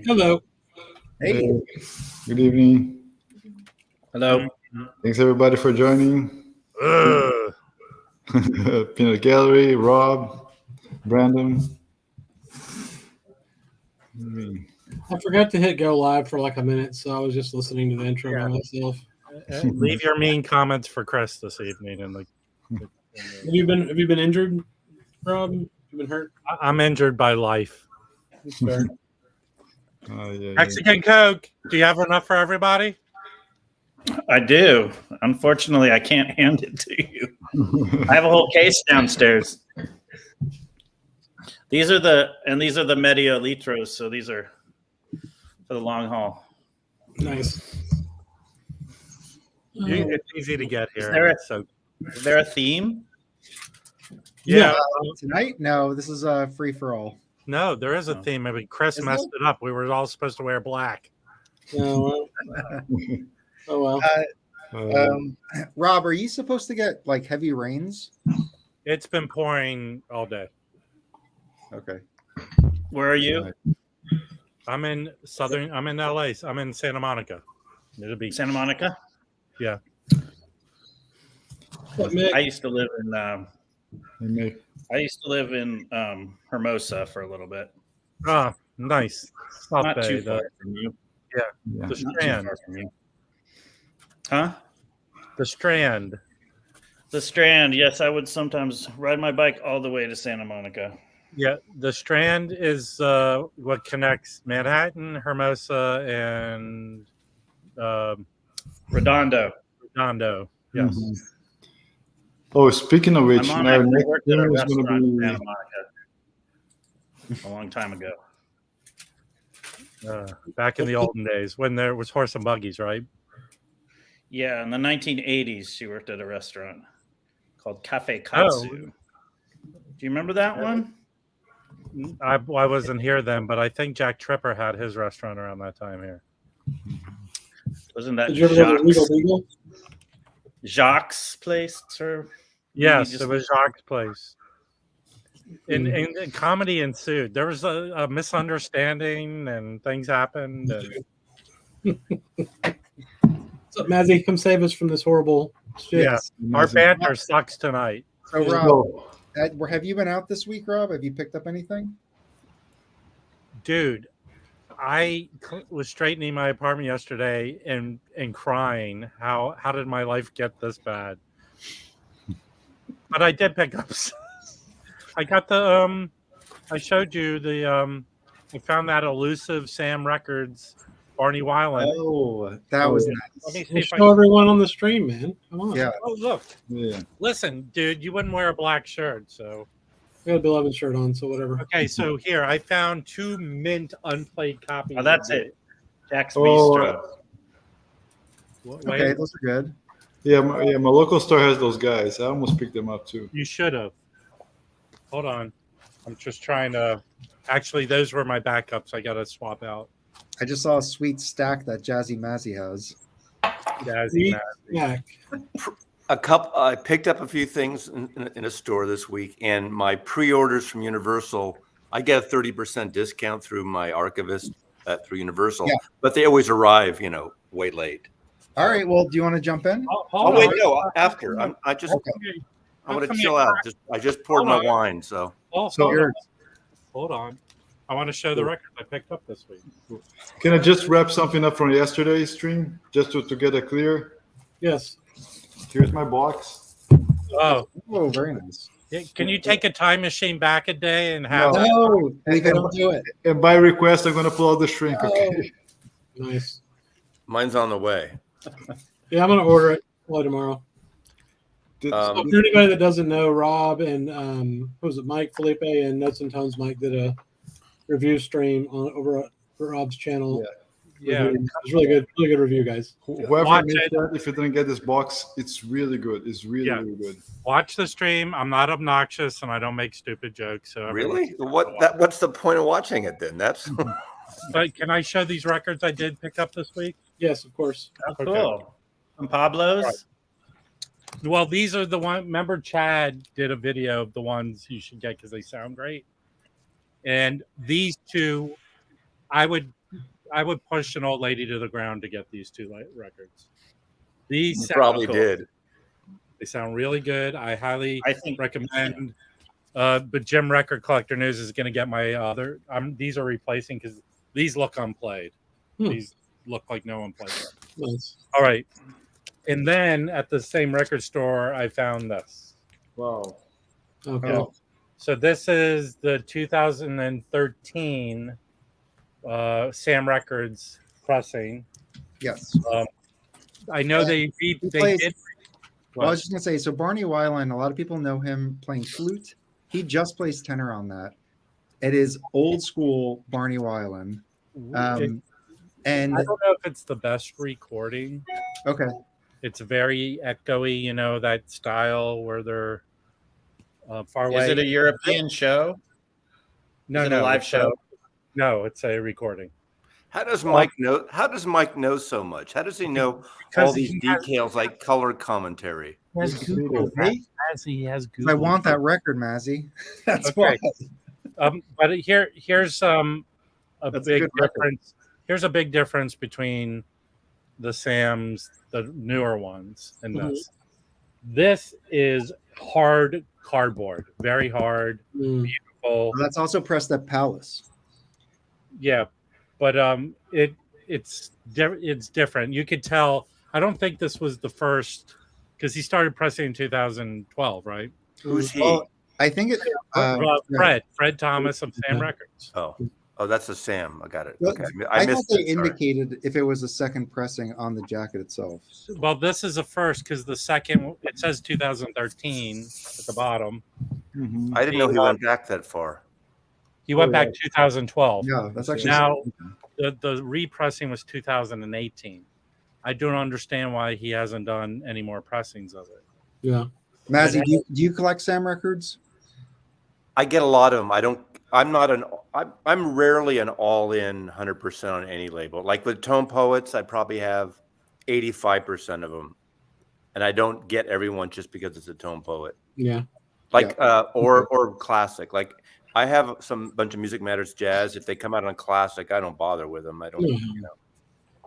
Hello. Hey. Good evening. Hello. Thanks everybody for joining. Peanut Gallery, Rob, Brandon. I forgot to hit go live for like a minute, so I was just listening to the intro by myself. Leave your mean comments for Chris this evening. And Have you been injured, Rob? Have you been hurt? I'm injured by life. That's fair. Mexican Coke. Do you have enough for everybody? I do. Unfortunately, I can't hand it to you. I have a whole case downstairs. These are the medio litros, so these are for the long haul. Nice. It's easy to get here. Is there a theme? Yeah. Tonight? No, this is free for all. No, there is a theme. I mean, Chris messed it up. We were all supposed to wear black. Oh well. Rob, are you supposed to get like heavy rains? It's been pouring all day. Okay. Where are you? I'm in LA. I'm in Santa Monica. It'll be Santa Monica? Yeah. I used to live in Hermosa for a little bit. Ah, nice. Not too far from you. Yeah. The Strand. From you. Huh? The Strand. The Strand. Yes, I would sometimes ride my bike all the way to Santa Monica. Yeah, the Strand is what connects Manhattan, Hermosa, and Redondo. Redondo. Yes. Mm-hmm. Oh, speaking of which, my mom actually worked at a restaurant in Santa Monica a long time ago. Back in the olden days when there was horse and buggies, right? Yeah, in the 1980s, she worked at a restaurant called Cafe Katsu. Do you remember that one? I wasn't here then, but I think Jack Tripper had his restaurant around that time here. Wasn't that Did you ever go to Legal Beagle? Jacques' place? Or yes, it was Jacques' place. In comedy ensued. There was a misunderstanding and things happened. And... What's up, Mazzy? Come save us from this horrible shit. Yeah, our banter sucks tonight. So, Rob, have you been out this week, Rob? Have you picked up anything? Dude, I was straightening my apartment yesterday and crying. How did my life get this bad? But I did pick up. I got the I showed you the I found that elusive Sam Records Barney Weiland. Oh, that was nice. Let me see We'll if I show everyone on the stream, man. Come on. Yeah. Oh, look. Yeah. Listen, dude, you wouldn't wear a black shirt, so. I got a Bill Evans shirt on, so whatever. Okay, so here, I found 2 mint unplayed copies. Oh, that's it. Jack's Bistro. Okay, those are good. Yeah, my local store has those guys. I almost picked them up too. You should have. Hold on. I'm just trying to. Actually, those were my backups. I got to swap out. I just saw a sweet stack that Jazzy Mazzy has. Yeah. I picked up a few things in a store this week, and my pre-orders from Universal, I get a 30% discount through my archivist through Universal, but they always arrive, way late. All right. Well, do you want to jump in? Wait, no, after. I want to chill out. I just poured my wine, so. Hold on. I want to show the records I picked up this week. Can I just wrap something up from yesterday's stream, just to get it clear? Yes. Here's my box. Oh, very nice. Can you take a time machine back a day and have? No, don't do it. And by request, I'm going to pull out the shrink. Okay. Nice. Mine's on the way. Yeah, I'm going to order it probably tomorrow. So for anybody that doesn't know, Rob and Mike, Felipe, and Notes and Tones Mike did a review stream over for Rob's channel. Yeah, it was really good review, guys. Whoever missed that, if you didn't get this box, it's really good. It's really good. Watch the stream. I'm not obnoxious and I don't make stupid jokes. So really, what's the point of watching it then? That's. But can I show these records I did pick up this week? Yes, of course. Oh, cool. From Pablo's. Right. Well, these are the one. Remember, Chad did a video of the ones you should get because they sound great. And these two, I would I would push an old lady to the ground to get these two records. These You sound probably cool. did. They sound really good. I highly I think recommend. But Jim Record Collector News is going to get my other. These are replacing because these look unplayed. These look like no one played them. Nice. All right, and then at the same record store, I found this. Wow. Okay. Oh, So this is the 2013 Sam Records pressing. yes. I know they plays- did. Well, I was just gonna say, so Barney Weiland, a lot of people know him playing flute. He just plays tenor on that. It is old school Barney Weiland. And I don't know if it's the best recording. okay, It's very echoey, you know, that style where they're far away. Is it a European show? No, Is it no, a live it's show? No, it's a recording. How does Mike know? How does Mike know so much? How does he know all these he has- details like color commentary? He has Google. Right? He has Google. I want that record, Mazzy. That's Okay. why. But here's a That's a big good record. difference. Here's a big difference between the Sams, the newer ones, and this. This is hard cardboard, very hard, beautiful. Well, that's also pressed at Palace. Yeah, but it's different. You could tell. I don't think this was the first because he started pressing in 2012, right? Who's he? Well, I think it. Fred Thomas of Sam Records. Oh, that's a Sam. I got it. Well, Okay, I thought missed they it. Sorry. indicated if it was a second pressing on the jacket itself. Well, this is a first because the second it says 2013 at the bottom. I didn't know he went back that far. He went back 2012. Yeah, that's actually Now the repressing was 2018. I don't understand why he hasn't done any more pressings of it. Yeah. Mazzy, do you collect Sam records? I get a lot of them. I'm rarely an all-in 100% on any label. Like with Tone Poets, I probably have 85% of them, and I don't get everyone just because it's a Tone Poet. Yeah. Like or classic. Like I have some bunch of Music Matters jazz. If they come out on classic, I don't bother with them. I don't. Yeah. You know.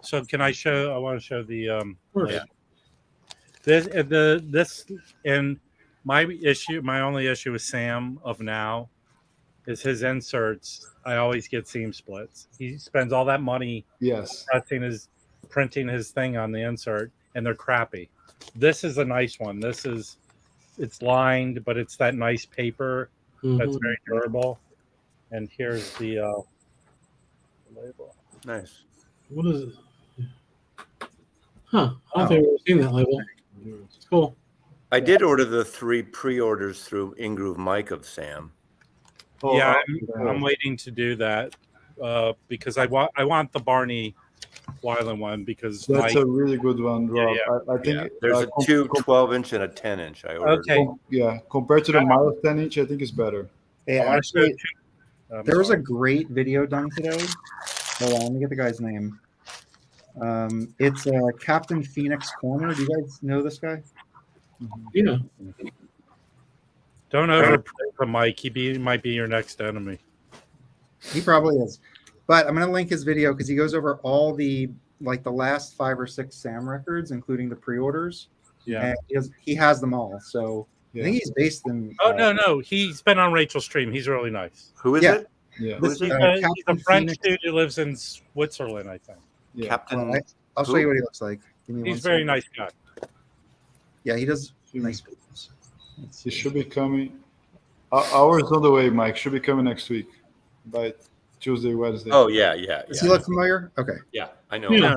So can I show? I want to show the Of course. yeah. This and my only issue with Sam of now is his inserts. I always get seam splits. He spends all that money Yes. printing his thing on the insert, and they're crappy. This is a nice one. It's lined, but it's that nice paper that's Mhm. very durable. And here's the label. Nice. What is it? Huh. I don't think I've ever seen that label. It's cool. I did order the 3 pre-orders through Ingroove Mike of Sam. Yeah, I'm waiting to do that because I want the Barney Weiland one because That's Mike, a really good one, Rob. Yeah, I think There's a 2 12-inch and a 10-inch. I ordered. okay. Yeah, compared to the Miles 10-inch, I think it's better. Hey, I want to show actually, you- there was a sorry. great video done today. Hold on, let me get the guy's name. It's Captain Phoenix Corner. Do you guys know this guy? Yeah. Don't overplay the Mike. He might be your next enemy. He probably is. But I'm going to link his video because he goes over all the last 5 or 6 Sam records, including the pre-orders. Yeah. And he has them all. So I Yeah. think he's based in. Oh no, he's been on Rachel's stream. He's really nice. Who is Yeah. it? Yeah. This, He's Captain a French Phoenix. dude who lives in Switzerland, I think. Yeah. Captain. I'll show you what he looks like. Give me He's one a very second. nice guy. Yeah, he does nice videos. It should be coming. Ours on the way, Mike. Should be coming next week by Tuesday, Wednesday. Oh yeah. Does he look familiar? Okay. Yeah, I know. Yeah.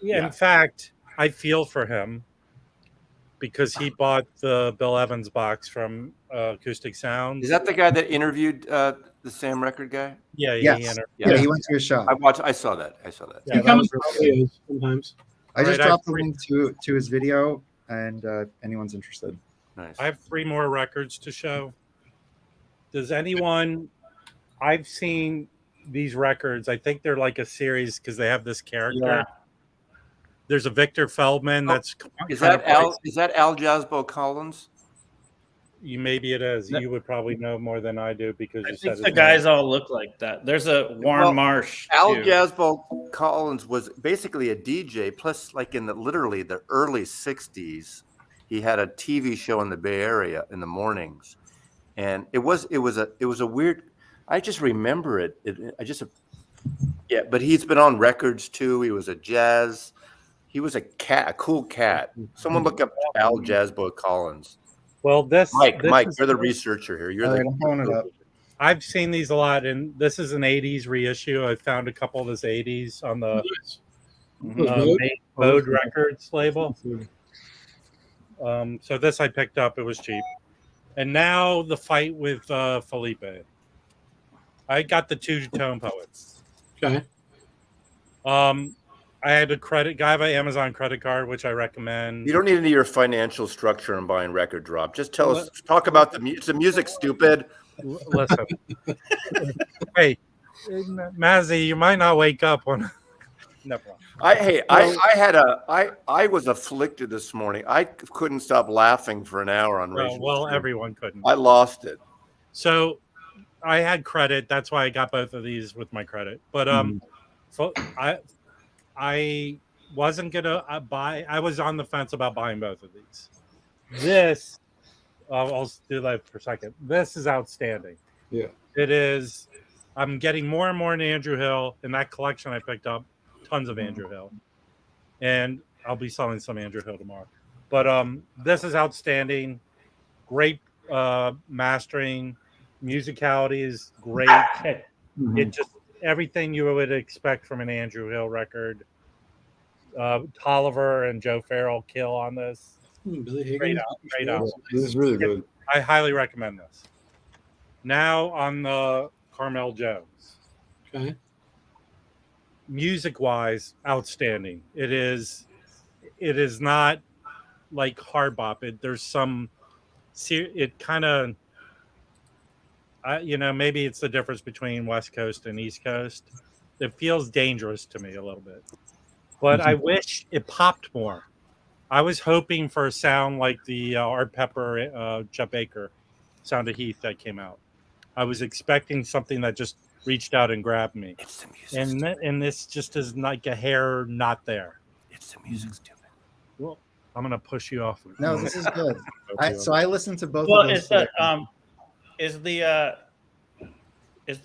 Yeah. In fact, I feel for him because he bought the Bill Evans box from Acoustic Sounds. Is that the guy that interviewed the Sam record guy? Yeah, Yes. yeah. Yeah, he went to his shop. I saw that. Yeah, He that comes was with really videos sometimes. I just Right, dropped the link to his video, and anyone's interested. Nice. I have 3 more records to show. Does anyone? I've seen these records. I think they're like a series because they have this character. Yeah. There's a Victor Feldman that's Is that Al Jasbo Collins? Maybe it is. No. You would probably know more than I do because I you think said the it's guys all look like that. There's a Warren Well, Marsh. Al too. Jasbo Collins was basically a DJ. Plus, like in literally the early '60s, he had a TV show in the Bay Area in the mornings, and it was a weird. I just remember it. Yeah, but he's been on records too. He was a jazz. He was a cool cat. Someone look up Al Jasbo Collins. Well, Mike, is- you're the researcher here. You're All the. right, I'm pulling it up. I've seen these a lot, and this is an '80s reissue. I found a couple of his '80s on the Mode Records label. So this I picked up. It was cheap. And now the fight with Felipe. I got the 2 tone poets. Okay. I had a credit guy by Amazon credit card, which I recommend. You don't need any of your financial structure in buying record drop. Just tell us, talk about the music, stupid. Listen. Hey, Mazzy, you might not wake up when. Never mind. I was afflicted this morning. I couldn't stop laughing for an hour on Rachel. Well, everyone couldn't. I lost it. So I had credit. That's why I got both of these with my credit. But I wasn't gonna buy. I was on the fence about buying both of these. This, I'll do that for a second. This is outstanding. Yeah. It is. I'm getting more and more in Andrew Hill. In that collection I picked up, tons of Andrew Hill, and I'll be selling some Andrew Hill tomorrow. But this is outstanding. Great mastering, musicality is great. It just everything you would expect from an Andrew Hill record. Tolliver and Joe Farrell kill on this. Billy Higgins. Great out. This is really good. I highly recommend this. Now on the Carmel Jones. Okay. Music-wise, outstanding. It is not like hard bop. There's some. It kind of. Maybe it's the difference between West Coast and East Coast. It feels dangerous to me a little bit, but I wish it popped more. I was hoping for a sound like the Art Pepper, Chet Baker Sound of Heath that came out. I was expecting something that just reached out and grabbed me. It's the music. And this just is like a hair not there. It's the music, stupid. Well, I'm gonna push you off. No, this is good. So I listened to both Well, of those. is the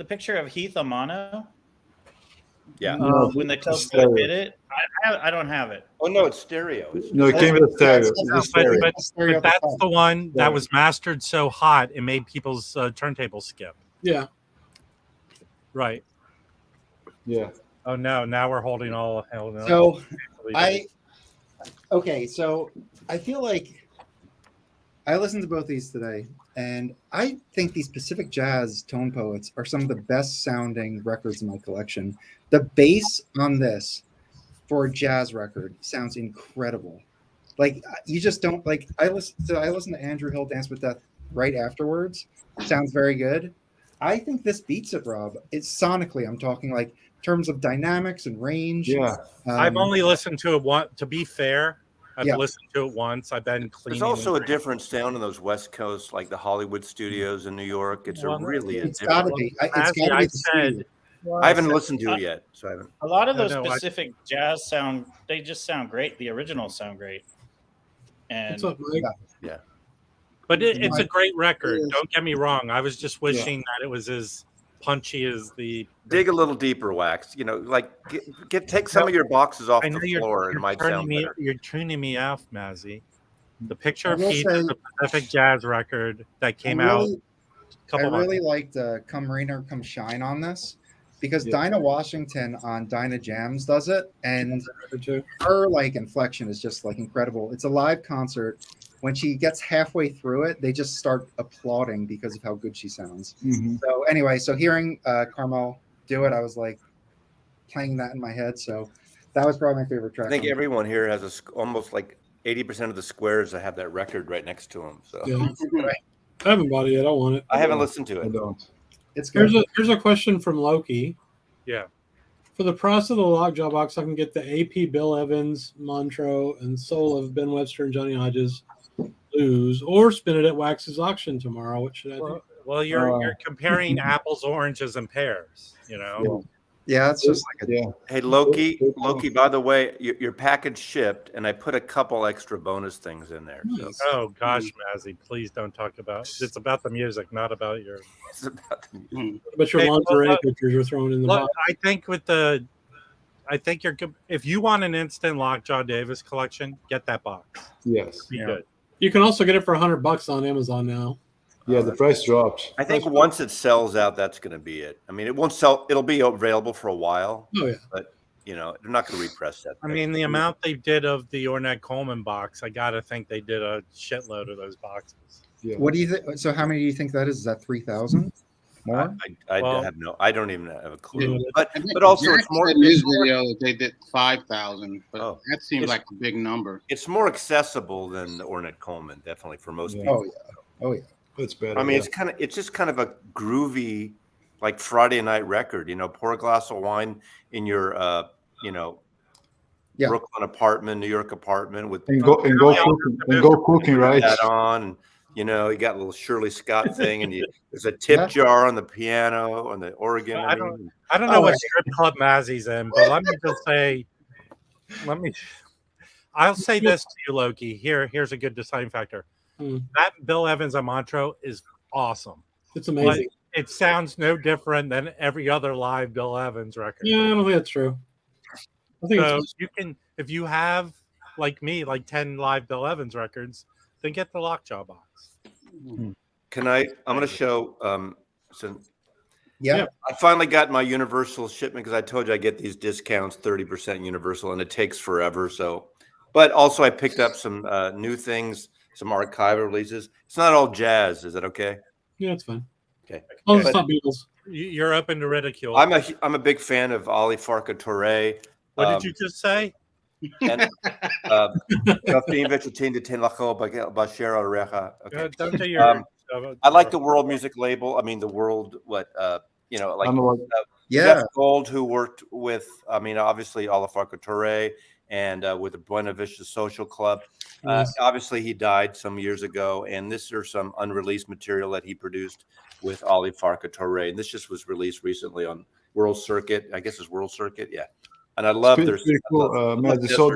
picture of Heath a mono? Yeah. When the telescope hit it, I don't have it. Oh no, it's stereo. No, it came with stereo. That's It's how- a stereo. But that's the one that was mastered so hot it made people's turntables skip. Yeah. Right. Yeah. Oh no! Now we're holding all hell. No. So so I feel like I listened to both these today, and I think these Pacific Jazz tone poets are some of the best sounding records in my collection. The bass on this for a jazz record sounds incredible. Like you just don't like. I listened to Andrew Hill Dance with Death right afterwards. Sounds very good. I think this beats it, Rob. It's sonically. I'm talking like in terms of dynamics and range. Yeah. I've only listened to it once. To be fair, I've Yeah. listened to it once. I've been cleaning. There's also a different sound in those West Coast, like the Hollywood studios in New York. It's It's got to be. It's got to be. I the said. studio. I haven't listened to it yet, so I haven't. A lot of those No, Pacific jazz sound, they just sound great. The originals sound great. And What's up, Mike? But it's a great record. It is. Don't get me wrong. I was just wishing that it was as punchy as the. Dig a little deeper, Wax. Like take some of your boxes off I know the you're, floor. It you're might turning sound me. better. You're tuning me off, Mazzy. The picture I of will Heath say- is a Pacific Jazz record that came I out really- a couple I months. really liked Come Rain or Come Shine on this because Yeah. Dinah Washington on Dinah Jams does it, and Record too. her like inflection is just like incredible. It's a live concert. When she gets halfway through it, they just start applauding because of how good she sounds. Mhm. So anyway, so hearing Carmel do it, I was like playing that in my head. So that was probably my favorite track. I think on it. everyone here has almost like 80% of the squares that have that record right next to them. So Yeah. I haven't bought it yet. I want it. I haven't listened to I it. don't. It's good. Here's a question from Loki. Yeah. For the price of the Lockjaw box, I can get the AP Bill Evans, Montreux, and Soul of Ben Webster and Johnny Hodges. lose, or spin it at Wax's auction tomorrow. What should I do? Well, you're comparing apples, oranges, and pears. You know. Yeah, it's just like Yeah. Hey, Loki, by the way, your package shipped, and I put a couple extra bonus things in there. So Nice. Oh gosh, Mazzy, please don't talk about. It's about the music, not about your. it's about the But your Hey, lingerie look, pictures you're throwing in the Look, box. I think you're. If you want an instant Lockjaw Davis collection, get that box. Yes. Be Yeah. good. You can also get it for $100 on Amazon now. Yeah, the price dropped. I think once it sells out, that's going to be it. I mean, it won't sell. It'll be available for a while, Oh yeah. but they're not going to repress that. I mean, the amount they did of the Ornette Coleman box, I gotta think they did a shitload of those boxes. Yeah. What do you think? So how many do you think that is? Is that 3,000 more? I have I don't even have a clue. Yeah. But I think also Jack it's more. said in his It's more, video that they did 5,000, but Oh. that seems It's- like a big number. it's more accessible than the Ornette Coleman, definitely for most Yeah. people. Oh yeah. Oh yeah. It's better. I mean, yeah. it's just kind of a groovy, like Friday night record. Pour a glass of wine in your, Yeah. Brooklyn apartment, New York apartment with and go cooking, right? that on. And, you got a little Shirley Scott thing, and there's a tip Yeah. jar on the piano, on the organ. I don't know what strip club Mazzy's in, but let me just say, I'll say this to you, Loki. Here's a good design factor. That Bill Evans Amantro is awesome. It's But amazing. it sounds no different than every other live Bill Evans record. Yeah, I don't think that's true. I think So it's you can, if you have like me, like 10 live Bill Evans records, then get the Lockjaw box. Can I'm going to show. Yeah. I finally got my Universal shipment because I told you I get these discounts, 30% Universal, and it takes forever. So, but also I picked up some new things, some archival releases. It's not all jazz. Is that okay? yeah, it's fine. Okay. Oh, it's But- not Beatles. You're open to ridicule. I'm a big fan of Ali Farka Touré. What did you just say? And okay. Don't do your. I like the world music label. I mean, the world, like I'm like, Yeah. Jeff Gold, who worked with, obviously Ala Farka Touré and with the Buena Vista Social Club. Yes. Obviously, he died some years ago, and this is some unreleased material that he produced with Ali Farka Touré. And this just was released recently on World Circuit. I guess it's World Circuit, yeah. And I love their pretty cool. Matt, so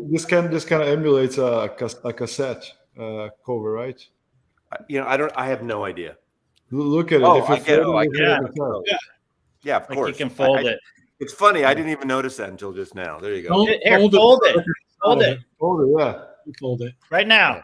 this kind of emulates a cassette cover, right? I have no idea. Look at it. Oh, If you I get it. fold I look get at it. the cassette. Yeah, of Like course. you can fold I- it. It's funny. I didn't even notice that until just now. There you go. Don't Here, fold fold it. it. Fold it Fold it, yeah. Fold it. right now.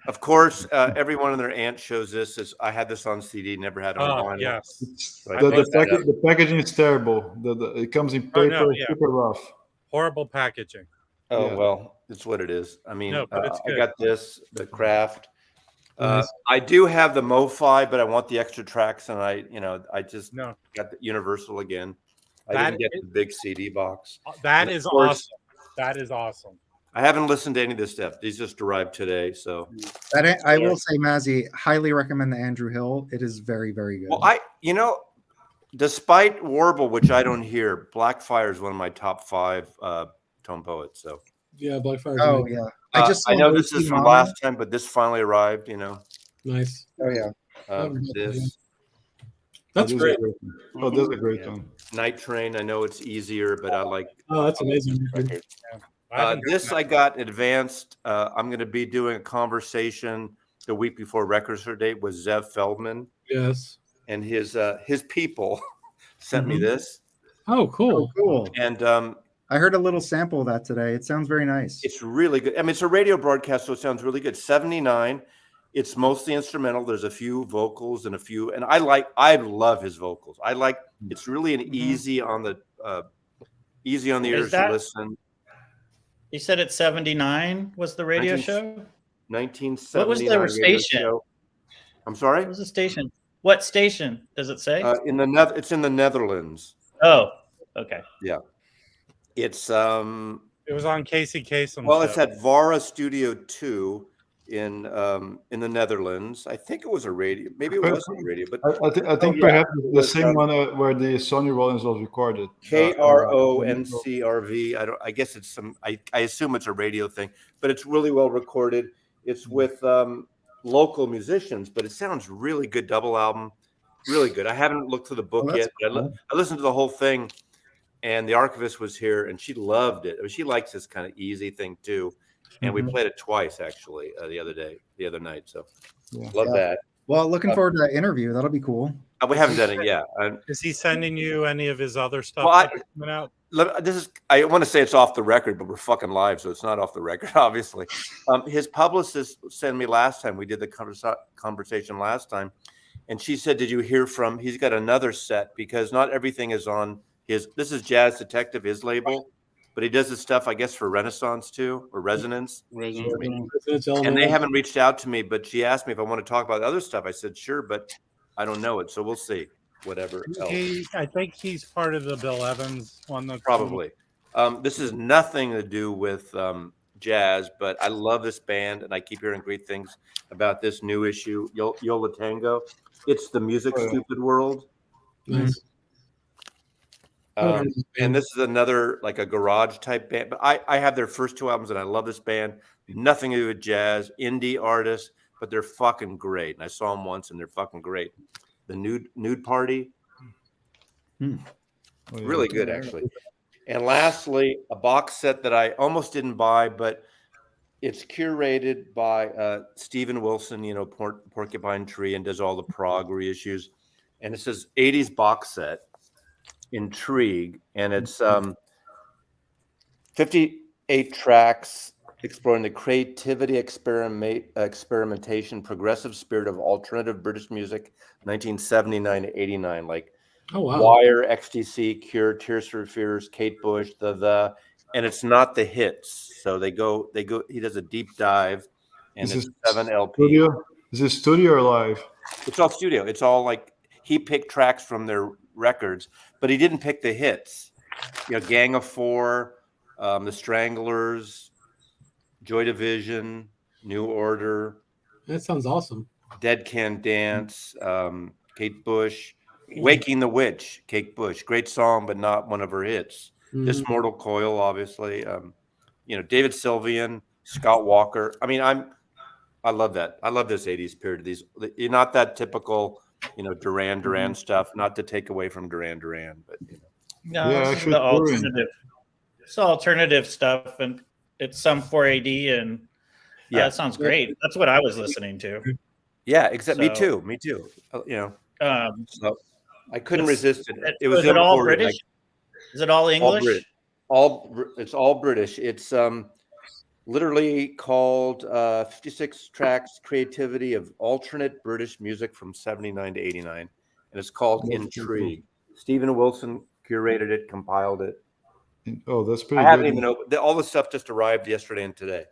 Of course, everyone and their aunt shows this. I had this on CD, never had it on Oh vinyl. yes, Right. The packaging is terrible. It comes in paper, no, yeah. super rough. horrible packaging. Oh Yeah. well, it's what it is. I mean, No, but it's I good. got this, the craft. Nice. I do have the MoFi, but I want the extra tracks, and I just No, got the Universal again. I That didn't get is- the big CD box. that And of is course- awesome. That is awesome. I haven't listened to any of this stuff. These just arrived today, so. That I will say, Mazzy, highly recommend the Andrew Hill. It is very, very good. Well, despite Warble, which I don't hear, Blackfire is one of my top 5 tone poets. So Yeah, Blackfire. Oh yeah. I know this is from last time, but this finally arrived. Nice. Oh yeah. This That's This is great. a great one. Oh, this is a great Yeah. one. Night Train. I know it's easier, but I like. Oh, that's amazing. record. I haven't This heard I got advanced. I'm going to be doing a conversation the week before Record Store Date with Zev Feldman, Yes. and his people sent me Mhm. this, Oh, cool. Cool. and I heard a little sample of that today. It sounds very nice. it's really good. I mean, it's a radio broadcast, so it sounds really good. 79. It's mostly instrumental. There's a few vocals and I love his vocals. It's really an easy on the Is ears that- to listen. You said it's 79 was the radio 19 show? 1979. What was the radio station? show. I'm sorry. What was the station? What station does it say? It's in the Netherlands. Oh, okay. It's It was on Casey Kasem. well, it's at Vara Studio 2 in the Netherlands. I think it was a radio. Maybe it wasn't a radio, but I think yeah. perhaps the was, same one where the Sonny Rollins was recorded. KRONCRV. I guess it's some. I assume it's a radio thing, but it's really well recorded. It's with local musicians, but it sounds really good. Double album, really good. I haven't looked through the book that's yet. But cool. I listened to the whole thing, and the archivist was here, and she loved it. I mean, she likes this kind of easy thing too. And we played it twice actually the other night. So love that. Well, looking forward to that interview. That'll be cool. We haven't done it yet. Is he sending you any of his other stuff Well, that's coming out? I want to say it's off the record, but we're fucking live, so it's not off the record, obviously. His publicist sent me last time. We did the conversation last time, and she said, "Did you hear from?" He's got another set because not everything is on his. This is Jazz Detective, his label, but he does his stuff, I guess, for Renaissance too, or Resonance. And they haven't reached out to me, but she asked me if I want to talk about other stuff. I said, sure, but I don't know it. So we'll see. Whatever else. I think he's part of the Bill Evans one. That's Probably. This has nothing to do with jazz, but I love this band, and I keep hearing great things about this new issue, Yola Tango. It's the music stupid world. Nice. And this is another like a garage type band, but I have their first two albums and I love this band. Nothing to do with jazz, indie artists, but they're fucking great. And I saw them once and they're fucking great. The Nude Party, really good actually. And lastly, a box set that I almost didn't buy, but it's curated by Stephen Wilson, Porcupine Tree, and does all the prog reissues. And it says 80s box set. Intrigue, and it's 58 tracks exploring the creativity, experimentation, progressive spirit of alternative British music, 1979 to 89, like Wire, XTC, Cure, Tears for Fears, Kate Bush, and it's not the hits. So they go. He does a deep dive, and it's 7 LP. Studio? Is it studio or live? It's all studio. It's all like he picked tracks from their records, but he didn't pick the hits. Gang of Four, the Stranglers, Joy Division, New Order. That sounds awesome. Dead Can Dance, Kate Bush, Waking the Witch, Kate Bush. Great song, but not one of her hits. This Mortal Coil, obviously. David Sylvian, Scott Walker. I mean, I love that. I love this 80s period. You're not that typical Duran stuff, not to take away from Duran, but no, it's the alternative. It's alternative stuff, and it's some 4AD, and that sounds great. That's what I was listening to. Yeah, me too. So I couldn't resist it. It was all British. Is it all English? It's all British. It's literally called 56 tracks creativity of alternate British music from 79 to 89. And it's called Intrigue. Stephen Wilson curated it, compiled it. Oh, that's pretty I haven't even opened all the stuff just arrived yesterday and today.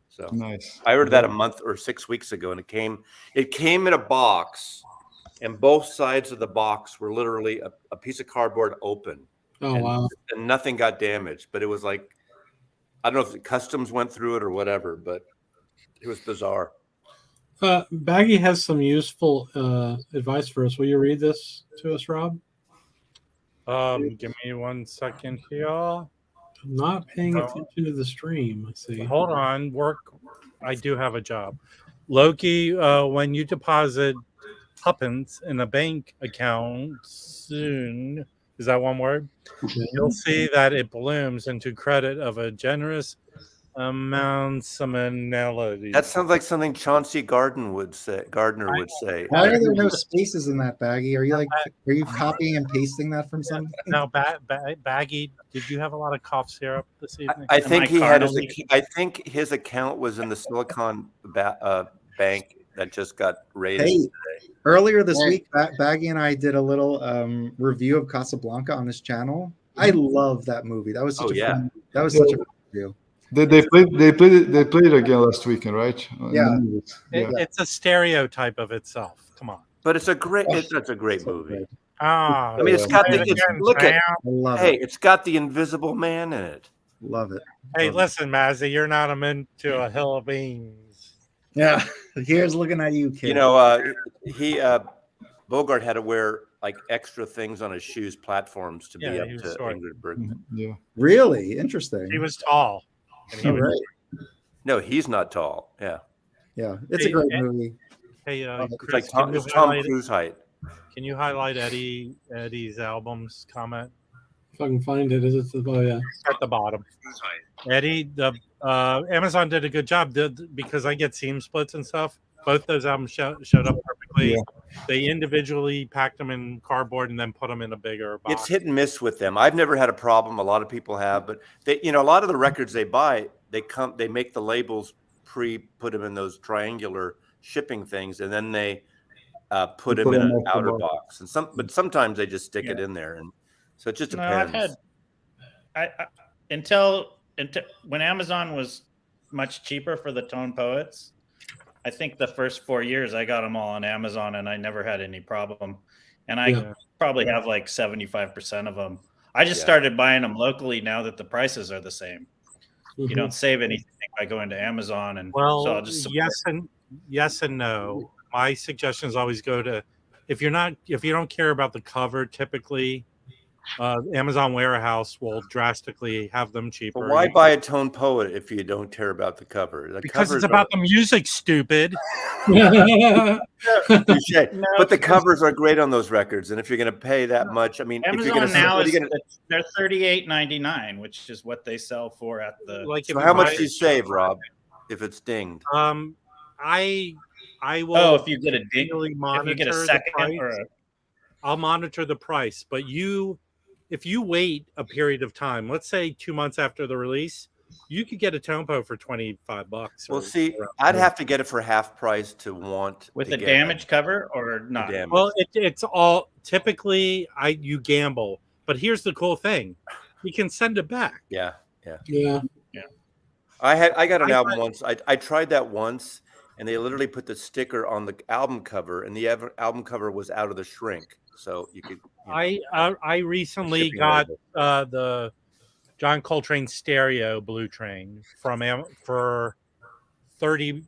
So nice. I ordered that a month or 6 weeks ago, and it came in a box, and both sides of the box were literally a piece of cardboard open. Oh, wow. And nothing got damaged, but it was like, I don't know if the customs went through it or whatever, but it was bizarre. Baggy has some useful advice for us. Will you read this to us, Rob? Give me 1 second here. I'm not paying attention to the stream. Let's see. Hold on. I do have a job. Loki, when you deposit tuppence in a bank account soon, is that one word? You'll see that it blooms into credit of a generous amountsimality. That sounds like something Chauncey Gardner would say. Why are there no spaces in that, Baggy? Are you copying and pasting that from something? Now, Baggy, did you have a lot of cough syrup this evening? I think I think his account was in the Silicon Bank that just got raided. Hey, earlier this week, Baggy and I did a little review of Casablanca on his channel. I love that movie. That was such a fun review. They played it again last weekend, right? Yeah. It's a stereotype of itself. Come on. But it's a great movie. I mean, it's got it's got the Invisible Man in it. Love it. Hey, listen, Mazzy, you're not into a hill of beans. Yeah, here's looking at you, kid. Bogart had to wear like extra things on his shoes, platforms to be up to short. Ingrid Bergman. Yeah, really interesting. He was tall. Right. No, he's not tall. Yeah. Yeah, it's a great movie. Hey, It's Chris, like Tom, it's Tom Cruise height. can you highlight Eddie's albums comment If I can find it, is it the at the bottom? Eddie, the Amazon did a good job because I get seam splits and stuff. Both those albums showed up perfectly. Yeah. They individually packed them in cardboard and then put them in a bigger box. It's hit and miss with them. I've never had a problem. A lot of people have, but they, a lot of the records they buy, they make the labels put them in those triangular shipping things, and then they put them in an outer box. And but sometimes they just stick it in there, and so it just depends. Until when Amazon was much cheaper for the Tone Poets, I think the first 4 years I got them all on Amazon and I never had any problem. And I probably have like 75% of them. I just started buying them locally now that the prices are the same. Mm-hmm. You don't save anything by going to Amazon. And well, so I'll just yes and no. My suggestion is always go to, if you don't care about the cover, typically Amazon Warehouse will drastically have them cheaper. But why buy a Tone Poet if you don't care about the cover? Because it's about the music, stupid. But the covers are great on those records, and if you're going to pay that much, I mean, Amazon if you're going to they're $38.99, which is what they sell for at the. So how much do you save, Rob, if it's dinged? I will. Oh, if you get a ding, if you get a second, I'll monitor the price. But if you wait a period of time, let's say 2 months after the release, you could get a Tompo for $25. Well, see, I'd have to get it for half price to want with a damaged cover or not. Well, it's all typically you gamble, but here's the cool thing: you can send it back. Yeah. I got an album once. I tried that once, and they literally put the sticker on the album cover, and the album cover was out of the shrink, so you could. I recently got the John Coltrane stereo Blue Train for $32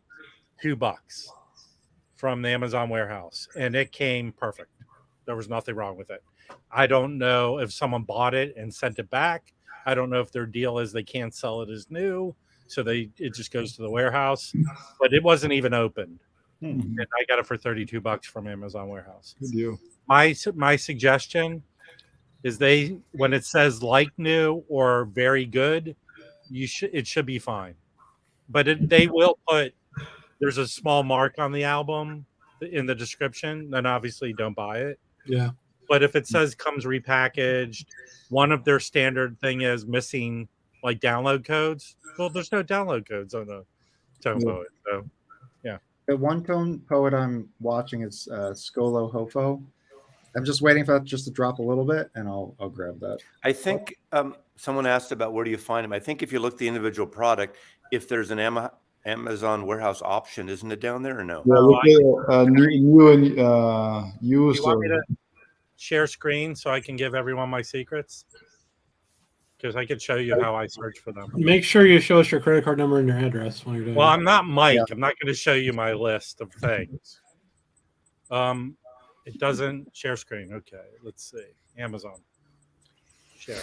from the Amazon warehouse, and it came perfect. There was nothing wrong with it. I don't know if someone bought it and sent it back. I don't know if their deal is they can't sell it as new, so it just goes to the warehouse. But it wasn't even opened, and I got it for $32 from Amazon warehouse. Good deal. My suggestion is when it says like new or very good, it should be fine. But they will there's a small mark on the album in the description, then obviously don't buy it. Yeah. But if it says comes repackaged, one of their standard thing is missing like download codes. Well, there's no download codes on the Tone Poet. So yeah. The one Tone Poet I'm watching is Scolo Hofo. I'm just waiting for that just to drop a little bit, and I'll grab that. I think someone asked about where do you find them. I think if you look at the individual product, if there's an Amazon warehouse option, isn't it down there or no? Yeah, look at new and used. You want me to share screen so I can give everyone my secrets? Because I could show you how I search for them. Make sure you show us your credit card number and your address when you're doing Well, it. I'm not Mike. Yeah. I'm not going to show you my list of things. It doesn't share screen. Okay, let's see. Amazon. Share.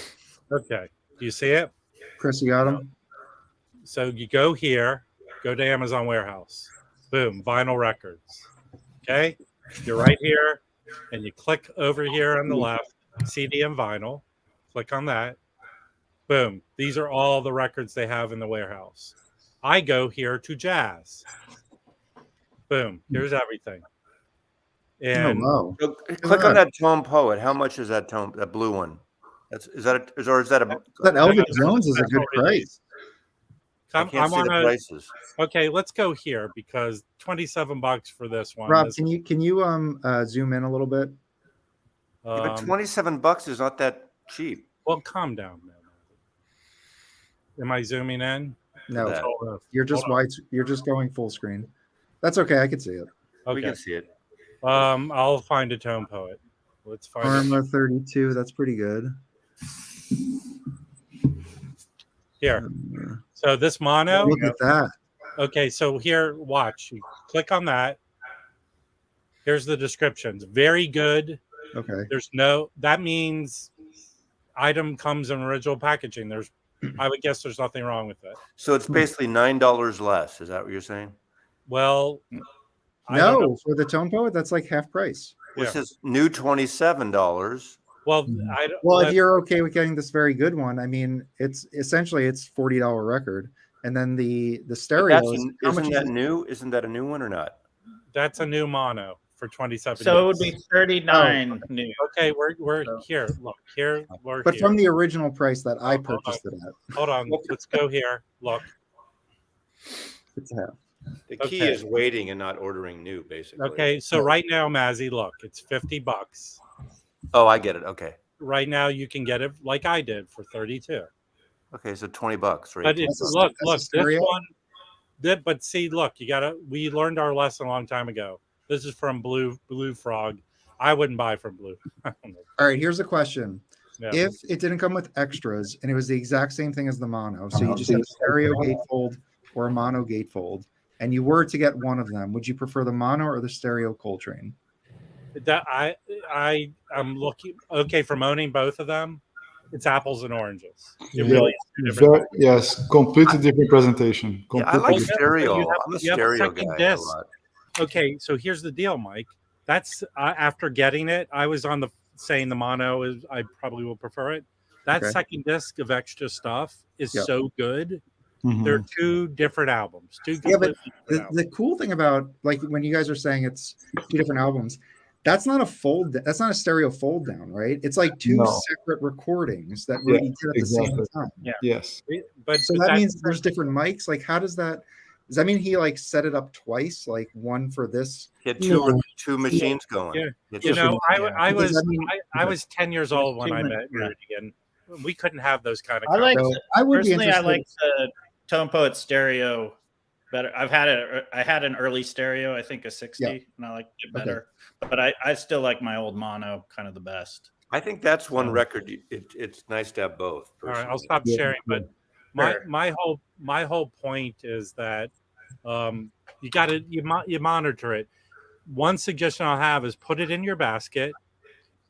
Okay. Do you see it? Chris, you got them? So you go here, go to Amazon Warehouse. Boom, vinyl records. Okay? You're right here, and you click over here on the left, CD and vinyl. Click on that. Boom. These are all the records they have in the warehouse. I go here to jazz. Boom. Here's everything. And so click on that Tone Poet. How much is that blue one? That Elvin Jones is a good price. I can't see the prices. Okay, let's go here because $27 for this one. Rob, can you zoom in a little bit? But $27 is not that cheap. Well, calm down, man. Am I zooming in? No, you're just You're just going full screen. That's okay. I can see it. Okay. We can see it. I'll find a Tone Poet. Let's find Armor 32. That's pretty good. Here. So this mono. Look at that. Okay, so here, watch. You click on that. Here's the descriptions. Very good. Okay. That means item comes in original packaging. I would guess there's nothing wrong with it. So it's basically $9 less. Is that what you're saying? Well, I don't know. No, for the Tone Poet, that's like half price. Which is new $27. Well, I don't. Well, if you're okay with getting this very good one, I mean, it's essentially it's $40 record, and then the But stereo that's, is how much isn't is that it? new? Isn't that a new one or not? That's a new mono for 27. So it would years. be 39 new. Okay, we're here. Look here. We're But here. from the original price that I Hold on. purchased it at, Hold on. Let's go here. Look. it's half. The key Okay. is waiting and not ordering new, basically. Okay, so right now, Mazzy, look, it's $50. Oh, I get it. Okay. Right now, you can get it like I did for 32. Okay, so $20, right? But it's That's a- look, that's a this stereo? one. But see, look, we learned our lesson a long time ago. This is from Blue Frog. I wouldn't buy from Blue. I don't know. All right, here's a question. Yeah. If it didn't come with extras and it was the exact same thing as the mono, so you just had a stereo gatefold or a mono gatefold, and you were to get one of them, would you prefer the mono or the stereo Coltrane? That I'm looking okay from owning both of them. It's apples and oranges. It Yeah. really is two different things. Yes, completely different presentation. Yeah, I Completely like different. stereo. You have- I'm a you have a stereo second guy. A disc. lot. Okay, so here's the deal, Mike. That's after getting it, I was on the saying the mono is I probably will prefer it. That Okay. second disc of extra stuff is Yeah. so good. Mhm. They're two different albums. Two Yeah, but completely different albums. The cool thing about like when you guys are saying it's two different albums, that's not a fold. That's not a stereo fold down, right? It's like two No. separate recordings that were Yeah, each at the exactly. same time. Yes. But So that means there's different mics. Like, how does that? Does that mean he like set it up twice? Like one for this? He had No. two machines going. Yeah. It's You just- know, I Does was that mean- I was 10 years old when I Two met minutes, Rudy, and we couldn't have those kind of. I like So I would be personally. I interested. like the Tone Poet stereo better. I had an early stereo, I think a 60, Yeah. and I liked it Okay. better. But I still like my old mono kind of the best. I think that's one record. It's nice to have both. All right, I'll personally. stop Yeah. sharing. But my whole point is that you got to you monitor it. One suggestion I'll have is put it in your basket,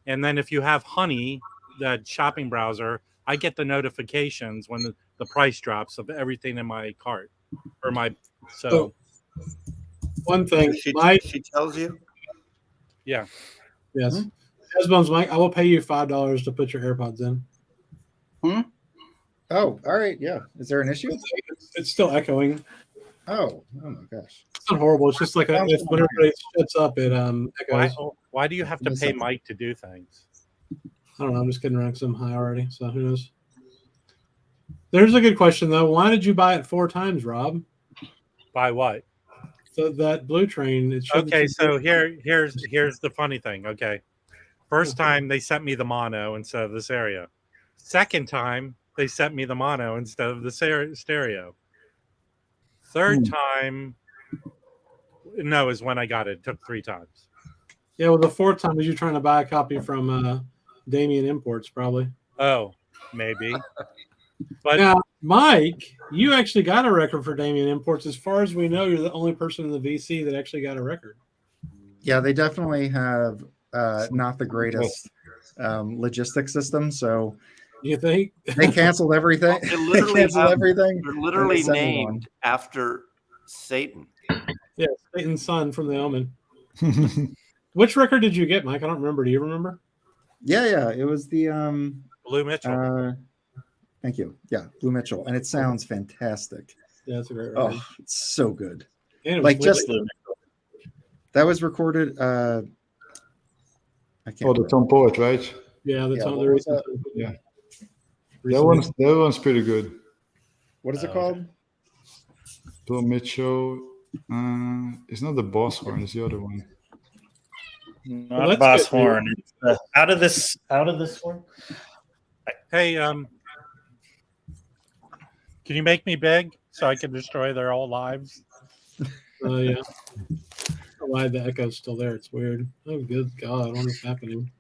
and then if you have Honey, that shopping browser, I get the notifications when the price drops of everything in my cart or my so. One thing, She Mike. tells you. Yeah. Yes. Asbones, Mike, I will pay you $5 to put your AirPods in. Oh, all right. Yeah. Is there an issue? It's still echoing. Oh my gosh. It's not horrible. It's just like if whenever it shuts up, it echoes. Why do you have to pay Mike to do things? I don't know. I'm just kidding around because I'm high already. So who knows? There's a good question though. Why did you buy it 4 times, Rob? By what? So that Blue Train. It shouldn't Okay, be- so here's the funny thing. Okay, first time they sent me the mono instead of the stereo. Second time they sent me the mono instead of the stereo. Third time, no, is when I got it. It took 3 times. Yeah. Well, the 4th time was you trying to buy a copy from Damien Imports, probably. Oh, maybe. But Now, Mike, you actually got a record for Damien Imports. As far as we know, you're the only person in the VC that actually got a record. Yeah, they definitely have not the greatest logistics system. So You think? they canceled everything. They They literally canceled have- everything. They're literally sent me named after Satan. Yeah, Satan's son from the Omen. Which record did you get, Mike? I don't remember. Do you remember? Yeah. It was the Blue Mitchell. thank you. Yeah, Blue Mitchell, and it sounds fantastic. Yeah, that's a great record. Oh, it's so good. And it was Like with just Blue. that was recorded. I can't. Oh, the Tone Poet, right? Yeah, the Yeah, tone. what The was recent that? tone. Yeah. Recently. That one's pretty good. What is it called? Bill Mitchell. It's not the Boss Horn. It's the other one. Not that's Boss good, dude. Horn. It's out of this one. Hey, can you make me big so I can destroy their whole lives? Yeah. Why the echo's still there? It's weird. Oh, good God. What is happening?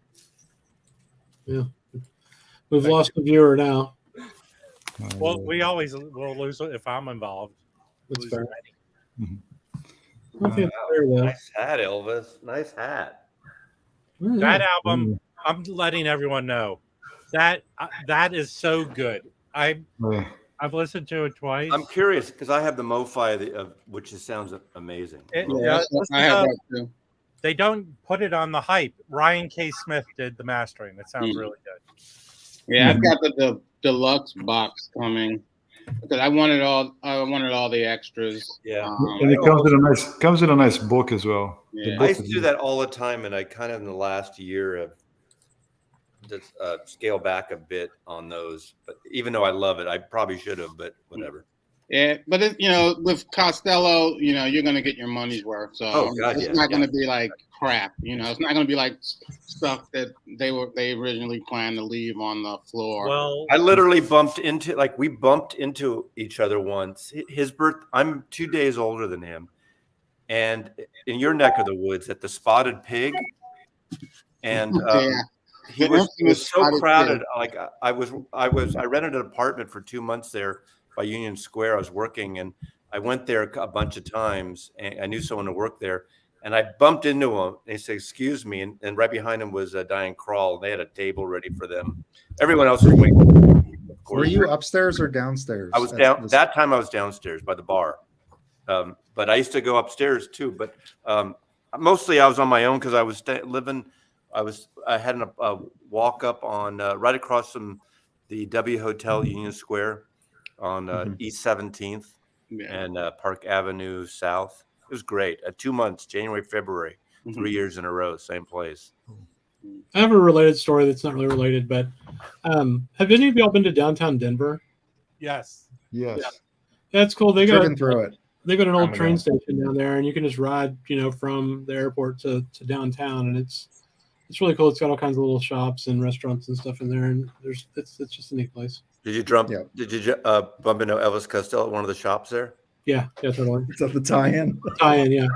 Yeah. We've lost the viewer now. Well, we always will lose it if I'm involved. That's Lose fair. it. I think it's fair, though. Nice hat, Elvis. Nice hat. Yeah. That album, I'm letting everyone know that is so good. Yeah. I've listened to it twice. I'm curious because I have the MoFi of which sounds amazing. Yeah, I have that too. They don't put it on the hype. Ryan K. Smith did the mastering. It sounds really good. Yeah, I've got the deluxe box coming because I wanted all the extras. Yeah. And it comes with a nice book as well. Yeah. I used to do that all the time, and I kind of in the last year have just scaled back a bit on those. But even though I love it, I probably should have. But whatever. Yeah, but with Costello, you're gonna get your money's worth. So it's not gonna be like crap. It's not gonna be like stuff that they originally planned to leave on the floor. Well, I literally bumped into each other once. His birth. I'm 2 days older than him, and in your neck of the woods at the Spotted Pig, and it was so crowded. Like I rented an apartment for 2 months there by Union Square. I was working, and I went there a bunch of times, and I knew someone to work there. And I bumped into him. And he said, "Excuse me," and right behind him was Diane Krall. They had a table ready for them. Everyone else was waiting. Were you upstairs or downstairs? I was down. That time I was downstairs by the bar, but I used to go upstairs too. But mostly I was on my own because I was living. I had a walk up on right across from the W Hotel Union Square on East 17th and Park Avenue South. It was great. 2 months, January, February, 3 years in a row, same place. I have a related story that's not really related, but have any of y'all been to downtown Denver? yes. Yes. Yeah, it's cool. They got Driven through it. They got an old train station down there, and you can just ride, from the airport to downtown, and it's really cool. It's got all kinds of little shops and restaurants and stuff in there, and it's just a neat place. Did you bump into Elvis Costello at one of the shops there? Yeah, totally. Is that the tie-in? Tie-in, yeah.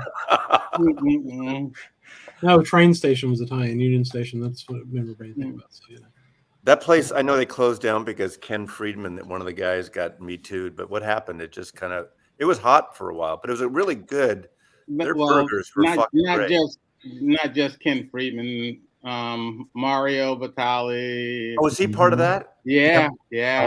No, train station was a tie-in. Union Station. That's what I remember anything about. So, That place, I know they closed down because Ken Friedman, one of the guys, got Me Too'd. But what happened? It just it was hot for a while, but it was a really good. Their burgers were fucking great. Not just Ken Friedman. Mario Batali. Oh, was he part of that? Yeah.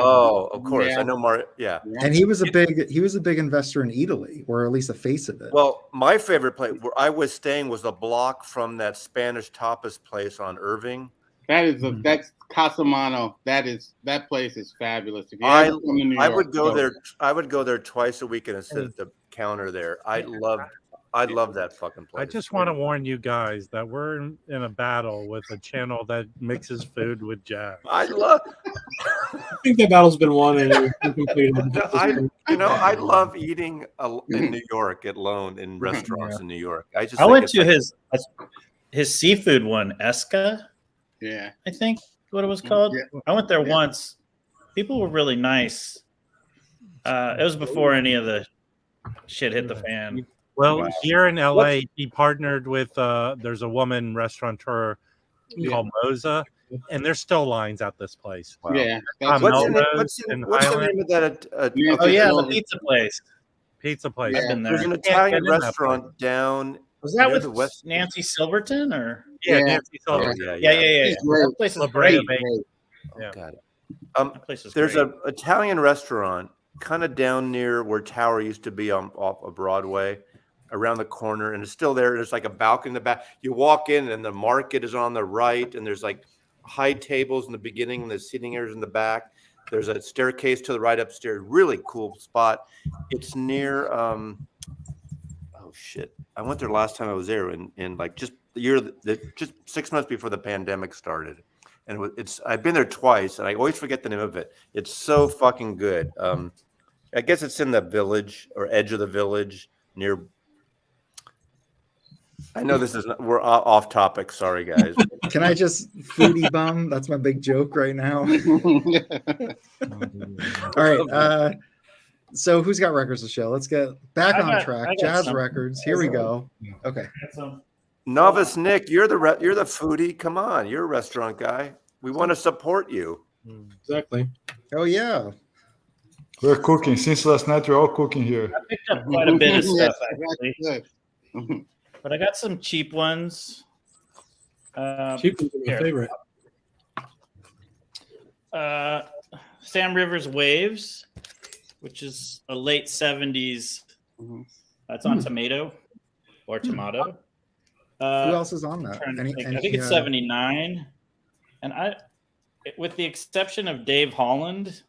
Oh, of course. Yeah. I know Mario. Yeah. And he was a big investor in Italy, or at least a face of it. Well, my favorite place where I was staying was a block from that Spanish tapas place on Irving. That's Casamano. That place is fabulous. If you I ever come to New York, would go there. I would go there twice a week and sit at the counter there. I love that fucking place. I just want to warn you guys that we're in a battle with a channel that mixes food with jazz. I think that battle's been won and completed. I love eating in New York alone in restaurants in New York. I went to his seafood one, Esca. Yeah, I think what it was called. Yeah. I went there once. People were really nice. It was before any of the shit hit the fan. Well, here in LA, he partnered with there's a woman restaurateur called Moza, and there's still lines at this place. Wow. Yeah. What's the name of that? The pizza place. Pizza place. I've been there. There's an Italian restaurant down. Was that with Nancy Silverton or? Yeah, Nancy Silverton. Yeah. That place is great. Yeah. Got it. There's an Italian restaurant kind of down near where Tower used to be off of Broadway, around the corner, and it's still there. There's like a balcony in the back. You walk in, and the market is on the right, and there's like high tables in the beginning, and the seating areas in the back. There's a staircase to the right upstairs. Really cool spot. It's near. Oh shit! I went there last time I was there, in like just 6 months before the pandemic started, and I've been there twice, and I always forget the name of it. It's so fucking good. I guess it's in the village or edge of the village near. I know we're off topic. Sorry, guys. Can I just foodie bum? That's my big joke right now. All right. So who's got records to show? Let's get back on track. Jazz records. Here we go. Okay. Novice Nick, you're the foodie. Come on, you're a restaurant guy. We want to support you. Exactly. Oh yeah. We're cooking. Since last night, we're all cooking here. I picked up quite a bit of stuff, actually. But I got some cheap ones. Cheap ones are my favorite. Sam Rivers Waves. which is a late 70s. Mhm. That's on Tomato or Tomato. Who else is on that? I think it's 79. And with the exception of Dave Holland,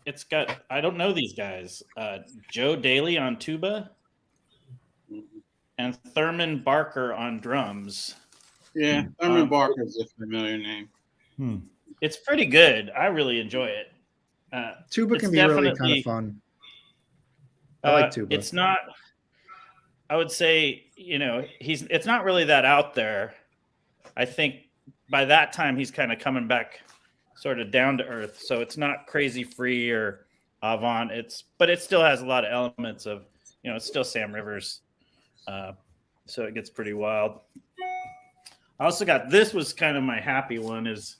it's got, I don't know these guys. Joe Daly on tuba and Thurman Barker on drums. Yeah, Thurman Barker is a familiar name. It's pretty good. I really enjoy it. Tuba can be really kind of fun. I like tuba. It's not, I would say, it's not really that out there. I think by that time he's kind of coming back sort of down to earth. So it's not crazy free or avant. But it still has a lot of elements of, it's still Sam Rivers. So it gets pretty wild. I also got, this was kind of my happy one, is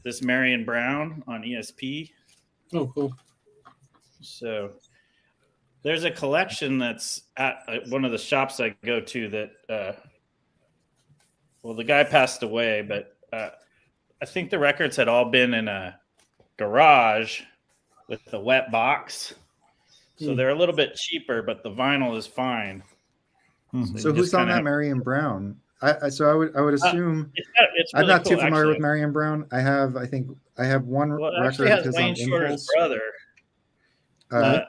this Marion Brown on ESP. Oh, cool. So there's a collection that's at one of the shops I go to that, the guy passed away, but I think the records had all been in a garage with the wet box. So they're a little bit cheaper, but the vinyl is fine. So who's on that Marion Brown? I would assume it's really I'm not cool, too familiar actually. with Marion Brown. I have one record of his Wayne on Shorter's Impulse. brother.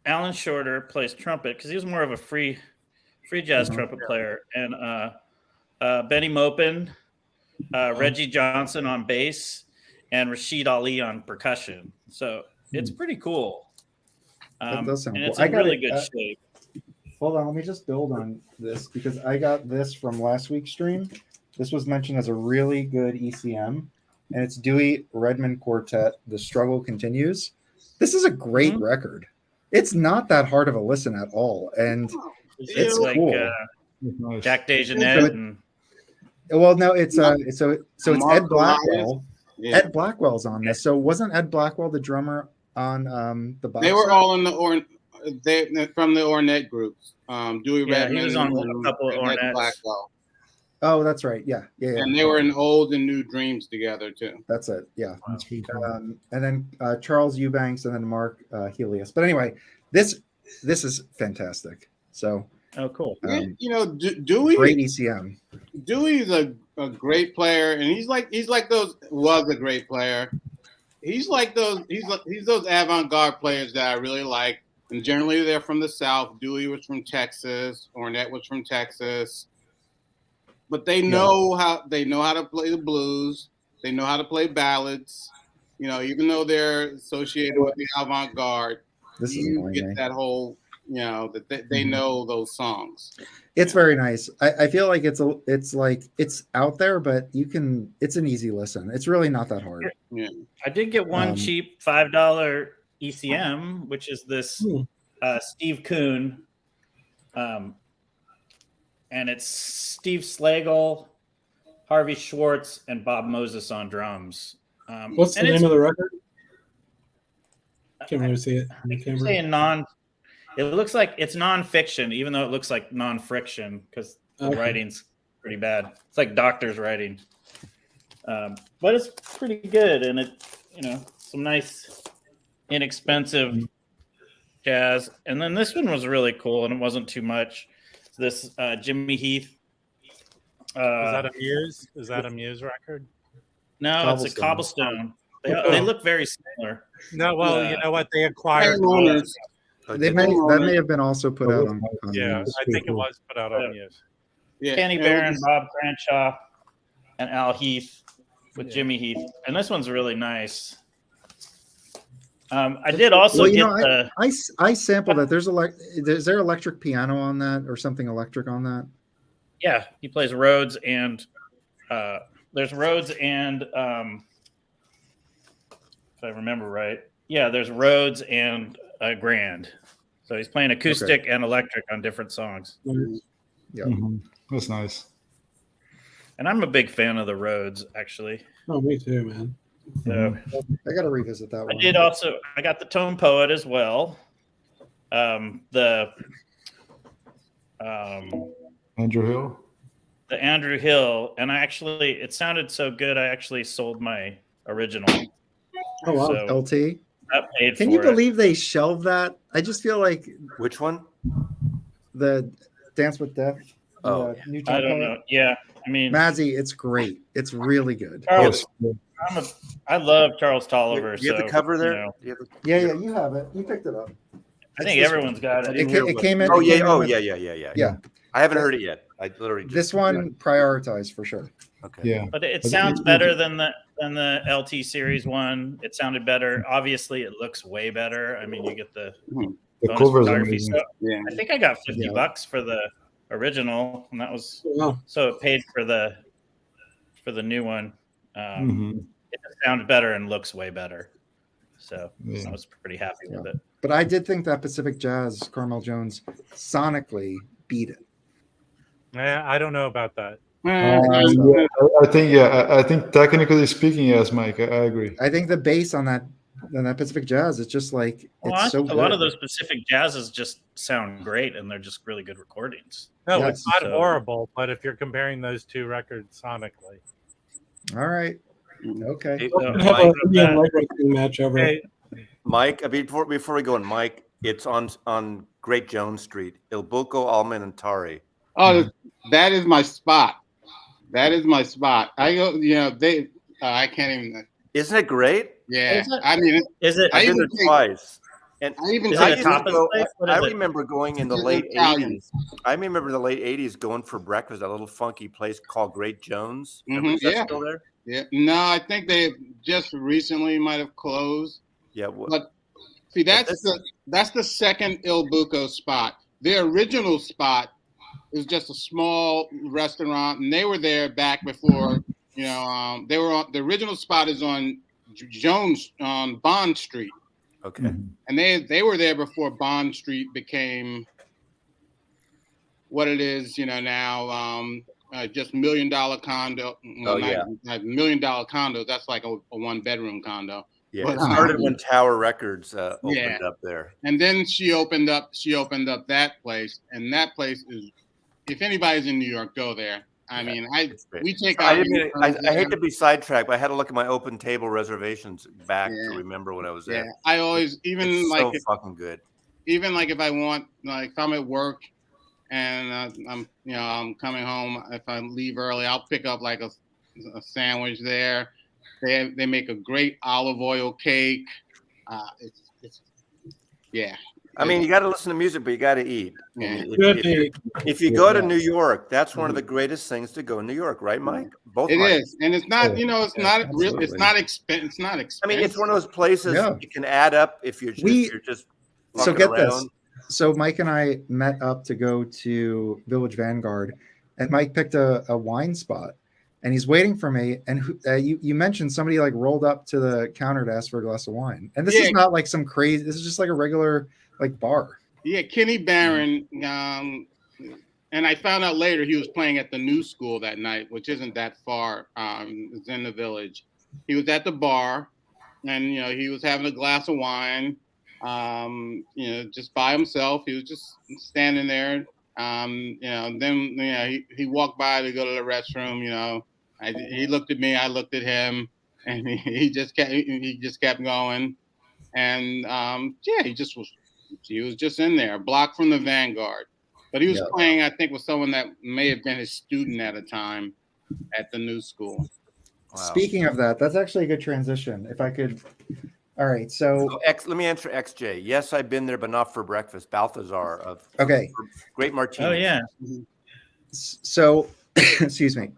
Alan Shorter plays trumpet because he was more of a free jazz trumpet player, and Benny Maupin, Reggie Johnson on bass, and Rashid Ali on percussion. So it's pretty cool. That does sound and cool. it's in really good shape. Hold on, let me just build on this because I got this from last week's stream. This was mentioned as a really good ECM, and it's Dewey Redman Quartet. The Struggle Continues. This is a great record. It's not that hard of a listen at all, and it's like cool. Jack DeJohnette. Well, no, it's Ed Blackwell. Yeah. Ed Blackwell's on this. So wasn't Ed Blackwell the drummer on the box? They were all in the from the Ornette groups. Dewey Redman. He was on a couple of Ornettes. Blackwell. Oh, that's right. Yeah. And they were in Old and New Dreams together too. That's it. Yeah. That's pretty cool. And then Charles Eubanks and then Mark Helios. But anyway, this is fantastic. So. Oh, cool. Dewey. Great ECM. Dewey's a great player, and he's like those was a great player. He's like those he's those avant-garde players that I really like. And generally they're from the South. Dewey was from Texas. Ornette was from Texas. But they know how to play the blues. They know how to play ballads. Even though they're associated with the avant-garde, you get that whole that they know those songs. It's very nice. I feel like it's out there, but it's an easy listen. It's really not that hard. Yeah. I did get one cheap $5 ECM, which is this Steve Kuhn, and it's Steve Slagle, Harvey Schwartz, and Bob Moses on drums. What's the name of the record? I can't really see it. It looks like it's nonfiction, even though it looks like non-friction because the writing's pretty bad. It's like doctor's writing, but it's pretty good, and some nice, inexpensive jazz. And then this one was really cool, and it wasn't too much. This Jimmy Heath. Is that a Muse? Is that a Muse record? No, it's a Cobblestone. They look very similar. No, well, you know what? They acquired. That may have been also put out on Muse. I think it was put out on Muse. Yeah. Kenny Barron, Bob Cranshaw, and Al Heath with Jimmy Heath. And this one's really nice. I did also I sampled that. Is there electric piano on that or something electric on that? Yeah, he plays Rhodes and there's Rhodes and if I remember right. Yeah, there's Rhodes and Grand. So he's playing acoustic and electric on different songs. Yeah. Mm-hmm. That's nice. And I'm a big fan of the Rhodes, actually. Oh, me too, man. So I got to revisit that one. I got the Tone Poet as well. Andrew Hill. The Andrew Hill, and it sounded so good. I actually sold my original. Oh wow, LT. got paid Can for you it. believe they shelved that? I just feel like Which one? the Dance with Death. Oh, New I Tone don't Poet. know. Yeah, I mean, Mazzy, it's great. It's really good. Charles, I love Charles Tolliver. Do you have so, the cover there? you know, Do you have the- Yeah, you have it. You picked it up. I think everyone's got it. It came in. Oh it yeah. came in Oh with- yeah. Yeah. I haven't heard it yet. I literally just, This one prioritized for sure. Okay. Yeah. But it sounds better than the LT series one. It sounded better. Obviously, it looks way better. I mean, you get the The bonus cover's photography. amazing. So Yeah. I think I got $50 Yeah. for the original, and that was Wow. so it paid for the new one. Mhm. It just sounds better and looks way better. So Yeah. I was pretty happy with it. But I did think that Pacific Jazz, Carmel Jones, sonically beat it. I don't know about that. Yeah, I think technically speaking, yes, Mike, I agree. I think the bass on that Pacific Jazz, it's just like Well, it's I so think good. a lot of those Pacific jazzes just sound great, and they're just really good recordings. No, Yes. it's not So- horrible, but if you're comparing those two records sonically. All right. Mm-hmm. Okay. Hey, So, Have Mike, a Indian leg wrestling match over. Hey, Mike, before we go on, Mike, it's on Great Jones Street, Il Buco Almentari. Oh, that is my spot. That is my spot. I go, I can't even. Isn't it great? Yeah, Is it? I mean, Is it? I've been even there think- twice. And I even Is I it a take- used to tapas go- place? What I is it? remember going in the It's late Italian. 80s. I remember the late 80s going for breakfast at a little funky place called Great Jones. Mhm, Is that yeah. still there? Yeah, no, I think they just recently might have closed. Yeah. But see, that's the second Il Buco spot. Their original spot is just a small restaurant, and they were there back before. They were on the original spot is on Jones on Bond Street, Okay. and they were there before Bond Street became what it is. Now. Just $1 million condo. Oh, yeah. $1 million condos. That's like a 1-bedroom condo. Yeah. But, It started when Tower Records opened up there. And then she opened up that place, and that place is. If anybody's in New York, go there. I mean, It's great. we take. I, our didn't mean- interns I hate there. to be sidetracked, but I had to look at my open table reservations back to Yeah. remember when I was Yeah, there. I always It's so fucking good. even like if I want if I'm at work and I'm coming home, if I leave early, I'll pick up like a sandwich there. They make a great olive oil cake. Yeah. I mean, you got to listen to music, but you got to eat. Yeah. If you go to New York, that's one of the greatest things to go in New York, right, Mike? Both. It Mike. is, and it's not. It's not real. It's absolutely. not expensive. It's not expensive. I mean, it's one of those places Yeah. you can add up if you're just So fucking get around. this. So Mike and I met up to go to Village Vanguard, and Mike picked a wine spot, and he's waiting for me. And you mentioned somebody like rolled up to the counter to ask for a glass of wine, and this Yeah. is not like some crazy. This is just like a regular like bar. Yeah, Kenny Barron. And I found out later he was playing at the New School that night, which isn't that far. It's in the Village. He was at the bar, and he was having a glass of wine. Just by himself. He was just standing there. Then he walked by to go to the restroom. He looked at me, I looked at him, and he just kept going. And he was just in there, a block from the Vanguard. But he was playing, I think, with someone that may have been his student at a time at the New School. Wow. Speaking of that, that's actually a good transition. If I could. All right, so Let me answer XJ. Yes, I've been there, but not for breakfast. Balthazar of okay, Great Martini. Oh yeah. so excuse me.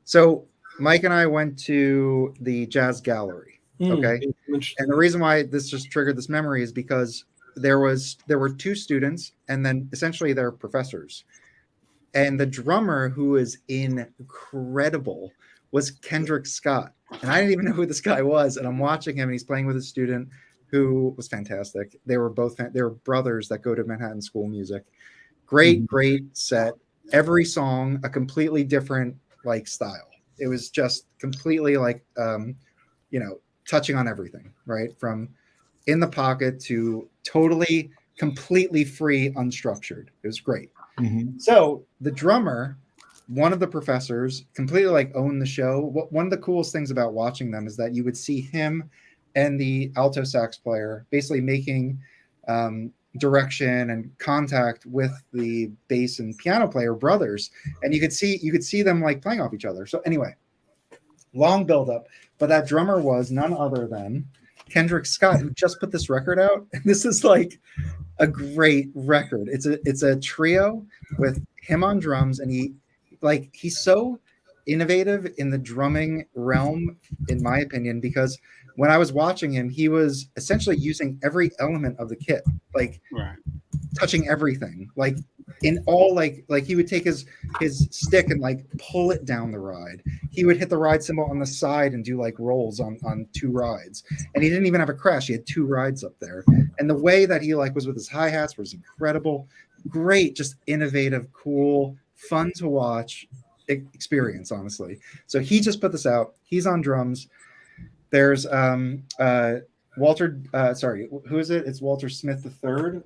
So Mike and I went to the Jazz Gallery. Okay. And the reason why this just triggered this memory is because there were two students and then essentially their professors. And the drummer, who is incredible, was Kendrick Scott. And I didn't even know who this guy was. And I'm watching him and he's playing with a student who was fantastic. They were brothers that go to Manhattan School of Music. Great set. Every song, a completely different like style. It was just completely like, touching on everything, right? From in the pocket to totally, completely free, unstructured. It was great. So the drummer, one of the professors, completely like owned the show. One of the coolest things about watching them is that you would see him and the alto sax player, basically making direction and contact with the bass and piano player brothers, and you could see them like playing off each other. So anyway, long build up, but that drummer was none other than Kendrick Scott, who just put this record out. And this is like a great record. It's a trio with him on drums, and he's so innovative in the drumming realm, in my opinion, because when I was watching him, he was essentially using every element of the kit, like touching everything, like in all, like he would take his stick and like pull it down the ride. He would hit the ride cymbal on the side and do like rolls on two rides, and he didn't even have a crash. He had two rides up there, and the way that he like was with his hi-hats was incredible. Great, just innovative, cool, fun to watch experience, honestly. So he just put this out. He's on drums. There's Walter, who is it? It's Walter Smith III.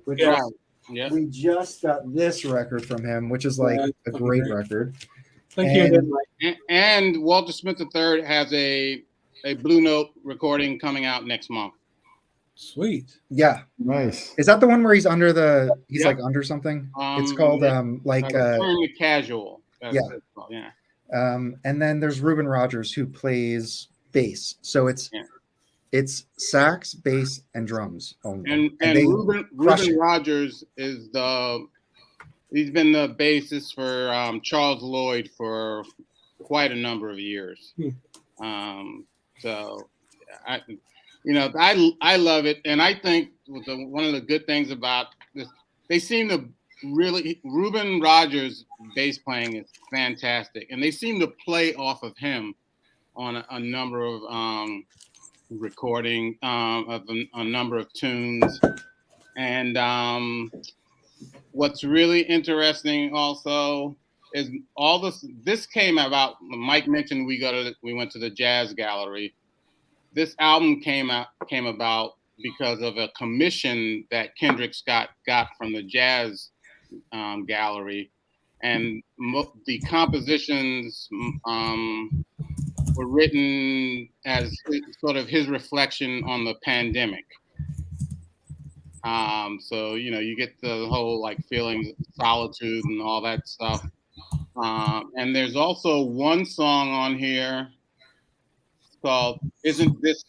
We just got this record from him, which is like a great record. Thank you. And Walter Smith III has a Blue Note recording coming out next month. Sweet. Yeah. Nice. Is that the one where he's under like under something? It's called Casual. That's yeah. And then there's Ruben Rogers, who plays bass. So it's sax, bass, and drums only. And Ruben Rogers is he's been the bassist for Charles Lloyd for quite a number of years. So I love it, and I think one of the good things about this, they seem to really, Ruben Rogers' bass playing is fantastic, and they seem to play off of him on a number of recording of a number of tunes. And what's really interesting also is all this came about. Mike mentioned we went to the Jazz Gallery. This album came about because of a commission that Kendrick Scott got from the Jazz Gallery, and the compositions were written as sort of his reflection on the pandemic. So you get the whole like feelings of solitude and all that stuff. And there's also one song on here called "Isn't This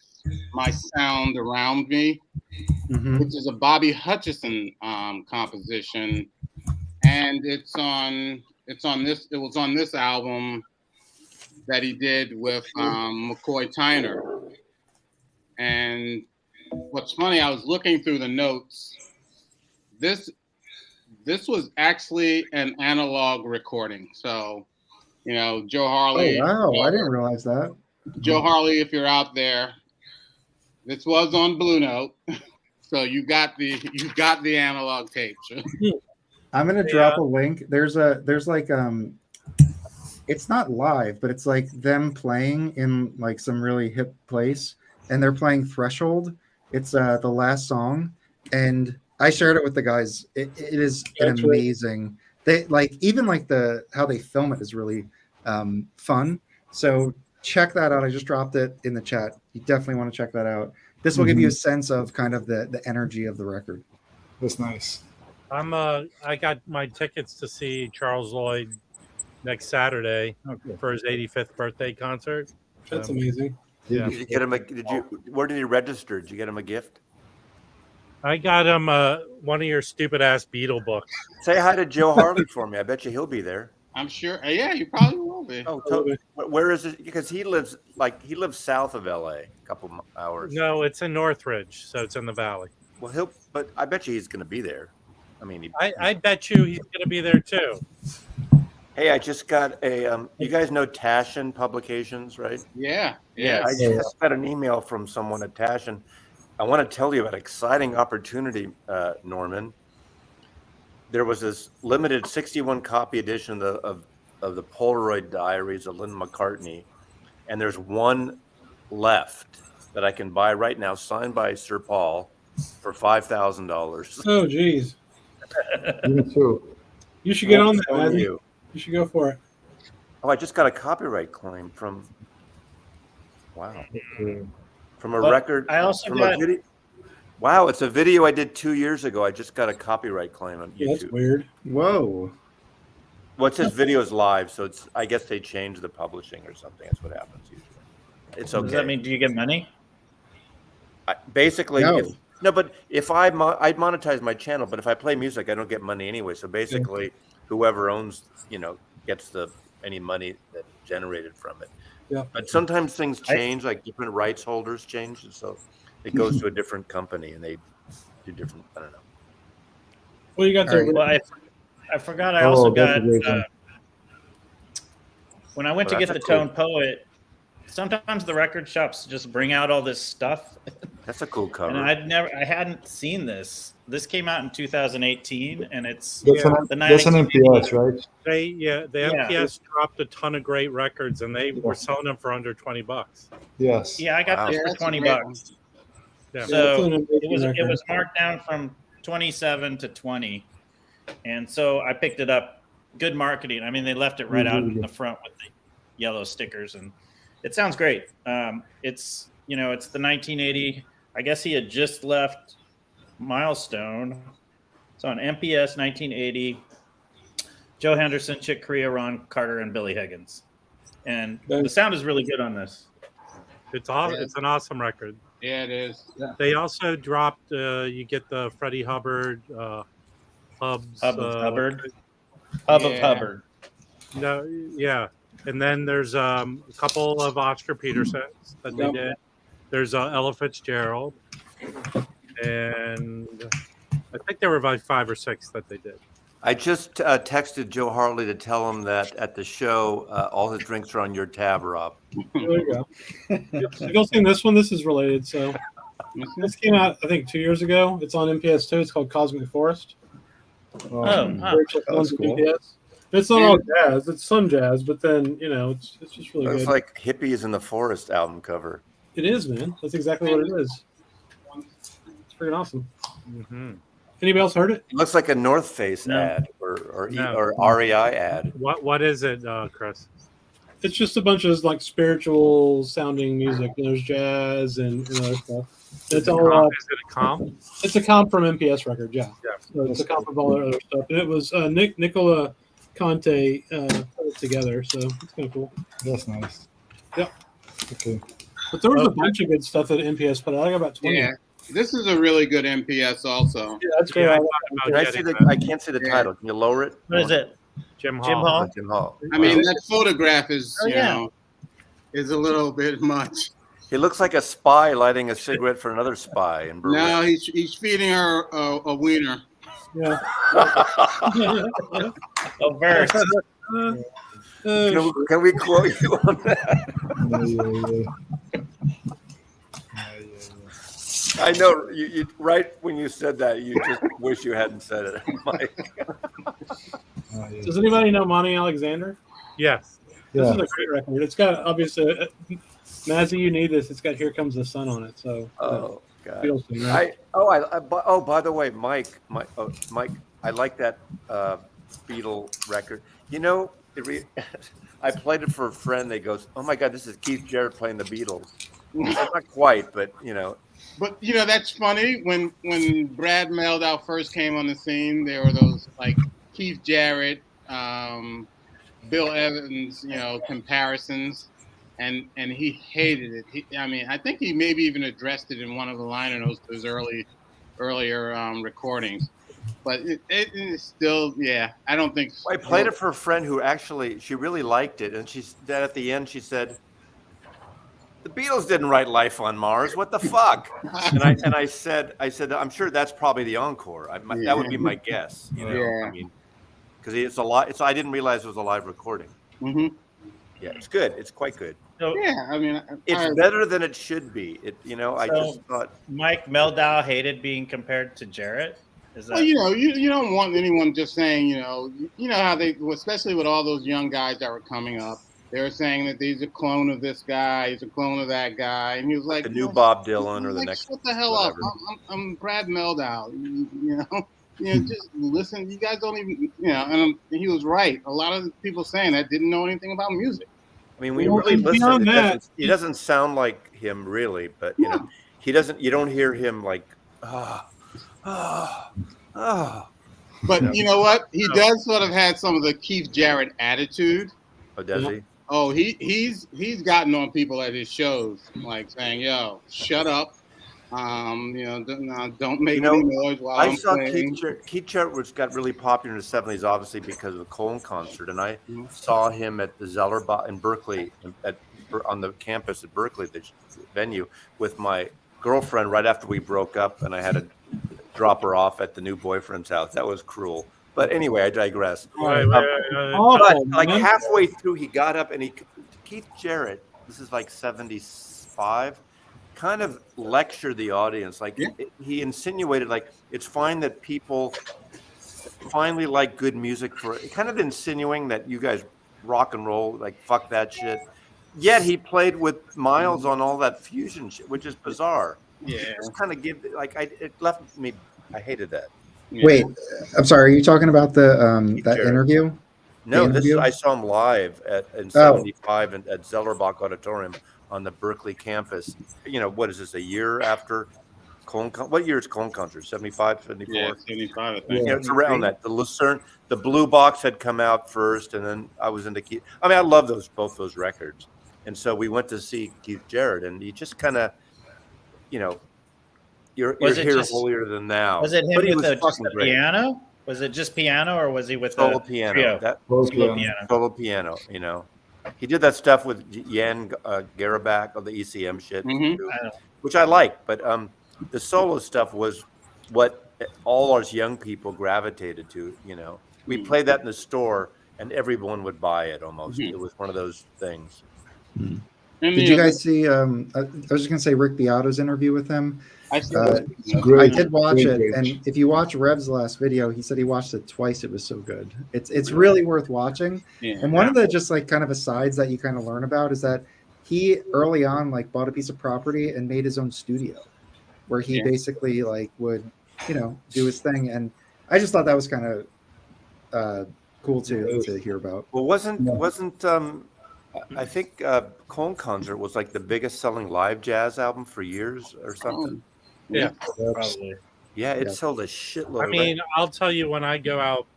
My Sound Around Me," which is a Bobby Hutcherson composition, and it was on this album that he did with McCoy Tyner. And what's funny, I was looking through the notes. This was actually an analog recording. So, Joe Harley. Oh wow, I didn't realize that. Joe Harley, if you're out there, this was on Blue Note, so you got the analog tapes. I'm gonna drop a link. There's like it's not live, but it's like them playing in like some really hip place, and they're playing Threshold. It's the last song, and I shared it with the guys. It is an amazing. They like even like how they film it is really fun. So check that out. I just dropped it in the chat. You definitely want to check that out. This will give you a sense of kind of the energy of the record. That's nice. I got my tickets to see Charles Lloyd next Saturday for his 85th birthday concert. That's amazing. Yeah. Did you get him where did he register? Did you get him a gift? I got him one of your stupid ass Beatle books. Say hi to Joe Harley for me. I bet you he'll be there. I'm sure. Yeah, you probably will be. Oh, totally. Where is it? Because he lives south of LA, a couple hours. No, it's in Northridge, so it's in the valley. Well, but I bet you he's going to be there. I mean, I bet you he's going to be there too. Hey, I just got a. You guys know Tashin Publications, right? Yeah. I just got an email from someone at Tashin. I want to tell you about an exciting opportunity, Norman. There was this limited 61 copy edition of the Polaroid Diaries of Linda McCartney, and there's one left that I can buy right now, signed by Sir Paul, for $5,000. Oh, geez. Me too. You should get on that, man. You should go for it. Oh, I just got a copyright claim from from a But record. I also from got- a video. Wow, it's a video I did 2 years ago. I just got a copyright claim on Yeah, that's YouTube. weird. Whoa. Well, it says videos live, so it's. I guess they changed the publishing or something. That's what happens usually. It's okay. Does that mean do you get money? Basically, No. but if I monetize my channel, but if I play music, I don't get money anyway. So basically, whoever owns, gets any money that's generated from it. Yeah. But sometimes things change, like different rights holders change, and so it goes to a different company, and they do different. I don't know. Well, you got All right. Well, I forgot. I also got that's a great one. when I went to Well, get the that's a cool- Tone Poet. Sometimes the record shops just bring out all this stuff, That's a cool cover. and I hadn't seen this. This came out in 2018, and it's That's the an MPS, right? The MPS dropped a ton of great records, and they were selling them for under $20. Yes. Yeah, I got Wow. this Yeah, for that's a $20. great one. Yeah. So Yeah, it was marked down from 27 to 20, and so I picked it up. Good marketing. I mean, they left it right out in the front with the yellow stickers, and it sounds great. It's it's the 1980. I guess he had just left Milestone. It's on MPS 1980. Joe Henderson, Chick Corea, Ron Carter, and Billy Higgins. And the sound is really good on this. It's awesome. It's an awesome record. Yeah, it is. They also dropped. You get the Freddie Hubbard hubs. Hub of Hubbard. Hub of Yeah. Hubbard. No, yeah, and then there's a couple of Oscar Petersons that they Yep. did. There's Ella Fitzgerald, and I think there were about 5 or 6 that they did. I just texted Joe Hartley to tell him that at the show, all his drinks are on your tab, Rob. There you go. Have you all seen this one? This is related. So this came out, I think, 2 years ago. It's on MPS 2. It's called Cosmic Forest. Oh, huh. That's cool. MPS. It's not all jazz. It's some jazz, but then it's just really Looks good. like Hippies in the Forest album cover. It is, man. That's exactly what it is. It's freaking awesome. Mm-hmm. Anybody else heard it? It looks like a North Face No. ad or No. REI ad. What is it, Chris? It's just a bunch of like spiritual sounding music. There's jazz and other stuff. It's all. Is it a comp? It's a comp from MPS record, yeah. Yeah. So it's a comp of all their other stuff. And it was Nicola Conte put it together, so it's kind of cool. That's nice. Yep. Okay. But there was a bunch of good stuff that MPS put out. I got about 20. Yeah, this is a really good MPS also. Yeah, that's great. Yeah, I I thought Can about I see getting the? that. I can't see the title. Can you lower it? What is it? Jim Jim Hall. Hall? Jim Hall. I mean, that photograph is, Oh, yeah. is a little bit much. He looks like a spy lighting a cigarette for another spy in Berlin. No, he's feeding her a wiener. yeah. A verse. Can we quote you on that? I know you right when you said that, you just wish you hadn't said it, Mike. Does anybody know Monty Alexander? Yes. This Yeah. is a great record. It's got obviously Mazzy, you need this. It's got "Here Comes the Sun" on it. So Oh God. Beatles thing, right? By the way, Mike, I like that Beatle record. I played it for a friend. They goes, "Oh my God, this is Keith Jarrett playing the Beatles." Not quite, but But that's funny. When Brad Mehldau first came on the scene, there were those like Keith Jarrett, Bill Evans, comparisons, and he hated it. I think he maybe even addressed it in one of the liner notes to his earlier recordings. But it is still, I don't think. I played it for a friend who actually she really liked it, and then at the end she said, "The Beatles didn't write Life on Mars. What the fuck?" And I said, "I'm sure that's probably the encore. That would be my guess." Yeah. Because it's a lot. I didn't realize it was a live recording. Mm-hmm. Yeah, it's good. It's quite good. So, It's better than it should be. I just thought Mike Mehldau hated being compared to Jarrett. Is that? Well, you don't want anyone just saying, how they, especially with all those young guys that were coming up, they were saying that he's a clone of this guy, he's a clone of that guy, and he was like the new Bob Dylan or the next. Shut the hell whatever. up! I'm Brad Mehldau. Just listen. You guys don't even, and he was right. A lot of people saying that didn't know anything about music. I mean, we Well, really and listen. beyond that- He doesn't sound like him really, but you know, he doesn't. You don't hear him like But you know what? He does sort of have some of the Keith Jarrett attitude. Oh, does he? Oh, he's gotten on people at his shows, like saying, "Yo, shut up." You know, don't make any noise while I'm saw playing. Keith Jarrett got really popular in the 70s, obviously because of the Cone concert, and I saw him at the Zellerbach in Berkeley, on the campus at Berkeley, the venue, with my girlfriend right after we broke up, and I had to drop her off at the new boyfriend's house. That was cruel. But anyway, I digress. Wait. But like halfway through, he got up and Keith Jarrett, this is like 75, kind of lectured the audience. Like he insinuated, like, it's fine that people finally like good music, for kind of insinuating that you guys rock and roll, like, fuck that shit. Yet he played with Miles on all that fusion shit, which is bizarre. Yeah, just kind of it left me. I hated that. Wait, I'm sorry. Are you talking about the that interview? No, I saw him live in '75 at Zellerbach Auditorium on the Berkeley campus. You know, what is this? A year after Cone? What year is Cone concert? 75, 74? Yeah, 75. I think. Yeah, it's around that. The Lucerne, the Blue Box had come out first, and then I was into Keith. I mean, I love both those records, and so we went to see Keith Jarrett, and he just kind of, you know. You're here holier than thou. Was it him with just the piano? Was it just piano, or was he with solo the piano? Solo piano. You know, he did that stuff with Jan Garabak of the ECM shit, which I like. But the solo stuff was what all us young people gravitated to. You know, we played that in the store, and everyone would buy it almost. It was one of those things. Did you guys see? I was just gonna say Rick Beato's interview with him. I did watch it, and if you watch Rev's last video, he said he watched it twice. It was so good. It's really worth watching. And one of the just like kind of asides that you kind of learn about is that he early on like bought a piece of property and made his own studio, where he basically like would do his thing. And I just thought that was kind of cool to hear about. Well, wasn't I think Cone Concert was like the biggest selling live jazz album for years or something. Yeah, probably. Yeah, it sold a shitload. I mean, I'll tell you, when I go out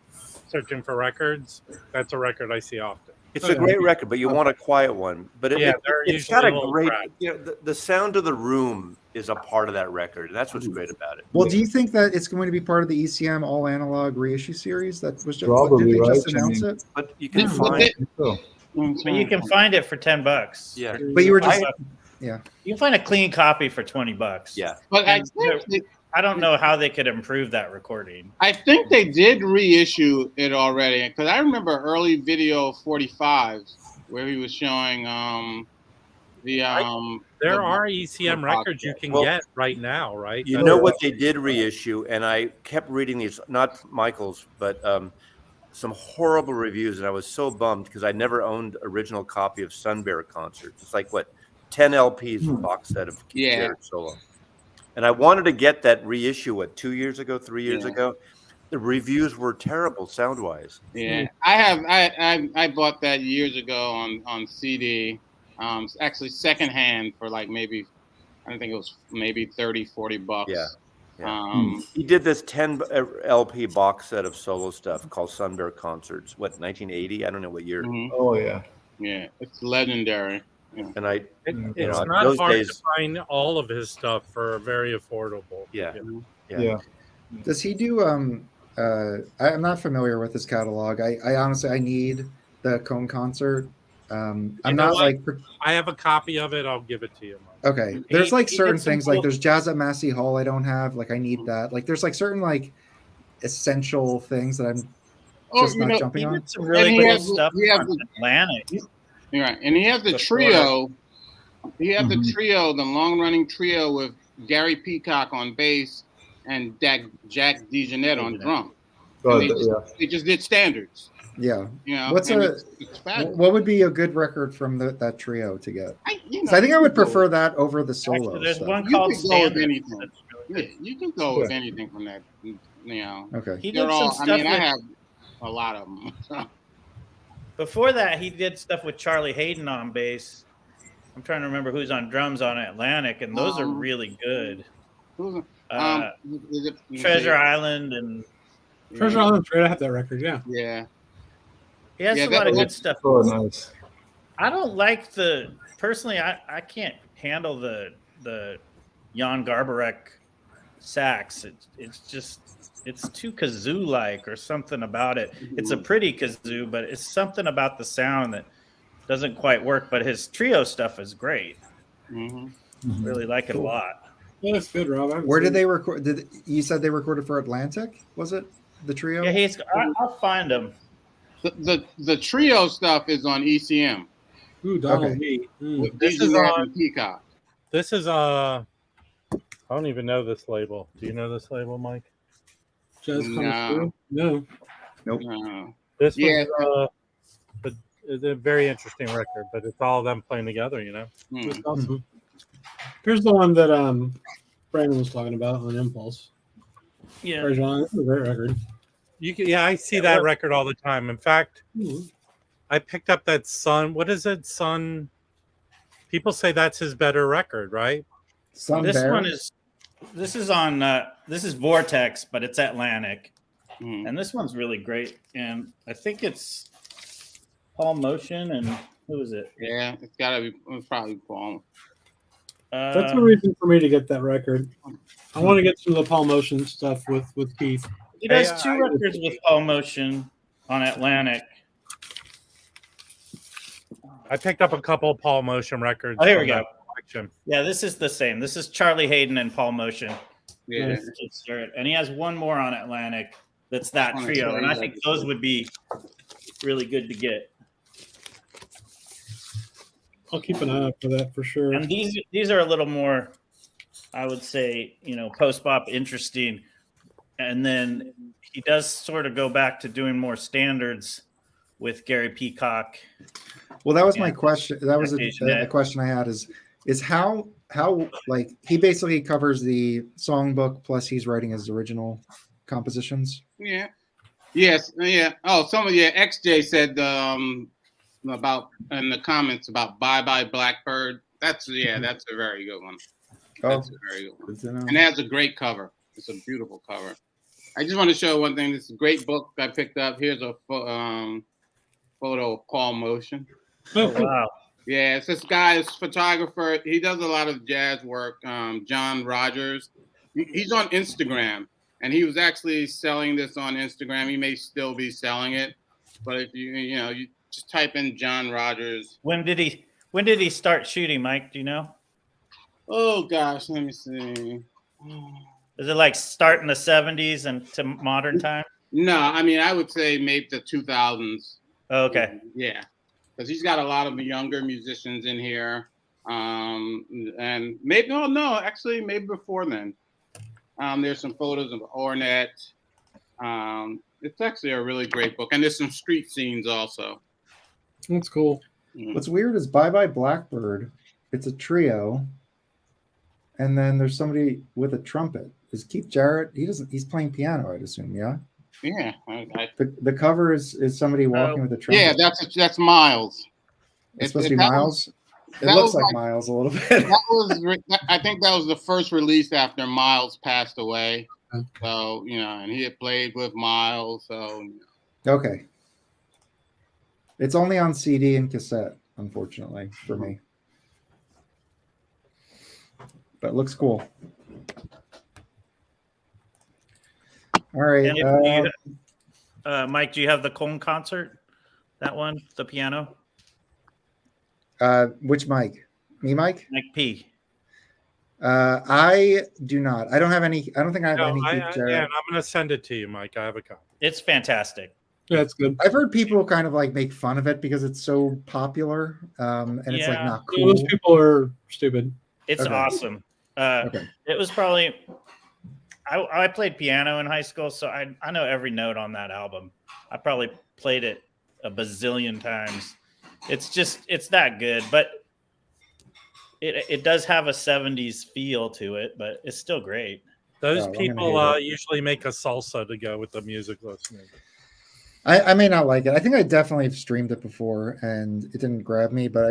searching for records, that's a record I see often. It's a great record, but you want a quiet one. But it's got a great, the sound of the room is a part of that record, and that's what's great about it. Well, do you think that it's going to be part of the ECM all analog reissue series that was just Probably, did they right? just announce it? But you can find it. But you can find it for $10. Yeah, but you were just you can find a clean copy for $20. Yeah, but I don't know how they could improve that recording. I think they did reissue it already, because I remember early video 45s where he was showing there are ECM records you can get right now, right? You know what they did reissue, and I kept reading these, not Michael's, but some horrible reviews, and I was so bummed because I never owned original copy of Sun Bear concerts. It's like 10 LPs box set of Keith Jarrett solo. And I wanted to get that reissue 2 years ago, 3 years ago. The reviews were terrible sound wise. Yeah, I bought that years ago on CD, actually secondhand for like maybe, I don't think it was maybe $30-$40. Yeah. He did this 10 LP box set of solo stuff called Sun Bear Concerts. 1980? I don't know what year. Oh yeah, it's legendary. And it's not hard to find all of his stuff for very affordable. Yeah. Does he do? I'm not familiar with his catalog. I honestly I need the Cone concert. I'm not like. I have a copy of it. I'll give it to you. Okay. There's like certain things like there's Jazz at Massey Hall I don't have. Like I need that. Like there's like certain like essential things that I'm just not jumping on. Some really cool stuff on Atlantic. Right, and he has the trio. He has the trio, the long-running trio with Gary Peacock on bass and Jack DeJohnette on drum. They just did standards. Yeah. What's what would be a good record from that trio to get? I think I would prefer that over the solo. Actually, there's stuff. one called Standard. You can go with anything from that. Okay. He did some stuff. I have a lot of them. So. Before that, he did stuff with Charlie Hayden on bass. I'm trying to remember who's on drums on Atlantic, and those are really good. Is Treasure Island and Treasure Island's great. I have that record. Yeah. Yeah. he has a lot of good stuff. Oh, nice. I don't like personally. I can't handle the Jan Garbarek sax. It's too kazoo like or something about it. It's a pretty kazoo, but it's something about the sound that doesn't quite work. But his trio stuff is great. Really like it a lot. Yeah, that's good, Rob. Where did they record? You said they recorded for Atlantic? Was it the trio? Yeah, I'll find him. The trio stuff is on ECM. Ooh, Donald Lee. This is on Peacock. This is I don't even know this label. Do you know this label, Mike? Jazz No. No. Nope. No. This was it's a very interesting record, but it's all them playing together, you know. That's awesome. Here's the one that Brandon was talking about on Impulse. Yeah. This is a great record. I see that record all the time. In fact, I picked up that Sun. What is it, Sun? People say that's his better record, right? This is Vortex, but it's Atlantic, and this one's really great. And I think it's Paul Motion, and who is it? Yeah, it's probably Paul. That's a reason for me to get that record. I want to get some of the Paul Motion stuff with Keith. He does two records with Paul Motion on Atlantic. I picked up a couple of Paul Motion records. Oh, here we go. Collection. Yeah, this is the same. This is Charlie Hayden and Paul Motion. Yeah. And he has one more on Atlantic that's that trio. And I think those would be really good to get. I'll keep an eye out for that for sure. And these are a little more, I would say, post-bop interesting. And then he does sort of go back to doing more standards with Gary Peacock. Well, that was my question. That was the question I had is how like he basically covers the songbook plus he's writing his original compositions. Yeah. Yes. Yeah. Oh, XJ said about in the comments about Bye Bye Blackbird. That's a very good one. That's a very good one. And it has a great cover. It's a beautiful cover. I just want to show one thing. This is a great book I picked up. Here's a photo of Paul Motion. Oh, wow. Yeah, it's this guy's photographer. He does a lot of jazz work. John Rogers. He's on Instagram, and he was actually selling this on Instagram. He may still be selling it, but if you just type in John Rogers. When did he start shooting, Mike? Do you know? Oh gosh, let me see. Is it like start in the 70s and to modern time? No, I mean I would say maybe the 2000s. Oh, okay. Yeah, because he's got a lot of younger musicians in here, and maybe actually maybe before then. There's some photos of Ornette. It's actually a really great book, and there's some street scenes also. That's cool. What's weird is Bye Bye Blackbird. It's a trio, and then there's somebody with a trumpet. Is Keith Jarrett? He's playing piano, I'd assume. Yeah. Yeah. The cover is somebody walking with a trumpet. Yeah, that's Miles. It's supposed to be Miles. It looks like Miles a little bit. I think that was the first release after Miles passed away. So and he had played with Miles. So okay. It's only on CD and cassette, unfortunately, for me. But it looks cool. All right. Mike, do you have the Cone concert? That one, the piano? Which Mike? Me, Mike? Mike P. I do not. I don't have any. I don't think I have any. And I'm going to send it to you, Mike. I have a copy. It's fantastic. Yeah, it's good. I've heard people kind of like make fun of it because it's so popular, and it's like not cool. Those people are stupid. It's awesome. It was probably. I played piano in high school, so I know every note on that album. I probably played it a bazillion times. It's that good, but it does have a 70s feel to it, but it's still great. Those people usually make a salsa to go with the music listening. I may not like it. I think I definitely have streamed it before and it didn't grab me, but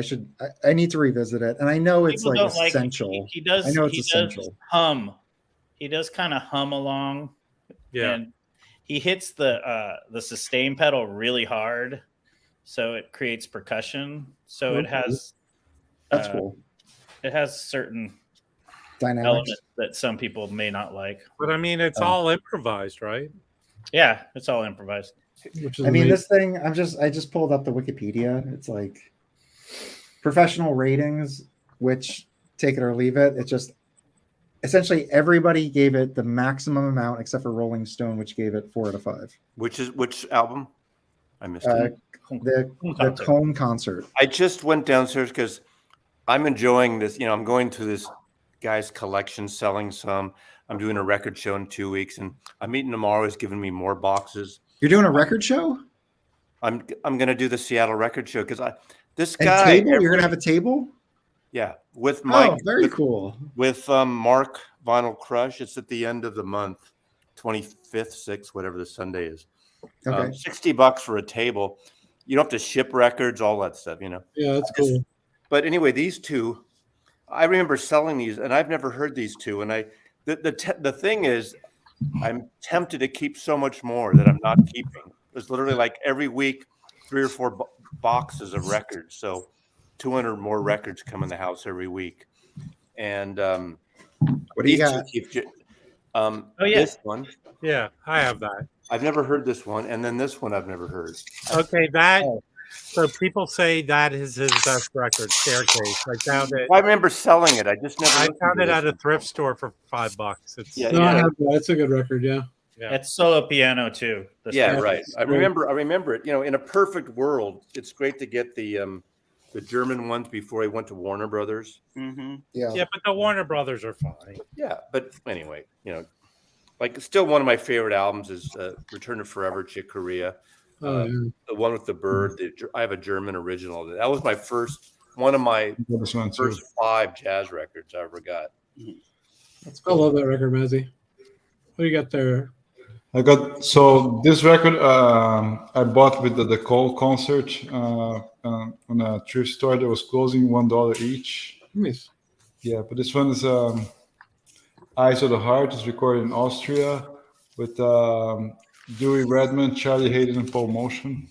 I need to revisit it. And I know it's People like don't essential. He does. I know it's he essential. does hum. He does kind of hum along. Yeah. And he hits the sustain pedal really hard, so it creates percussion. So it has That's cool. It has certain Dynamics. elements that some people may not like. But I mean, it's all improvised, right? Yeah, it's all improvised. Which is I mean, amazing. this thing, I just pulled up the Wikipedia. It's like professional ratings, which take it or leave it. It's just essentially everybody gave it the maximum amount except for Rolling Stone, which gave it 4 out of 5. Which album? I missed it. The Cone concert. I just went downstairs because I'm enjoying this. I'm going to this guy's collection, selling some. I'm doing a record show in 2 weeks, and I'm meeting tomorrow. He's giving me more boxes. You're doing a record show? I'm going to do the Seattle record show because this And guy. table? You're gonna have a table? Yeah, with Mike. Oh, very cool. With Mark Vinyl Crush. It's at the end of the month, 25th, 6th, whatever the Sunday is. Okay. $60 for a table. You don't have to ship records, all that stuff. Yeah, that's cool. But anyway, these two, I remember selling these, and I've never heard these two. And the thing is, I'm tempted to keep so much more that I'm not keeping. It's literally like every week, 3 or 4 boxes of records. So 200 more records come in the house every week. And What do you got? Oh, yeah. This one. Yeah, I have that. I've never heard this one. And then this one I've never heard. Okay, so people say that is his best record, Staircase. I found it. I remember selling it. I just never. I found it at a thrift store for $5. It's Yeah. No, I have that. It's a good record. Yeah. It's solo piano too. Yeah, right. I remember it. In a perfect world, it's great to get the German ones before he went to Warner Brothers. Mm-hmm. Yeah, but the Warner Brothers are fine. Yeah, but anyway, like still one of my favorite albums is Return to Forever, Chick Corea. Oh, yeah. The one with the bird. I have a German original. That was one of my This one too. first 5 jazz records I ever got. I love that record, Mazzy. What do you got there? So this record I bought with the Cole concert on a thrift store that was closing $1 each. Nice. Yeah, but this one is Eyes of the Heart. It's recorded in Austria with Dewey Redman, Charlie Hayden, and Paul Motion.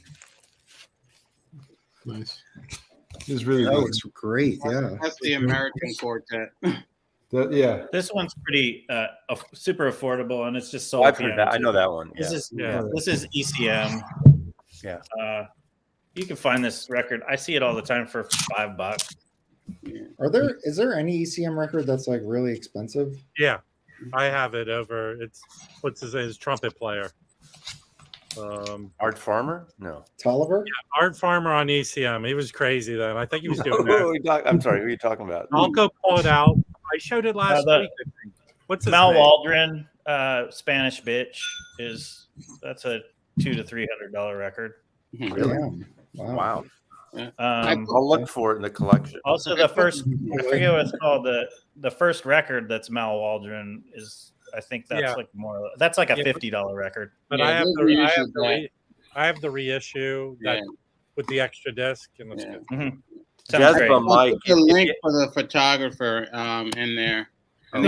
Nice. It's really That good. looks great. Yeah. That's the American quartet. Yeah. This one's pretty super affordable, and it's just solo I've heard piano that. I too. know that one. This Yeah. is ECM. Yeah. You can find this record. I see it all the time for $5. Is there any ECM record that's like really expensive? Yeah, I have it over. It's what's his trumpet player? Art Farmer? No. Tolliver? Art Farmer on ECM. He was crazy then. I think he was doing that. I'm sorry. Who are you talking about? I'll go pull it out. I showed it last week. I think. What's his Mal name? Waldron, Spanish Bitch, that's a $200 to $300 record. Damn. Wow. I'll look for it in the collection. Also, the first, I forget what it's called. The first record that's Mal Waldron is, I think that's that's like a $50 record. But Yeah, I have those I have the reissue that with the extra disc, and it's good. Mm-hmm. Jazz Sounds great. Bum Mike. I'll put the link for the photographer in there. And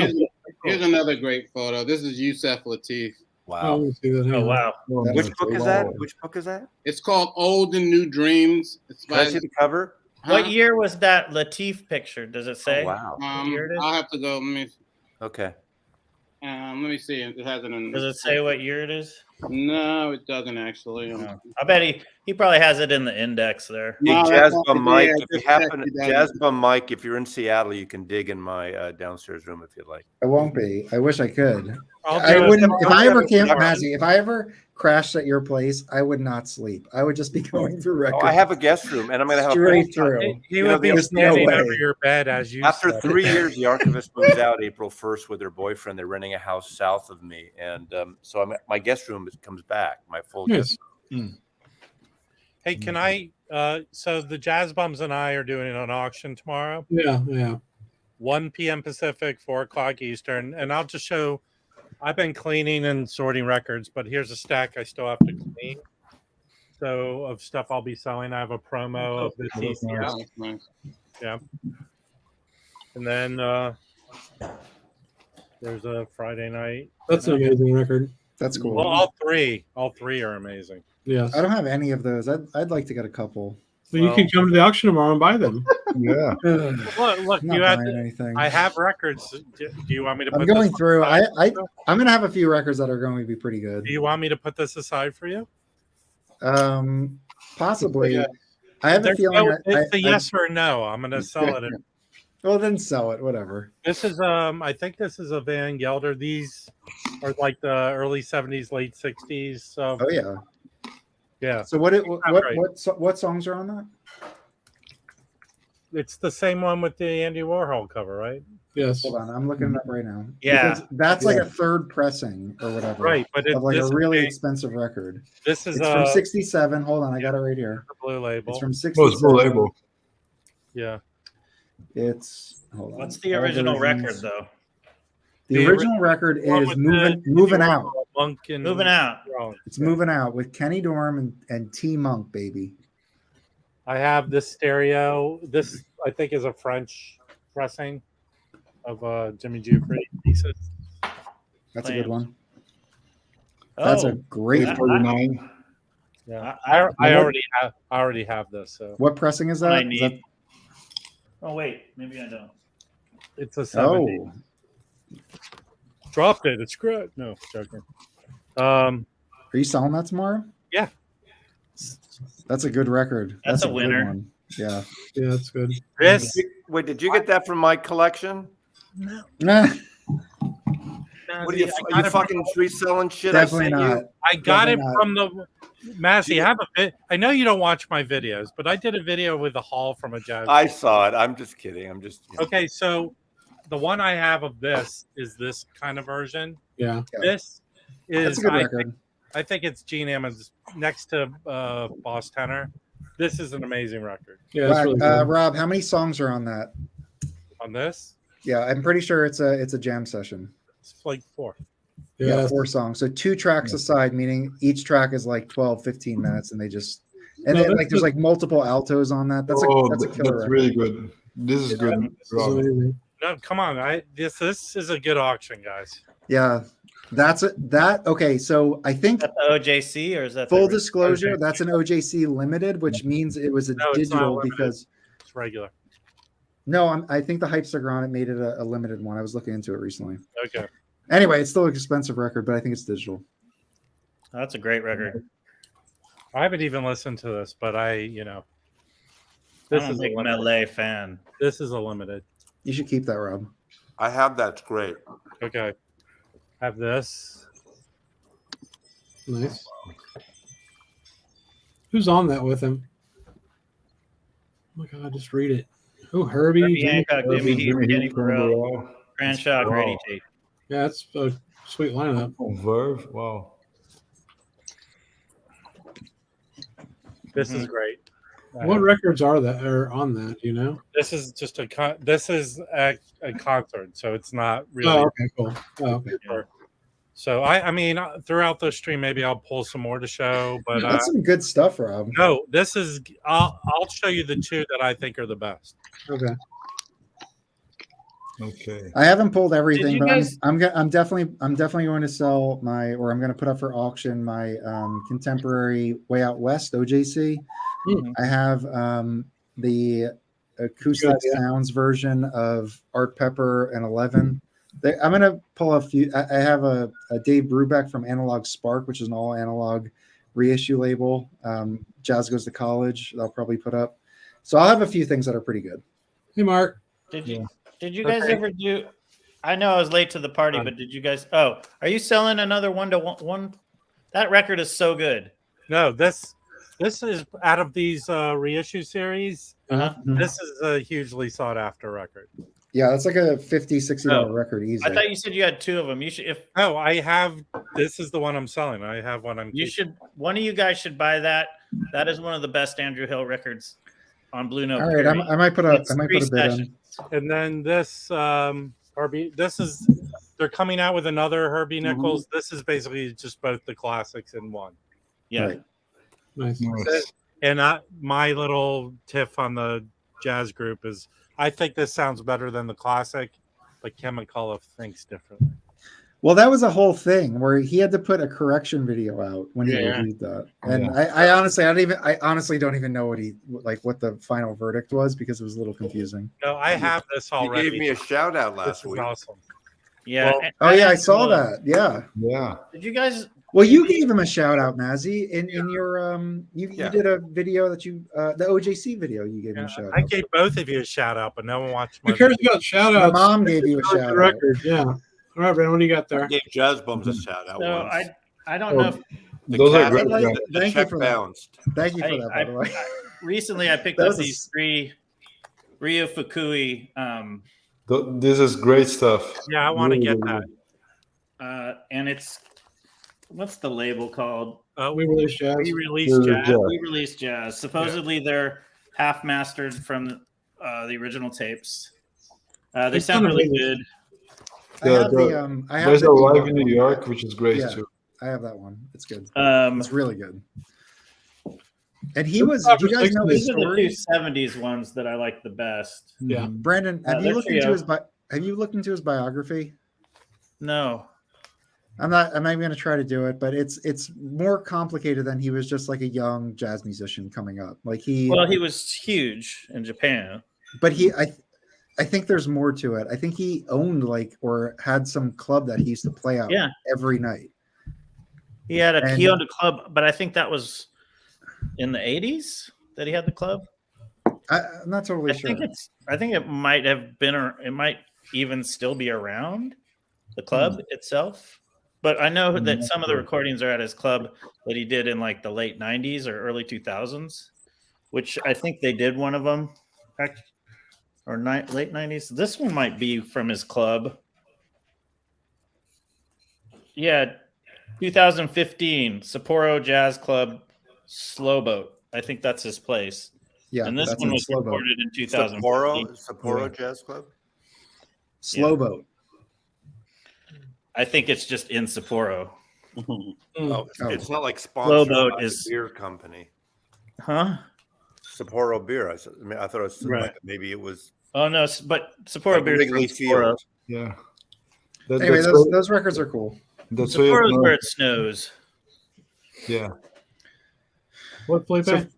here's another great photo. This is Yusef Lateef. Wow. Oh wow! Which book is that? Which book is that? It's called Old and New Dreams. It's Can I see the cover? What year was that Lateef picture? Does it say? Oh, wow. What year it is? I'll have to go. Okay. Let me see. It has it in. Does it say what year it is? No, it doesn't actually. No. I bet he probably has it in the index there. Hey, No, Jazz that's not Bum the Mike, day. I if you just happen, checked it out. Jazz Bum Mike, if you're in Seattle, you can dig in my downstairs room if you'd like. I won't be. I wish I could. I'll I do it. wouldn't. If I ever I'll came, do it. Mazzy, if I ever crashed at your place, I would not sleep. I would just be going through Oh, records. I have a guest room, and I'm going to have straight a through. He You know, would be there's no standing way. over your bed as you. After said. 3 years, the archivist moved out April 1st with her boyfriend. They're renting a house south of me, and so my guest room comes back. My full guest room. Hey, can I? So the Jazz Bums and I are doing an auction tomorrow, Yeah. 1 p.m. Pacific, 4 o'clock Eastern, and I'll just show. I've been cleaning and sorting records, but here's a stack I still have to clean. so of stuff I'll be selling. I have a promo of the that's TCL. nice. Oh, that's nice. Yeah. And then there's a Friday night. That's an amazing record. That's cool. Well, all three are amazing. Yes. I don't have any of those. I'd like to get a couple. Well, you can come to the auction tomorrow and buy them. Yeah. Look, I'm not you have. buying anything. I have records. Do you want me to? I'm Put going this through. aside? I'm gonna have a few records that are going to be pretty good. Do you want me to put this aside for you? Possibly. Yeah. I have a There's feeling. it's a yes or no. I'm going to sell it. Well, then sell it. Whatever. This is I think this is a Van Gelder. These are like the early 70s, late 60s. So Oh yeah. yeah, So great. what songs are on that? it's the same one with the Andy Warhol cover, right? Yes. Hold on, I'm looking it up right now. Yeah. Because that's like a third pressing or whatever. Right, but Of like this a really is expensive record. this is It's from '67. Hold on, I got it right here. the Blue Label. It's from Oh, '67. it's Blue Label. Yeah, It's hold on. What's the All original versions. record though? The original record One is with moving out. Monk and Moving Out. It's moving out with Kenny Dorham and T Monk, baby. I have this stereo. This I think is a French pressing of Jimmy Jeffrey pieces. That's a good one. Oh, That's a great. Yeah. 49. Yeah, I- I already have this. So What pressing is that? I Is need. that- Oh wait, maybe I don't. it's a 70. Oh, Dropped it. It's great. No, joking. are you selling that tomorrow? Yeah. That's a good record. That's a good winner. one. Yeah. Yeah, that's good. This Wait, did you get that from my collection? Nah, What are you, you fucking free selling shit? definitely I sent not. you? I got it Definitely not. from the Massey. I have a bit. I know you don't watch my videos, but I did a video with the Hall from a jazz. I saw it. I'm just kidding. I'm just. Okay, so the one I have of this is this kind of version. Yeah. This That's is a good record. I think it's Gene Ammons next to Boss Tenor. This is an amazing record. Yeah, that's really good. Rob, how many songs are on that? On this, Yeah, I'm pretty sure it's a jam session. it's like 4. Yeah, Yeah, that's- 4 songs. So 2 tracks aside, meaning each track is like 12, 15 minutes, and they just and No, then, that's like there's good. like multiple altos on that. That's Oh, a killer record. really good. This is good. this is Rob. amazing. No, come on. This is a good auction, guys. Yeah, okay. So I think Is that the OJC or is that full the disclosure, OJC. that's an OJC limited, which means it was a No, it's not digital limited. because It's regular. no, I think the Hype Cigar on it made it a limited one. I was looking into it recently. Okay. Anyway, it's still an expensive record, but I think it's digital. That's a great record. I haven't even listened to this, but I'm this a is big a limited. Melee fan. This is a limited. You should keep that, Rob. I have that. It's great. Okay. Have this. Nice. Who's on that with him? Oh my God, just read it. Oh, Herbie. Herbie Jimmy- Hancock, Jimmy Heath, Jimmy Kenny Heath, Burrell, Burrell. Cranshaw, Wow. Grady Tate. Yeah, that's a sweet lineup. Oh, Verve. Wow. This is great. What records are on that? Do you know? This is just this is a concert, so it's not really. Oh, okay, cool. Oh, okay. So I mean, throughout the stream, maybe I'll pull some more to show. But That's some good stuff, Rob. no, this is. I'll show you the 2 that I think are the best. Okay. Okay. I haven't pulled everything, you but guys- I'm definitely going to sell I'm going to put up for auction my contemporary Way Out West OJC. Mhm. I have the acoustic Good, yeah. sounds version of Art Pepper and 11. I'm going to pull a few. I have a Dave Brubeck from Analog Spark, which is an all analog reissue label. Jazz Goes to College. I'll probably put up. So I'll have a few things that are pretty good. Hey, Mark. Did you guys Okay. ever do? I know I was late to the party, but did you guys? Oh, are you selling another 1-to-1? That record is so good. No, this is out of these reissue series. Uh-huh. This is a hugely sought after record. Yeah, that's like a $50, $60 Oh. record easy. I thought you said you had 2 of them. You should, if No, I have. This is the one I'm selling. I have one. I'm. you should, one of you guys should buy that. That is one of the best Andrew Hill records on Blue Note. All right, period. I might put a It's 3 bid in. sessions. And then this Herbie. This is. They're coming out with another Herbie Nichols. This is basically just both the classics in one. Yeah. Right. Nice. Nice. And my little tiff on the jazz group is I think this sounds better than the classic, but Ken McCullough thinks differently. Well, that was a whole thing where he had to put a correction video out when he Yeah. reviewed that, and I honestly don't even know what the final verdict was because it was a little confusing. No, I have this You already. gave me a shout out This last is week. awesome. Yeah. Well, Oh yeah, I saw that. Yeah. Yeah. Did you guys? Well, you gave him a shout out, Mazzy, in your you Yeah. did a video that you the OJC video. You gave him a shout I out. gave both of you a shout out, but no one watched my Who cares about shout My outs? mom gave you a shout out. Record, yeah. All right, Brandon, what do you got I there? gave Jazz Bums a shout out No, once. I don't know. If, Those are cat- great. Thank guys. the you check for that. bounced. Thank you for that, by the way. recently I picked That up was a these 3 Ryo Fukui, This is great stuff. Yeah, I want to Really, get really that. and it's what's the label called? We release jazz. We released Really jazz. jazz. We released jazz. Supposedly they're half mastered from the original tapes. They It's sound kinda really weird. good. I have the I have There's the a live in New York, which is great Yeah. too. I have that one. It's good. It's It's really good. And he It's was. not Do you guys know his these are the story? 2 70s ones that I like the best. Yeah. Brandon, have you they're looked into trio. his have you looked into his biography? No. I'm not even going to try to do it, but it's more complicated than he was just like a young jazz musician coming up. Like he was huge in Japan. but I think there's more to it. I think he owned or had some club that he used to play out every night. He owned a club, but I think that was in the 80s that he had the club. I'm not totally sure. I think it might have been, or it might even still be around the club itself. But I know that some of the recordings are at his club that he did in like the late 90s or early 2000s, which I think they did one of them, or late 90s. This one might be from his club. Yeah, 2015, Sapporo Jazz Club, Slowboat. I think that's his place. Yeah, and this that's one in was Slowboat. recorded in 2015. Sapporo Jazz Club. Slowboat. I think it's just in Sapporo. Oh, it's not like sponsored Slowboat by is the beer company. Huh? Sapporo beer. I thought it was Right. like maybe it was. Oh no, but Sapporo Like beer is Wrigley from Sapporo. Field. Yeah. Anyway, those records are cool. That's why Sapporo is where it snows. Yeah. What, Felipe?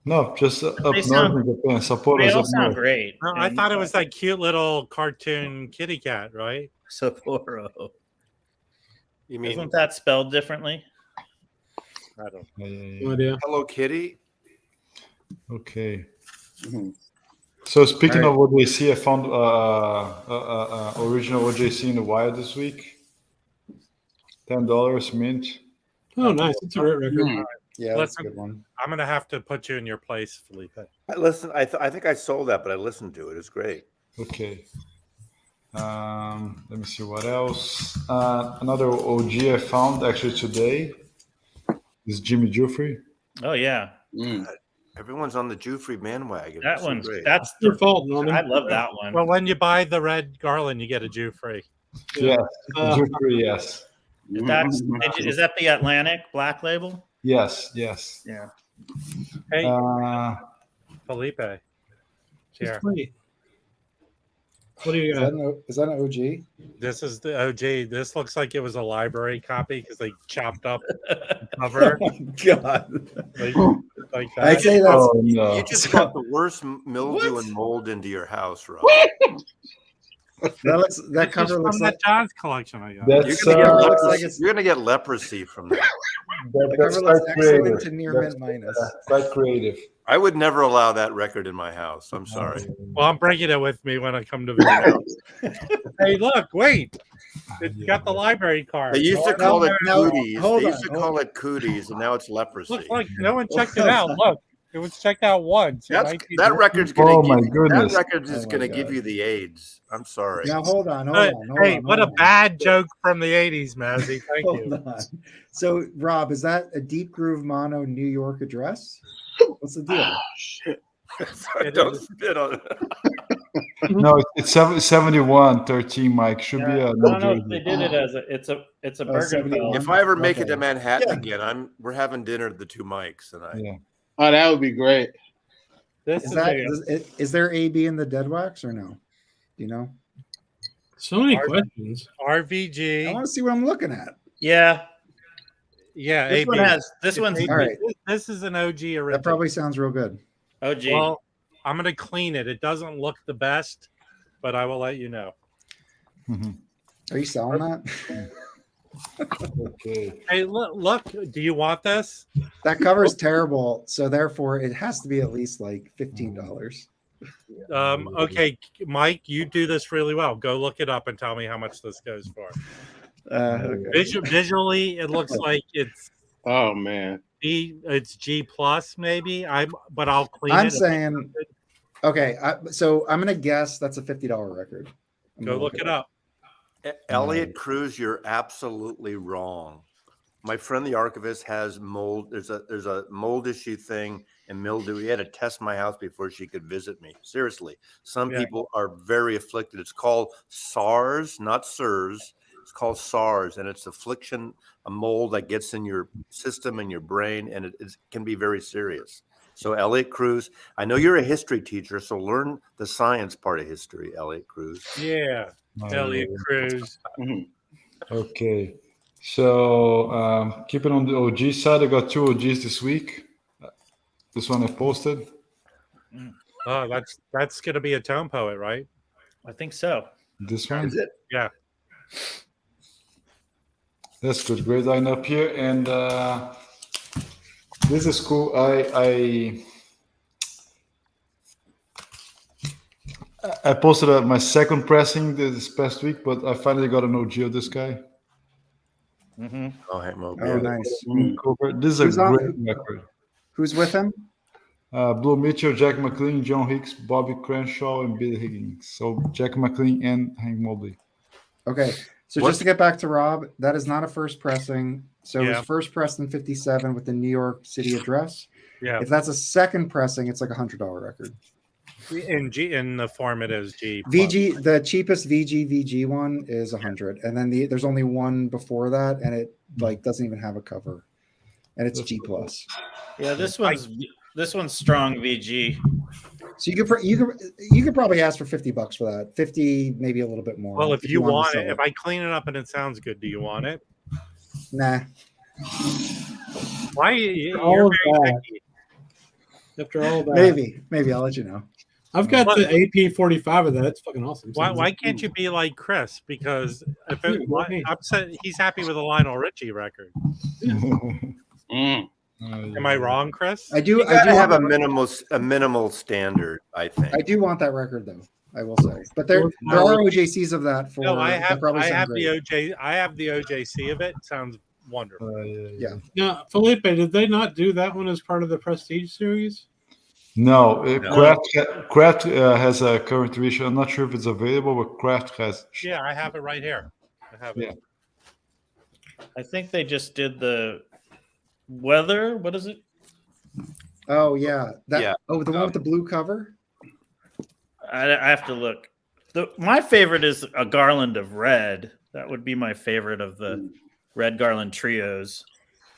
No, just up north sound- in Japan. Sapporo They is all up sound north. great. No, I thought it was that cute little cartoon kitty cat, right? Sapporo. You mean Isn't that spelled differently? I don't. No idea. Hello Kitty? Okay. Mhm. So speaking All of OJC, I found original OJC in the wire this week. $10 mint. Oh, nice. It's a great record. Mhm. Yeah, that's a Listen, good one. I'm gonna have to put you in your place, Felipe. I think I sold that, but I listened to it. It's great. Okay. Let me see what else. Another OG I found actually today is Jimmy Jufrey. Oh yeah, Mm. Everyone's on the Jufrey bandwagon. that It's so one's great. that's Your fault, Norman. I love that one. Well, when you buy the red garland, you get a Jew free. Yes, Uh, Jufrey. Yes, Is that the Atlantic Black Label? yes, yes. Yeah. Hey, Felipe. Felipe. Just Here, wait. What do you Is got? that an OG? this is the OG. This looks like it was a library copy because they chopped up the cover Oh my god! like I that. say that's Oh no! You just got the worst mildew and mold into your house, Rob. that This cover is looks from like that jazz collection I got. That's You're gonna, get looks like leprosy. it's- You're gonna get leprosy from that. the that's cover quite looks excellent creative. to near That's- mint minus. Quite creative. I would never allow that record in my house. I'm sorry. Well, I'm bringing it with me when I come to visit. Hey, look, wait! It's got the library card. They used to No, call it no, cooties. hold They used to on, call it cooties, and now it's leprosy. Look, no one checked it out. Look, it was checked out once. in That 1990. record's gonna Oh, give my you, goodness. that record is Oh, my gonna God. give you the AIDS. I'm sorry. Now hold on. But, hey, what a hold on. bad joke from the 80s, Mazzy. Thank Hold you. on. So, Rob, is that a Deep Groove Mono New York address? What's the deal? Sorry, don't spit on it. No, it's 71 13, Mike. Should be I a don't know New if they Jersey. did it as it's a Bergenfeld. 71. If I ever make it Okay. to Manhattan Yeah. again, we're having dinner at the Two Mikes tonight. Yeah. Oh, that would be great. This Is is that a, is there AB in the dead wax or no? Do you know? So many questions. I RVG. want to see what I'm looking at. Yeah, Yeah, this AB. one has this It's one's AB. All right. This is an OG original. That probably sounds real good. OG. Well, I'm gonna clean it. It doesn't look the best, but I will let you know. Are you selling that? Okay. Hey, look. Do you want this? That cover is terrible, so therefore it has to be at least like $15. Okay, Mike, you do this really well. Go look it up and tell me how much this goes for. Okay. Visually, it looks like it's Oh man. it's G plus maybe. But I'll clean I'm it. saying, okay, so I'm gonna guess that's a $50 record. I'm Go gonna look it up. Elliot Cruz, you're absolutely wrong. My friend the archivist has mold. There's a mold issue thing and mildew. He had to test my house before she could visit me. Seriously, some people are very afflicted. It's called SARS, not SIRS. It's called SARS, and it's affliction, a mold that gets in your system and your brain, and it can be very serious. So Elliot Cruz, I know you're a history teacher, so learn the science part of history, Elliot Cruz. Yeah, Elliot Cruz. Okay. So keeping on the OG side, I got 2 OGs this week. This one I posted. Oh, that's gonna be a tone poet, right? I think so. This one. Is it? Yeah. That's good. Great lineup here. And this is cool. I posted my second pressing this past week, but I finally got an OG of this guy. Mm-hmm. Oh, hey, Mo. Oh, nice. This is Who's a on great it? record. Who's with him? Blue Mitchell, Jack McLean, John Hicks, Bobby Crenshaw, and Billy Higgins. So Jack McLean and Hank Mobley. Okay, so just to get back to Rob, that is not a first pressing. So it Yeah. was first pressed in '57 with the New York City address. Yeah. If that's a second pressing, it's like $100 record. In the form it is G. plus. VG, the cheapest VG one is 100, and then there's only one before that, and it like doesn't even have a cover, and it's G plus. Yeah, this one's strong VG. So you could probably ask for $50 for that, 50, maybe a little bit more. Well, if you wanted to want sell it, if I clean it up and it sounds good, do you want it? Nah. Why? You're All of very that. picky. After all that, Maybe I'll let you know. I've got the AP45 of that. It's fucking awesome. Why can't you be like Chris? Because if it, Dude, what do you mean? I'm saying he's happy with a Lionel Richie record. Am I wrong, Chris? I do. You I gotta do have want a minimal standard, I think. I do want that record though. I will say, but there are OJCs of that. For No, I that have. probably I sound have great. the OJ. I have the OJC of it. It sounds wonderful. Yeah. Now, Felipe, did they not do that one as part of the Prestige series? No, Kraft has a current reissue. I'm not sure if it's available, but Kraft has. Yeah, I have it right here. I have it. Yeah. I think they just did the weather. What is it? Oh yeah. Yeah. Oh, the one with the blue cover. I have to look. My favorite is a garland of red. That would be my favorite of the Red Garland trios.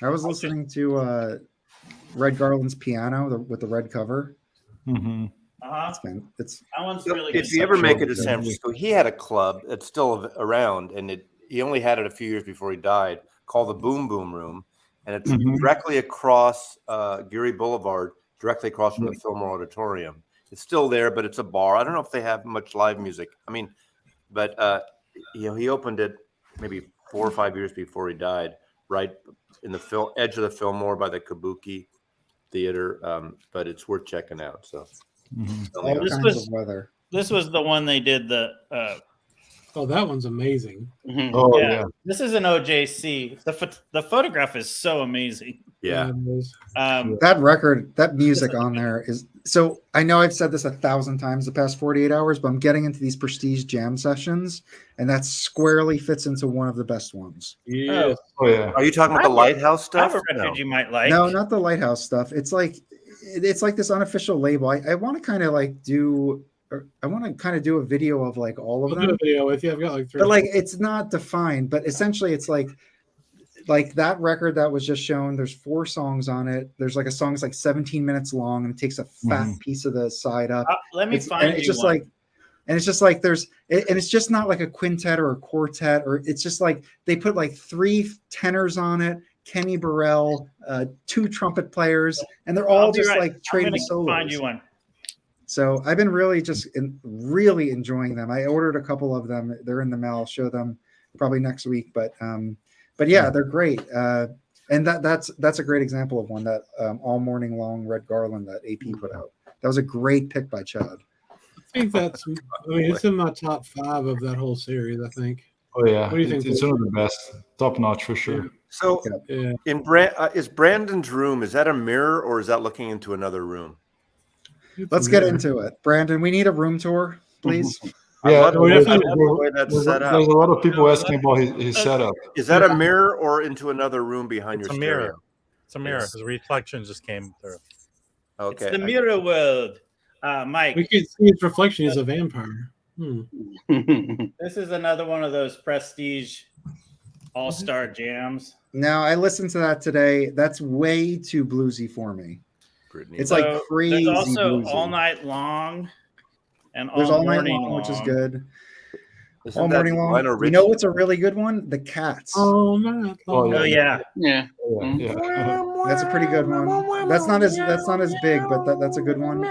I was listening to Red Garland's piano with the red cover. Mm-hmm. It's That one's really good. If you ever make it to San Francisco, he had a club that's still around, and he only had it a few years before he died, called the Boom Boom Room, and it's directly across Geary Boulevard, directly across from the Fillmore Auditorium. It's still there, but it's a bar. I don't know if they have much live music. I mean, but he opened it maybe 4 or 5 years before he died, right in the edge of the Fillmore by the Kabuki Theater. But it's worth checking out. So all kinds of weather. This was the one they did the. Oh, that one's amazing. Oh yeah, this is an OJC. The photograph is so amazing. yeah. it is. That record, that music on there is so. I know I've said this 1,000 times the past 48 hours, but I'm getting into these Prestige jam sessions, and that squarely fits into one of the best ones. Yeah. Oh yeah. Are you talking about the Lighthouse I have stuff? a record you might like. No, not the Lighthouse stuff. It's like this unofficial label. I want to kind of like do I want to kind of do a video of like all of I'll do them. a video with you. I've got like 3. But like it's not defined, but essentially it's like that record that was just shown, there's 4 songs on it. There's like a song that's like 17 minutes long and it takes a fat piece of the side up. Let me find and it's you just one. like and it's just like and it's just not like a quintet or a quartet, or it's just like they put like 3 tenors on it, Kenny Burrell, 2 trumpet players, and they're all just like trading solos. Find you one. So I've been really really enjoying them. I ordered a couple of them. They're in the mail. I'll show them probably next week. But yeah, they're great. And that's a great example of one, that All Morning Long Red Garland that AP put out. That was a great pick by Chad. I think it's in my top 5 of that whole series, I think. Oh yeah, What do you think, it's one of the best, top notch for sure. So Yeah. is Brandon's room, is that a mirror or is that looking into another room? Let's get into it. Brandon, we need a room tour, please. Yeah, I love the way that's there's set up. a lot of people asking about his setup. Is that a mirror or into another room behind It's your a mirror. stereo? It's a mirror. The reflection just came through. Okay. It's the mirror world. Mike, We can see its reflection. He's a vampire. this is another one of those prestige all-star jams. Now I listened to that today. That's way too bluesy for me. Brittany. It's like crazy. There's also bluesy. All Night Long and There's All Night Morning Long, which is Long. good. Isn't All that Morning Long. Lionel You Richie? know what's a really good one? The Cats. Oh man. Oh yeah. Yeah. Yeah. That's a pretty good one. That's not as big, but that's a good one.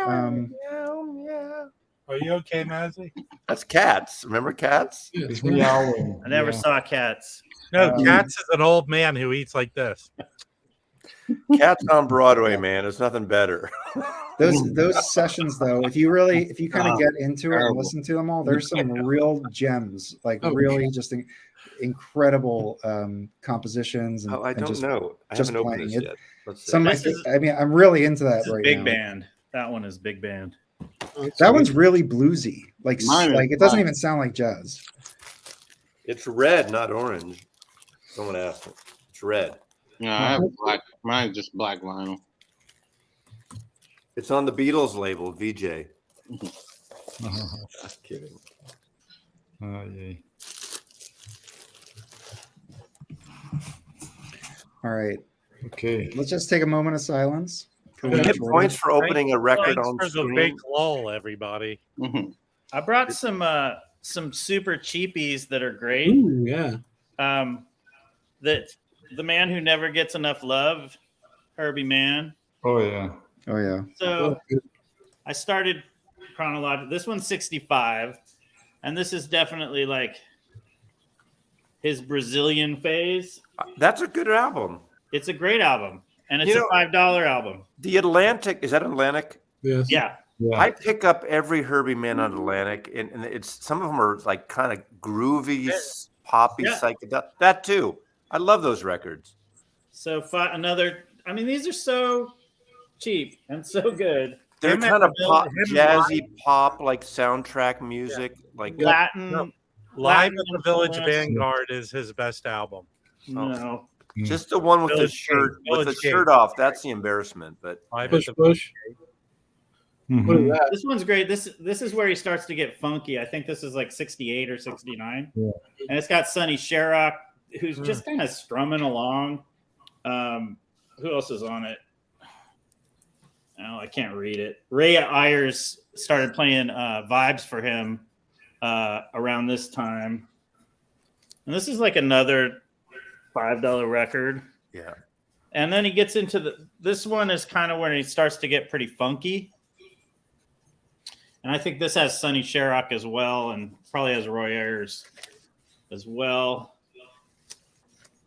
Are you okay, Mazzy? That's Cats. Remember Cats? It's meowing. I never Yeah. saw Cats. No, Cats is an old man who eats like this. Cats on Broadway, man. There's nothing better. Those sessions though, if you kind of get into it and terrible. listen to them all, there's some real gems, like really just incredible compositions. And, Oh, I and don't just, know. I just haven't opened playing this it. yet. Let's see. Some, I mean, I'm really into that This is right big now. band. That one is big band. That one's really bluesy, like Mine is it doesn't black. even sound like jazz. It's red, not orange. Someone asked me. It's red. Yeah, I have black. Mine's just black vinyl. It's on the Beatles label, VJ. Just kidding. Oh, yay. All right, Okay. let's just take a moment of silence. Can we get points for opening a record Thanks on for the screen? big lull, everybody. Mhm. I brought some super cheapies that are great. Ooh, yeah. That the man who never gets enough love, Herbie Mann. Oh yeah. Oh yeah. So I started chronological. This one's 65, and this is definitely like his Brazilian phase. That's a good album. It's a great album, and it's You know- a $5 album. The Atlantic, is that Atlantic? Yes. Yeah, Yeah. I pick up every Herbie Mann on Atlantic, and it's some of them are like kind of groovy, poppy, Yeah. psychedelic. That too. I love those records. so another. I mean, these are so cheap and so good. They're Him kind and of pop, him jazzy pop, like soundtrack music. Like Latin. No. Live Latin at the Village influence. Vanguard is his best album. No, just the one with the Village shirt Gate, with the Village shirt Gate. off. That's the embarrassment. But Live Push, at the push. Mhm. What is that? this one's great. This is where he starts to get funky. I think this is like 68 or 69, Yeah. and it's got Sonny Sherrock, who's just kind of strumming along. Who else is on it? Oh, I can't read it. Ray Ayers started playing vibes for him around this time, and this is like another $5 record. yeah, And then he gets into this one is kind of where he starts to get pretty funky. And I think this has Sonny Sherrock as well, and probably has Roy Ayers as well.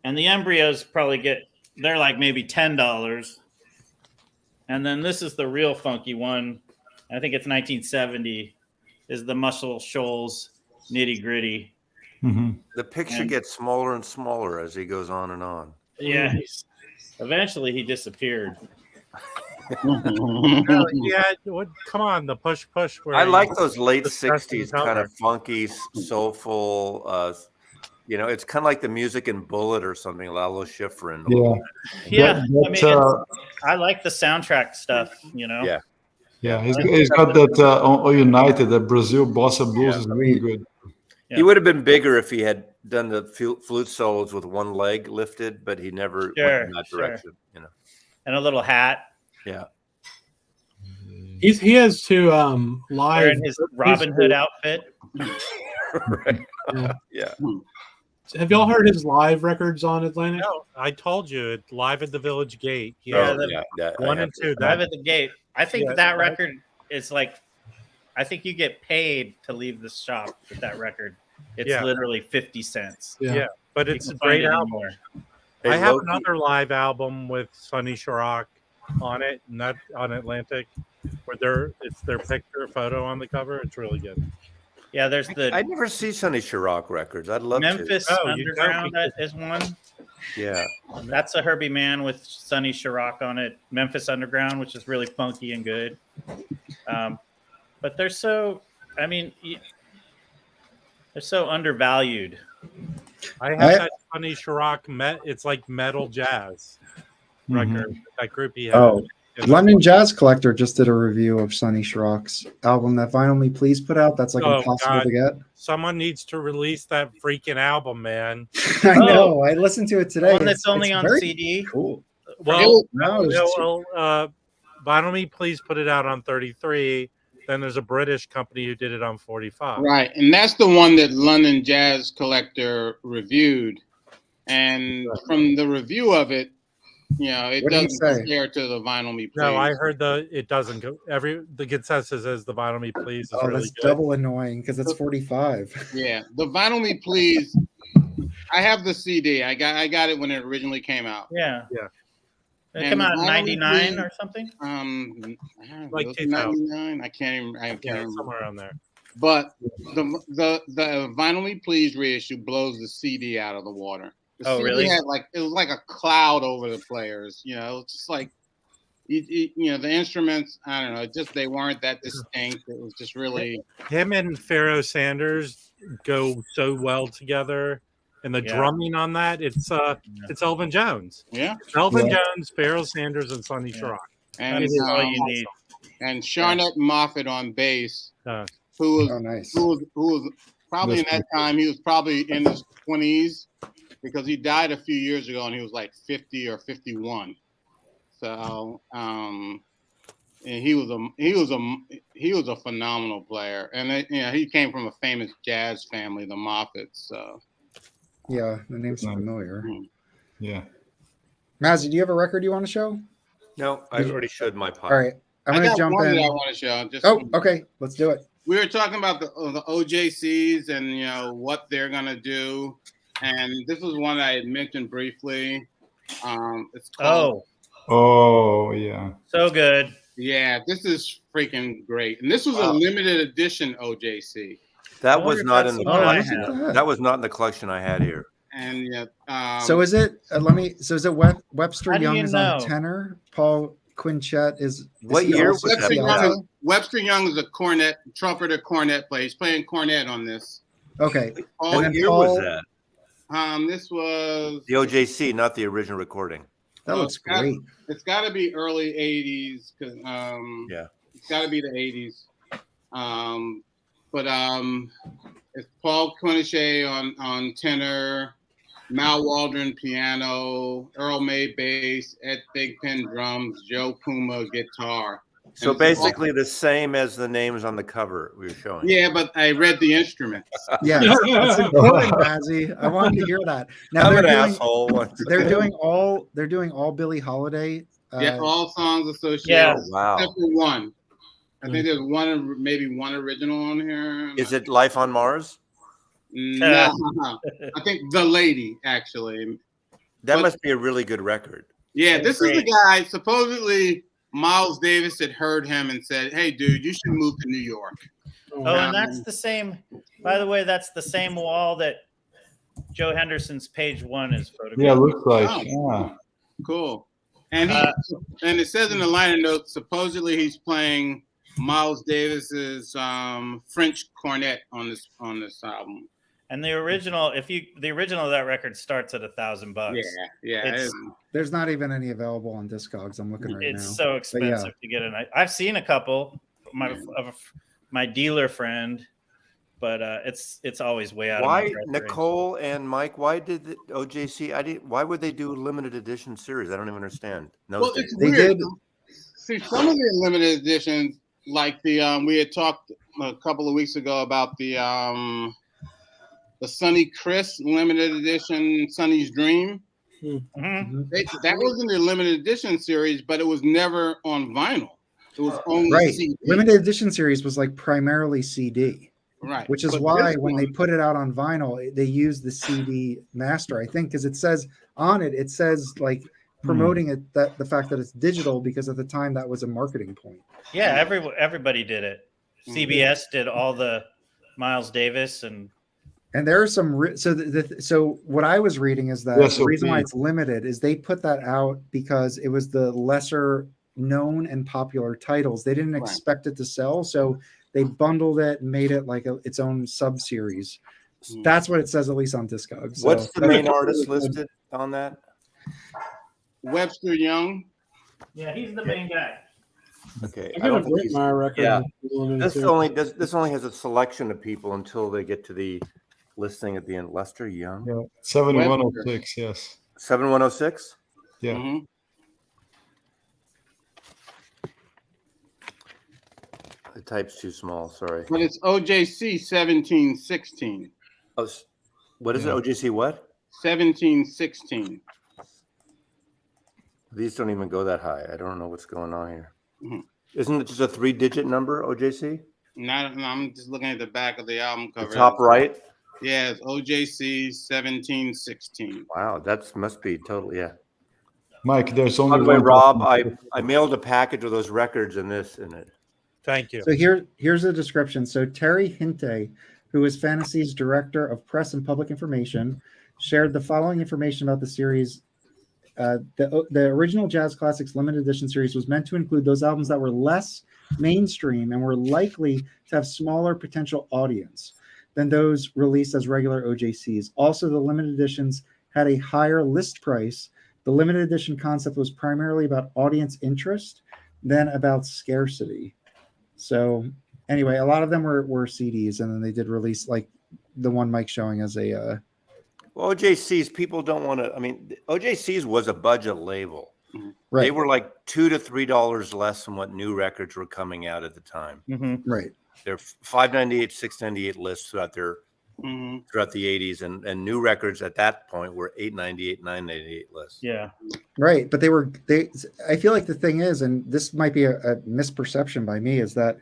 And the embryos they're like maybe $10. And then this is the real funky one. I think it's 1970, is the Muscle Shoals Nitty Gritty. Mhm. the picture And- gets smaller and smaller as he goes on and on. Yeah. Eventually he disappeared. No, yeah, come on, the push. Where I like those late disgusting '60s kind color. of funky, soulful. It's kind of like the music in Bullet or something. Lalo Schifrin. Yeah. Yeah. That- I mean, that's, I like the soundtrack stuff, you know? Yeah. Yeah, he's got that United, that Brazil Bossa Blues is really good. He would have been bigger if he had done the flute solos with one leg lifted, but he never went in that direction. You know, and a little hat. Yeah, he has to live wearing his Robin Hood outfit. right. Yeah. Have y'all heard his live records on Atlantic? No, I told you, it's live at the Village Gate. Yeah, one and two. Live at the Gate. I think that record is like, I think you get paid to leave the shop with that record. It's literally 50 cents. Yeah, but it's a great album. I have another live album with Sonny Chirac on it, not on Atlantic, where it's their picture photo on the cover. It's really good. Yeah, there's I never see Sonny Chirac records. I'd love Memphis to. Underground is one. Yeah, that's a Herbie Mann with Sonny Chirac on it. Memphis Underground, which is really funky and good. But they're so, I mean, they're so undervalued. I have that Sonny Chirac it's like metal jazz record. That group he had. Oh, London Jazz Collector just did a review of Sonny Chirac's album that Vinyl Me Please put out. That's like impossible to get. Someone needs to release that freaking album, man. I know. I listened to it today. One that's only on CD. Cool. Well, Vinyl Me Please put it out on 33. Then there's a British company who did it on 45. Right, and that's the one that London Jazz Collector reviewed. And from the review of it, you know, it doesn't compare to the Vinyl Me Please. No, I heard it doesn't go. The consensus is the Vinyl Me Please is really that's good. double annoying because it's 45. Yeah, the Vinyl Me Please. I have the CD. I got it when it originally came out. Yeah. It came out in 99 or something. Like 2000. I can't remember. Somewhere around there. But the Vinyl Me Please reissue blows the CD out of the water. The CD really? Had it was like a cloud over the players. You know, it's just like you know, the instruments. I don't know, just they weren't that distinct. It was just really him and Pharoah Sanders go so well together. And the drumming on that, it's Elvin Jones. Yeah. Elvin Jones, Pharoah Sanders, and Sonny Chirac. And that is all you need. And Sharnette Moffett on bass, who was probably in that time, he was probably in his 20s because he died a few years ago and he was like 50 or 51. So and he was a phenomenal player. And he came from a famous jazz family, the Moffats. So yeah, the name's familiar. Yeah. Mazzy, do you have a record you want to show? No, I already showed my part. All right. I'm going to jump in. That I want to show. Okay. Let's do it. We were talking about the OJCs and, you know, what they're going to do. And this was one I had mentioned briefly. It's called. Oh, yeah. So good. Yeah, this is freaking great. And this was a limited edition OJC. That was not in the collection. That was not in the collection I had here. And so is it? So is it Webster Young is on tenor? Paul Quinchette is. What year was that? Webster Young is a cornet trumpeter, cornet player. He's playing cornet on this. Okay. What year was that? This was the OJC, not the original recording. That looks great. It's got to be early '80s. It's got to be the '80s. But it's Paul Quinchette on tenor, Mal Waldron piano, Earl May bass, Ed Thigpen drums, Joe Puma guitar. So basically the same as the names on the cover we were showing. Yeah, but I read the instruments. Yeah, that's important, Mazzy. I wanted to hear that. Now I'm an asshole. They're doing all Billie Holiday. All songs associated. Yeah. Wow. Except for one. I think there's maybe one original on here. Is it Life on Mars? No, I think The Lady, actually. That must be a really good record. Yeah, this is the guy. Supposedly, Miles Davis had heard him and said, "Hey, dude, you should move to New York." Oh, and that's the same. By the way, that's the same wall that Joe Henderson's Page One is photographed. Yeah, it looks like. Yeah. Cool. And and it says in the liner notes, supposedly he's playing Miles Davis's French cornet on this album. And the original, the original of that record starts at $1,000. Yeah. There's not even any available on Discogs. I'm looking right now. It's so expensive to get it. I've seen a couple. My dealer friend, but it's always way out. Why, of my price Nicole and Mike? Why did the OJC? Why would they do a limited edition series? I don't even understand. No, well, it's they weird. did. See, some of the limited editions, like the we had talked a couple of weeks ago about the Sonny Chris limited edition, Sonny's Dream. Mm-hmm. That was in the limited edition series, but it was never on vinyl. It was only CD. Limited edition series was like primarily CD. Right. Which is why when they put it out on vinyl, they use the CD master, I think, because it says on it, like promoting it, that the fact that it's digital, because at the time that was a marketing point. Yeah, everybody did it. CBS did all the Miles Davis and there are some. So what I was reading is that the reason why it's limited is they put that out because it was the lesser known and popular titles. They didn't expect it to sell, so they bundled it and made it like its own sub series. That's what it says, at least on Discogs. So. What's the main artist listed on that? Webster Young. Yeah, he's the main guy. Okay, I got a Whitmire record. Yeah, this only has a selection of people until they get to the listing at the end. Lester Young. Yeah, 7106. Yes. 7106. Yeah. Mm-hmm. The type's too small. Sorry. But it's OJC 1716. Oh, what is it? OJC what? 1716. These don't even go that high. I don't know what's going on here. Mm-hmm. Isn't it just a 3-digit number, OJC? No, I'm just looking at the back of the album cover. The top right? Yeah, it's OJC 1716. Wow, that must be totally, yeah. Mike, there's only By the way, one. Rob, I mailed a package of those records in it. Thank you. So here's a description. So Terry Hinte, who is Fantasy's director of press and public information, shared the following information about the series. The original Jazz Classics limited edition series was meant to include those albums that were less mainstream and were likely to have smaller potential audience than those released as regular OJCs. Also, the limited editions had a higher list price. The limited edition concept was primarily about audience interest than about scarcity. So anyway, a lot of them were CDs, and then they did release like the one Mike's showing as a Well, OJCs, people don't want to. I mean, OJCs was a budget label. Right. They were like $2 to $3 less than what new records were coming out at the time. Mm-hmm. Right. They're $5.98, $6.98 lists throughout the 80s, and new records at that point were $8.98, $9.98 lists. Yeah. Right. But I feel like the thing is, and this might be a misperception by me, is that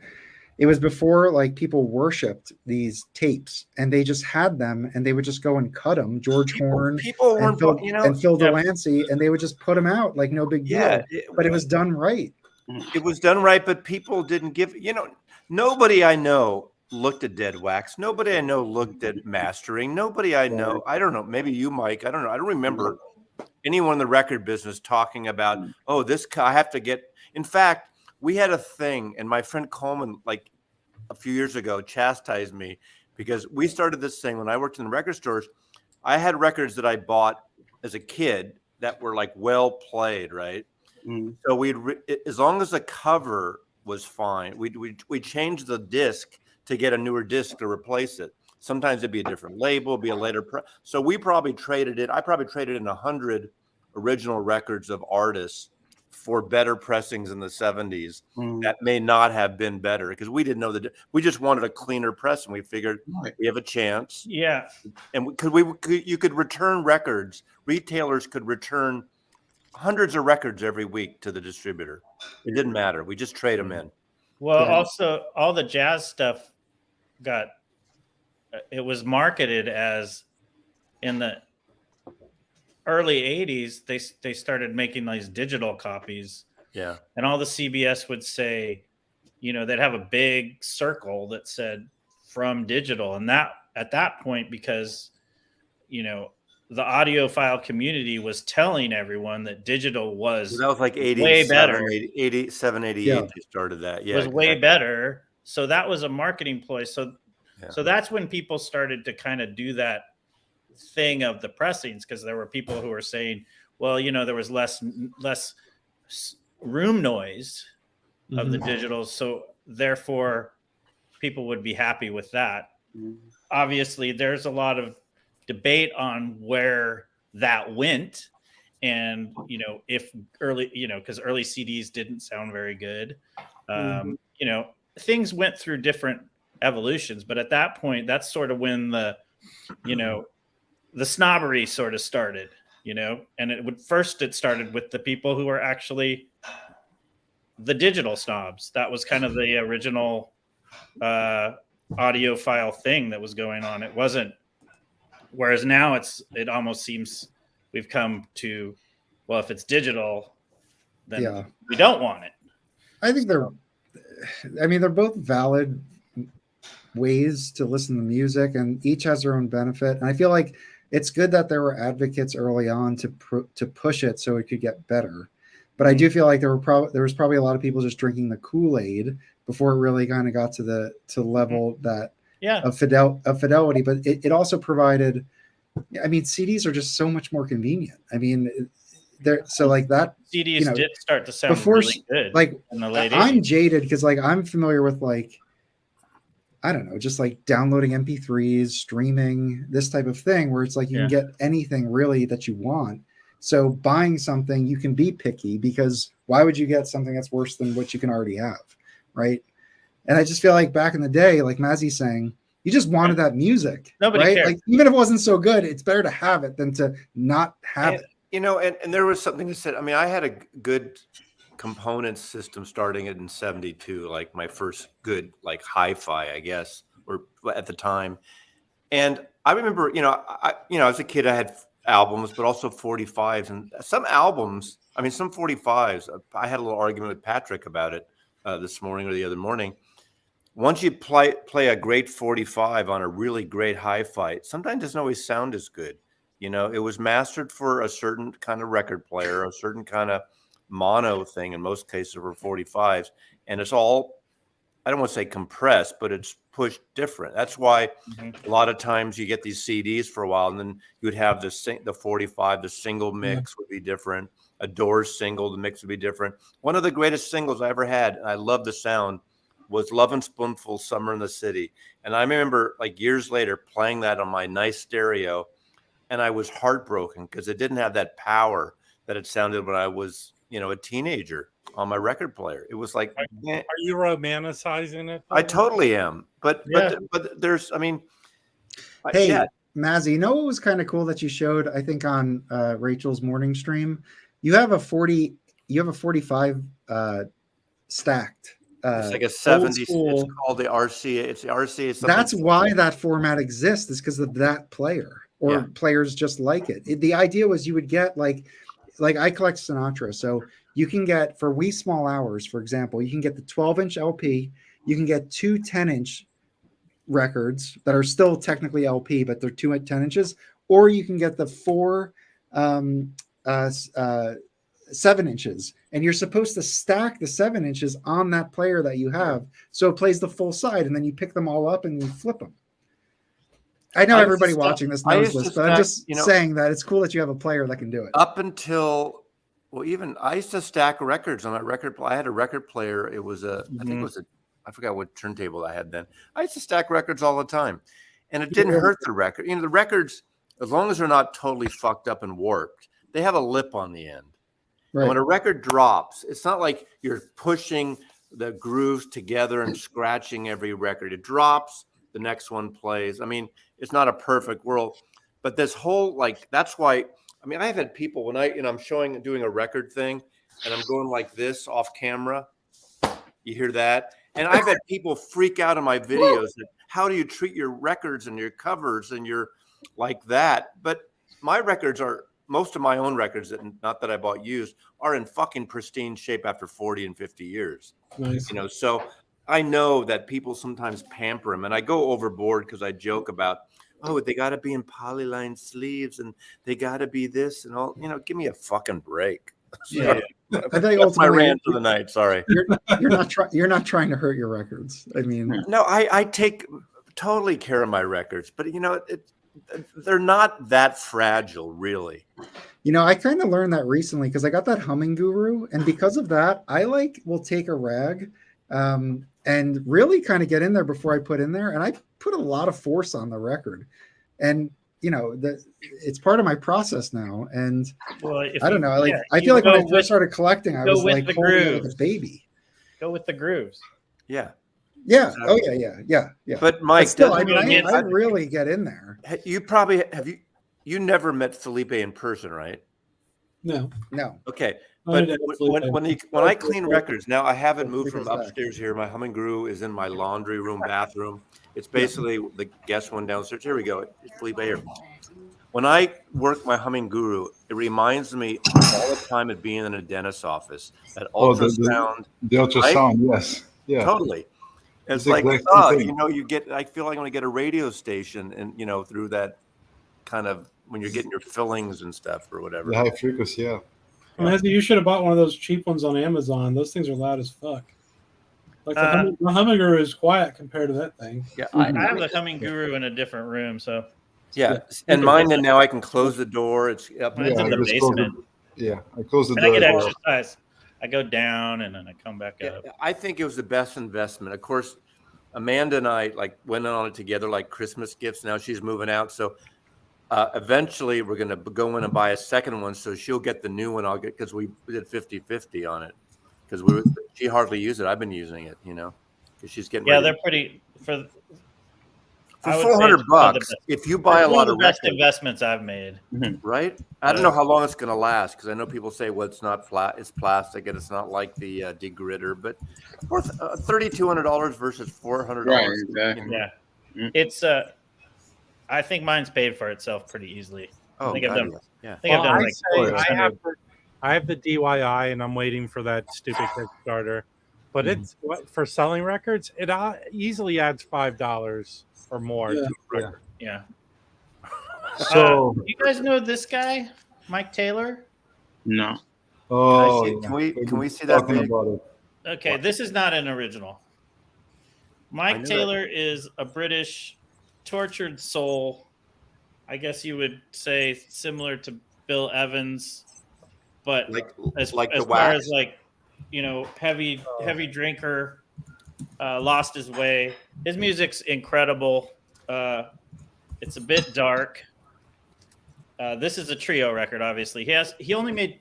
it was before like people worshipped these tapes and they just had them and they would just go and cut them. George Horn and Phil Delancey, and they would just put them out like no big deal. Yeah, but it was done right. It was done right, but people didn't give, nobody I know looked at Dead Wax. Nobody I know looked at mastering. Nobody I know, I don't know, maybe you, Mike, I don't know. I don't remember anyone in the record business talking about, oh, this I have to get. In fact, we had a thing, and my friend Coleman, like a few years ago, chastised me because we started this thing when I worked in the record stores. I had records that I bought as a kid that were like well played, right? So as long as the cover was fine, we changed the disc to get a newer disc to replace it. Sometimes it'd be a different label, be a later. So we probably traded it. I probably traded in 100 original records of artists for better pressings in the 70s that may not have been better because we didn't know that. We just wanted a cleaner press, and we figured we have a chance. Yeah, and you could return records. Retailers could return hundreds of records every week to the distributor. It didn't matter. We just trade them in. Well, also all the jazz stuff it was marketed as in the early 80s, they started making these digital copies. Yeah. And all the CBS would say, they'd have a big circle that said from digital. And that at that point, because, the audiophile community was telling everyone that digital was that was like 87, way better. 87, 88, they started that. Yeah. Was way better. So that was a marketing ploy. So So that's when people started to kind of do that thing of the pressings, because there were people who were saying, well, there was less room noise of the digitals, so therefore people would be happy with that. Obviously, there's a lot of debate on where that went, and if early, because early CDs didn't sound very good. Things went through different evolutions, but at that point, that's sort of when the snobbery sort of started, and it started with the people who were actually the digital snobs. That was kind of the original audiophile thing that was going on. It wasn't, whereas now it almost seems we've come to, well, if it's digital, then we don't want it. I think they're both valid ways to listen to music, and each has their own benefit. And I feel like it's good that there were advocates early on to push it so it could get better. But I do feel like there was probably a lot of people just drinking the Kool-Aid before it really kind of got to the level that of fidelity. But it also provided, CDs are just so much more convenient. So like that CDs did start to sound before, really good. Like in the late I'm 80s. jaded because like I'm familiar with like, I don't know, just like downloading MP3s, streaming, this type of thing where it's like you can get anything really that you want. So buying something, you can be picky, because why would you get something that's worse than what you can already have, right? And I just feel like back in the day, like Mazzy's saying, you just wanted that music. Nobody right? cared. Like even if it wasn't so good, it's better to have it than to not have it. And there was something that said, I had a good component system starting in 72, like my first good like hi-fi, I guess, or at the time. And I remember, as a kid, I had albums, but also 45s, and some albums, some 45s. I had a little argument with Patrick about it this morning or the other morning. Once you play a great 45 on a really great hi-fi, sometimes it doesn't always sound as good. It was mastered for a certain kind of record player, a certain kind of mono thing in most cases for 45s, and it's all, I don't want to say compressed, but it's pushed different. That's why a lot of times you get these CDs for a while, and then you would have the 45, the single mix would be different. A Doors single, the mix would be different. One of the greatest singles I ever had, and I love the sound, was Love and Spoonful, Summer in the City. And I remember like years later playing that on my nice stereo, and I was heartbroken because it didn't have that power that it sounded when I was, a teenager on my record player. It was like, are you romanticizing it? I totally am. But there's, Hey, Mazzy, what was kind of cool that you showed, I think on Rachel's morning stream, you have a 45 stacked. It's like a 70s. It's called the RCA. It's the RCA. That's why that format exists, is because of that player or players just like it. The idea was you would get like I collect Sinatra, so you can get, for Wee Small Hours, for example, you can get the 12-inch LP, you can get 2 10-inch records that are still technically LP, but they're 2 at 10 inches, or you can get the 4 7 inches, and you're supposed to stack the 7 inches on that player that you have, so it plays the full side, and then you pick them all up and you flip them. I know everybody watching this knows this, but I'm just saying that it's cool that you have a player that can do it. Up until, even I used to stack records on my record. I had a record player. It was I think it was I forgot what turntable I had then. I used to stack records all the time, and it didn't hurt the record. The records, as long as they're not totally fucked up and warped, they have a lip on the end. Right. When a record drops, it's not like you're pushing the grooves together and scratching every record. It drops, the next one plays. It's not a perfect world, but this whole, that's why, I've had people when I'm doing a record thing and I'm going like this off camera, you hear that? And I've had people freak out on my videos that, how do you treat your records and your covers and your like that? But my records are, most of my own records, not that I bought used, are in fucking pristine shape after 40 and 50 years. Nice. So I know that people sometimes pamper them, and I go overboard because I joke about, they got to be in polyline sleeves and they got to be this and all. Give me a fucking break. Yeah, I think that's my rant for the night. Sorry, you're not trying to hurt your records. no, I take totally care of my records, but they're not that fragile, really. I kind of learned that recently because I got that humming guru, and because of that, I will take a rag and really kind of get in there before I put in there, and I put a lot of force on the record, and it's part of my process now. And I don't know, I feel like when I first started collecting, I was like holding it like a baby. Go with the grooves. Yeah. Yeah. Exactly. Oh yeah. But Mike, still, I really get in there. You probably you never met Felipe in person, right? No. Okay. But when I clean records, now I haven't moved from upstairs here. My humming guru is in my laundry room, bathroom. It's basically the guest one downstairs. Here we go. It's Felipe here. When I work my humming guru, it reminds me all the time of being in a dentist's office. That ultrasound. The ultrasound, right? Yes. Yeah. Totally. It's like, I feel like I'm going to get a radio station and, through that kind of when you're getting your fillings and stuff or whatever. The high frequency, yeah. You should have bought one of those cheap ones on Amazon. Those things are loud as fuck. Like the humming guru is quiet compared to that thing. Yeah, I have the humming guru in a different room, so. Yeah, and mine, and now I can close the door. It's up in the basement. I close the door. I get exercise. I go down and then I come back up. I think it was the best investment. Of course, Amanda and I went on it together like Christmas gifts. Now she's moving out, so eventually we're going to go in and buy a second one. So she'll get the new one. I'll get, because we did 50-50 on it, because she hardly used it. I've been using it, because she's getting. Yeah, they're pretty for $400. If you buy a lot of best investments I've made, right? I don't know how long it's going to last, because I know people say, well, it's not flat, it's plastic, and it's not like the degritter, but worth $3,200 versus $400. Right, exactly. Yeah, it's I think mine's paid for itself pretty easily. Oh, I think I've done. Yeah, I think I've done I have the DIY, and I'm waiting for that stupid Kickstarter. But it's for selling records. It easily adds $5 or more. Yeah. So you guys know this guy, Mike Taylor? No. Oh, can we see that video? Okay, this is not an original. Mike Taylor is a British tortured soul. I guess you would say similar to Bill Evans, but as far as heavy drinker, lost his way. His music's incredible. It's a bit dark. This is a trio record, obviously. He only made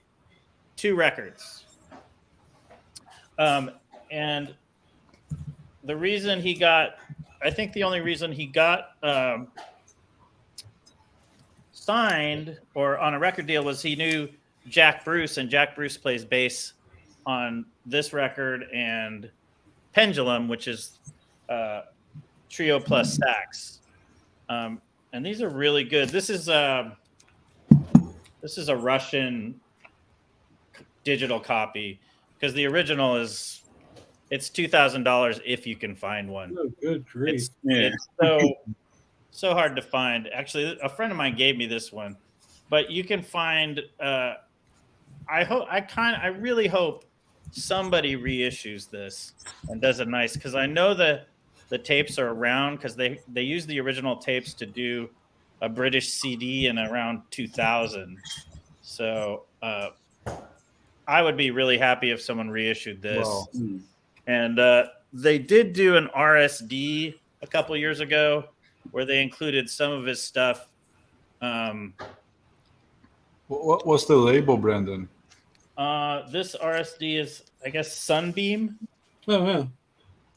2 records. And the reason the only reason he got signed or on a record deal was he knew Jack Bruce, and Jack Bruce plays bass on this record and Pendulum, which is trio plus sax. And these are really good. This is a Russian digital copy, because the original it's $2,000 if you can find one. Oh, good grief. It's so hard to find. Actually, a friend of mine gave me this one, but you can find. I really hope somebody reissues this and does it nice, because I know the tapes are around, because they use the original tapes to do a British CD in around 2000. So I would be really happy if someone reissued this. Wow. And they did do an RSD a couple years ago where they included some of his stuff. what was the label, Brandon? This RSD is, I guess, Sunbeam. Oh, yeah.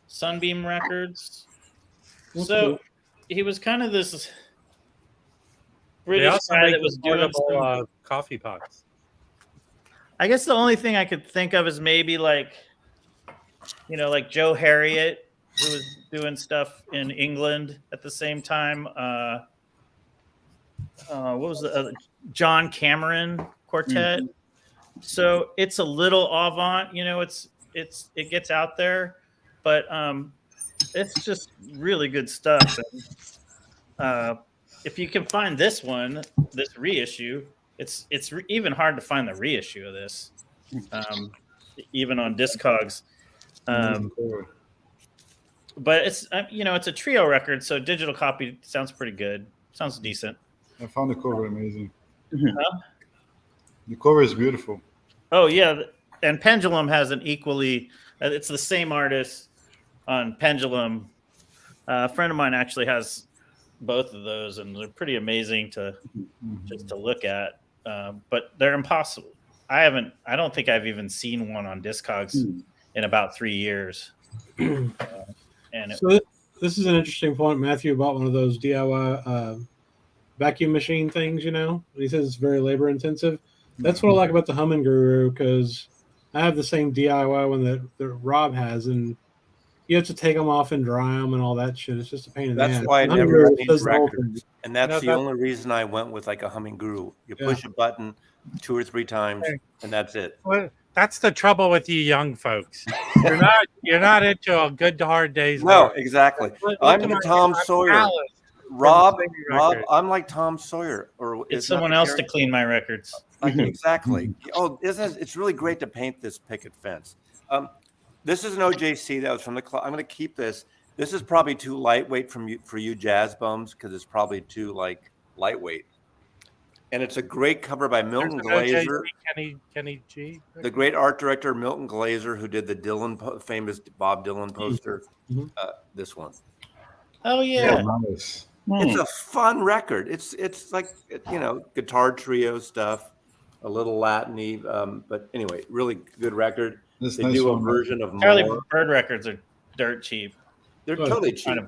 Sunbeam Records. That's So cool. he was kind of this British guy that was doing some, coffee pots. I guess the only thing I could think of is maybe like Joe Harriet, who was doing stuff in England at the same time. What was the John Cameron Quartet? Mm-hmm. So it's a little avant, it gets out there, but it's just really good stuff. And, if you can find this reissue, it's even hard to find the reissue of this, even on Discogs. but it's it's a trio record, so digital copy sounds pretty good. Sounds decent. I found the cover amazing. Huh? The cover is beautiful. Oh yeah, and Pendulum has an equally. It's the same artist on Pendulum. A friend of mine actually has both of those, and they're pretty amazing to just to look at. But they're impossible. I don't think I've even seen one on Discogs in about 3 years. So this is an interesting point. Matthew bought one of those DIY vacuum machine things, and he says it's very labor intensive. That's what I like about the Humming Guru, because I have the same DIY one that Rob has, and you have to take them off and dry them and all that shit. It's just a pain in the ass. That's why I The Humming never Guru changed does the whole records. thing. And that's the only reason I went with like a Humming Guru. You push a button 2 or 3 times, and that's it. Well, that's the trouble with you young folks. You're not into a good hard day's No, work. exactly. Look I'm at the my- Tom I'm Sawyer. Alice Rob, from the Singing Record. I'm like Tom Sawyer. Or It's someone else to clean my records. Exactly. Oh, it's really great to paint this picket fence. This is an OJC that was from the club. I'm going to keep this. This is probably too lightweight for you jazz bums, because it's probably too lightweight. And it's a great cover by Milton Glaser, Kenny G. the great art director Milton Glaser, who did the famous Bob Dylan poster. This one. Oh yeah. Nice. It's a fun record. It's like guitar trio stuff, a little Latin-y, but anyway, really good record. This They nice do a one. version of Charlie more. Bird records are dirt cheap. They're totally cheap. You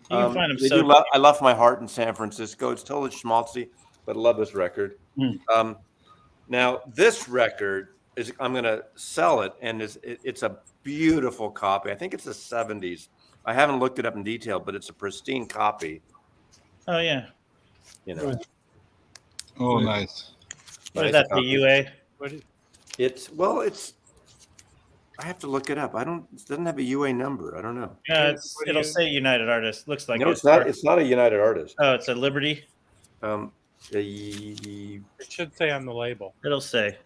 can find them They so do I Left My Heart in San Francisco. It's totally schmaltzy, but I love this record. Now this record I'm going to sell it, and it's a beautiful copy. I think it's the 70s. I haven't looked it up in detail, but it's a pristine copy. Oh yeah. Oh, nice. What is Nice that? The copy. UA? It's. I have to look it up. It doesn't have a UA number. I don't know. Yeah, it'll say United Artists. Looks like No, it's not. It's not a United Artist. Oh, it's a Liberty. It should say on the label, It'll say.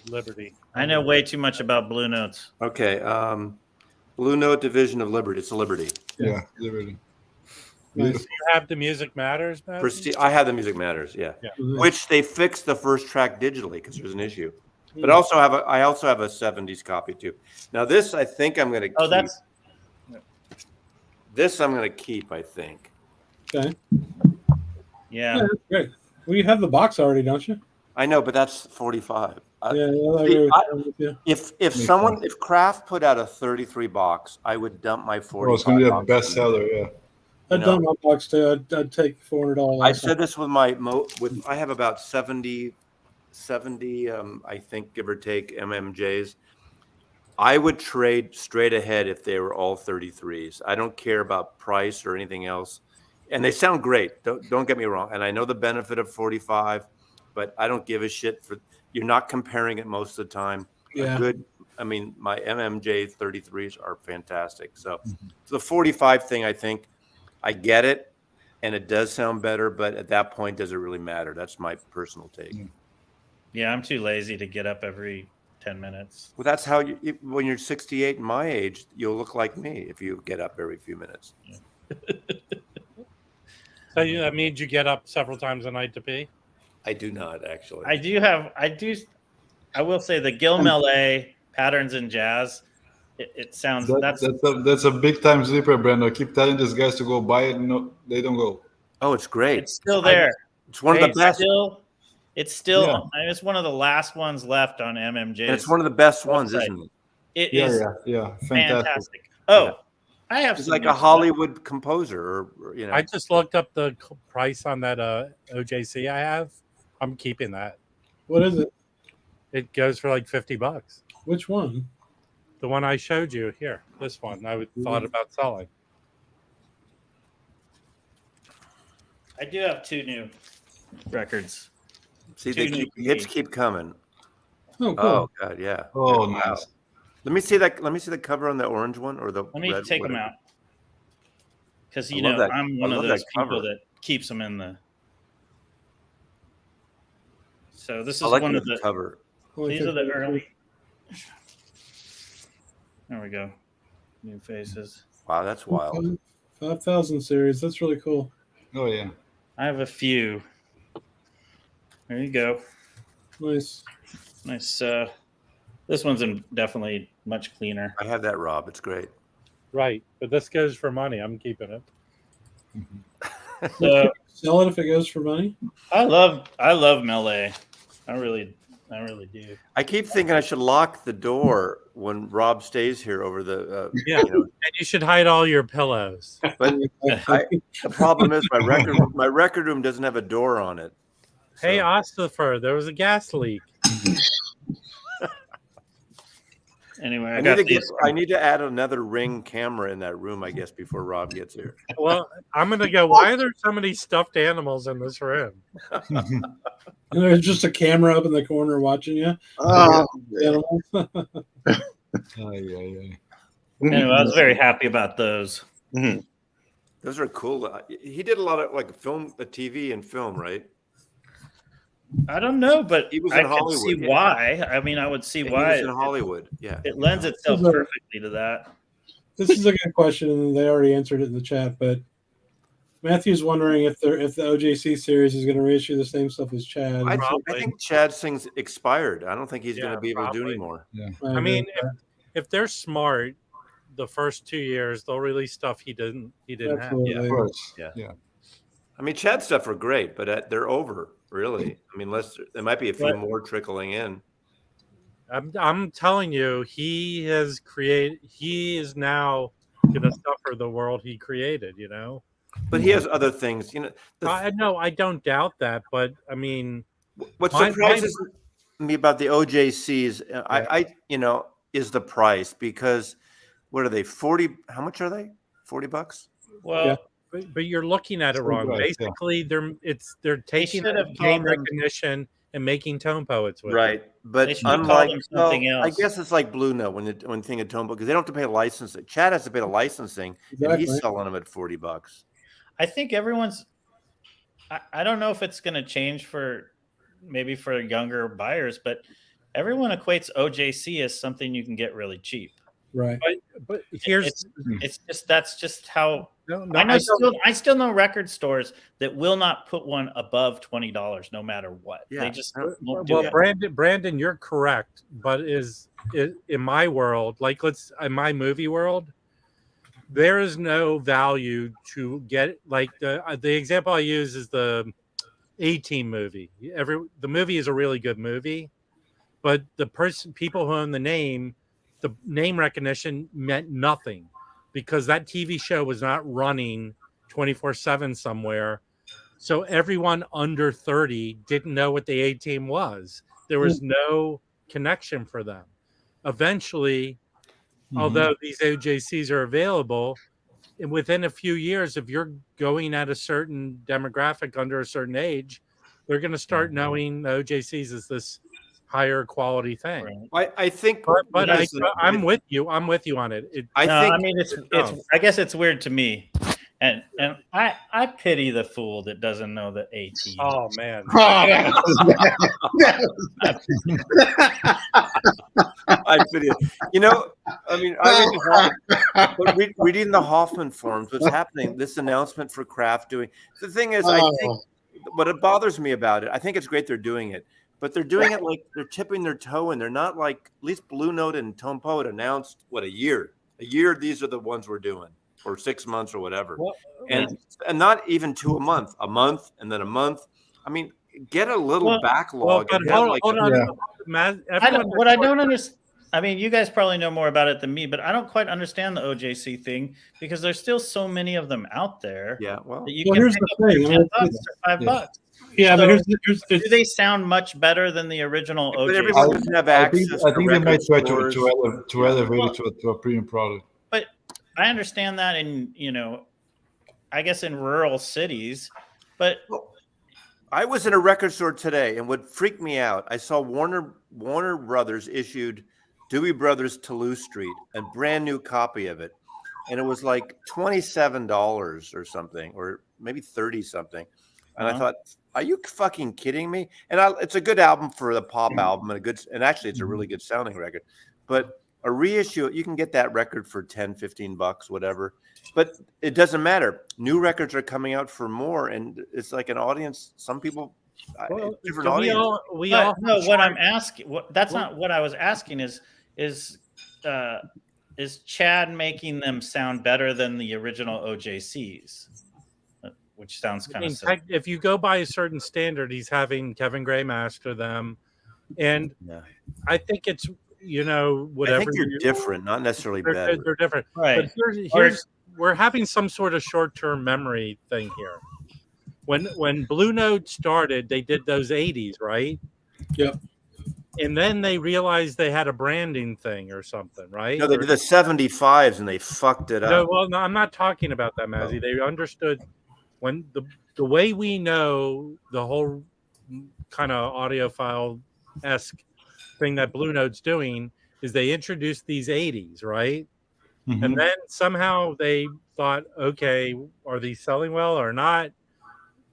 Liberty. I know way too much about Blue Notes. Okay. Blue Note Division of Liberty. It's a Liberty. Yeah, really. Do you have the Music Matters, man? I have the Music Matters. Yeah. Mhm. Which they fixed the first track digitally because there's an issue. But I also have a 70s copy too. Now this I think I'm going to keep. Oh, that's This I'm going to keep, I think. Okay. yeah. That's great. Well, you have the box already, don't you? I know, but that's 45. I agree with you. If Kraft put out a 33 box, I would dump my 45. Oh, it's going to be a box. bestseller, yeah. I'd done my box too. I'd take $400. I said this with I have about 70 I think, give or take, MMJs. I would trade straight ahead if they were all 33s. I don't care about price or anything else. And they sound great. Don't get me wrong. And I know the benefit of 45, but I don't give a shit. You're not comparing it most of the time. Yeah. My MMJ 33s are fantastic. So the 45 thing, I think, I get it, and it does sound better, but at that point, does it really matter? That's my personal take. Yeah, I'm too lazy to get up every 10 minutes. Well, that's how when you're 68 and my age, you'll look like me if you get up every few minutes. So that means you get up several times a night to pee? I do not, actually. I will say the Gil Mellet Patterns in Jazz, it sounds, that's a big time sleeper, Brando. Keep telling these guys to go buy it. No, they don't go. Oh, it's great. it's still there. It's one of the best. It's one of the last ones left on MMJ. And it's one of the best ones, isn't it? It Yeah, is yeah. fantastic. Oh, I have It's some like new a stuff. Hollywood composer, or I just looked up the price on that OJC I have. I'm keeping that. What is it? It goes for like $50. Which one? The one I showed you here, this one, I thought about selling. I do have 2 new records. See, hits keep coming. Oh, cool. Oh God, yeah. Oh, Wow. nice. Let me see the cover on the orange one or the. Let me red, take them whatever. out. Because, I love that- I'm I one of love those that people cover. that keeps them in the. So this is I like one of the the. cover. These are the early. There we go. New faces. Wow, that's wild. 5,000 series. That's really cool. Oh yeah. I have a few. There you go. Nice. Nice. This one's definitely much cleaner. I have that, Rob. It's great. Right, but this goes for money. I'm keeping it. Sell it if it goes for money. I love melee. I really do. I keep thinking I should lock the door when Rob stays here over the. And you should hide all your pillows. But the problem is my record room doesn't have a door on it. So. Hey, Ostifer, there was a gas leak. Anyway, I need to add another Ring camera in that room, I guess, before Rob gets here. Well, I'm gonna go. Why are there so many stuffed animals in this room? And there's just a camera up in the corner watching you. Anyway, I was very happy about those. Mm-hmm. Those are cool. He did a lot of like TV and film, right? I don't know, but he was I in Hollywood. Could see why. I mean, I would see why. He was in Hollywood. Yeah, it lends itself perfectly to that. This is a good question, and they already answered it in the chat. But Matthew's wondering if the OJC series is going to reissue the same stuff as Chad. I think Chad's thing's expired. I don't think he's going to be able to do anymore. Yeah. I mean, if they're smart, the first 2 years they'll release stuff he didn't Absolutely. have. Of course. Yeah. I mean, Chad's stuff are great, but they're over. Really, I mean, there might be a few more trickling in. I'm telling you, he is now going to suffer the world he created. You know, but he has other things. You know, I don't doubt that, but I mean, what surprises me about the OJCs, is the price, because what are they? 40? How much are they? $40? Well. Yeah. But you're looking at it wrong. Right, basically, they're taking game recognition and making tone poets with right. But unlike something else, I guess it's like Blue Note when think of tone poet, because they don't have to pay licensing. Chad has to pay the licensing, and he's selling them at $40. I think everyone's. I don't know if it's going to change for younger buyers, but everyone equates OJC as something you can get really cheap. Right. But here's that's just how. No, I still know record stores that will not put one above $20 no matter what. Yeah. They just won't do it. Brandon, you're correct, but is in my world, in my movie world, there is no value to get the example I use is the A-Team movie. The movie is a really good movie, but people who own the name recognition meant nothing, because that TV show was not running 24/7 somewhere. So everyone under 30 didn't know what the A-Team was. There was no connection for them. Eventually, although these OJCs are available, and within a few years, if you're going at a certain demographic under a certain age, they're going to start knowing the OJCs as this higher quality thing. I think, but I'm with you. I'm with you on it. I guess it's weird to me, and I pity the fool that doesn't know the A-Team. Oh man! I pity it. I mean, reading the Hoffman forums, what's happening? This announcement for Kraft doing the thing is, I think what it bothers me about it. I think it's great they're doing it. But they're doing it like they're tipping their toe, and they're not like, at least Blue Note and Tone Poet announced a year. These are the ones we're doing, or 6 months or whatever, and not even to a month, and then a month. I mean, get a little backlog. Hold on. What I don't understand. I mean, you guys probably know more about it than me, but I don't quite understand the OJC thing, because there's still so many of them out there. Yeah, well, that you can pick up for $10 or $5. Yeah, so but do they sound much better than the original OJC? But everyone doesn't have access. I think they might try to elevate it to a premium product. But I understand that I guess in rural cities, but I was in a record store today, and what freaked me out, I saw Warner Brothers issued Dewey Brothers Toulouse Street, a brand new copy of it, and it was like $27 or something, or maybe 30 something. And I thought, are you fucking kidding me? And it's a good album for the pop album, and actually it's a really good sounding record. But A reissue, you can get that record for $10-15, whatever. But it doesn't matter. New records are coming out for more, and it's like an audience. Some people, Well, different audience. No, what I'm asking, that's not what I was asking. Is Chad making them sound better than the original OJCs? Which sounds kind of silly. If you go by a certain standard, he's having Kevin Gray master them, and I think it's whatever. I think you're different, not necessarily better. They're different, right? But here's we're having some sort of short-term memory thing here. When Blue Note started, they did those 80s, right? Yep. And then they realized they had a branding thing or something, right? No, they did the 75s and they fucked it up. No, I'm not talking about that, Mazzy. They understood when the way we know the whole kind of audiophile-esque thing that Blue Note's doing is they introduced these 80s, right? Mm-hmm. And then somehow they thought, okay, are these selling well or not?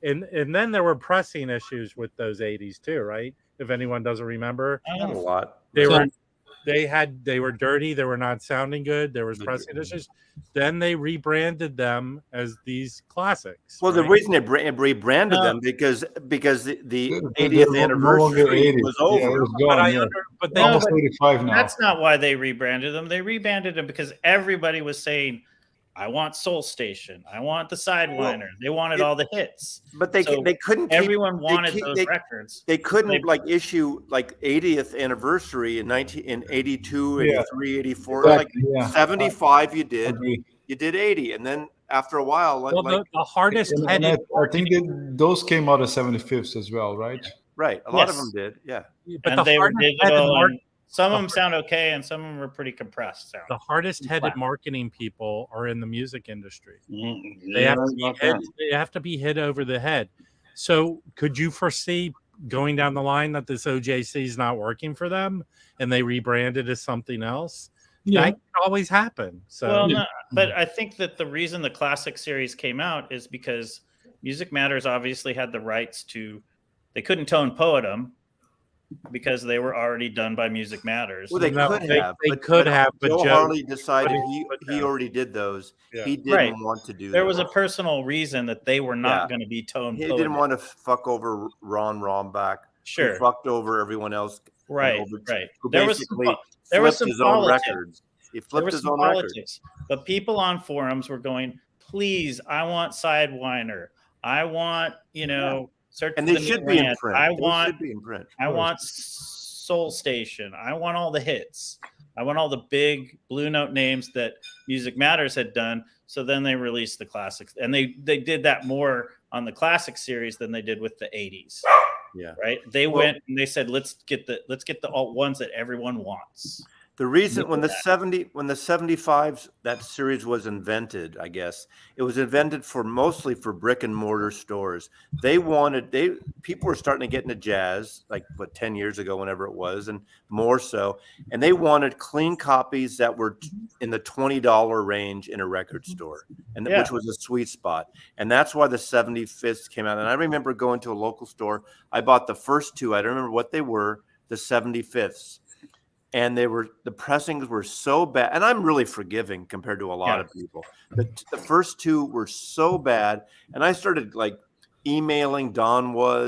And then there were pressing issues with those 80s too, right? If anyone doesn't remember, a lot. They were dirty. They were not sounding good. There was pressing issues. Then they rebranded them as these classics. Well, right? The reason they rebranded them because the 80th anniversary was over. Yeah, it was gone, but they almost 85 now. That's not why they rebranded them. They rebranded them because everybody was saying, I want Soul Station. I want the Sidewinder. They wanted all the hits. But they couldn't. Everyone wanted those records. They couldn't issue 80th anniversary in 82, 83, 84. Exactly, 75 you did. You did 80. And then after a while, the hardest headed. I think those came out as 75s as well, right? Right. A lot of them did. Yeah. But and they were digital. Some of them sound okay, and some of them are pretty compressed sound. The hardest-headed marketing people are in the music industry. Mm-hmm. They have to be hit over the head. So, could you foresee going down the line that this OJC is not working for them, and they rebranded as something else? Yeah. That can always happen. So, but I think that the reason the classic series came out is because Music Matters obviously had the rights to. They couldn't tone poet them. Because they were already done by Music Matters. Well, they could have. But Joe Harley decided he already did those. Yeah. He didn't want to do. There was a personal reason that they were not going to be toned. He didn't want to fuck over Ron Rombach. Sure, he fucked over everyone else. Right. There was some politics. He flipped his own records. But people on forums were going, "Please, I want Sidewinder. I want And they should be in print. I want Soul Station. I want all the hits. I want all the big Blue Note names that Music Matters had done. So then they released the classics, and they did that more on the classic series than they did with the 80s. Yeah, right. They went and they said, let's get the alt ones that everyone wants. The reason when the 75s, that series was invented, I guess it was invented mostly for brick and mortar stores. People were starting to get into jazz, 10 years ago, whenever it was, and more so. And they wanted clean copies that were in the $20 range in a record store, which was a sweet spot. And that's why the 75s came out. And I remember going to a local store. I bought the first two. I don't remember what they were, the 75s. And the pressings were so bad, and I'm really forgiving compared to a lot of people. The first two were so bad, and I started emailing Don or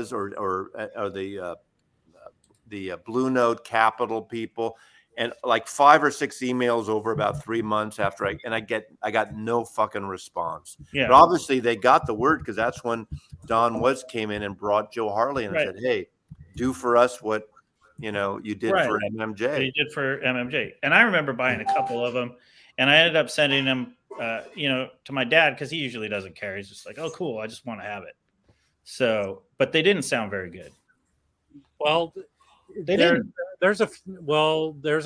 the Blue Note Capital people, and 5 or 6 emails over about 3 months after I got no fucking response. Yeah. But obviously they got the word because that's when Don came in and brought Joe Harley and said, "Hey, do for us what." You did for MMJ. You did for MMJ. And I remember buying a couple of them, and I ended up sending them, to my dad because he usually doesn't care. He's just like, "Oh, cool. I just want to have it." So, but they didn't sound very good. Well, there's a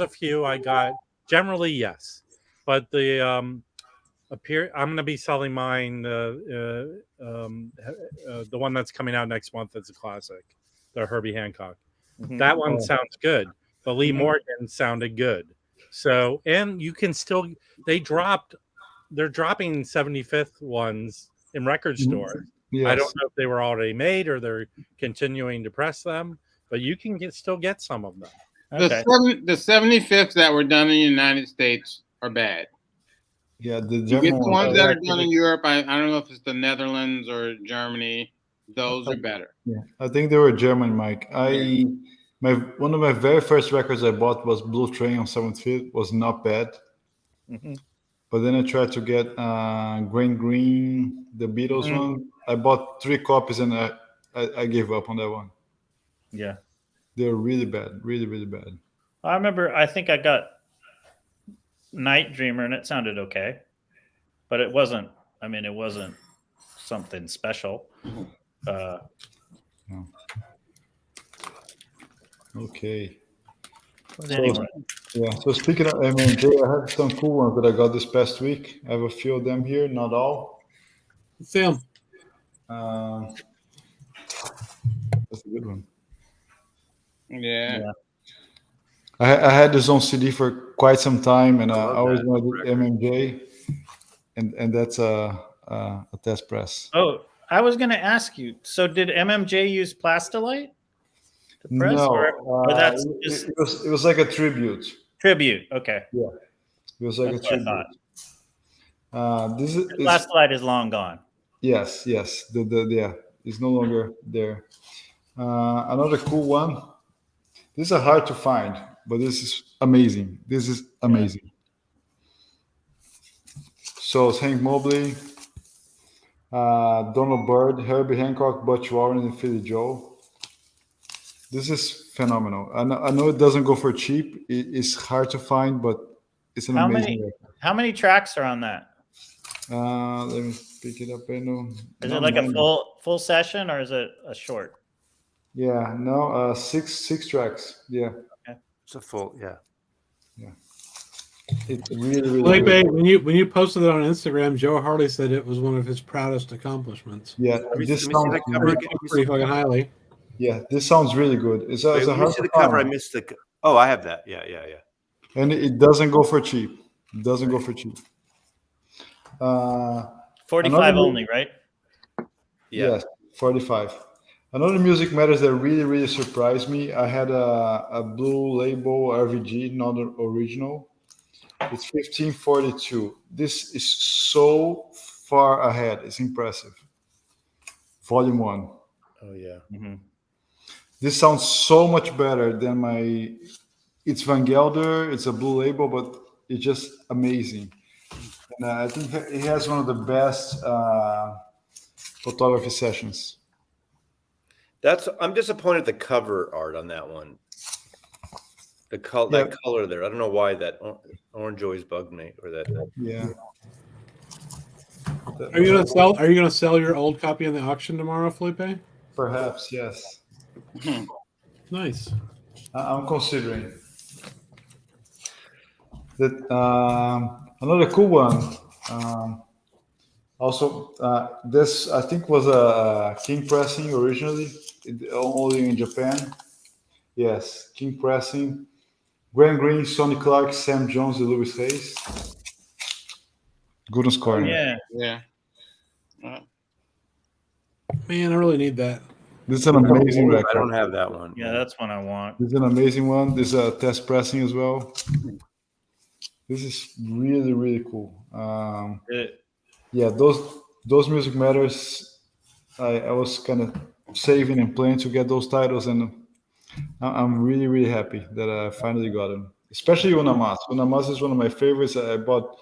few I got. Generally, yes, but the I'm going to be selling mine. The one that's coming out next month is a classic, the Herbie Hancock. Mm-hmm. That one sounds good, but Lee Morgan sounded good. So, and you can still, they're dropping 75th ones in record stores. Yes. I don't know if they were already made or they're continuing to press them, but you can still get some of them. Okay. The 75ths that were done in the United States are bad. Yeah, the You get German the one. ones that are done in Europe. I don't know if it's the Netherlands or Germany. Those are better. Yeah, I think they were German, Mike. One of my very first records I bought was Blue Train on 7th. Was not bad. Mm-hmm. But then I tried to get Green, the Beatles one. I bought 3 copies and I gave up on that one. Yeah. They're really bad, really, really bad. I remember, I think I got Night Dreamer and it sounded okay, but it wasn't something special. Okay. But anyway. So speaking of MMJ, I have some cool ones that I got this past week. I have a few of them here, not all. See 'em. That's a good one. Yeah. I had this on CD for quite some time, and I always wanted MMJ, and that's a test press. Oh, I was going to ask you. So, did MMJ use Plastilite to press? No, or that's just it was like a tribute. tribute. Okay. Yeah, it was like That's a what I tribute. This is Plastilite is long gone. yes. It's no longer there. Another cool one. These are hard to find, but this is amazing. So it's Hank Mobley, Donald Byrd, Herbie Hancock, Butch Warren, and Philly Joe. This is phenomenal. I know it doesn't go for cheap. It's hard to find, but it's an amazing record. How many tracks are on that? Let me pick it up. Is it like a full session or is it a short? Yeah, no, six tracks. Yeah. Okay. It's a full, yeah. It's really Felipe, good. when you posted it on Instagram, Joe Harley said it was one of his proudest accomplishments. Yeah, this sounds pretty fucking highly. Yeah, this sounds really good. It's a Let me hard see the to find. cover. I missed the. Oh, I have that. Yeah. And it doesn't go for cheap. 45 only, right? Yeah. Yes, 45. Another music matters that really surprised me. I had a blue label RVG, not an original. It's 1542. This is so far ahead. It's impressive. Volume 1. Oh yeah. Mm-hmm. This sounds so much better than my. It's Van Gelder. It's a blue label, but it's just amazing. And I think he has one of the best photography sessions. I'm disappointed the cover art on that one. That color there. I don't know why that orange always bugged me, or that. Yeah. Are you gonna sell your old copy in the auction tomorrow, Felipe? Perhaps, yes. Nice. I'm considering that. Another cool one. Also, this I think was a King pressing originally, only in Japan. Yes, King pressing. Graham Greene, Sonny Clark, Sam Jones, and Louis Hayes. Goodness Corner. Yeah. Man, I really need that. This is an amazing record. I don't have that one. Yeah, that's one I want. This is an amazing one. This is a test pressing as well. This is really cool. Yeah, those music matters. I was kind of saving and planning to get those titles, and I'm really happy that I finally got them. Especially Unamas. Unamas is one of my favorites. I bought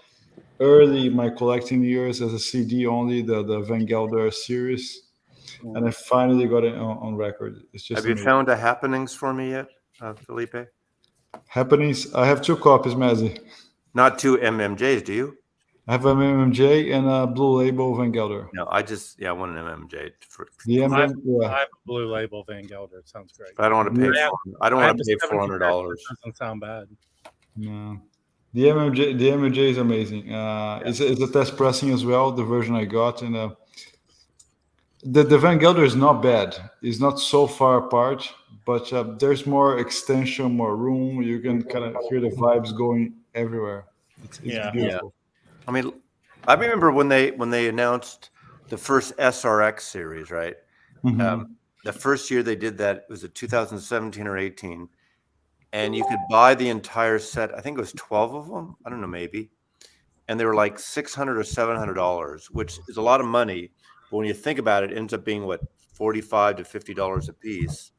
early in my collecting years as a CD only, the Van Gelder series, and I finally got it on record. It's just. Have you found a Happenings for me yet, Felipe? Happenings. I have 2 copies, Mazzy. Not 2 MMJs, do you? I have an MMJ and a blue label Van Gelder. No, I want an MMJ. I have a blue label Van Gelder. It sounds great. I don't want to pay. I don't want to pay $400. Doesn't sound bad. No, the MMJ is amazing. It's a test pressing as well. The version I got, and the Van Gelder is not bad. It's not so far apart, but there's more extension, more room. You can kind of hear the vibes going everywhere. It's beautiful. Yeah. I mean, I remember when they announced the first SRX series, right? Mm-hmm. The first year they did that was it 2017 or 18, and you could buy the entire set. I think it was 12 of them. I don't know, maybe. And they were like $600 or $700, which is a lot of money. But when you think about it, it ends up being what, $45 to $50 a piece.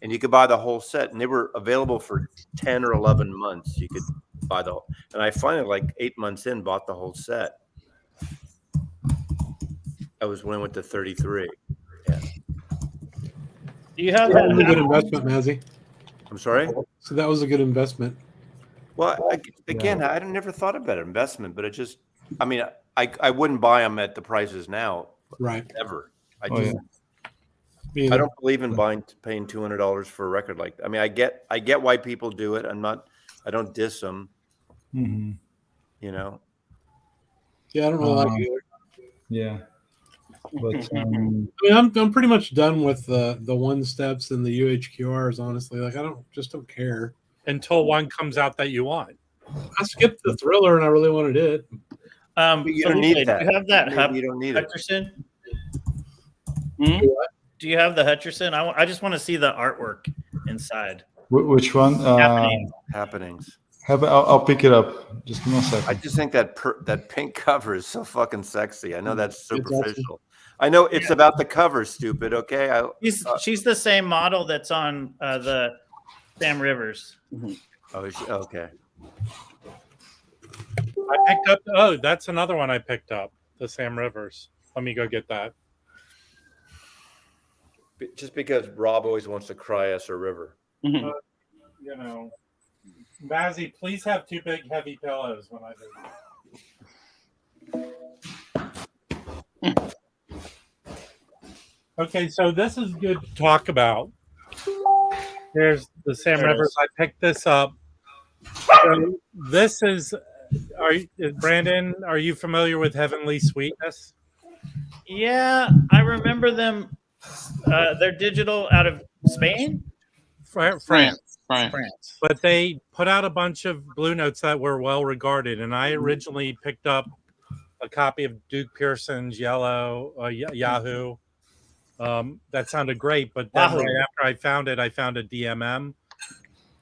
And you could buy the whole set, and they were available for 10 or 11 months. You could buy the whole, and I finally, like 8 months in, bought the whole set. That was when I went to 33. Yeah. Do you have That was a good that? investment, Mazzy. I'm sorry. So that was a good investment. Well, again, I never thought about investment, but it just, I mean, I wouldn't buy them at the prices now, Right. ever. I Me I either. don't believe in paying $200 for a record like that. I mean, I get why people do it. I don't diss them. Mhm. You know. Yeah, I don't really like it either. Yeah. But I mean, I'm pretty much done with the one steps and the UHQRs. Honestly, like I don't care. Until one comes out that you want. I skipped the Thriller and I really wanted it. But you don't need that. Do you have that Maybe you don't need it. Hutcherson? What? Do you have the Hutcherson? I just want to see the artwork inside. which one? Happenings. I'll pick it up. Just 1 second. I just think that pink cover is so fucking sexy. I know that's It's awesome. superficial. I know it's about the cover, stupid. Okay. She's the same model that's on the Sam Rivers. Oh, okay. I picked up. Oh, that's another one I picked up. The Sam Rivers. Let me go get that. Just because Rob always wants to cry us a river. You know, Mazzy, please have 2 big heavy pillows when I do. Okay, so this is good to talk about. Here's the Sam Rivers. I picked this up. So this is. Brandon, are you familiar with Heavenly Sweetness? Yeah, I remember them. They're digital out of Spain? France. France. But they put out a bunch of Blue Notes that were well regarded, and I originally picked up a copy of Duke Pearson's Yellow Yahoo. That sounded great, but then right after I found it, I found a DMM,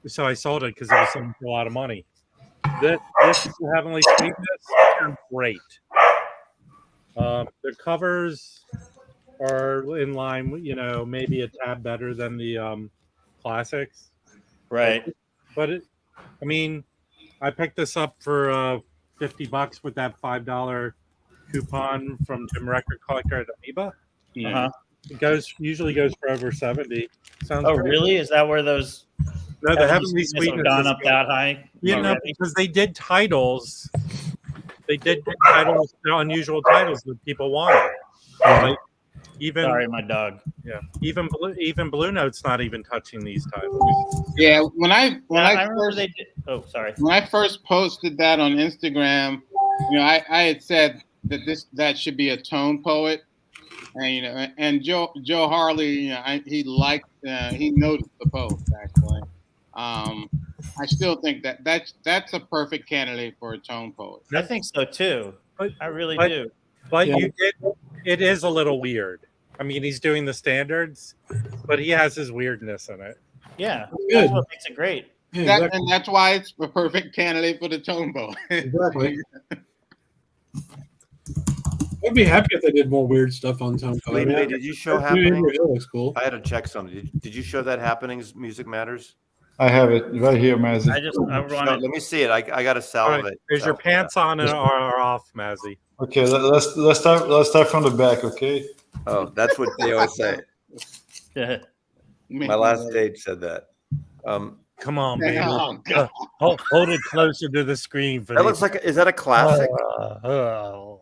so I sold it because it was selling for a lot of money. This is Heavenly Sweetness. They're great. Their covers are in line, maybe a tad better than the classics. Right. But I picked this up for $50 with that $5 coupon from Jim Record Collector at Amoeba. Uh-huh. It usually goes for over 70. Sounds great. Really? Is that where those? No, the Heavenly Sweetness have gone up that high. Because they did titles. They did titles, unusual titles that people wanted. Like Sorry, my dog. Yeah, even Blue Note's not even touching these titles. Yeah, when I remember they did. Oh, sorry. When I first posted that on Instagram, I had said that should be a tone poet, and Joe Harley, he noticed the post actually. I still think that's a perfect candidate for a tone poet. I think so too. I really do. But it is a little weird. He's doing the standards, but he has his weirdness in it. Yeah, that's what makes it great. Yeah, And that's why it's a perfect candidate for the tone poet. Exactly. I'd be happy if they did more weird stuff on Tone Poet. Felipe, did you show Happenings? It looks cool. I had to check something. Did you show that Happenings Music Matters? I have it right here, Mazzy. Let me see it. I got to salve it. Is your pants on or off, Mazzy? Okay, let's start from the back. Okay. Oh, that's what they always say. My last date said that. Come on, baby. Oh, God. Hold it closer to the screen. That looks like. Is that a classic? Oh,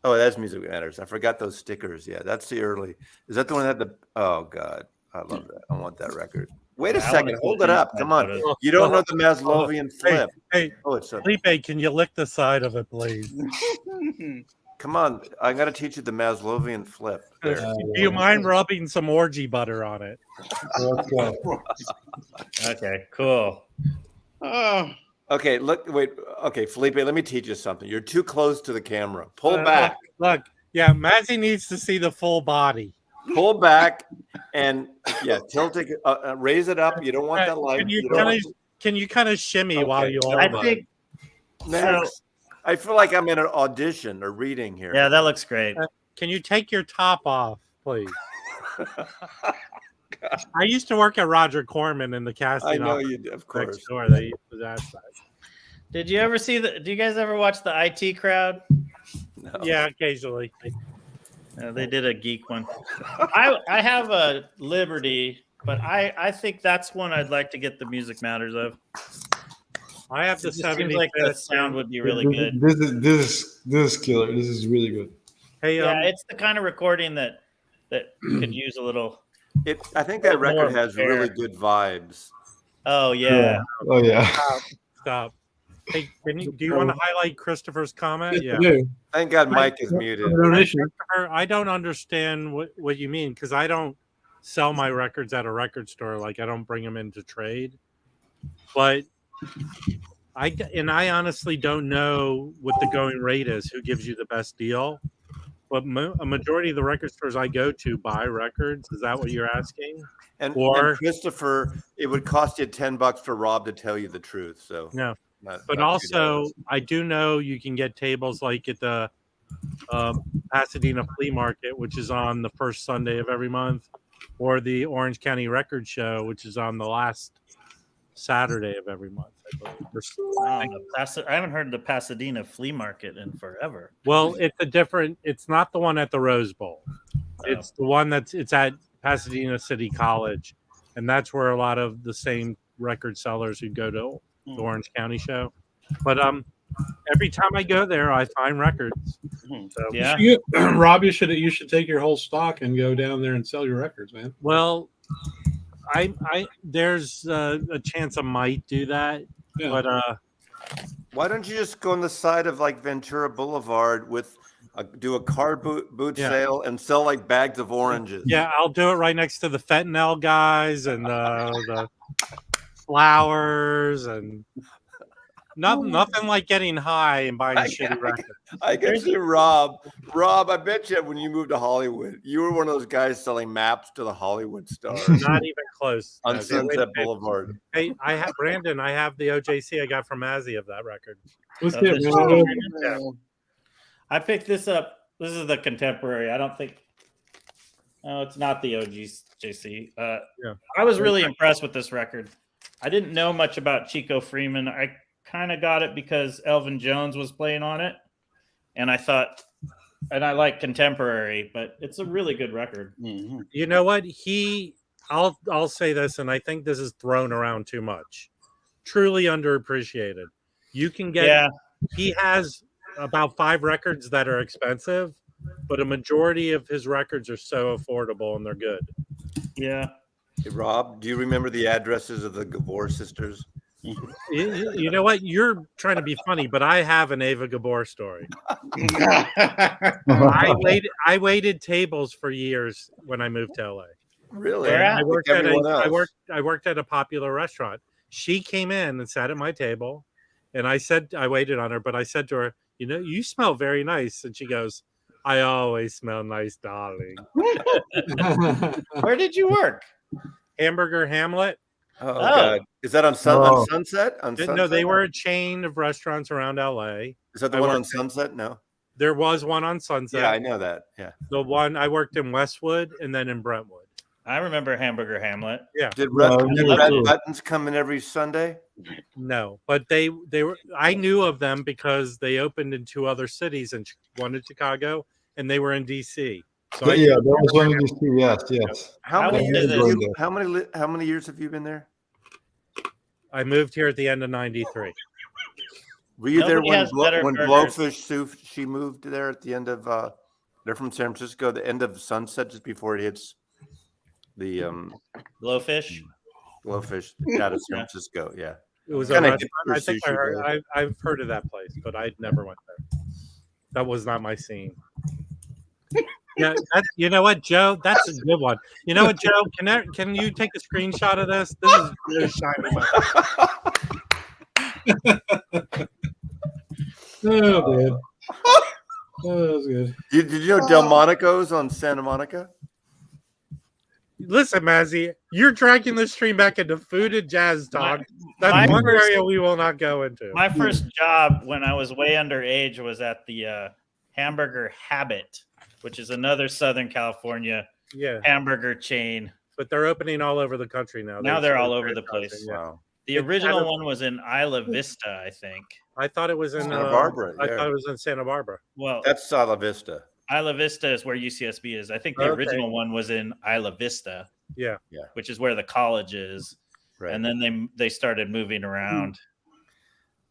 that's Music Matters. I forgot those stickers. Yeah, that's the early. Is that the one that had the? Oh God, I love that. I want that record. Wait a second. Hold it up. Come on. You don't know the Maslowian flip. Hey, oh, it's Felipe, can you lick the side of it, please? Come on. I got to teach you the Maslowian flip. There. Do you mind rubbing some orgy butter on it? Okay, cool. Okay, wait. Okay, Felipe, let me teach you something. You're too close to the camera. Pull back. Look, yeah, Mazzy needs to see the full body. pull back and tilt it, raise it up. You don't want that light. Can you kind of shimmy while you hold I think next. I feel like I'm in an audition or reading here. Yeah, that looks great. Can you take your top off, please? I used to work at Roger Corman in the casting. I know you did, of course. Next door, they used to that side. Did you ever see do you guys ever watch the IT Crowd? No. Yeah, occasionally. They did a geek one. I have a Liberty, but I think that's one I'd like to get the Music Matters of. I have the 70. Seems like the sound would be really good. This is killer. This is really good. Hey, it's the kind of recording that could use a little. I think that record has really good vibes. Oh yeah. Oh yeah. Stop. Hey, do you want to highlight Christopher's comment? Yeah. Thank God Mike is muted. I don't understand what you mean, because I don't sell my records at a record store. Like, I don't bring them into trade. But I honestly don't know what the going rate is, who gives you the best deal. But a majority of the record stores I go to buy records. Is that what you're asking? And Or Christopher, it would cost you $10 for Rob to tell you the truth. So no. But also, I do know you can get tables like at the Pasadena Flea Market, which is on the first Sunday of every month, or the Orange County Record Show, which is on the last Saturday of every month, I believe. Wow, I haven't heard of the Pasadena Flea Market in forever. Well, it's not the one at the Rose Bowl. It's the one it's at Pasadena City College, and that's where a lot of the same record sellers who go to the Orange County show. But every time I go there, I find records. So, yeah, Rob, you should take your whole stock and go down there and sell your records, man. Well, I there's a chance I might do that, but why don't you just go on the side of like Ventura Boulevard with do a car boot sale and sell like bags of oranges? Yeah, I'll do it right next to the fentanyl guys and the flowers and nothing like getting high and buying shitty records. I can see Rob. I bet you when you moved to Hollywood, you were one of those guys selling maps to the Hollywood stars. Not even close. On Sunset Boulevard. Hey, I have the OJC I got from Mazzy of that record. What's that, man? I picked this up. This is the contemporary. I don't think. No, it's not the OGJC. I was really impressed with this record. I didn't know much about Chico Freeman. I kind of got it because Elvin Jones was playing on it, and I thought, and I like contemporary, but it's a really good record. Mm-hmm. You know what? I'll say this, and I think this is thrown around too much. Truly underappreciated. You can get. He has about 5 records that are expensive, but a majority of his records are so affordable and they're good. Yeah. Hey, Rob, do you remember the addresses of the Gabor sisters? You know what? You're trying to be funny, but I have an Ava Gabor story. I waited tables for years when I moved to LA. Really? I worked at a popular restaurant. She came in and sat at my table, and I waited on her, but I said to her, "You know, you smell very nice." And she goes, "I always smell nice, darling." Where did you work? Hamburger Hamlet. Oh, God. Is that on Sunset? No, they were a chain of restaurants around LA. Is that the one on Sunset? No. There was one on Sunset. Yeah, I know that. Yeah. The one I worked in Westwood and then in Brentwood. I remember Hamburger Hamlet. Yeah. Did Red Buttons come in every Sunday? No, but they were. I knew of them because they opened in 2 other cities, and one in Chicago, and they were in DC. So that was one in DC. Yes. How many years have you been there? I moved here at the end of '93. Were you there when Blowfish Sushi moved there at the end of? They're from San Francisco. The end of Sunset, just before it hits the Blowfish out of San Francisco. Yeah, it was a restaurant. I think I've heard of that place, but I never went there. That was not my scene. Yeah, you know what, Joe? That's a good one. You know what, Joe? Can you take a screenshot of this? This is really shiny. Oh, man. Oh, that was good. Did you know Delmonico's on Santa Monica? Listen, Mazzy, you're dragging the stream back into food and jazz talk. That's one area we will not go into. My first job when I was way underage was at the Hamburger Habit, which is another Southern California hamburger chain. But they're opening all over the country now. Now they're all over the place. Wow. The original one was in Isla Vista, I think. I thought it was in Santa Barbara. I thought it was in Santa Barbara. Well, that's Isla Vista. Isla Vista is where UCSB is. I think the original one was in Isla Vista. Yeah. Which is where the college is. Right. And then they started moving around.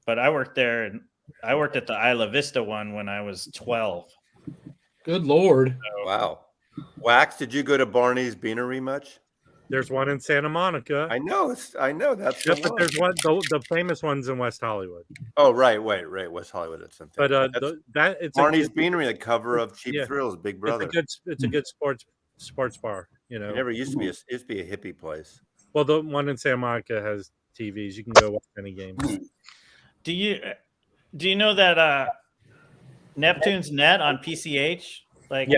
But I worked there, and I worked at the Isla Vista one when I was 12. Good Lord. So, wow. Wax, did you go to Barney's Beanery much? There's one in Santa Monica. I know. That's but there's one. The famous one's in West Hollywood. Oh, right. West Hollywood. It's something. But it's Barney's Beanery, the cover of Cheap Thrills, Big Brother. It's a good sports bar. You know, it never used to be. It used to be a hippie place. Well, the one in Santa Monica has TVs. You can go watch any games. Do you know that Neptune's Net on PCH? Like,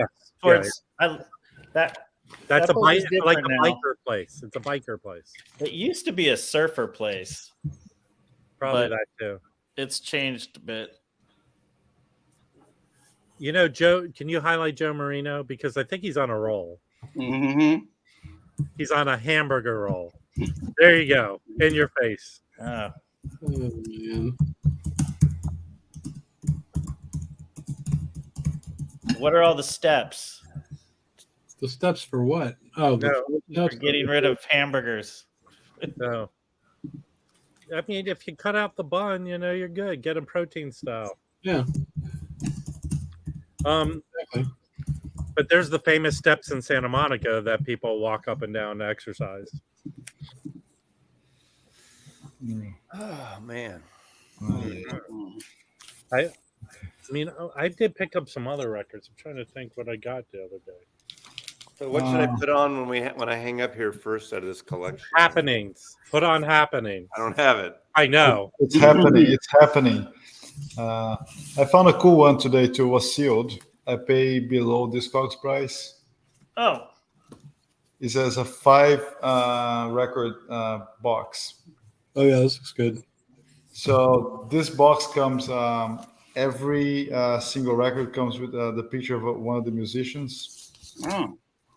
That's a biker place. It's a biker place. It used to be a surfer place. Probably that too. It's changed a bit. You know, Joe, can you highlight Joe Marino? Because I think he's on a roll. Mm-hmm. He's on a hamburger roll. There you go. In your face. Oh, man. What are all the steps? The steps for what? Oh, for getting rid of hamburgers. No. I mean, if you cut out the bun, you know, you're good. Get them protein style. Yeah. Exactly. But there's the famous steps in Santa Monica that people walk up and down to exercise. Oh man. I mean, I did pick up some other records. I'm trying to think what I got the other day. So what should I put on when I hang up here first out of this collection? Happenings. Put on Happenings. I don't have it. I know. It's happening. It's happening. I found a cool one today too. Was sealed. I pay below Discogs price. Oh. It says a 5 record box. Oh yeah, this looks good. So this box comes. Every single record comes with the picture of one of the musicians. Oh.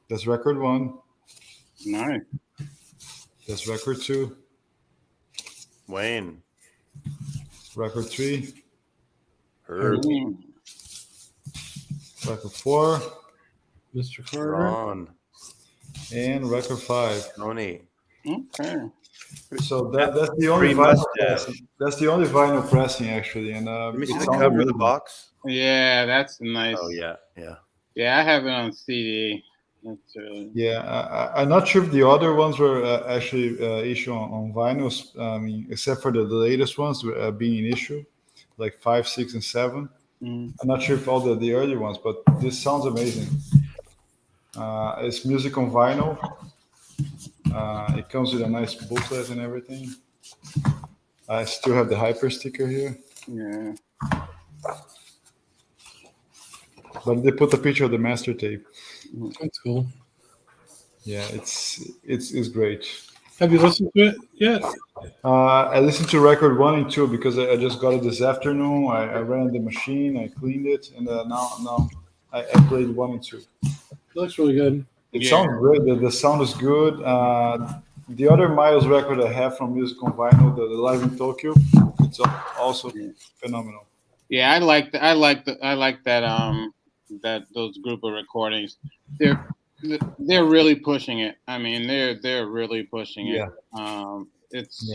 That's record 1. Nice. That's record 2. Wayne. Record 3. Herb. Record 4. Mr. Carter. Ron. And record 5. Tony. Okay. So that's the only vinyl pressing. That's the only vinyl pressing actually. And let me see the cover of the box. Yeah, that's nice. Oh yeah. Yeah, I have it on CD. That's really... Yeah, I'm not sure if the other ones were actually issued on vinyls, except for the latest ones being in issue, like 5, 6, and 7. I'm not sure if all the early ones, but this sounds amazing. It's music on vinyl. It comes with a nice booklet and everything. I still have the hyper sticker here. Yeah. But they put a picture of the master tape. That's cool. Yeah, it's great. Have you listened to it yet? I listened to record 1 and 2 because I just got it this afternoon. I ran the machine, I cleaned it, and now I played 1 and 2. It looks really good. It sounds great. The sound is good. The other Miles record I have from Music on Vinyl, the Live in Tokyo, it's also phenomenal. Yeah, I like that those group of recordings. They're really pushing it. I mean, they're really pushing it. You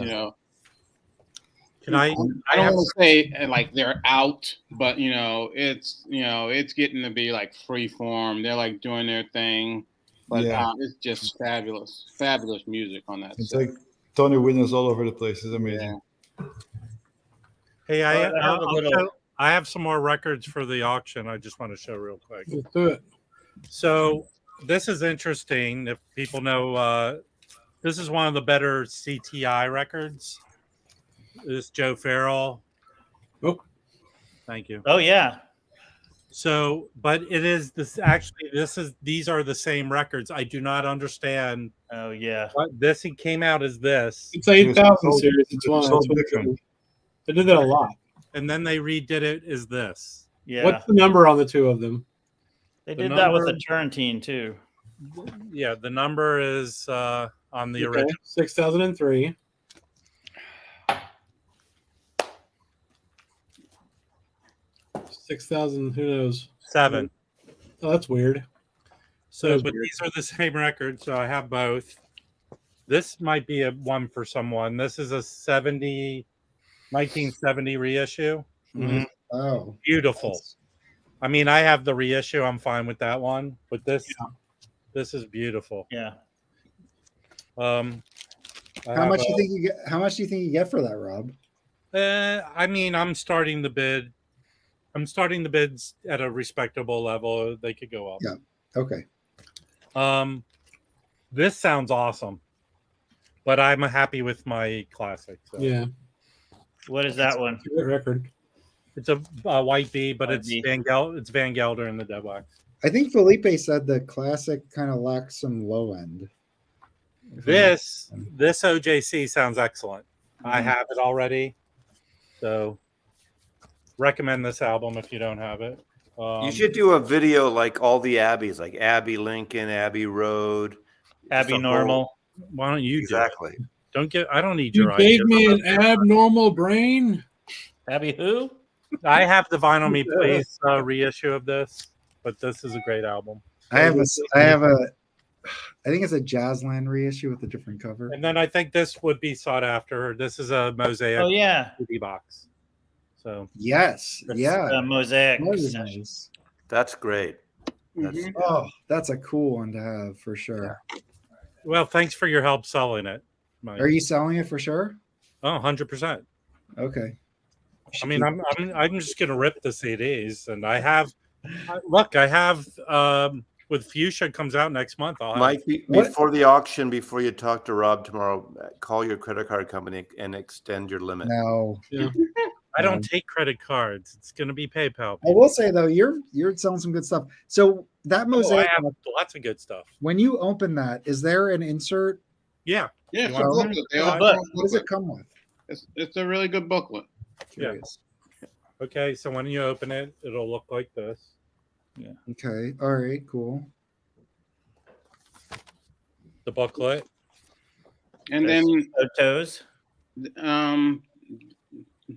know. I don't want to say like they're out, but it's getting to be like free form. They're like doing their thing, but it's just fabulous music on that. It's like Tony Williams all over the place. It's amazing. Yeah. Hey, I have some more records for the auction. I just want to show real quick. Let's do it. So this is interesting. If people know, this is one of the better CTI records. This is Joe Farrell. Oh, thank you. Oh yeah. So, but it is this actually. These are the same records. I do not understand. Oh yeah. What this he came out as this, It's 8,000 series. It's one. so That's what different. they did that a lot. and then they redid it as this. Yeah. What's the number on the two of them? They the did that with number- the Turrentine too. Yeah, the number is on the original. 6,003. $6,000. Who knows? 7. Oh, that's weird. So, That is but weird. these are the same record. So I have both. This might be a one for someone. This is a 1970 reissue. Mhm. Oh, Beautiful. I mean, I have the reissue. I'm fine with that one. But this is beautiful. Yeah. I how much do you think you get? How much do you think you get for that, Rob? I mean, I'm starting the bid. I'm starting the bids at a respectable level. They could go up. Yeah. Okay. This sounds awesome, but I'm happy with my classic. So. Yeah. What is that one? Great record. It's a white B, but White it's B. It's Van Gelder in the dead wax. I think Felipe said the classic kind of lacks some low end. This OJC sounds excellent. I have it already, so recommend this album if you don't have it. You should do a video like all the Abbeys, like Abbey Lincoln, Abbey Road, Abbey Just a Normal. Why don't you exactly. do it? Don't get. I don't need You your idea. gave me an abnormal brain. Abbey who? I have the Vinyl Me Please reissue of this, but this is a great album. I think it's a Jazzland reissue with a different cover. And then I think this would be sought after. This is a Mosaic Oh yeah. CD box. So Yes. That's, Yeah. Mosaic. That is session. nice. That's great. That's, Mhm. Oh, that's a cool one to have for sure. well, thanks for your help selling it, Mike. Are you selling it for sure? Oh, 100%. Okay. I mean, I'm just gonna rip the CDs, and I have with Fuchsia comes out next month. I'll have Mike, before the auction, before you talk to Rob tomorrow, call your credit card company and extend your limit. No. Yeah. I don't take credit cards. It's gonna be PayPal. I will say though, you're selling some good stuff. So that Oh, mosaic, I have lots of good stuff. when you open that, is there an insert? Yeah, Yeah, it's a Well, booklet. They all but- come with What does it booklet. come with? It's a really good booklet. Curious. okay. So when you open it, it'll look like this. Okay. All right. Cool. The booklet. And then, Photos.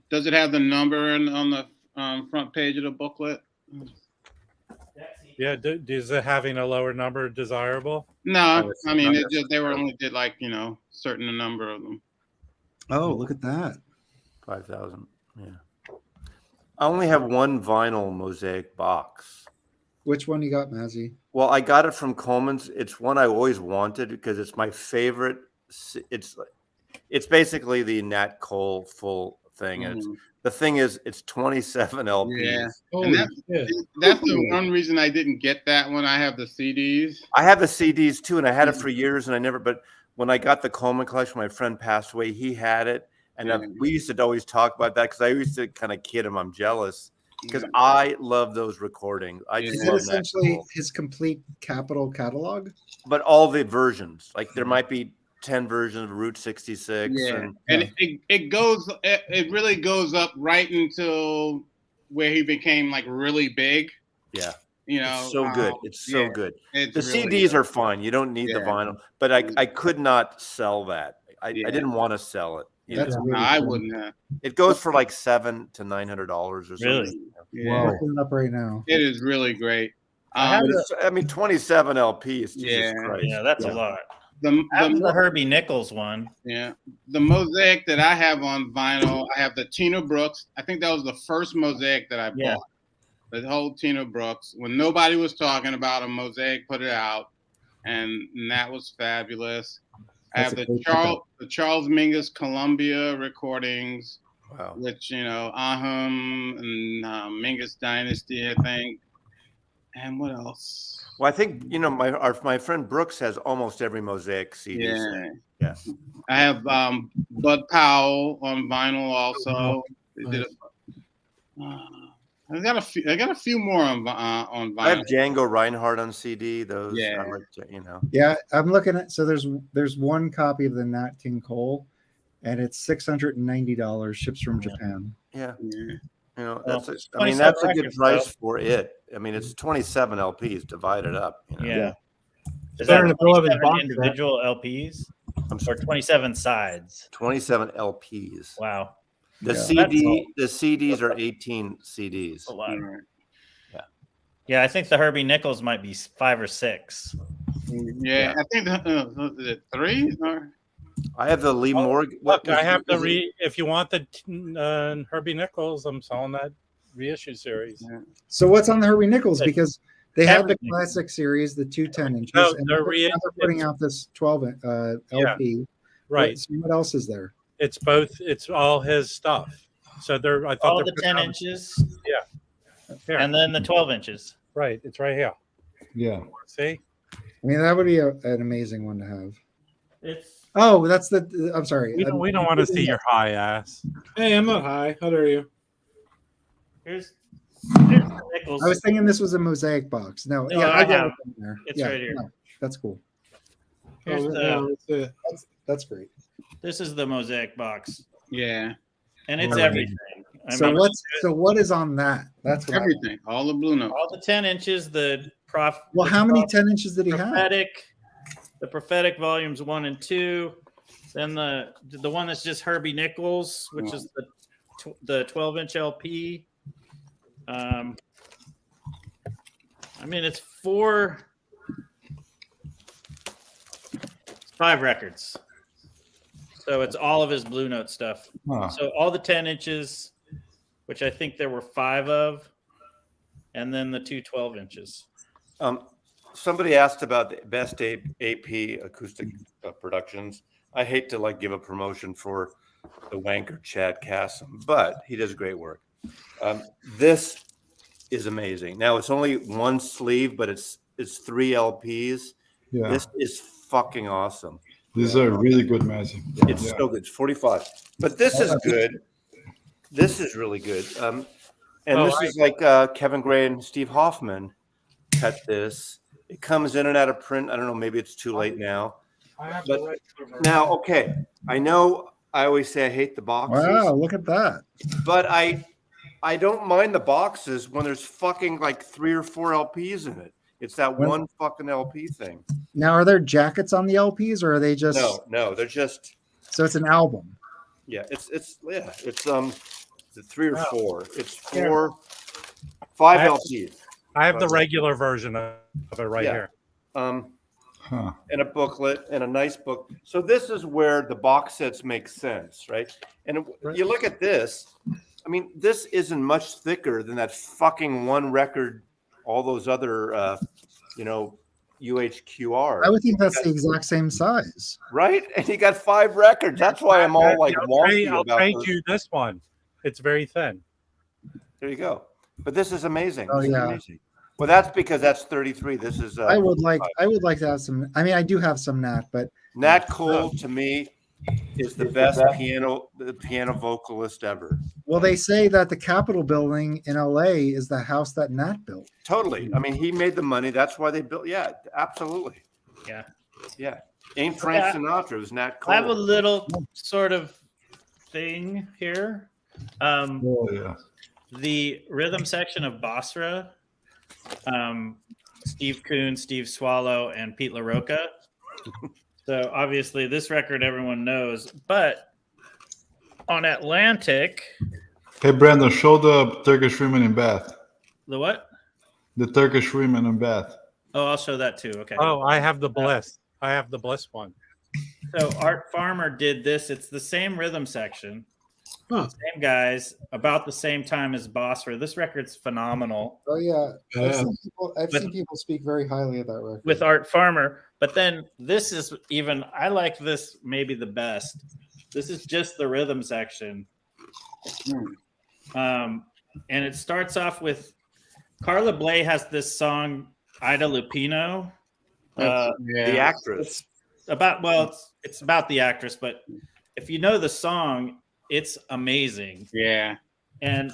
does it have the number on the front page of the booklet? Yeah. Is it having a lower number desirable? No, I mean not it just they were only did like certain number of them. Oh, look at that. 5,000. Yeah. I only have one vinyl Mosaic box. Which one you got, Mazzy? Well, I got it from Coleman's. It's one I always wanted because it's my favorite. It's basically the Nat Cole full thing. And the thing is, it's 27 LPs. Yeah. Holy And shit. that's the one reason I didn't get that one. I have the CDs. I have the CDs too, and I had it for years, and I never. But when I got the Coleman collection, my friend passed away. He had it, and we used to always talk about that because I used to kind of kid him. I'm jealous because I love those recordings. I just Is it love essentially Nat Cole. his complete Capitol catalog? But all the versions, like there might be 10 versions of Route 66. Yeah, and it really goes up right until where he became like really big. Yeah. It's so good. It's so good. It's The really CDs good. are fine. You don't need the vinyl, but I could not sell that. I didn't want to sell it. That's No, really I cool. wouldn't have. It goes for like $700 to $900 or something. Really? Yeah, I'm looking it up right now. it is really great. But I mean, 27 LPs. Jesus Yeah. Christ. Yeah, that's a lot. The Herbie Nichols one. Yeah, the mosaic that I have on vinyl, I have the Tina Brooks. I think that was the first mosaic that I bought. Yeah. The whole Tina Brooks. When nobody was talking about a mosaic, put it out, and that was fabulous. I have That's the a great Charles Mingus Columbia recordings, Wow. which Ahum and Mingus Dynasty, I think. And what else? Well, I think my friend Brooks has almost every Mosaic CD. Yeah. Yeah. I have Bud Powell on vinyl also. They did I got a few more on vinyl. I have Django Reinhardt on CD. Those, Yeah. I like to, you know. Yeah, I'm looking at. So there's one copy of the Nat King Cole, and it's $690. Ships from Japan. Yeah. Yeah. You know, Well, that's it's a, I mean, 27 that's a good records, price though. for it. I mean, it's 27 LPs divided up. You know? Yeah. Is Better that to fill up his 27 box set. individual LPs? I'm Or sorry, 27 sides? 27 LPs. Wow. The Yeah. the CDs are 18 CDs. That's a lot. All right. Yeah, I think the Herbie Nichols might be 5 or 6. Yeah, I think is it 3 or I have the Lee Morgan. Look, I have the if you want the Herbie Nichols, I'm selling that reissue series. Yeah. So what's on the Herbie Nichols? Because they had the Everything. classic series, the 210 inches, No, and they're now they're putting out this 12 LP. Right. So what else is there? It's both. It's all his stuff. So I thought All they're the putting 10 out- inches Here. and then the 12 inches. Right. It's right here. Yeah. See? I mean, that would be an amazing one to have. It's Oh, that's the. I'm sorry. We don't want to see your high ass. Hey, I'm not high. How dare you? here's the Nichols. I was thinking this was a mosaic box. No, No, yeah, I got have. it in there. It's Yeah, right here. no, that's cool. Here's Oh, the- yeah, that's it. That's great. This is the mosaic box, yeah, and it's Alright. everything. I So mean, what is on that? That's what I want. everything, all the blue notes. all the 10 inches, the prof. Well, the how many prof- 10 inches did he have? the prophetic volumes 1 and 2, then the one that's just Herbie Nichols, which is the 12-inch LP. I mean, it's 5 records. So it's all of his Blue Note stuff. Huh. So all the 10 inches, which I think there were 5 of, and then the 2 12 inches. Somebody asked about the best AP acoustic productions. I hate to give a promotion for the wanker Chad Kassem, but he does great work. This is amazing. Now it's only one sleeve, but it's 3 LPs. Yeah. This is fucking awesome. These are really good, Matthew. It's Yeah. so good. It's 45. But this is good. This is really good. And this is like Kevin Gray and Steve Hoffman cut this. It comes in and out of print. I don't know. Maybe it's too late now. But now, okay. I know I always say I hate the boxes. Wow, look at that. But I don't mind the boxes when there's fucking 3 or 4 LPs in it. It's that one fucking LP thing. Now, are there jackets on the LPs, or are they just? No, they're just. So it's an album. Yeah, it's 3 or 4. It's 4, 5 LPs. I have the regular version of it right here. Huh. And a booklet and a nice book. So this is where the box sets make sense, right? And you look at this. I mean, this isn't much thicker than that fucking one record. All those other, UHQR. I would think that's the exact same size. Right? And he got 5 records. That's why I'm all wonky I'll about trade those. you this one. It's very thin. There you go. But this is amazing. Oh, This is yeah. amazing. Well, that's because that's 33. This is. I would like to have some. I mean, I do have some Nat, but Nat Cole to me is the best piano vocalist ever. well, they say that the Capitol building in LA is the house that Nat built. Totally. I mean, he made the money. That's why they built. Yeah, absolutely. Yeah. Yeah. Ain't Frank Sinatra. It was Nat Cole. I have a little sort of thing here. Oh, yeah. The rhythm section of Basra, Steve Kuhn, Steve Swallow, and Pete LaRocca. So obviously this record everyone knows, but on Atlantic, Hey, Brandon, show the Turkish women in Bath. the what? The Turkish women in Bath. Oh, I'll show that too. Okay. Oh, I have the Bliss. I have the Bliss one. So Art Farmer did this. It's the same rhythm section. Huh. Same guys, about the same time as Basra. This record's phenomenal Oh yeah, Yeah. I've seen people speak very highly of that record. with Art Farmer. But then this is even, I like this maybe the best. This is just the rhythm section. And it starts off with Carla Bley has this song, Ida Lupino. The actress. It's about the actress, but if you know the song, it's amazing. Yeah. And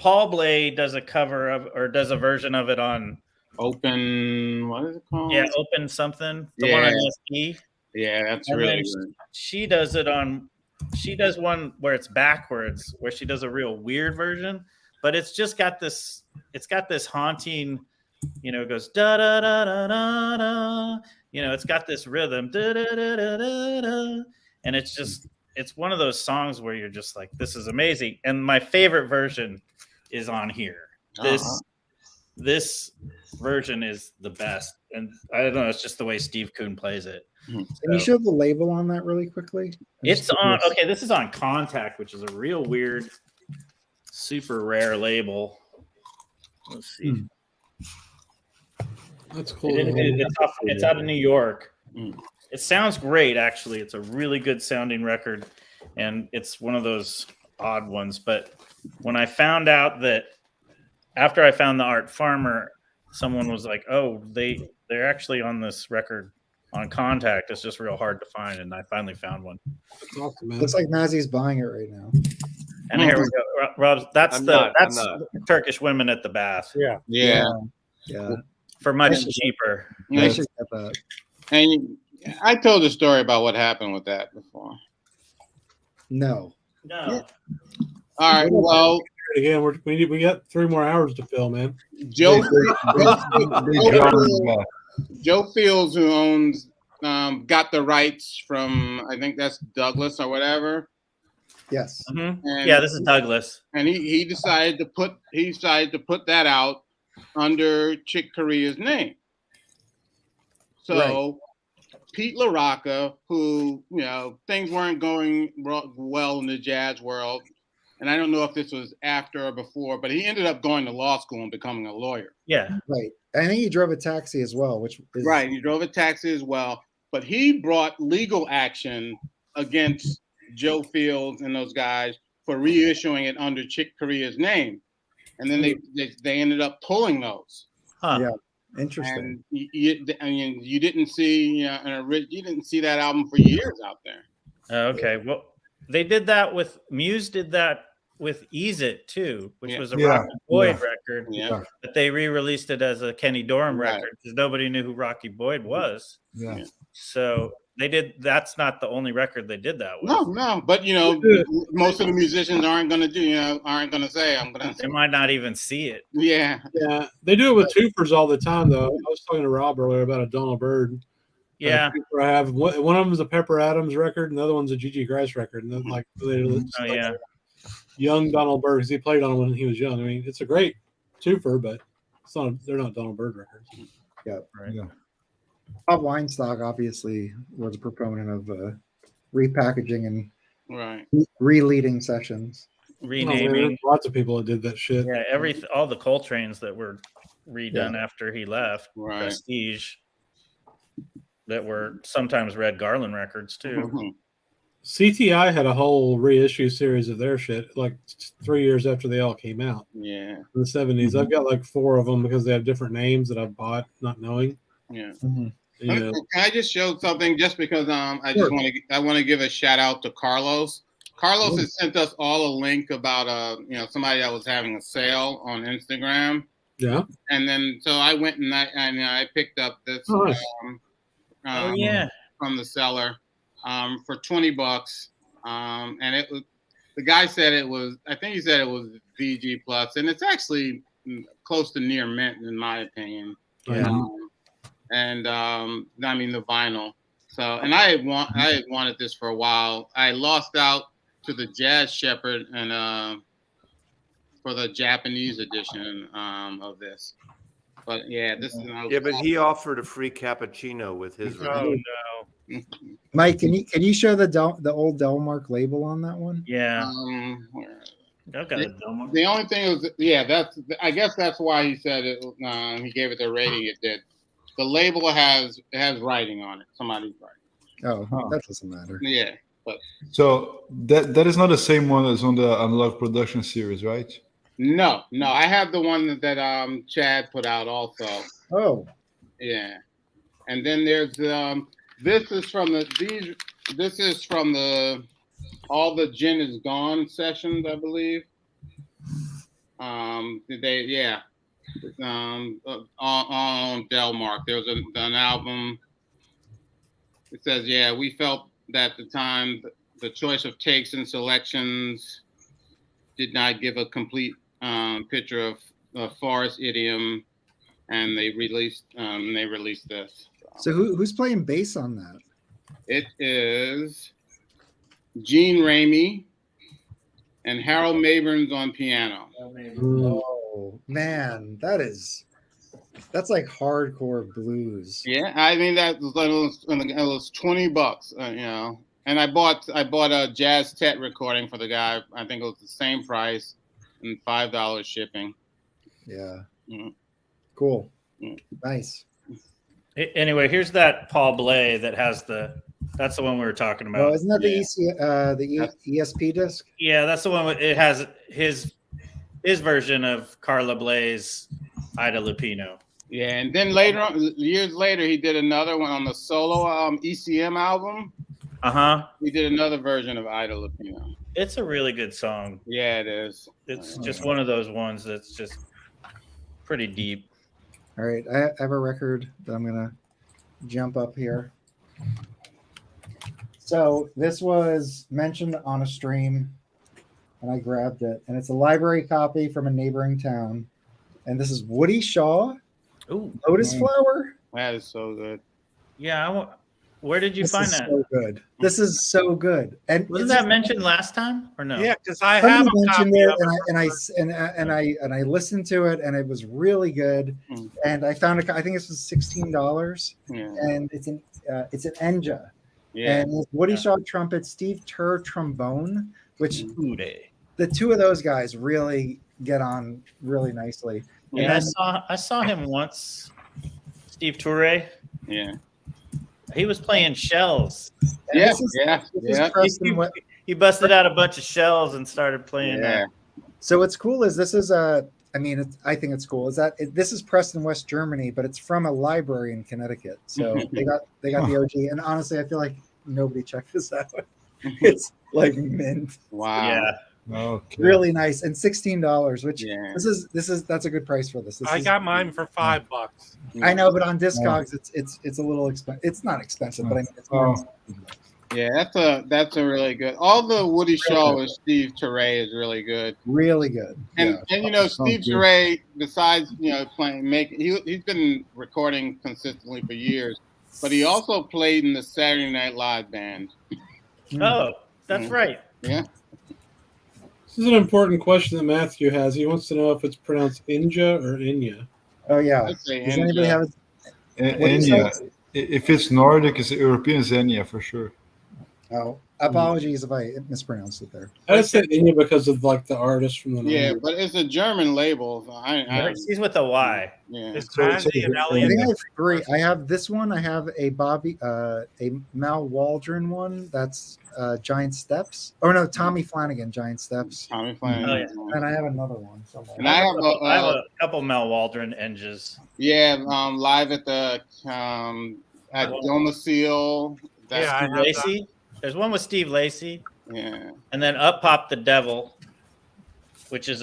Paul Bley does a cover of, or does a version of it on Open, what is it called? Yeah, Open something. The one on ESP. Yeah, that's And really then good. she does it on. She does one where it's backwards, where she does a real weird version, but it's just got this. It's got this haunting. You know, it goes da da da da da da. You know, it's got this rhythm da da da da da da, and it's one of those songs where you're just like, this is amazing. And my favorite version is on here. This version is the best, and I don't know. It's just the way Steve Kuhn plays it. Can you show the label on that really quickly? It's on. Okay, this is on Contact, which is a real weird, super rare label. Let's see. That's cool. It's out of New York. It sounds great, actually. It's a really good sounding record, and it's one of those odd ones. But when I found out that after I found the Art Farmer, someone was like, "Oh, they're actually on this record on Contact. It's just real hard to find," and I finally found one. That's awesome, man. Looks like Nazi's buying it right now. And here we go, Rob. That's Turkish Women at the Bath. Yeah. For much cheaper. I should get that. And I told a story about what happened with that before. No. All right. Well, again, we got 3 more hours to fill, man. Joe Fields, who owns, got the rights from, I think that's Douglas or whatever. Yes. Mm-hmm. Yeah, this is Douglas. And he decided to put that out under Chick Corea's name. So Pete LaRocca, who, you know, things weren't going well in the jazz world, and I don't know if this was after or before, but he ended up going to law school and becoming a lawyer. Yeah. Right. I think he drove a taxi as well, which is right. He drove a taxi as well, but he brought legal action against Joe Fields and those guys for reissuing it under Chick Corea's name, and then they ended up pulling those. Yeah, interesting. And you didn't see you didn't see that album for years out there. Okay, well, they did that with Muse. Did that with Ease It too, which was a Rocky Boyd record. Yeah. But they re-released it as a Kenny Dorham record because nobody knew who Rocky Boyd was. Yeah. So they did. That's not the only record they did that with. No. But you know, most of the musicians aren't going to say I'm going to. They might not even see it. Yeah. They do it with twofers all the time, though. I was talking to Rob earlier about a Donald Byrd. Yeah. I have one of them is a Pepper Adams record, and the other one's a Gigi Grice record. And then young Donald Byrd, because he played on them when he was young. I mean, it's a great twofer, but they're not Donald Byrd records. Yeah. Right. Yeah. Bob Weinstock obviously was a proponent of repackaging and re-leading sessions. Renaming. Lots of people that did that shit. Yeah, all the Coltrane's that were redone after he left. Right. Prestige. That were sometimes Red Garland records too. Mm-hmm. CTI had a whole reissue series of their shit, like 3 years after they all came out. Yeah. In the 70s. I've got like 4 of them because they have different names that I've bought, not knowing. Yeah. Mm-hmm. Can I just show something? Just because I want to give a shout out to Carlos. Carlos has sent us all a link about somebody that was having a sale on Instagram. Yeah. And then so I went and I picked up this. From the seller for $20, and it was, the guy said it was, I think he said it was VG plus, and it's actually close to near mint in my opinion. And I mean the vinyl. So, and I had wanted this for a while. I lost out to the Jazz Shepherd and for the Japanese edition of this. But yeah, this is but he offered a free cappuccino with his. Oh no, Mike, can you show the old Delmark label on that one? Yeah. The only thing is, I guess that's why he said it. He gave it the rating it did. The label has writing on it. Somebody's writing. Oh, that doesn't matter. Yeah, but so that is not the same one as on the Analog Production series, right? No, I have the one that Chad put out also. Oh, yeah, and then there's this is from the All the Gin Is Gone sessions, I believe. on Delmark. There was an album. It says, yeah, we felt that at the time the choice of takes and selections did not give a complete picture of Forest idiom, and they released this. So who's playing bass on that? It is Gene Ramey and Harold Mayburn's on piano. Oh man, that's like hardcore blues. Yeah, I mean it was $20, you know. And I bought a Jazz Tet recording for the guy. I think it was the same price and $5 shipping. Yeah. Mm. Cool. Mm. Nice. Anyway, here's that Paul Bley that has that's the one we were talking about. Oh, isn't that the ESP disc? Yeah, that's the one. It has his version of Carla Bley's Ida Lupino. Yeah, and then years later, he did another one on the solo ECM album. He did another version of Ida Lupino. It's a really good song. Yeah, it is. It's just one of those ones that's just pretty deep. All right, I have a record that I'm gonna jump up here. So this was mentioned on a stream, and I grabbed it, and it's a library copy from a neighboring town, and this is Woody Shaw. Ooh, Lotus Flower. That is so good. Yeah, where did you find that? So good. This is so good. And wasn't that mentioned last time or no? Yeah, because I have a mentioned copy it, and I listened to it, and it was really good. Mm. And I found it. I think this was $16, Yeah. and it's an Enja. Yeah. And it's Woody Shaw trumpet, Steve Turr trombone, which Ooh-day. the two of those guys really get on really nicely. Yeah, And I saw him once. Steve Toure. Yeah. He was playing shells. Yeah. this is Preston West. He busted out a bunch of shells and started playing. Yeah. So what's cool is this is I think it's cool. Is that this is Preston, West Germany, but it's from a library in Connecticut. So they got the OG. And honestly, I feel like nobody checked this out. It's like mint. Wow. Yeah. Okay. Really nice, and $16, which Yeah. that's a good price for this. I got mine for $5. I know, but on Discogs, it's a little expensive. It's not expensive, but I mean, it's more expensive. Yeah, that's a really good. All the Woody Shaw with Steve Toure is really good. Really good. And you know, Steve Toure, besides he's been recording consistently for years, but he also played in the Saturday Night Live band. Oh, that's right. Yeah. This is an important question that Matthew has. He wants to know if it's pronounced Inja or Inya. Oh yeah. I'd say Does anybody have it? Enya. If it's Nordic, it's European Xenia for sure. Oh, apologies if I mispronounced it there. I just said Inya because of like the artist from the 90s. Yeah, but it's a German label. So He's with a Y. yeah. It's Andy and I Elliot. think I have three. I have this one. I have a Mal Waldron one. That's Giant Steps. Oh no, Tommy Flanagan, Giant Steps. Tommy Flanagan. Oh, yeah. And I have another one somewhere. And I have a couple Mel Waldron Enges. live at the at Domicile. Yeah, I have Lacey. There's one with Steve Lacey. Yeah. And then Up Pop the Devil, which is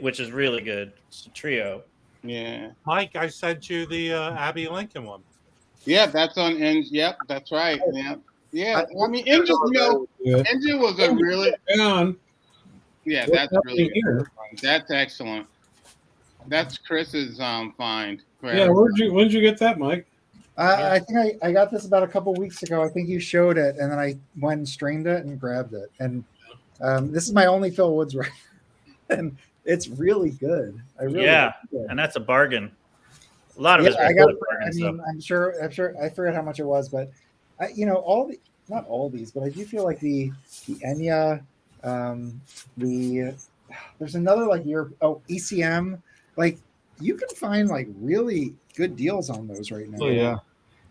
which is really good. It's a trio. Yeah. Mike, I sent you the Abby Lincoln one. Yeah, that's on Eng. Yep, that's right. Yeah. Yeah. I mean, Engine, Engine was a really. Hang on. Yeah, that's really good. That's excellent. That's Chris's find. Yeah, when did you get that, Mike? I think I got this about a couple weeks ago. I think you showed it, and then I went and streamed it and grabbed it. And this is my only Phil Woods record, and it's really good. I really like it. And that's a bargain. A lot of his I got. bargains, I mean, I'm sure. I forget how much it was, but not all these, but I do feel like the Enya, there's another like ECM, like you can find like really good deals on those right now. Oh yeah.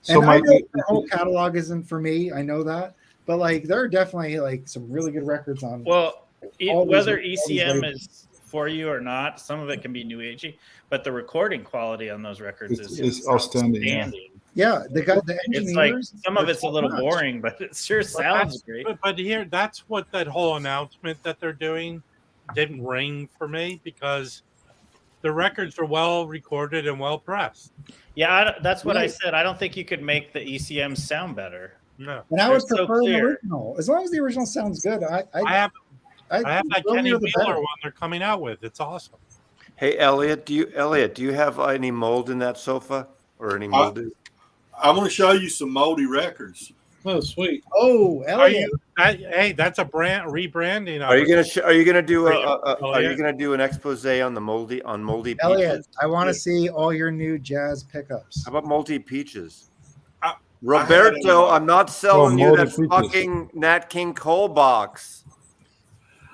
So And I know the whole catalog isn't for me. I know that, but like there are definitely like some really good records on. Well, whether all these ECM labels. is for you or not, some of it can be new agey, but the recording quality on those records is outstanding. Yeah, they got the It's like engineers. some of it's a little boring, but it sure sounds great. But here, that's what that whole announcement that they're doing didn't ring for me, because the records are well recorded and well pressed. Yeah, that's what I said. I don't think you could make the ECMs sound better. No, and I would prefer the original. As long as the original sounds good, I have that Kenny Wheeler one they're coming out with. It's awesome. Hey, Elliot, do you have any mold in that sofa or any molded? I'm going to show you some moldy records. Oh, sweet. Oh, Elliot. Hey, that's a rebranding. Are you gonna do an expose on the moldy Elliot, peaches? I want to see all your new jazz pickups. How about moldy peaches? Roberto, I'm not selling you that fucking Nat King Cole box.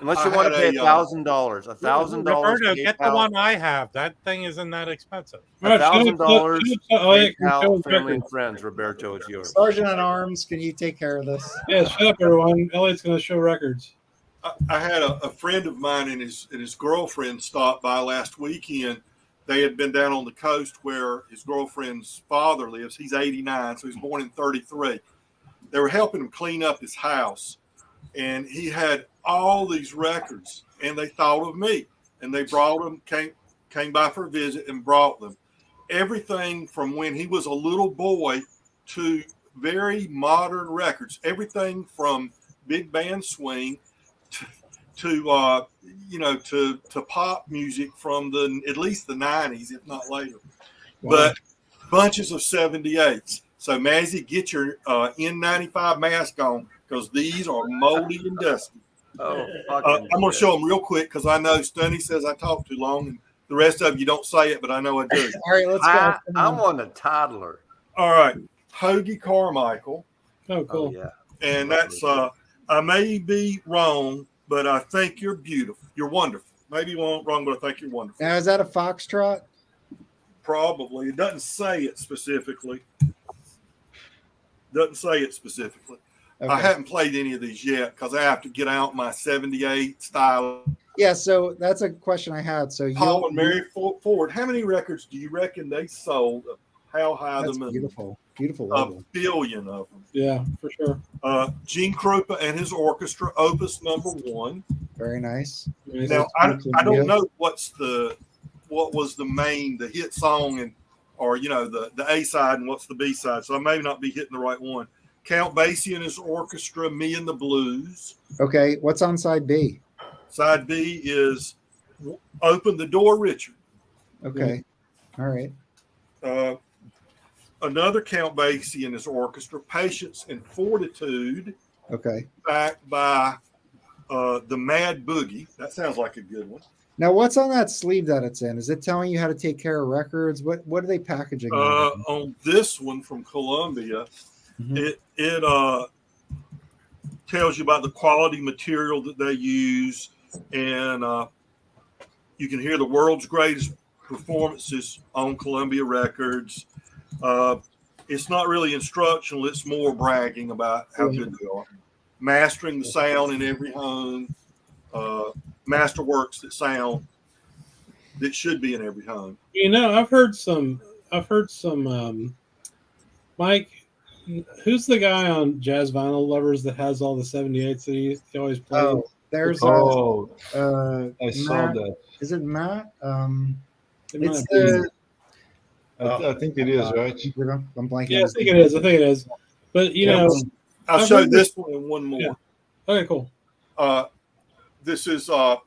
Unless you want to pay $1,000. $1,000. Roberto, get the one I have. That thing isn't that expensive. $1,000. PayPal, family and friends. Roberto, it's yours. Sergeant at Arms, can you take care of this? Yeah, shut up, everyone. Elliot's going to show records. I had a friend of mine and his girlfriend stopped by last weekend. They had been down on the coast where his girlfriend's father lives. He's 89, so he's born in 33. They were helping him clean up his house, and he had all these records, and they thought of me, and they brought them, came by for a visit and brought them. Everything from when he was a little boy to very modern records, everything from big band swing to pop music from at least the 90s, if not later. Wow. But bunches of 78s. So Mazzy, get your N95 mask on, because these are moldy and dusty. Oh, I'm going to show them real quick because I know Stunny says I talk too long, and the rest of you don't say it, but I know I do. All right, let's go. I want a toddler. All right, Hoagie Carmichael. Oh, cool. Oh, yeah. And that's I may be wrong, but I think you're beautiful. You're wonderful. Maybe wrong, but I think you're wonderful. Now, is that a foxtrot? Probably. It doesn't say it specifically. Okay. I haven't played any of these yet because I have to get out my 78 style. Yeah, so that's a question I had. So Paul and Mary Ford, how many records do you reckon they sold? How high that's the moon? Beautiful. A billion of them. Yeah, for sure. Gene Krupa and his orchestra, Opus #1. Very nice. Now I don't know what was the hit song or the A side and what's the B side. So I may not be hitting the right one. Count Basie and his orchestra, Me and the Blues. Okay, what's on side B? Side B is Open the Door, Richard. Okay, all right. Another Count Basie and his orchestra, Patience and Fortitude. Okay. Backed by the Mad Boogie. That sounds like a good one. Now, what's on that sleeve that it's in? Is it telling you how to take care of records? What are they packaging? On this one from Columbia, it tells you about the quality material that they use, and you can hear the world's greatest performances on Columbia Records. It's not really instructional; it's more bragging about how good they are. Mastering the sound in every home. Masterworks that should be in every home. I've heard some. Mike, who's the guy on Jazz Vinyl Lovers that has all the 78s that he always plays? Oh, there's I saw that. Is it Matt? It's I think it is, right? I'm blanking. Yeah, I think it is. But I'll show this one and one more. Yeah. Okay, cool. This is the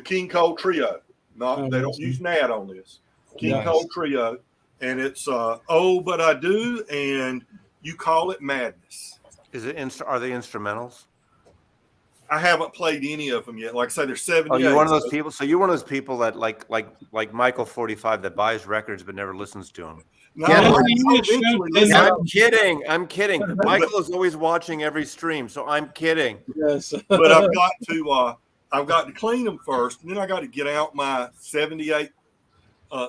King Cole Trio. They don't use Nat on this. King Cole Trio, and it's "Oh, But I Do," and "You Call It Madness." Is it? Are they instrumentals? I haven't played any of them yet. Like I say, there's 78. Oh, you're one of those people. So you're one of those people that like Michael 45 that buys records but never listens to them. No, I'm kidding. Michael is always watching every stream, so I'm kidding. Yes, but I've got to clean them first, and then I got to get out my 78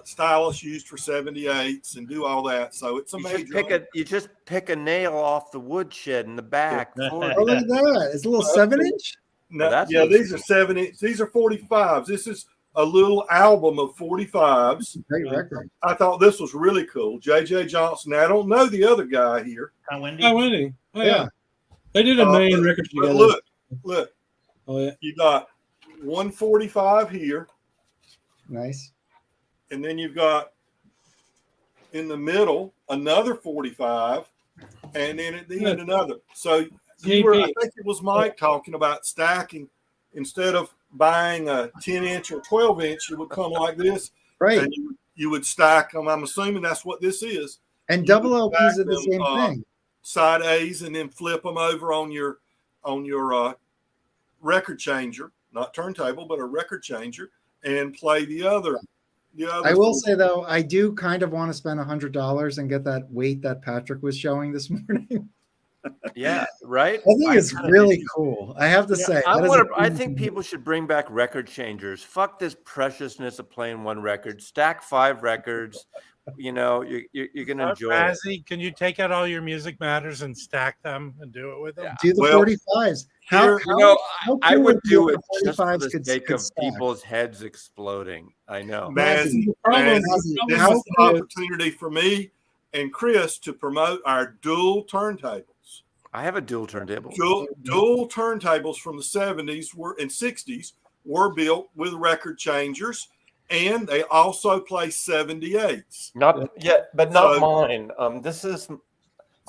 stylus used for 78s and do all that. So it's a major. You just pick a nail off the woodshed in the back. Oh, look at that! It's a little 7-inch. No, these are 7-inch. These are 45s. This is a little album of 45s. Great record. I thought this was really cool. J.J. Johnson. Now, I don't know the other guy here. Wendy. Oh, yeah. They did a million records together. Look. Oh, yeah. You got 145 here. Nice. and then you've got in the middle another 45, and then at the end another. So I think it was Mike talking about stacking. Instead of buying a 10-inch or 12-inch, you would come like this, right? And you would stack them. I'm assuming that's what this is. And double LPs are the same thing. Side A's, and then flip them over on your record changer, not turntable, but a record changer, and play the other. I will say though, I do kind of want to spend $100 and get that weight that Patrick was showing this morning. Yeah, right. I think it's really cool. I have to say, I think people should bring back record changers. Fuck this preciousness of playing one record. Stack 5 records. You know, you're gonna enjoy Razzie, can you take out all your Music Matters and stack them and do it with them? Do the 45s. I would do it just for the sake of people's heads exploding. I know. This is an opportunity for me and Chris to promote our dual turntables. I have a dual turntable. Dual turntables from the 70s and 60s were built with record changers, and they also play 78s. Not yet, but not mine. This is. So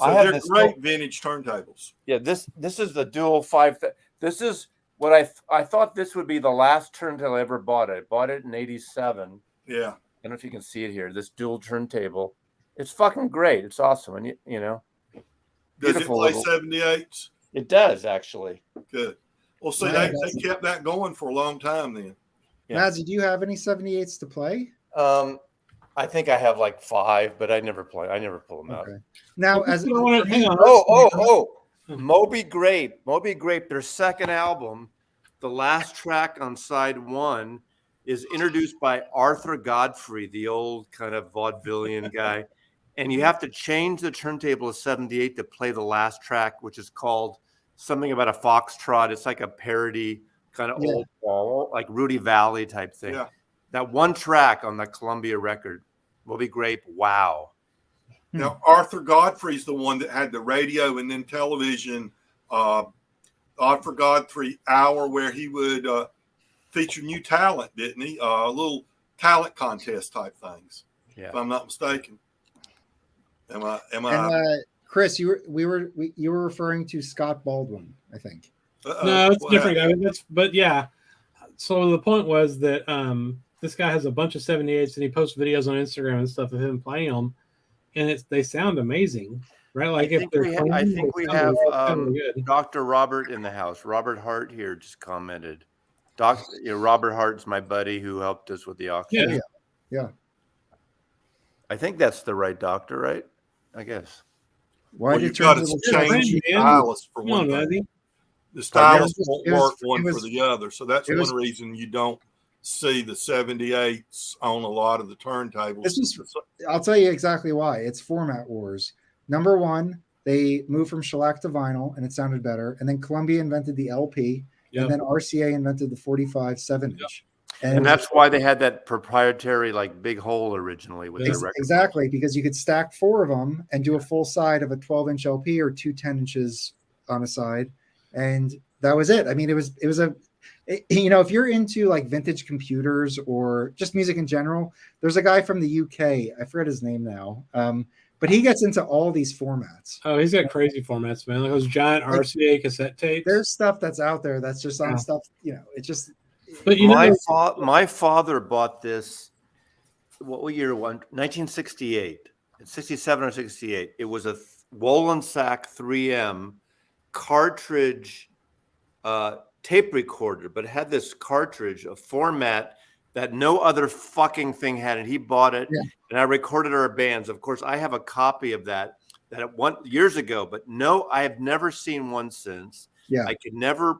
they're great vintage turntables. Yeah, this is the dual 5. This is what I thought this would be the last turntable I ever bought. I bought it in '87. Yeah. I don't know if you can see it here. This dual turntable. It's fucking great. It's awesome, and you know. Does it play 78s? It does, actually. Good. Well, see, they kept that going for a long time then. Yeah. Mazzy, do you have any 78s to play? I think I have like 5, but I never play. I never pull them out. Now, Moby Grape, their second album, the last track on side 1 is introduced by Arthur Godfrey, the old kind of vaudevillian guy. And you have to change the turntable of 78 to play the last track, which is called something about a foxtrot. It's like a parody, kind of old, like Rudy Valley type thing. Yeah. That one track on the Columbia record, Moby Grape, wow. Now, Arthur Godfrey's the one that had the radio and then television, Arthur Godfrey Hour, where he would feature new talent, didn't he? Little talent contest type things, if I'm not mistaken. Am I? And, Chris, you were referring to Scott Baldwin, I think. No, it's different. I mean, but yeah. So the point was that this guy has a bunch of 78s and he posts videos on Instagram and stuff of him playing them, and they sound amazing, right? Like I think we have Dr. Robert in the house. Robert Hart here just commented. Robert Hart's my buddy who helped us with the auction. Yeah. I think that's the right doctor, right? I guess. Why did you got to change the stylus for one thing? The stylus won't work one for the other, so that's one reason you don't see the 78s on a lot of the turntables. I'll tell you exactly why. It's format wars. Number one, they moved from shellac to vinyl, and it sounded better. And then Columbia invented the LP, and then RCA invented the 45 7-inch. And that's why they had that proprietary like big hole originally with their record. Exactly, because you could stack 4 of them and do a full side of a 12-inch LP or 2 10-inches on a side, and that was it. I mean, it was if you're into like vintage computers or just music in general, there's a guy from the UK. I forget his name now, but he gets into all these formats. Oh, he's got crazy formats, man. Like those giant RCA cassette tapes. There's stuff that's out there that's just on stuff. It's just. But my father bought this. What year? 1968, 67 or 68. It was a Wollensack 3M cartridge tape recorder, but it had this cartridge, a format that no other fucking thing had, and he bought it. Yeah. And I recorded our bands. Of course, I have a copy of that years ago, but no, I have never seen one since. Yeah, I could never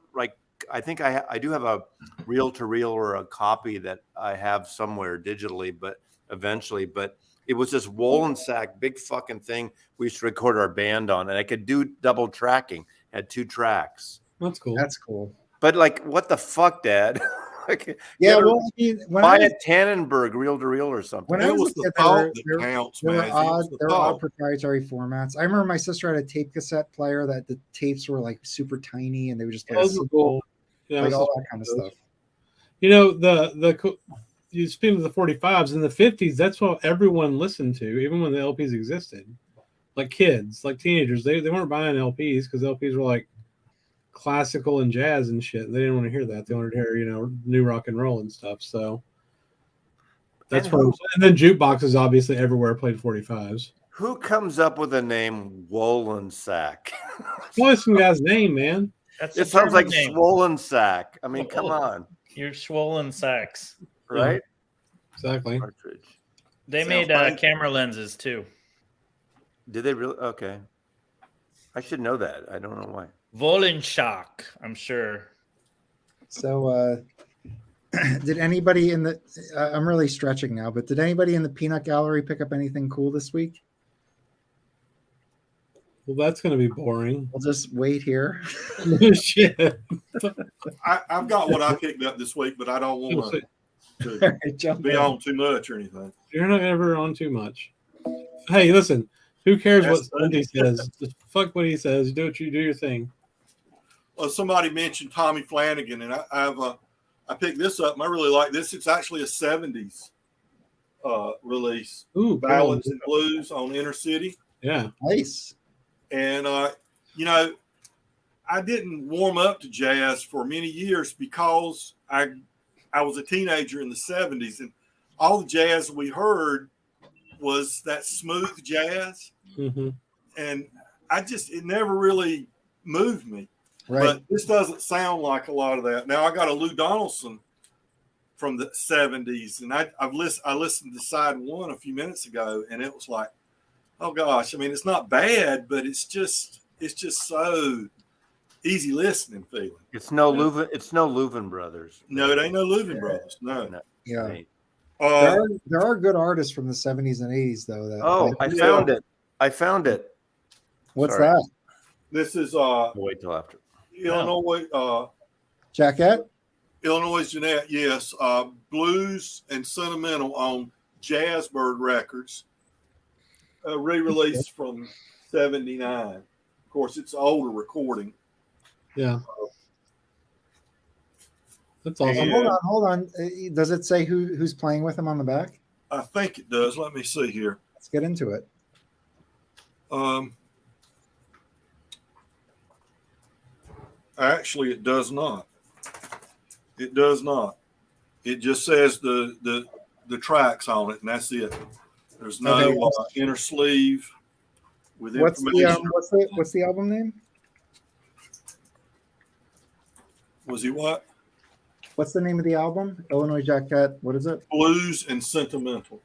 I think I do have a reel-to-reel or a copy that I have somewhere digitally, but eventually. But it was this Wollensack big fucking thing we used to record our band on, and I could do double tracking. Had 2 tracks. That's cool. That's cool. But like, what the fuck, Dad? Buy a Tannenberg reel-to-reel or something. When I was the thought that counts, man. There were odd proprietary formats. I remember my sister had a tape cassette player that the tapes were like super tiny, and they would just play cool. like all that kind of stuff. You know, the you speak of the 45s in the 50s. That's what everyone listened to, even when the LPs existed. Like kids, like teenagers, they weren't buying LPs because LPs were like classical and jazz and shit. They didn't want to hear that. They wanted to hear, new rock and roll and stuff. So that's what. And then jukeboxes, obviously, everywhere played 45s. Who comes up with the name Wollen Sack? Well, it's some guy's name, man. It sounds like swollen sack. I mean, come on. You're swollen sacks, right? Exactly. Cartridge. They made camera lenses too. Did they really? Okay. I should know that. I don't know why. Wollenschack, I'm sure. So, did anybody in the? I'm really stretching now, but did anybody in the peanut gallery pick up anything cool this week? Well, that's going to be boring. We'll just wait here. Shit. I've got what I picked up this week, but I don't want to be on too much or anything. You're not ever on too much. Hey, listen. Who cares what Sunday says? Just fuck what he says. Do your thing. Well, somebody mentioned Tommy Flanagan, and I picked this up, and I really like this. It's actually a 70s release. Ooh, Ballads and Blues on Inner City. Yeah. Nice. And, I didn't warm up to jazz for many years because I was a teenager in the 70s, and all the jazz we heard was that smooth jazz. Mm-hmm. And it never really moved me. Right. But this doesn't sound like a lot of that. Now I got a Lou Donaldson from the 70s, and I listened to side one a few minutes ago, and it was like, oh gosh, I mean, it's not bad, but it's just so easy listening feeling. It's no Leuven Brothers. No, it ain't no Leuven Brothers. No. Yeah. There are good artists from the 70s and 80s though. I found it. What's that? This is wait till after. Illinois Jacket? Illinois Jeanette, yes. Blues and Sentimental on Jazzbird Records. Re-released from 79. Of course, it's an older recording. Yeah. That's awesome. Hold on. Does it say who's playing with him on the back? I think it does. Let me see here. Let's get into it. Actually, it does not. It does not. It just says the tracks on it, and that's it. There's no inner sleeve with information. What's the album name? Was he what? What's the name of the album? Illinois Jacket. What is it? Blues and Sentimental.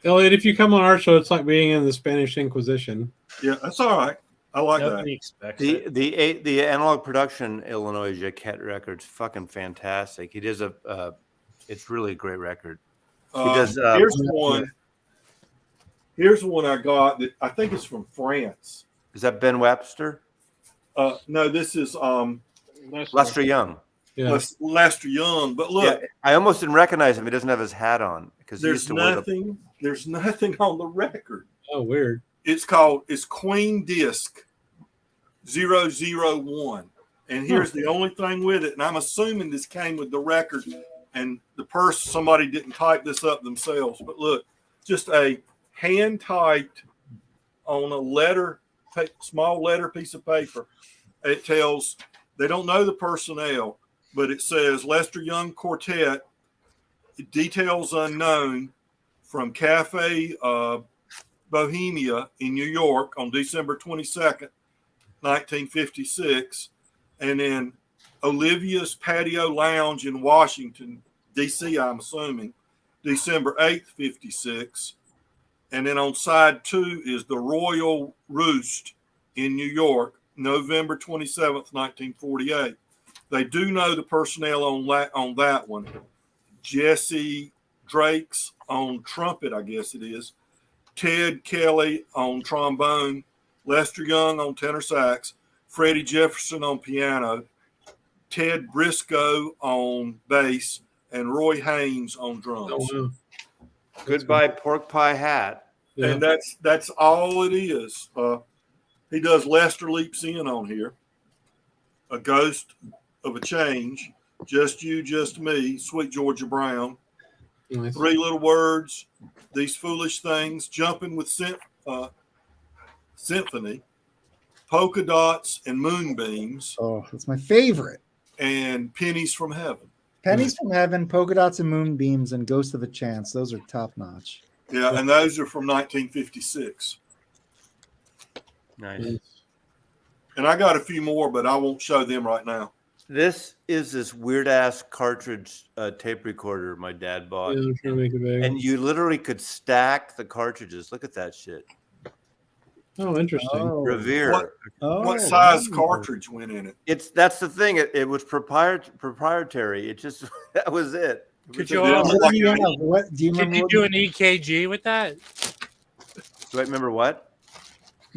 Elliot, if you come on our show, it's like being in the Spanish Inquisition. Yeah, that's all right. I like that. The analog production Illinois Jaquette record's fucking fantastic. He does it's really a great record. He does. Here's one I got that I think is from France. Is that Ben Webster? No, this is Lester Young. Yeah. Lester Young. But look, I almost didn't recognize him. He doesn't have his hat on because there's nothing on the record. Oh, weird. It's Queen Disc 001. And here's the only thing with it. And I'm assuming this came with the record and somebody didn't type this up themselves. But look, just a hand typed on a small letter piece of paper. It tells, they don't know the personnel, but it says Lester Young Quartet, details unknown, from Cafe Bohemia in New York on December 22nd, 1956. And then Olivia's Patio Lounge in Washington, D.C., I'm assuming, December 8th, 56. And then on side 2 is the Royal Roost in New York, November 27th, 1948. They do know the personnel on that one. Jesse Drake's on trumpet, I guess it is. Ted Kelly on trombone. Lester Young on tenor sax. Freddie Jefferson on piano. Ted Briscoe on bass. And Roy Haynes on drums. Oh, wow. Goodbye pork pie hat. Yeah. And that's all it is. He does Lester Leaps In on here. A Ghost of a Change. Just You, Just Me. Sweet Georgia Brown. Nice. 3 little words, These Foolish Things, Jumping with Symphony, Polka Dots and Moonbeams. Oh, that's my favorite. And Pennies from Heaven. Pennies from Heaven, Polka Dots and Moonbeams, and Ghost of a Chance. Those are top notch. Yeah, and those are from 1956. Nice. And I got a few more, but I won't show them right now. This is this weird ass cartridge tape recorder my dad bought. Yeah, I'm trying to make it big. And you literally could stack the cartridges. Look at that shit. Oh, interesting. Revere. What size cartridge went in it? That's the thing. It was proprietary. It just that was it. Could you Do you remember do an EKG with that? Do I remember what?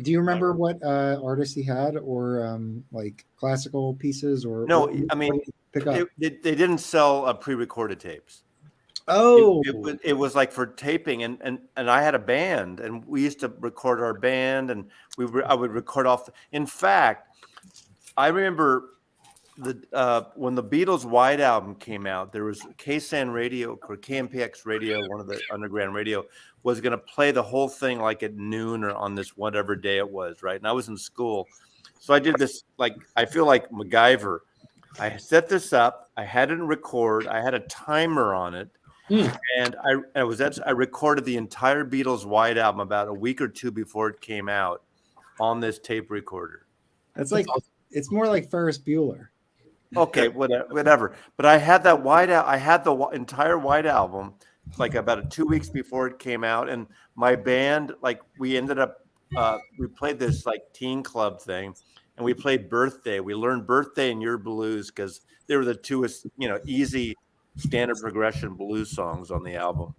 Do you remember what artists he had, or like classical pieces, or no? I mean, they didn't sell pre-recorded tapes. Oh, it was like for taping, and I had a band, and we used to record our band, and I would record off. In fact, I remember when the Beatles' White Album came out, there was KSAN radio or KMPX radio, one of the underground radio, was going to play the whole thing like at noon or on this whatever day it was, right? And I was in school, so I did this I feel like MacGyver. I set this up. I had it in record. I had a timer on it. And I recorded the entire Beatles' White Album about a week or two before it came out on this tape recorder. It's more like Ferris Bueller. Okay, whatever. But I had that I had the entire White Album like about 2 weeks before it came out, and my band we ended up we played this teen club thing, and we played Birthday. We learned Birthday and Your Blues because they were the two easy standard progression blues songs on the album.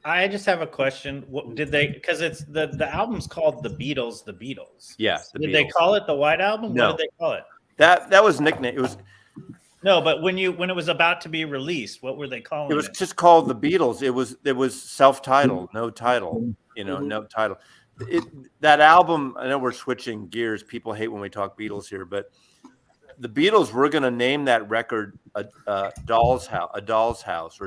I just have a question. What did they? Because it's the album's called The Beatles. The Beatles. Yeah. Did they call it the White Album? No. What did they call it? That was nickname. It was no, but when it was about to be released, what were they calling it? It was just called The Beatles. It was self-titled, no title. No title. That album. I know we're switching gears. People hate when we talk Beatles here, but the Beatles were going to name that record a Doll's House,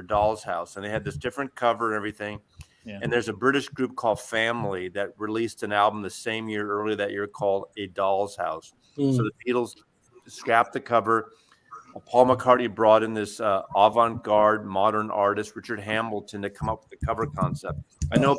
and they had this different cover and everything. Yeah. And there's a British group called Family that released an album the same year earlier that year called A Doll's House. So the Beatles scrapped the cover. Paul McCartney brought in this avant-garde modern artist, Richard Hamilton, to come up with the cover concept. I know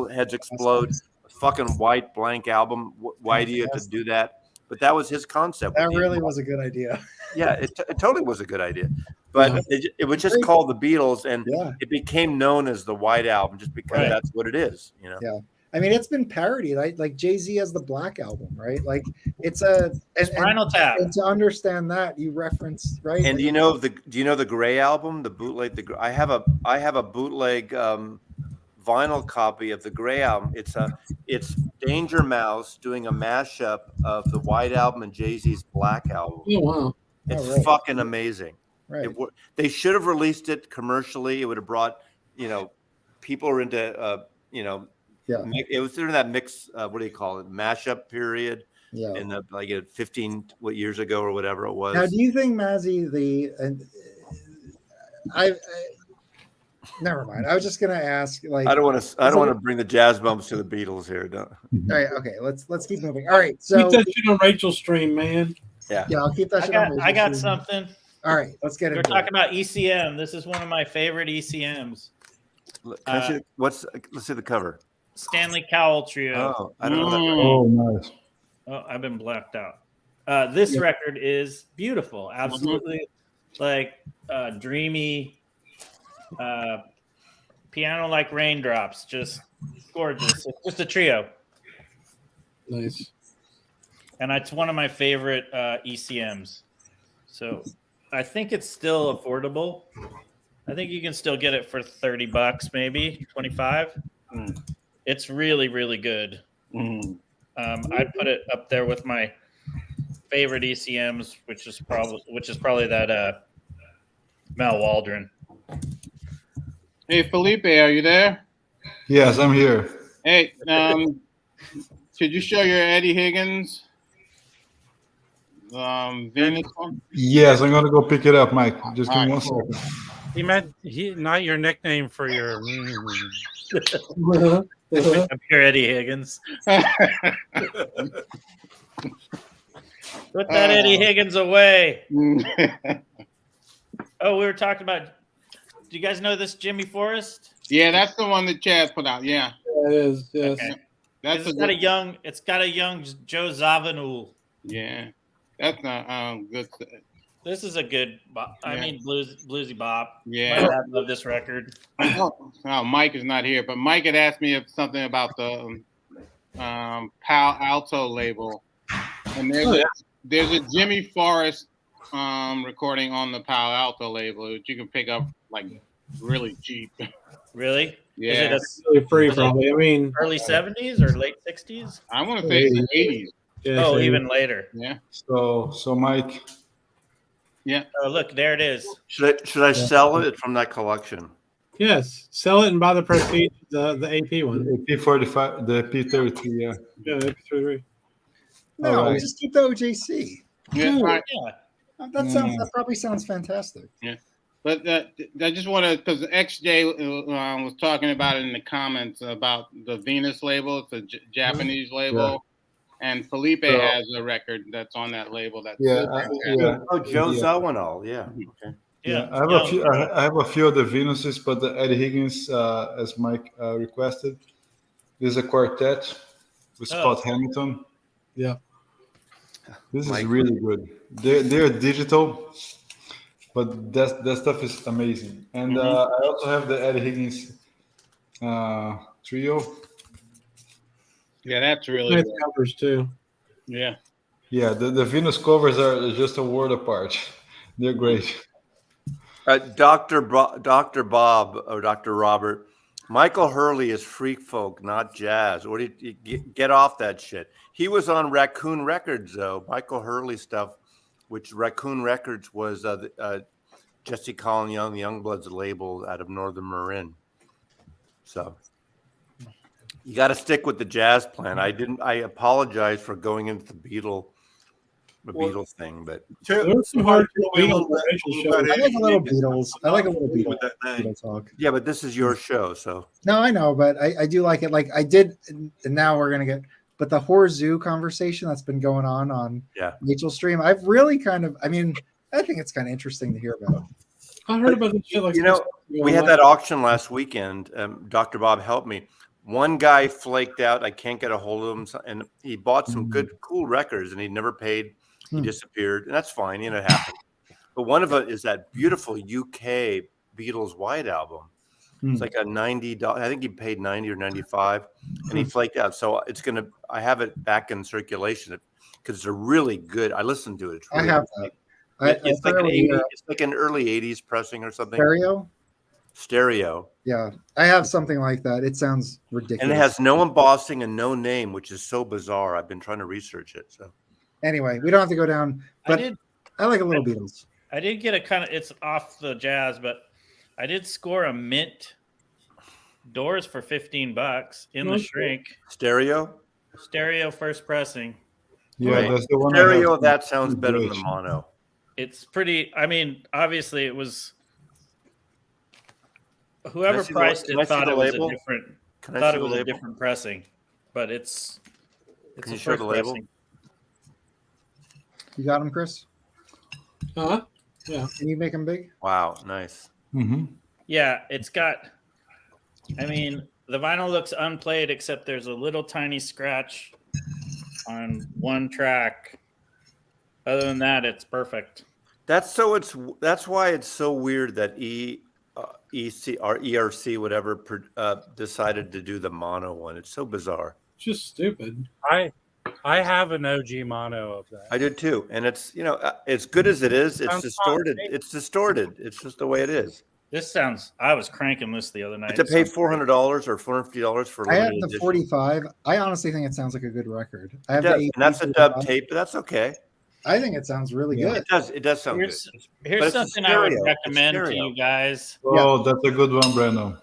heads explode. A fucking white blank album. Why do you have to do that? But that was his concept. That really was a good idea. Yeah, it totally was a good idea. But it was just called The Beatles, and it became known as the White Album just because that's what it is. Yeah. I mean, it's been parodied. Like Jay-Z has the Black Album, right? Like it's Spinal Tap. And to understand that, you reference, right? And do you know the Gray Album, the bootleg? I have a bootleg vinyl copy of the Gray Album. It's Danger Mouse doing a mashup of the White Album and Jay-Z's Black Album. Oh wow, it's fucking amazing. Right. They should have released it commercially. It would have brought people are into it was during that mix. What do you call it? Mashup period. Yeah. In the 15 years ago or whatever it was. Now, do you think Mazzy I never mind. I was just gonna ask. I don't want to bring the jazz bumps to the Beatles here. No. All right. Okay. Let's keep moving. All right. So keep that shit on Rachel's stream, man. Yeah. I'll keep that shit on Rachel's I got something. All right. Let's get it. We're talking about ECM. This is one of my favorite ECMs. Let's see the cover. Stanley Cowell Trio. Oh, I don't know that. Oh, nice. Oh, I've been blacked out. This record is beautiful. Absolutely, dreamy, piano like raindrops. Just gorgeous. It's just a trio. Nice. And it's one of my favorite ECMs. So I think it's still affordable. I think you can still get it for $30, maybe 25. It's really, really good. I'd put it up there with my favorite ECMs, which is probably that Mal Waldron. Hey Felipe, are you there? Yes, I'm here. Hey, could you show your Eddie Higgins Venus one? Yes, I'm gonna go pick it up, Mike. Just give me 1 second. He meant not your nickname for your. I'm here, Eddie Higgins. Put that Eddie Higgins away. Oh, we were talking about. Do you guys know this Jimmy Forrest? Yeah, that's the one that Chad put out. Yeah, it is. Yes. okay. It's got a young Joe Zawinul. Yeah, that's not good. This is a good. I mean, bluesy bop. Yeah, my dad loved this record. Oh, Mike is not here, but Mike had asked me something about the Palo Alto label, and there's a Jimmy Forrest recording on the Palo Alto label that you can pick up like really cheap. Really? Yeah, is really free probably. I mean, early 70s or late 60s? I want to say 80s. Yeah, Oh, so even later. Yeah. So Mike. Yeah. Oh, look, there it is. Should I sell it from that collection? yes, sell it and buy the Prestige, the AP one. The P45, the P33, yeah. Yeah, AP33. No, All right. just keep the OJC. Yeah. Right. Yeah. That probably sounds fantastic. Yeah. But I just want to, because XJ was talking about it in the comments about the Venus label. It's a Japanese label. And Felipe has a record that's on that label. That's Oh, Joe Zawinul. Yeah. Okay. Yeah, I have a few of the Venuses, but the Eddie Higgins, as Mike requested, is a quartet with Scott Hamilton. Yeah. This is really good. They're digital, but that stuff is amazing. And I also have the Eddie Higgins trio. Yeah, that's really Nice good. covers too. Yeah. Yeah, the Venus covers are just a word apart. They're great. Dr. Bob or Dr. Robert, Michael Hurley is freak folk, not jazz. Or you get off that shit. He was on Raccoon Records, though. Michael Hurley stuff, which Raccoon Records was Jesse Colin Young, Youngblood's label out of Northern Marin. So you got to stick with the jazz plan. I apologize for going into the Beatles thing, but There's some hard Beatles I like a little Beatles. I like a little Beatles talk. yeah, but this is your show, so No, I know, but I do like it. Like I did, and now we're gonna get. But the Horror Zoo conversation that's been going on Rachel's stream, I've really kind of. I mean, I think it's kind of interesting to hear about. I heard about this shit. Like, we had that auction last weekend. Dr. Bob helped me. One guy flaked out. I can't get a hold of him, and he bought some cool records, and he never paid. He disappeared, and that's fine. It happened. But one of it is that beautiful UK Beatles White album. It's like a $90. I think he paid $90 or $95, and he flaked out. So I have it back in circulation because it's a really good. I listened to it. It's really I have that. It's like an early '80s pressing or something. Stereo. Yeah, I have something like that. It sounds ridiculous. And it has no embossing and no name, which is so bizarre. I've been trying to research it. So anyway, we don't have to go down. But I like a little Beatles. I did get it's off the jazz, but I did score a mint doors for $15 in the shrink. Stereo first pressing. Yeah, that's the one. Stereo, that sounds better than mono. It's pretty. I mean, obviously, it was whoever priced it thought it was a different. Thought it was a different pressing, but it's. Can you show the label? You got them, Chris? Yeah. Can you make them big? Wow, nice. Yeah, it's got. I mean, the vinyl looks unplayed, except there's a little tiny scratch on one track. Other than that, it's perfect. That's why it's so weird that EC or ERC whatever decided to do the mono one. It's so bizarre. It's just stupid. I have an OG mono of that. I did too, and it's as good as it is. It's distorted. It's distorted. It's just the way it is. This sounds. I was cranking this the other night. To pay $400 or $450 for. I have the 45. I honestly think it sounds like a good record. I have and that's a dub tape, but that's okay. I think it sounds really good. It does sound good. Here's something I would recommend to you guys. Oh, that's a good one, Brandon.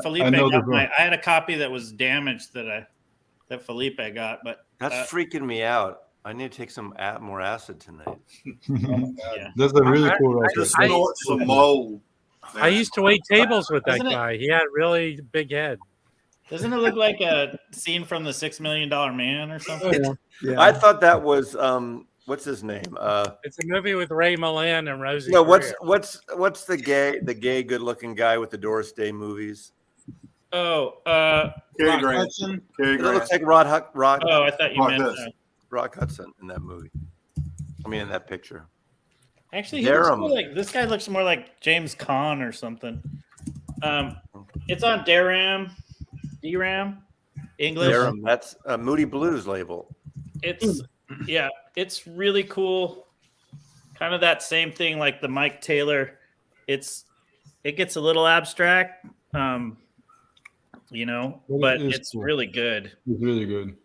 Felipe got I had a copy that was damaged that Felipe got, but that's freaking me out. I need to take some more acid tonight. That's a really cool record. Just snort some mold. I used to wait tables with that Doesn't it- guy. He had really big head. Doesn't it look like a scene from the $6 Million Man or something? Oh, yeah. Yeah. I thought that was what's his name? It's a movie with Ray Milland and Rosie. No, Perez. what's the gay good-looking guy with the Doris Day movies? Oh, Cary Rock Grant. Hudson. Cary It looks Grant. like Rod oh, I thought you Rock meant. Hudson. Rock Hudson in that movie. I mean, in that picture. Actually, he looks Darum. more like this guy looks more like James Caan or something. It's on DRAM, English. Darum, that's a Moody Blues label. It's it's really cool. Kind of that same thing like the Mike Taylor. It gets a little abstract, but it's cool. really good. It's really good.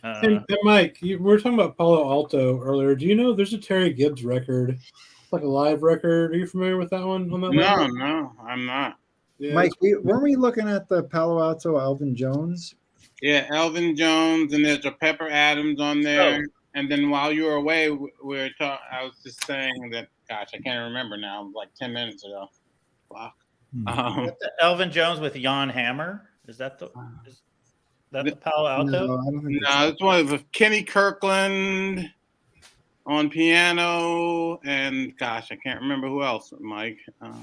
Hey, Mike, we were talking about Palo Alto earlier. Do you know there's a Terry Gibbs record? It's like a live record. Are you familiar with that one? On that label? No, I'm not. Yeah, Mike, weren't we looking at the Palo Alto Alvin Jones? Yeah, Elvin Jones, and there's a Pepper Adams on there. And then while you were away, we were talking. I was just saying that. Gosh, I can't remember now. Like 10 minutes ago. Fuck. Elvin Jones with Jan Hammer. Is that the Palo Alto? No, I don't think No, it's one of Kenny Kirkland on piano, and gosh, I can't remember who else. Mike,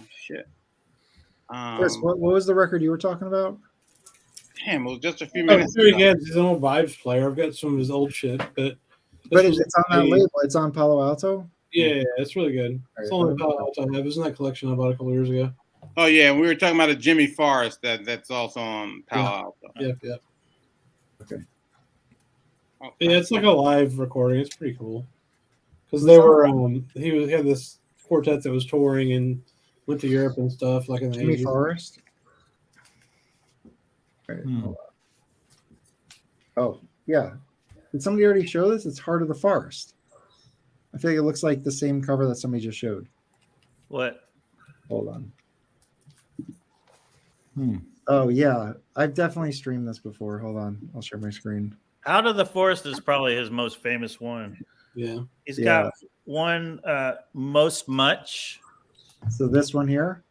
shit. Chris, what was the record you were talking about? Damn, it was just a few Oh, minutes Terry ago. Gibbs is an old Vibes player. I've got some of his old shit, but It's on that label. It's on Palo Alto. Yeah, it's really good. It's the only Palo Alto I have. It was in that collection I bought a couple years ago. Oh yeah, and we were talking about a Jimmy Forrest that's also on Palo Alto. Yeah. Okay. Oh, Yeah, it's like a live recording. It's pretty cool because they were he had this quartet that was touring and went to Europe and stuff like in the Jimmy 80s. Forrest. Right, hold on. Oh yeah, did somebody already show this? It's Heart of the Forest. I feel like it looks like the same cover that somebody just showed. What? Hold on. Oh yeah, I've definitely streamed this before. Hold on, I'll share my screen. Out of the Forest is probably his most famous one. Yeah, He's got one most much. So this one here,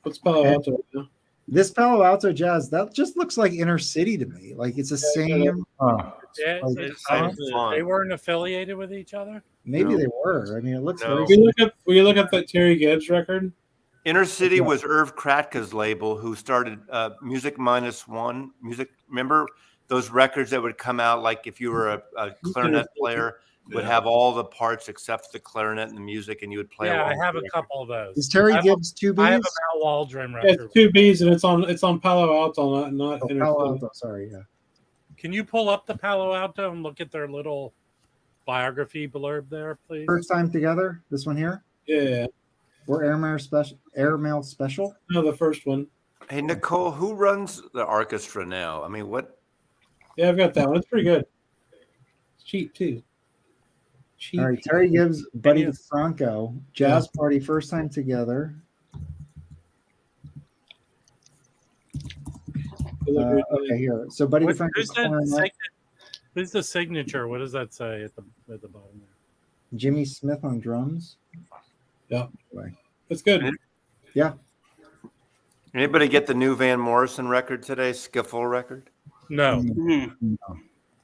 what's Palo Alto? this Palo Alto jazz, that just looks like Inner City to me. Like it's the same. Yeah, they weren't affiliated with each other. Maybe No. they were. I mean, it looks No. very. Will you look up that Terry Gibbs record? Inner City was Irv Kratka's label, who started Music Minus One. Remember those records that would come out like if you were a clarinet player, would have all the parts except the clarinet and the music, and you would play. Yeah, I along have with a it. couple of those. Is Terry Gibbs two I have Bs? a Mal Waldron Yeah, record. it's 2 Bs and it's on Palo Alto, not Oh, Inner Palo City. Alto. Sorry, yeah. Can you pull up the Palo Alto and look at their little biography blurb there, please? First time together. This one here. Yeah, We're Airmail special. no, the first one. Hey Nicole, who runs the orchestra now? I mean, what? Yeah, I've got that one. It's pretty good. It's cheap too. Cheap. All right, Terry Gibbs, Buddy DeFranco, Jazz Party, first time together. Okay, here. So Buddy Who's DeFranco, who's the signature? What does that say at the bottom there? Jimmy Smith on drums. Yeah, Right. it's good. Yeah. Anybody get the new Van Morrison record today? Skiffle record? No, Mhm.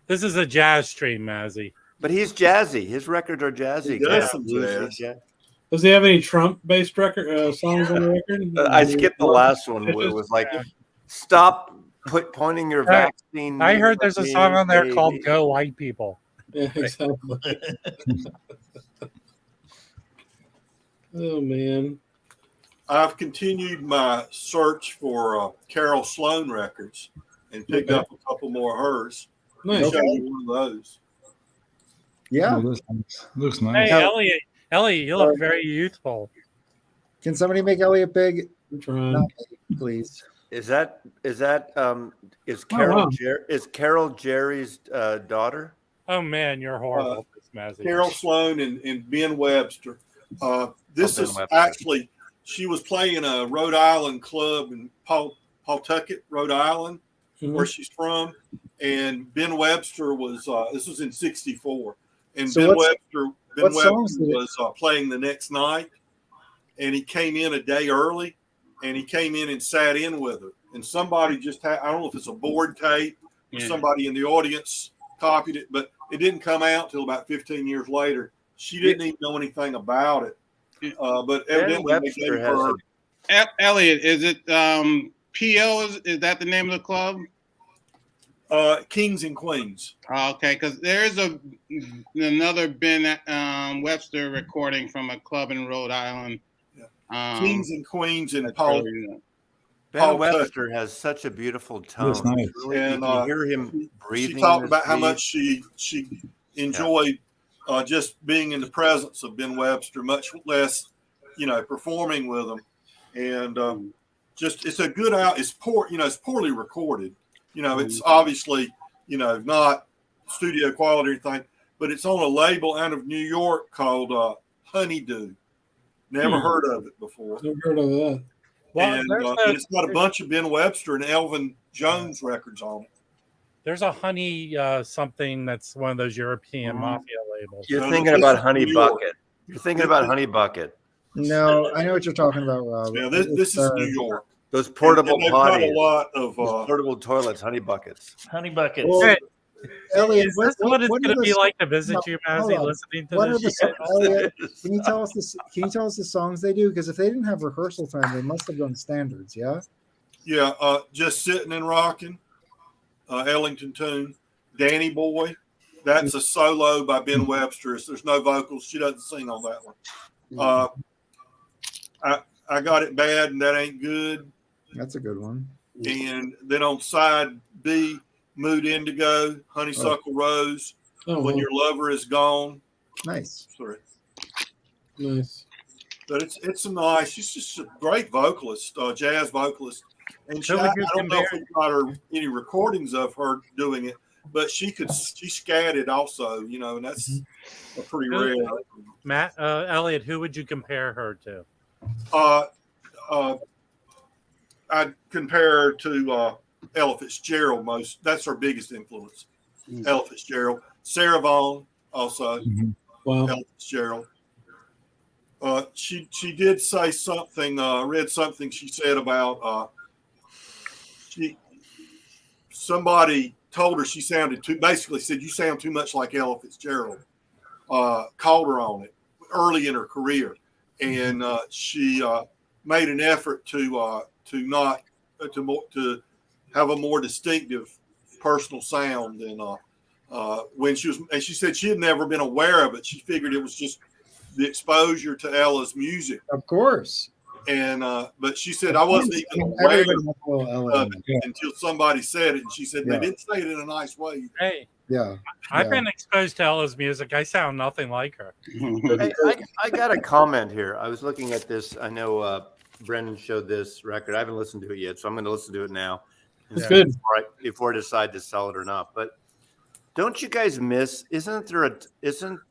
this is a jazz stream, Mazzy. But he's jazzy. His records are jazzy. He does Kind of some bluesy jazz. jazz. Does he have any Trump-based record songs on the record? I skipped the last one. Where it was like, stop pointing your Hey, vaccine. I heard there's a song on there baby. called "Go White People." Yeah, exactly. Oh man. I've continued my search for Carol Sloan records and picked Okay. up a couple more of hers. Nice. Show you one of those. Yeah. Looks nice. Hey, Elliot, you look very youthful. Can somebody make Elliot big? I'm trying. Not me, please. Is Carol wow. Is Carol Jerry's daughter? Oh man, you're horrible, Mazzy. Carol Sloan and Ben Webster. This Ben is Webster. actually, she was playing a Rhode Island club in Pawtucket, Rhode Island, Mhm. where she's from. And Ben Webster was, this was in '64. And So Ben what Webster songs did it- was playing the next night. And he came in a day early and he came in and sat in with her. And somebody just had, I don't know if it's a board tape or somebody in the audience copied it, but it didn't come out till about 15 years later. She didn't even know anything about it. But evidently they gave her. Elliot, is it PO? Is that the name of the club? Kings and Queens. Okay, because there's another Ben Webster recording from a club in Rhode Island. Kings and Queens and Ben Webster has such a beautiful tone. That's nice. Really, and you hear him breathing. She talked about how much she enjoyed just being in the presence of Ben Webster, much less, performing with him. And just it's a good out. It's poor, it's poorly recorded. It's obviously, not studio quality or anything, but it's on a label out of New York called Honeydew. Never heard of it before. Never heard of that. Well, and it's got a bunch of Ben Webster and Elvin Jones records on it. There's a honey something that's one of those European mafia labels. You're thinking about Honey Bucket. You're thinking about Honey Bucket. No, I know what you're talking about, Rob. Yeah, this is New York. Those portable potties. A lot of portable toilets, honey buckets. Honey buckets. Well, Hey, Elliot, is this what it's going to be like to visit you, Mazzy, listening to this? Elliot, can you tell us this? Can you tell us the songs they do? Because if they didn't have rehearsal time, they must have done standards. Yeah. Yeah, Just Sitting and Rocking, Ellington tune, Danny Boy. That's a solo by Ben Webster. There's no vocals. She doesn't sing on that one. I Got It Bad and That Ain't Good. That's a good one. And then on side B, Mood Indigo, Honeysuckle Rose, When Your Lover Is Gone. Nice. Sorry. Nice. But it's a nice. She's just a great vocalist, jazz vocalist. And I don't know if we got any recordings of her doing it, but she scatted also, and that's a pretty rare. Matt, Elliot, who would you compare her to? I'd compare her to Ella Fitzgerald most. That's her biggest influence. Ella Fitzgerald. Sarah Vaughan also. Wow. Ella Fitzgerald. She did say something, read something she said about somebody told her she sounded basically said, you sound too much like Ella Fitzgerald. Called her on it early in her career. And she made an effort to have a more distinctive personal sound than when she was. And she said she had never been aware of it. She figured it was just the exposure to Ella's music. Of course. And but she said I wasn't even aware of it until somebody said it. And she said they didn't say it in a nice way. Hey. Yeah. I've been exposed to Ella's music. I sound nothing like her. Hey, I got a comment here. I was looking at this. I know Brendan showed this record. I haven't listened to it yet, so I'm going to listen to it now. It's good. Before I decide to sell it or not. But don't you guys miss? Isn't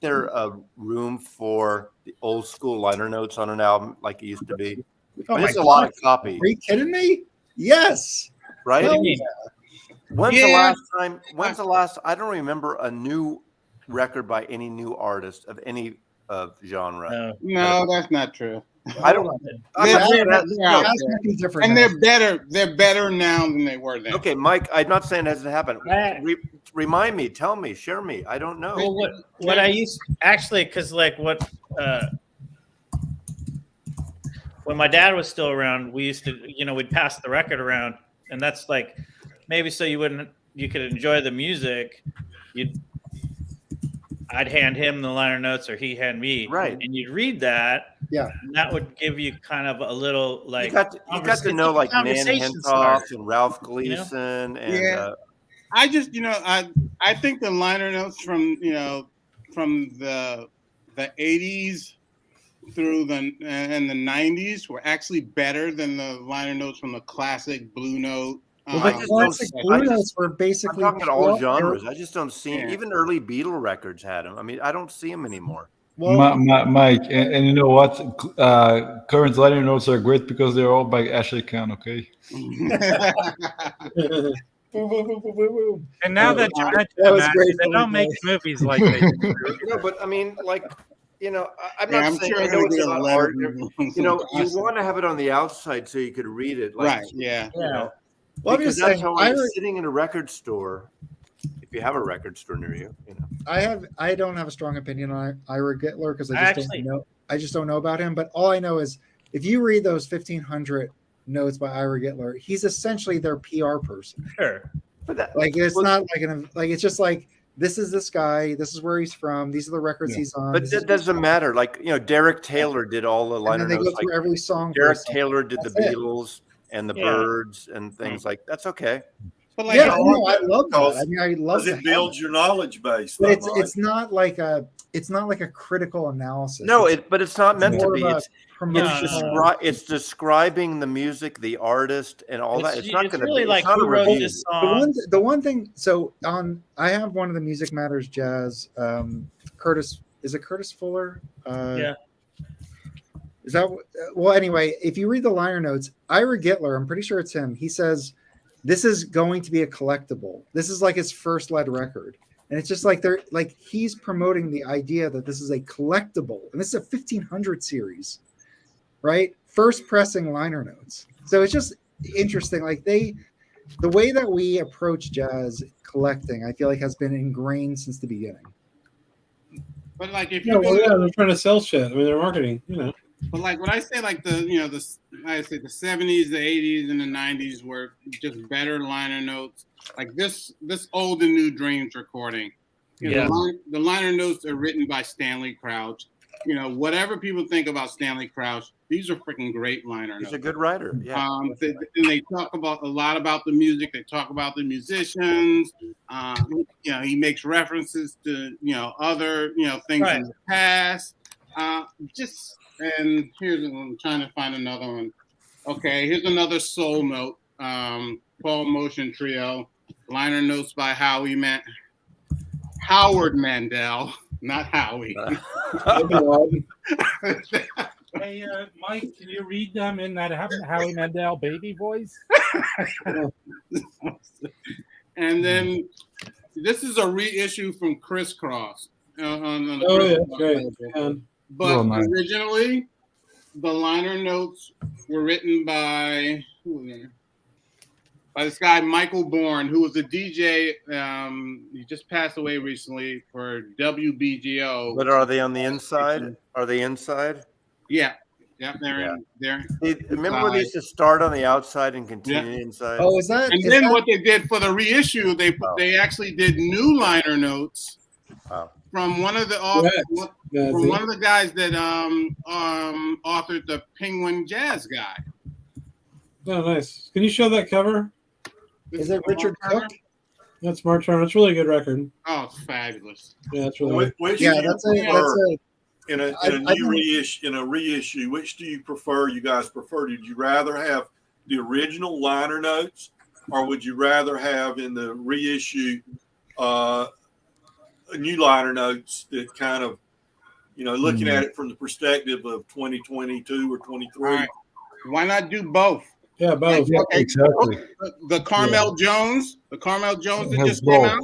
there a room for the old school liner notes on an album like it used to be? There's a lot of copy. Are you kidding me? Yes. Right? Well, yeah. When's the last? I don't remember a new record by any new artist of any genre. No, that's not true. I don't. And they're better. They're better now than they were then. Okay, Mike. I'm not saying it hasn't happened. Remind me. Tell me. Share me. I don't know. Well, what I used actually, because like what when my dad was still around, we used to, we'd pass the record around, and that's like maybe so you could enjoy the music. I'd hand him the liner notes, or he hand me, right? And you'd read that, yeah. And that would give you kind of a little like you got to know like Nan Hentoff and Ralph Gleason, and I just I think the liner notes from the 80s through the 90s were actually better than the liner notes from the classic Blue Note. Blue Notes were basically. I'm talking about all genres. I just don't see even early Beatle records had them. I mean, I don't see them anymore. Well, Mike, and you know what? Current liner notes are great because they're all by Ashley Kahn. Okay. And now that you mentioned that, they don't make movies like they do. No, but I mean, like I'm not saying sure I know it's there'll not be a hard. letter You want to have it on the outside so you could read it. Right. Yeah. Well, Because that's how I'm sitting in a record store. If you have a record store near you, I don't have a strong opinion on Ira Gittler because I just don't know about him. But all I know is if you read those 1,500 notes by Ira Gittler, he's essentially their PR person. Sure. But it's just like, this is this guy, this is where he's from, these are the records he's on. But that doesn't matter. Like, Derek Taylor did all the liner notes. They go through every song. Derek Taylor did the Beatles and the Byrds and things like that's okay. But I love that. I mean, I love because it builds your knowledge base. But it's not like a critical analysis. No, but it's not meant to be. It's It's describing the music, the artist, and all that. It's not going to really be like who wrote this song. The one thing. So I have one of the Music Matters Jazz. Curtis, is it Curtis Fuller? Yeah. Is that well? Anyway, if you read the liner notes, Ira Gittler, I'm pretty sure it's him. He says this is going to be a collectible. This is like his first lead record. And it's just like he's promoting the idea that this is a collectible, and this is a 1,500 series, right? First pressing liner notes. So it's just interesting. Like the way that we approach jazz collecting, I feel like has been ingrained since the beginning. But like if they're trying to sell shit. I mean, they're marketing, But like when I say like the 70s, the 80s, and the 90s were just better liner notes. Like this Old and New Dreams recording. The liner notes are written by Stanley Crouch. Whatever people think about Stanley Crouch, these are freaking great liner notes. He's a good writer. Yeah. They talk about a lot about the music. They talk about the musicians. He makes references to other things in the past. And here's I'm trying to find another one. Okay, here's another soul note. Paul Motion Trio, liner notes by Howard Mandel, not Howie. Hey, Mike, can you read them in that Howie Mandel baby voice? And then this is a reissue from Crisscross. Great. But originally, the liner notes were written by this guy Michael Bourne, who was a DJ. He just passed away recently for WBGO. But are they on the inside? Are they inside? Yeah, they're there. Remember when they used to start on the outside and continue inside? Oh, is that? And then what they did for the reissue, they actually did new liner notes from one of the one of the guys that authored the Penguin Jazz Guide. Oh, nice. Can you show that cover? Is it Richard Cook? That's Mark Turner. It's a really good record. Oh, it's fabulous. Yeah, that's really good. In a reissue, which do you prefer? You guys prefer? Did you rather have the original liner notes, or would you rather have in the reissue new liner notes that kind of, looking at it from the perspective of 2022 or 23? Right. Why not do both? Yeah, both. Exactly. The Carmel Jones that just came out.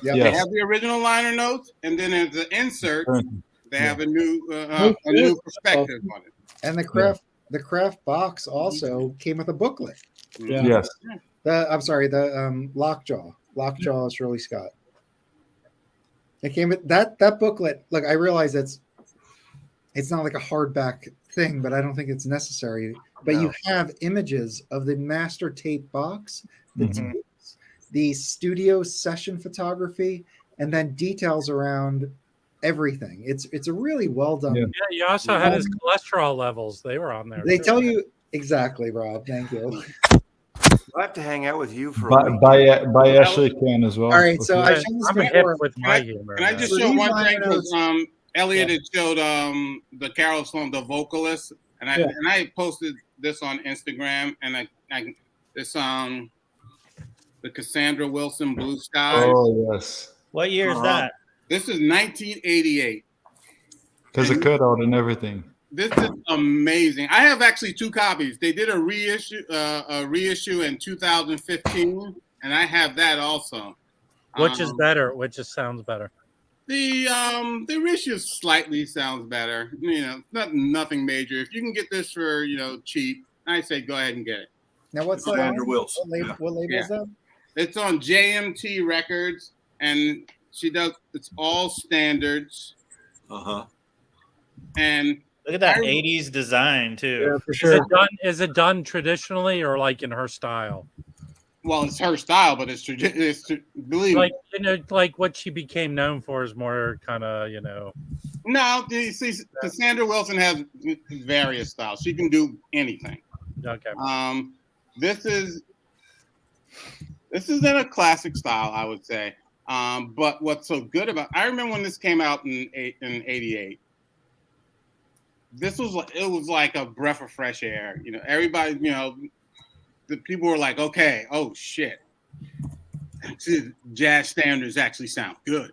They have the original liner notes, and then as an insert, they have a new perspective on it. And the craft box also came with a booklet. Yeah. Yes. The Lockjaw Shirley Scott. It came with that booklet. Look, I realize it's not like a hardback thing, but I don't think it's necessary. But you have images of the master tape box, the tapes, the studio session photography, and then details around everything. It's a really well done. Yeah, you also had his cholesterol levels. They were on there. They tell you exactly, Rob. Thank you. I have to hang out with you for by Ashley Can as well. All right, so I'm hip with my humor. Can I just show one thing? Because Elliot had showed the Carol Sloan, the vocalist, and I posted this on Instagram, and this the Cassandra Wilson Blue Sky. Oh yes. What year is that? This is 1988. There's a cutout and everything. This is amazing. I have actually two copies. They did a reissue in 2015, and I have that also. Which is better? Which just sounds better? The reissues slightly sounds better. Nothing major. If you can get this for cheap, I say go ahead and get it. Now what's that? Sandra Wilson. What label is that? It's on JMT Records, and it's all standards. And look at that 80s design too. Yeah, for sure. Is it done traditionally or like in her style? Well, it's her style, but believe like like what she became known for is more kind of No, you see, Cassandra Wilson has various styles. She can do anything. Okay. This is in a classic style, I would say. But what's so good about? I remember when this came out in '88. This was like a breath of fresh air. Everybody, the people were like, okay, oh shit, jazz standards actually sound good.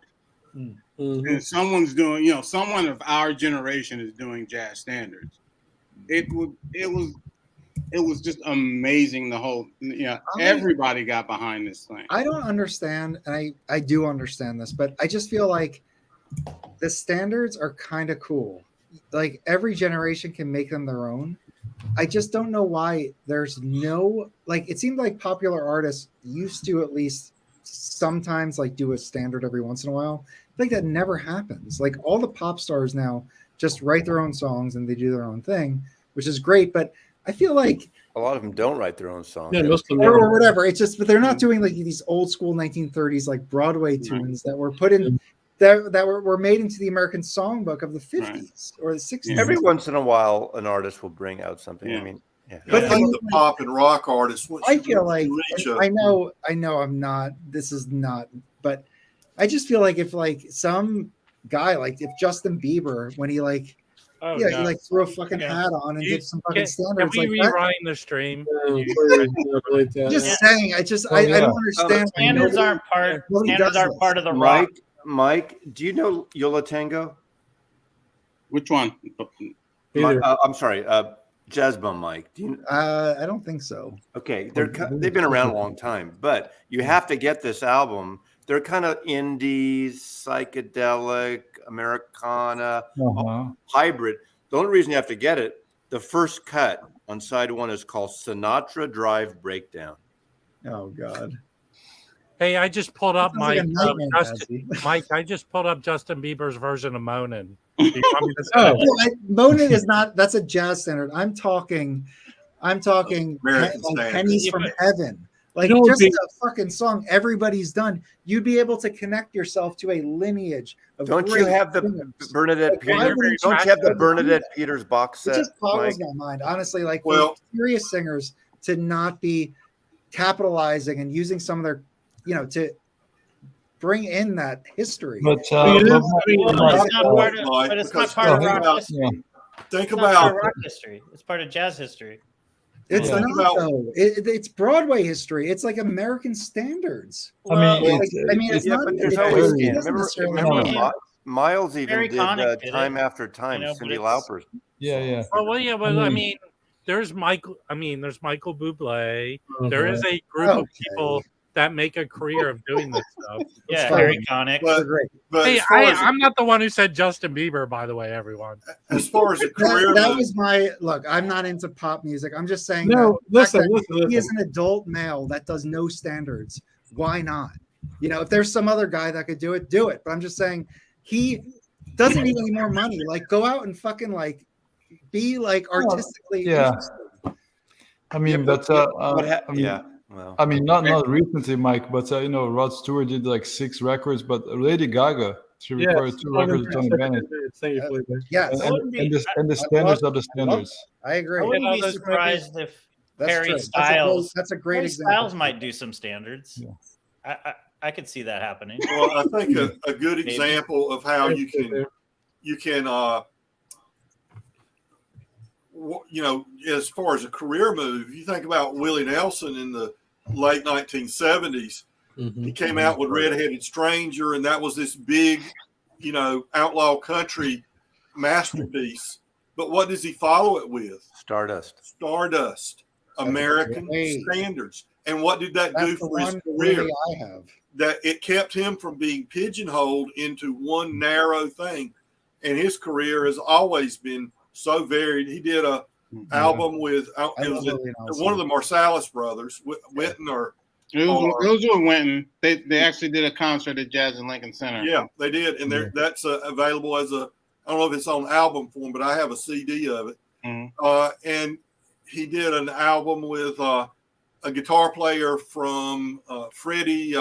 Mm-hmm. And someone's doing, someone of our generation is doing jazz standards. It was just amazing. The whole, everybody got behind this thing. I don't understand, and I do understand this, but I just feel like the standards are kind of cool. Like every generation can make them their own. I just don't know why there's no, like, it seemed like popular artists used to at least sometimes like do a standard every once in a while. I think that never happens. Like all the pop stars now just write their own songs and they do their own thing, which is great. But I feel like a lot of them don't write their own songs. Yeah, most of them or whatever. It's just, but they're not doing like these old school 1930s like Broadway tunes that were put in that were made into the American songbook of the 50s or the 60s. Every once in a while, an artist will bring out something. I mean, but I think the pop and rock artists. I feel like I know I'm not. This is not. But I just feel like if like some guy like if Justin Bieber when he like. He like threw a fucking hat on and did some fucking standards. Can we like rewind the stream? Just saying, I don't understand. Standards aren't part. Standards aren't part of the rock. Mike, do you know Yola Tango? Which one? I'm sorry, Jazz Bum Mike. Do you? I don't think so. Okay, they've been around a long time, but you have to get this album. They're kind of indie, psychedelic, Americana, hybrid. The only reason you have to get it, the first cut on side one is called Sinatra Drive Breakdown. Oh God. Hey, I just pulled up Mike. I just pulled up Justin Bieber's version of "Moanin'." "Moanin'" is not. That's a jazz standard. I'm talking "Pennies from Heaven." Like just a fucking song everybody's done. You'd be able to connect yourself to a lineage of. Don't you have the Bernadette Peters? Don't you have the Bernadette Peters box set? It just boggles my mind, honestly. Like for serious singers to not be capitalizing and using some of their, to bring in that history. But it's not part of rock history. Think about rock history. It's part of jazz history. It's not though. It's Broadway history. It's like American standards. It's not. But there's always. Remember, Miles even did "Time After Time." Cyndi Lauper's. Yeah. But I mean, there's Michael. There's Michael Bublé. There is a group of people that make a career of doing this stuff. Very iconic. But hey, I'm not the one who said Justin Bieber, by the way, everyone. As far as a career, that was my look. I'm not into pop music. I'm just saying. Listen. He is an adult male that does no standards. Why not? If there's some other guy that could do it, do it. But I'm just saying he doesn't need any more money. Like, go out and fucking like be like artistically. Interested. Well, not recently, Mike, but Rod Stewart did like 6 records, but Lady Gaga, she recorded 2 records with Tony Bennett. Yes, and the standards are the standards. I agree. I wouldn't be surprised if Harry Styles. That's a great example. Styles might do some standards. Yeah. I could see that happening. Well, I think a good example of how you can as far as a career move, you think about Willie Nelson in the late 1970s. He came out with Red-Headed Stranger, and that was this big, outlaw country masterpiece. But what does he follow it with? Stardust. American standards. And what did that do for his career? I have. That it kept him from being pigeonholed into one narrow thing. And his career has always been so varied. He did a album with one of the Marsalis brothers, Wynton or those were Wynton. They actually did a concert at Jazz in Lincoln Center. Yeah, they did, and that's available as a. I don't know if it's on album form, but I have a CD of it. And he did an album with a guitar player from Freddie,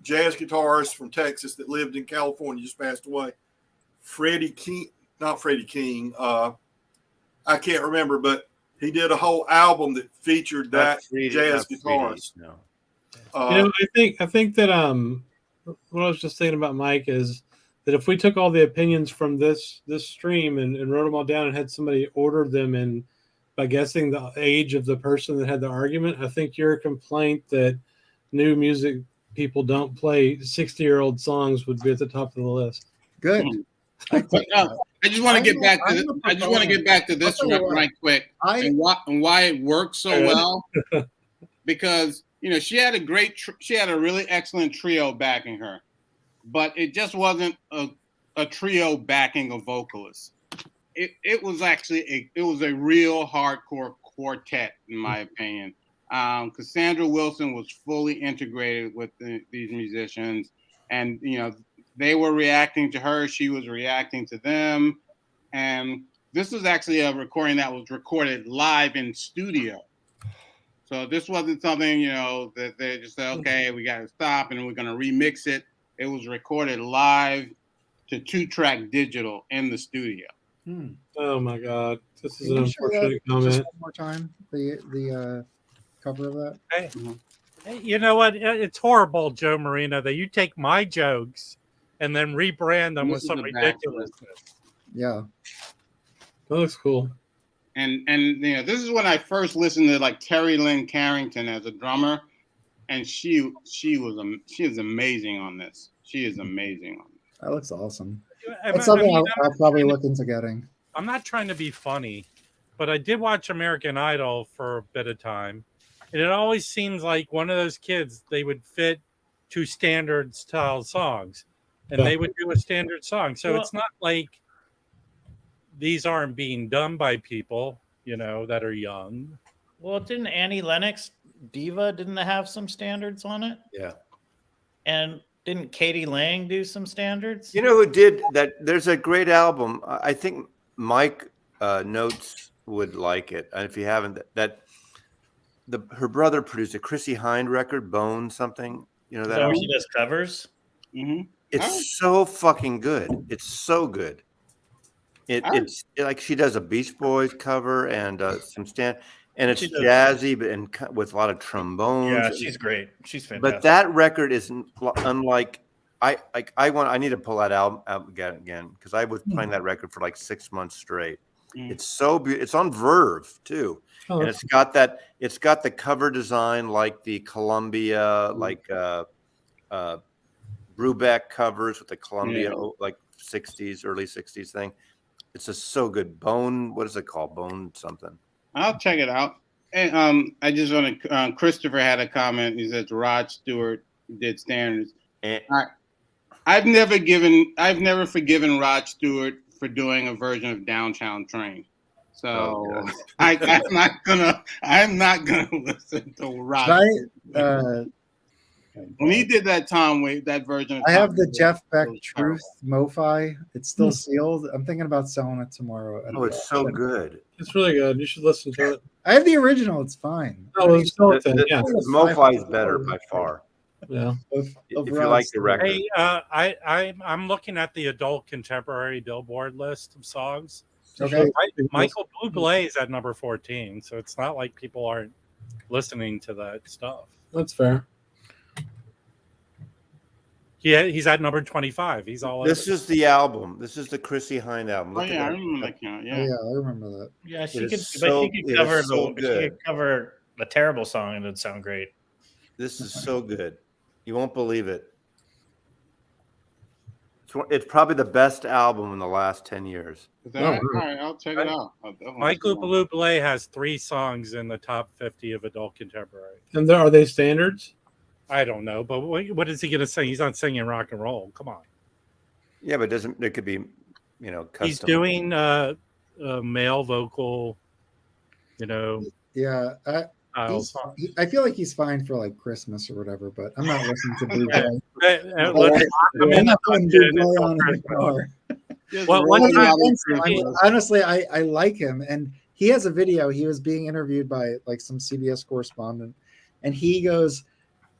jazz guitarist from Texas that lived in California, just passed away. Freddie King, not Freddie King. I can't remember, but he did a whole album that featured that jazz guitarist. No. I think that what I was just thinking about, Mike, is that if we took all the opinions from this stream and wrote them all down and had somebody order them and by guessing the age of the person that had the argument, I think your complaint that new music people don't play 60-year-old songs would be at the top of the list. Good. I just want to get back to I just want to get back to this right quick and why it works so well. Because she had a really excellent trio backing her, but it just wasn't a trio backing a vocalist. It was actually a real hardcore quartet, in my opinion. Cassandra Wilson was fully integrated with these musicians, and they were reacting to her. She was reacting to them. And this was actually a recording that was recorded live in studio. So this wasn't something, that they just said, okay, we got to stop and we're going to remix it. It was recorded live to 2-track digital in the studio. Oh, my God. This is an unfortunate comment. Just one more time, the cover of that. Hey, you know what? It's horrible, Joe Marino, that you take my jokes and then rebrand them with some ridiculousness. Yeah. That looks cool. And this is when I first listened to like Terry Lynn Carrington as a drummer, and she is amazing on this. She is amazing on this. That looks awesome. That's something I'll probably look into getting. I'm not trying to be funny, but I did watch American Idol for a bit of time, and it always seems like one of those kids, they would fit to standard style songs. And they would do a standard song. So it's not like these aren't being done by people, that are young. Well, didn't Annie Lennox, Diva, didn't they have some standards on it? Yeah. And didn't Katie Lang do some standards? You know who did that? There's a great album. I think Mike Notes would like it. And if you haven't, her brother produced a Chrissy Hind record, Bone something. That where she does covers? Mm-hmm. It's so fucking good. It's so good. It's like she does a Beach Boys cover and some and it's jazzy, but and with a lot of trombones. Yeah, she's great. She's fantastic. But that record is unlike. I need to pull that album out again because I was playing that record for like 6 months straight. It's so beautiful. It's on Verve too, and it's got the cover design like the Columbia, Brubeck covers with the Columbia, like 60s, early 60s thing. It's just so good. Bone, what is it called? Bone something. I'll check it out. And I just want to, Christopher had a comment. He says Rod Stewart did standards. I've never forgiven Rod Stewart for doing a version of Downtown Train. So I'm not gonna listen to Rod. When he did that that version. I have the Jeff Beck Truth MoFi. It's still sealed. I'm thinking about selling it tomorrow. Oh, it's so good. It's really good. You should listen to it. I have the original. It's fine. Oh, it's still MoFi is better by far. Yeah. If you like the record. Hey, I'm looking at the adult contemporary Billboard list of songs. Okay. Michael Bublé is at number 14, so it's not like people aren't listening to that stuff. That's fair. Yeah, he's at number 25. He's all. This is the album. This is the Chrissy Hind album. I remember that. Yeah, I remember that. Yeah, she could cover a terrible song and it'd sound great. This is so good. You won't believe it. It's probably the best album in the last 10 years. Is that right? All right, I'll check it out. Mike Loopaloople has 3 songs in the top 50 of adult contemporary. And are they standards? I don't know, but what is he going to sing? He's not singing rock and roll. Come on. Yeah, but it could be, custom. He's doing a male vocal, Yeah, I feel like he's fine for like Christmas or whatever, but I'm not listening to Blue Boy. I'm not putting Blue Boy on in the car. Honestly, I like him, and he has a video. He was being interviewed by like some CBS correspondent, and he goes,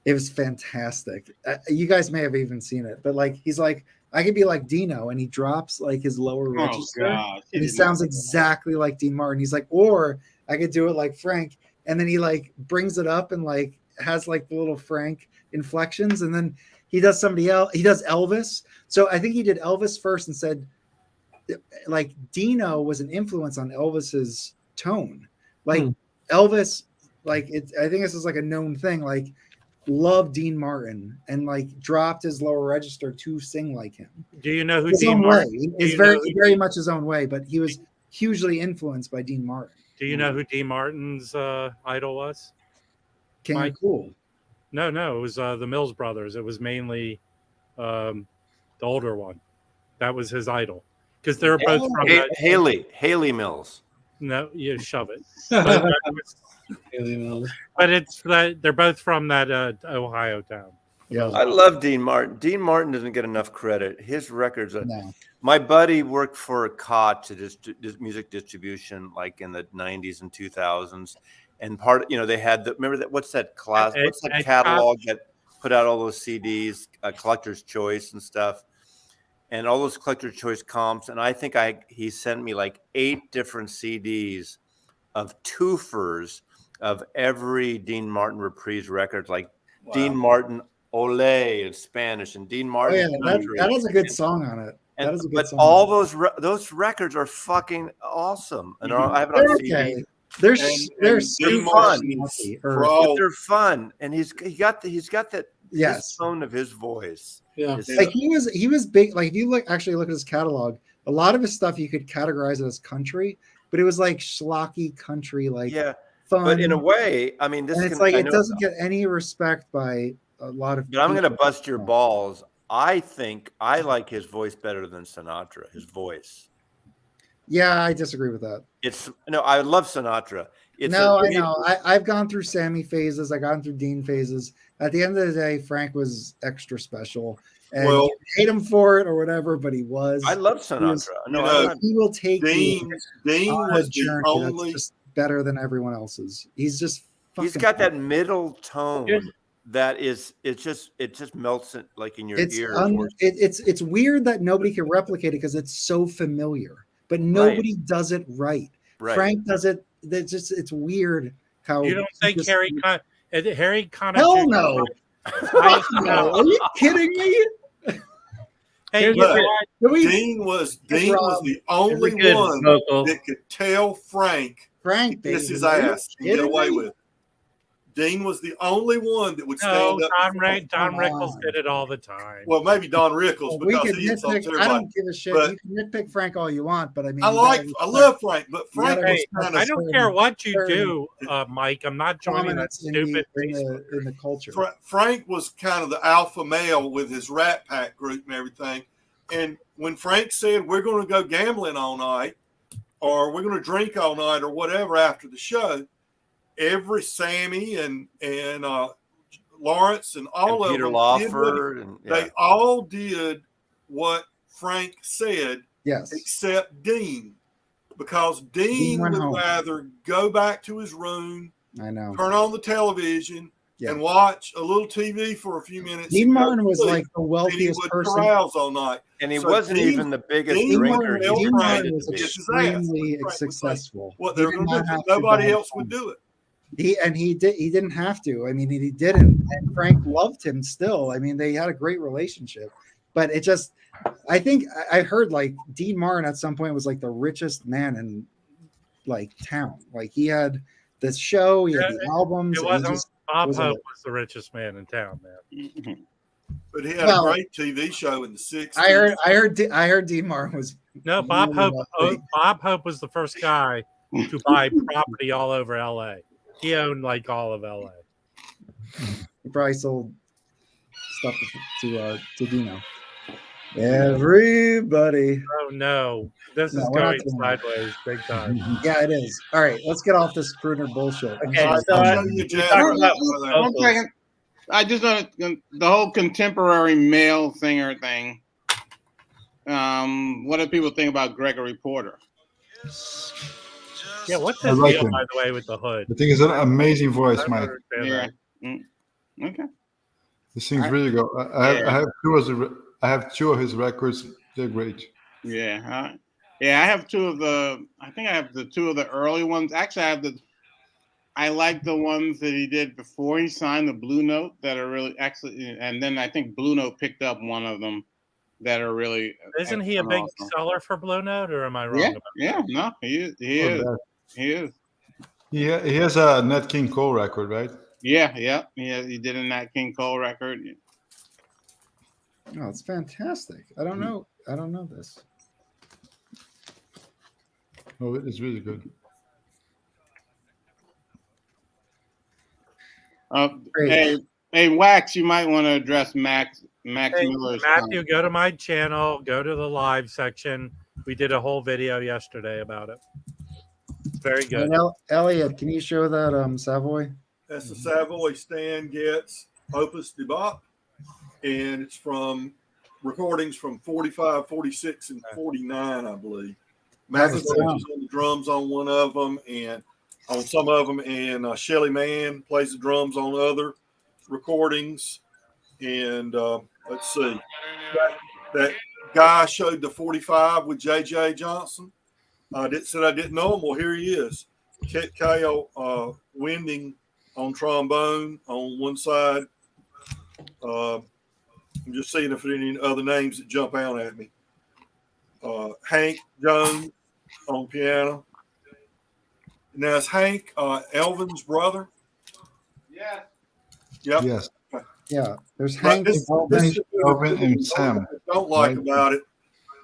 "It was fantastic." You guys may have even seen it, but like he's like, "I could be like Dino," and he drops like his lower register, and he sounds exactly like Dean Martin. He's like, or I could do it like Frank, and then he like brings it up and like has like the little Frank inflections, and then he does somebody else. He does Elvis. So I think he did Elvis first and said, like Dino was an influence on Elvis's tone. Like Elvis, like I think this is like a known thing. Like loved Dean Martin and like dropped his lower register to sing like him. Do you know who his Dean Martin is? Very much his own way, but he was hugely influenced by Dean Martin. Do you know who Dean Martin's idol was? King Cool. No, it was the Mills Brothers. It was mainly the older one. That was his idol. Because they're both from Haley Mills. No, you shove it. But it's that they're both from that Ohio town. Yeah, I love Dean Martin. Dean Martin doesn't get enough credit. His records are. No. My buddy worked for Koch, music distribution, like in the 90s and 2000s, and they had remember that what's that class? What's that catalog that put out all those CDs, Collector's Choice and stuff. And all those collector choice comps, and I think he sent me like 8 different CDs of twofers of every Dean Martin reprise record, like Dean Martin Ole in Spanish and Dean Martin. Oh, yeah, that has a good song on it. That is a good song. All those records are fucking awesome, and I have it on CD. Okay. They're super fun. But they're fun, and he's got that tone of his voice. Yeah, like he was big. Like if you look at his catalog, a lot of his stuff you could categorize it as country, but it was like schlocky country, like fun. But in a way, I mean, it doesn't get any respect by a lot of. But I'm going to bust your balls. I think I like his voice better than Sinatra. His voice. Yeah, I disagree with that. I love Sinatra. I know. I've gone through Sammy phases. I've gone through Dean phases. At the end of the day, Frank was extra special. And you hate him for it or whatever, but he was. I love Sinatra. He will take Dean was the only just better than everyone else's. He's just. He's got that middle tone that is. It just melts it like in your ear. It's weird that nobody can replicate it because it's so familiar, but nobody does it right. Frank does it. It's weird how you don't think Harry Connick. Hell no! Are you kidding me? Hey, Dean was the only one that could tell Frank this is ass and get away with it. Dean was the only one that would stand up. Don Rickles did it all the time. Well, maybe Don Rickles because he insults everybody. I don't give a shit. You can nitpick Frank all you want, but I mean, I love Frank, but Frank was kind of. I don't care what you do, Mike. I'm not joining that stupid in the culture. Frank was kind of the alpha male with his Rat Pack group and everything. And when Frank said we're going to go gambling all night, or we're going to drink all night, or whatever after the show. Every Sammy and Lawrence and all of Peter them, Lawford, they all did what Frank said, except Dean, because Dean would rather go back to his room, turn on the television, and watch a little TV for a few minutes. Dean Martin was like the wealthiest person. Carouse all night, and he wasn't even the biggest drinker. Dean Martin was extremely successful. What they were going to do? Nobody else would do it. He didn't have to. I mean, he didn't. And Frank loved him still. I mean, they had a great relationship. But it just, I think I heard like Dean Martin at some point was like the richest man in like town. Like he had this show, he had the albums. It wasn't. Bob Hope was the richest man in town, man. But he had a great TV show in the 60s. I heard D-Mar was. No, Bob Hope was the first guy to buy property all over LA. He owned like all of LA. He probably sold stuff to Dino. Everybody. Oh no, this is going sideways big time. Yeah, it is. All right, let's get off this crooner bullshit. Okay, one second. I just the whole contemporary male singer thing. What do people think about Gregory Porter? Yeah, what's his deal, by the way, with the hood? I think it's an amazing voice, Mike. Yeah. Okay. He sings really good. I have two of his records. They're great. Yeah. I have two of the. I think I have the two of the early ones. Actually, I like the ones that he did before he signed the Blue Note that are really excellent. And then I think Blue Note picked up one of them that are really. Isn't he a big seller for Blue Note, or am I wrong? No, he is. He is. He has a Nat King Cole record, right? Yeah. He did a Nat King Cole record. Oh, it's fantastic. I don't know this. Oh, it is really good. Hey, Wax, you might want to address Max Miller's. Matthew, go to my channel. Go to the live section. We did a whole video yesterday about it. It's very good. Elliot, can you show that Savoy? That's the Savoy Stan Getz Opus de Bop, and it's from recordings from 45, 46, and 49, I believe. McIntosh is on the drums on one of them, and on some of them, and Shelly Mann plays the drums on other recordings. And let's see, that guy showed the 45 with J.J. Johnson. Said I didn't know him. Well, here he is. Kyle Winding on trombone on one side. I'm just seeing if there are any other names that jump out at me. Hank Jones on piano. Now, is Hank Elvin's brother? Yeah. Yep. Yes. Yeah. There's Hank, Elvin, and Sam. What I don't like about it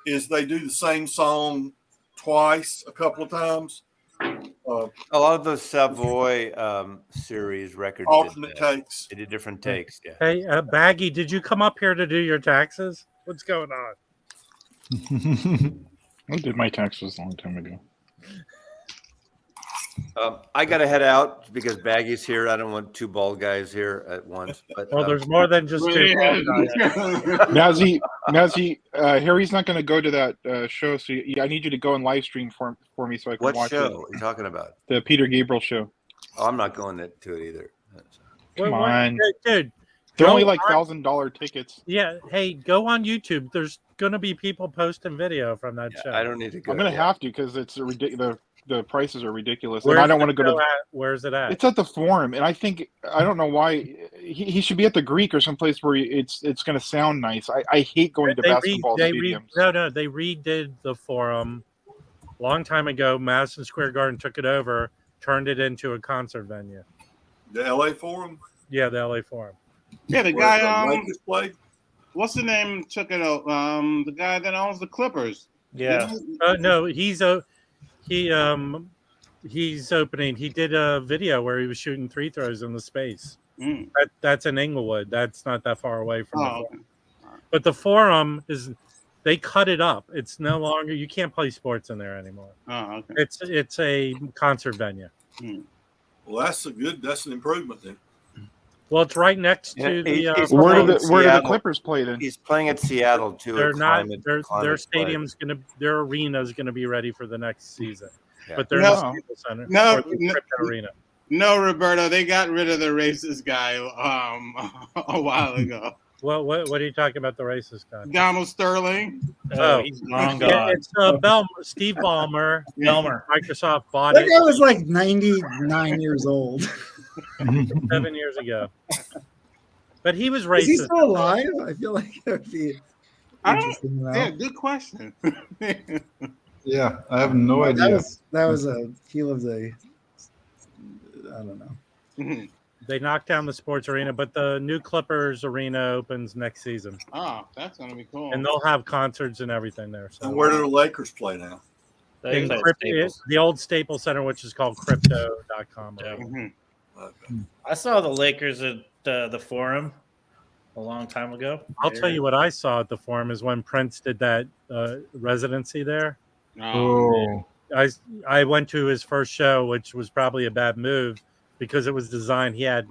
is they do the same song twice, a couple of times. A lot of those Savoy series records Alternate takes. They did different takes. Yeah. Hey, Baggy, did you come up here to do your taxes? What's going on? I did my taxes a long time ago. I got to head out because Baggy's here. I don't want two bald guys here at once. But well, there's more than just two bald guys. Nowzy, Harry's not going to go to that show, so I need you to go and live stream for me so I can watch it. What show are you talking about? The Peter Gabriel show. Oh, I'm not going to it either. Come on. Dude. They're only like $1,000 tickets. Yeah. Hey, go on YouTube. There's going to be people posting video from that show. I don't need to go. I'm going to have to because it's ridiculous. The prices are ridiculous. And I don't want to go to. Where's it at? It's at the Forum, and I don't know why he should be at the Greek or someplace where it's going to sound nice. I hate going to basketball stadiums. They redid the Forum a long time ago. Madison Square Garden took it over, turned it into a concert venue. The LA Forum. Yeah, the LA Forum. Yeah, the guy. What's the name? Took it. The guy that owns the Clippers. Yeah. No, he's opening. He did a video where he was shooting free throws in the space. That's in Inglewood. That's not that far away from the Forum. Okay. But the Forum they cut it up. It's no longer, you can't play sports in there anymore. Oh, okay. It's a concert venue. Well, that's an improvement then. Well, it's right next to the. Where do the Clippers play then? He's playing at Seattle too. They're not. Their stadium's their arena's gonna be ready for the next season, but they're not Staples Center. Arena. No, Roberto, they got rid of the racist guy a while ago. Well, what are you talking about? The racist guy? Donald Sterling. Oh, he's long gone. It's Steve Ballmer. Microsoft bought it. That guy was like 99 years old. 7 years ago. But he was racist. Is he still alive? I feel like that would be interesting. Yeah, good question. Yeah, I have no idea. That was a heel of the. I don't know. They knocked down the sports arena, but the new Clippers arena opens next season. Oh, that's gonna be cool. And they'll have concerts and everything there. So. And where do the Lakers play now? In the old Staples Center, which is called crypto.com. Yeah. Mm-hmm. Okay. I saw the Lakers at the Forum a long time ago. I'll tell you what I saw at the Forum is when Prince did that residency there. Oh, I went to his first show, which was probably a bad move because it was designed. He had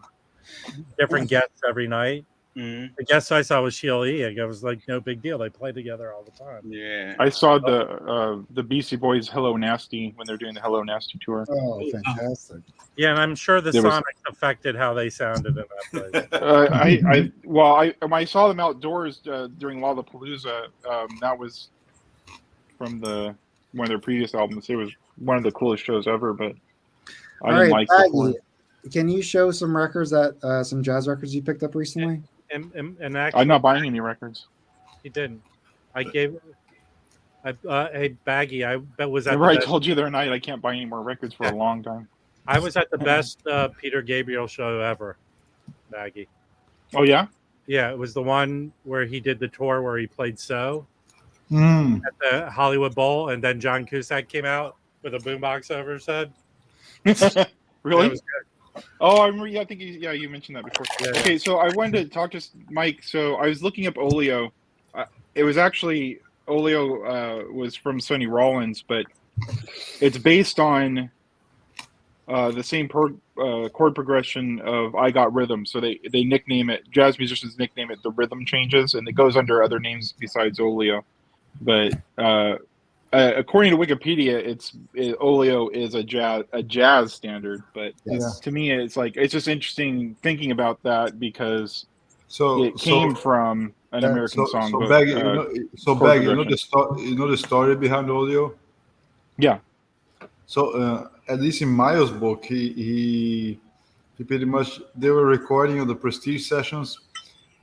different guests every night. Mm-hmm. The guest I saw was Sheila E. It was like no big deal. They play together all the time. Yeah. I saw the Beastie Boys Hello Nasty when they're doing the Hello Nasty tour. Oh, fantastic! Yeah, and I'm sure the There was- sonics affected how they sounded in that place. When I saw them outdoors during Lollapalooza, that was from one of their previous albums. It was one of the coolest shows ever, but I didn't like the tour. Can you show some records some jazz records you picked up recently? And actually, I'm not buying any records. He didn't. Hey, Baggy, I was at. I told you the other night I can't buy any more records for a long time. I was at the best Peter Gabriel show ever, Baggy. Oh yeah? Yeah, it was the one where he did the tour where he played at the Hollywood Bowl, and then John Cusack came out with a boombox over his head. Really? It was good. Oh, I remember. Yeah, I think you mentioned that before. Yeah, okay, so I wanted to talk to Mike. So I was looking up Oleo. It was actually Oleo was from Sonny Rollins, but it's based on the same chord progression of "I Got Rhythm." So they nickname it. Jazz musicians nickname it the Rhythm Changes, and it goes under other names besides Oleo. But according to Wikipedia, Oleo is a jazz standard, but to me, it's just interesting thinking about that because it came from an American song. So, but, Baggy, you know the story behind Oleo? Yeah. So at least in Miles' book, he pretty much, they were recording on the Prestige sessions.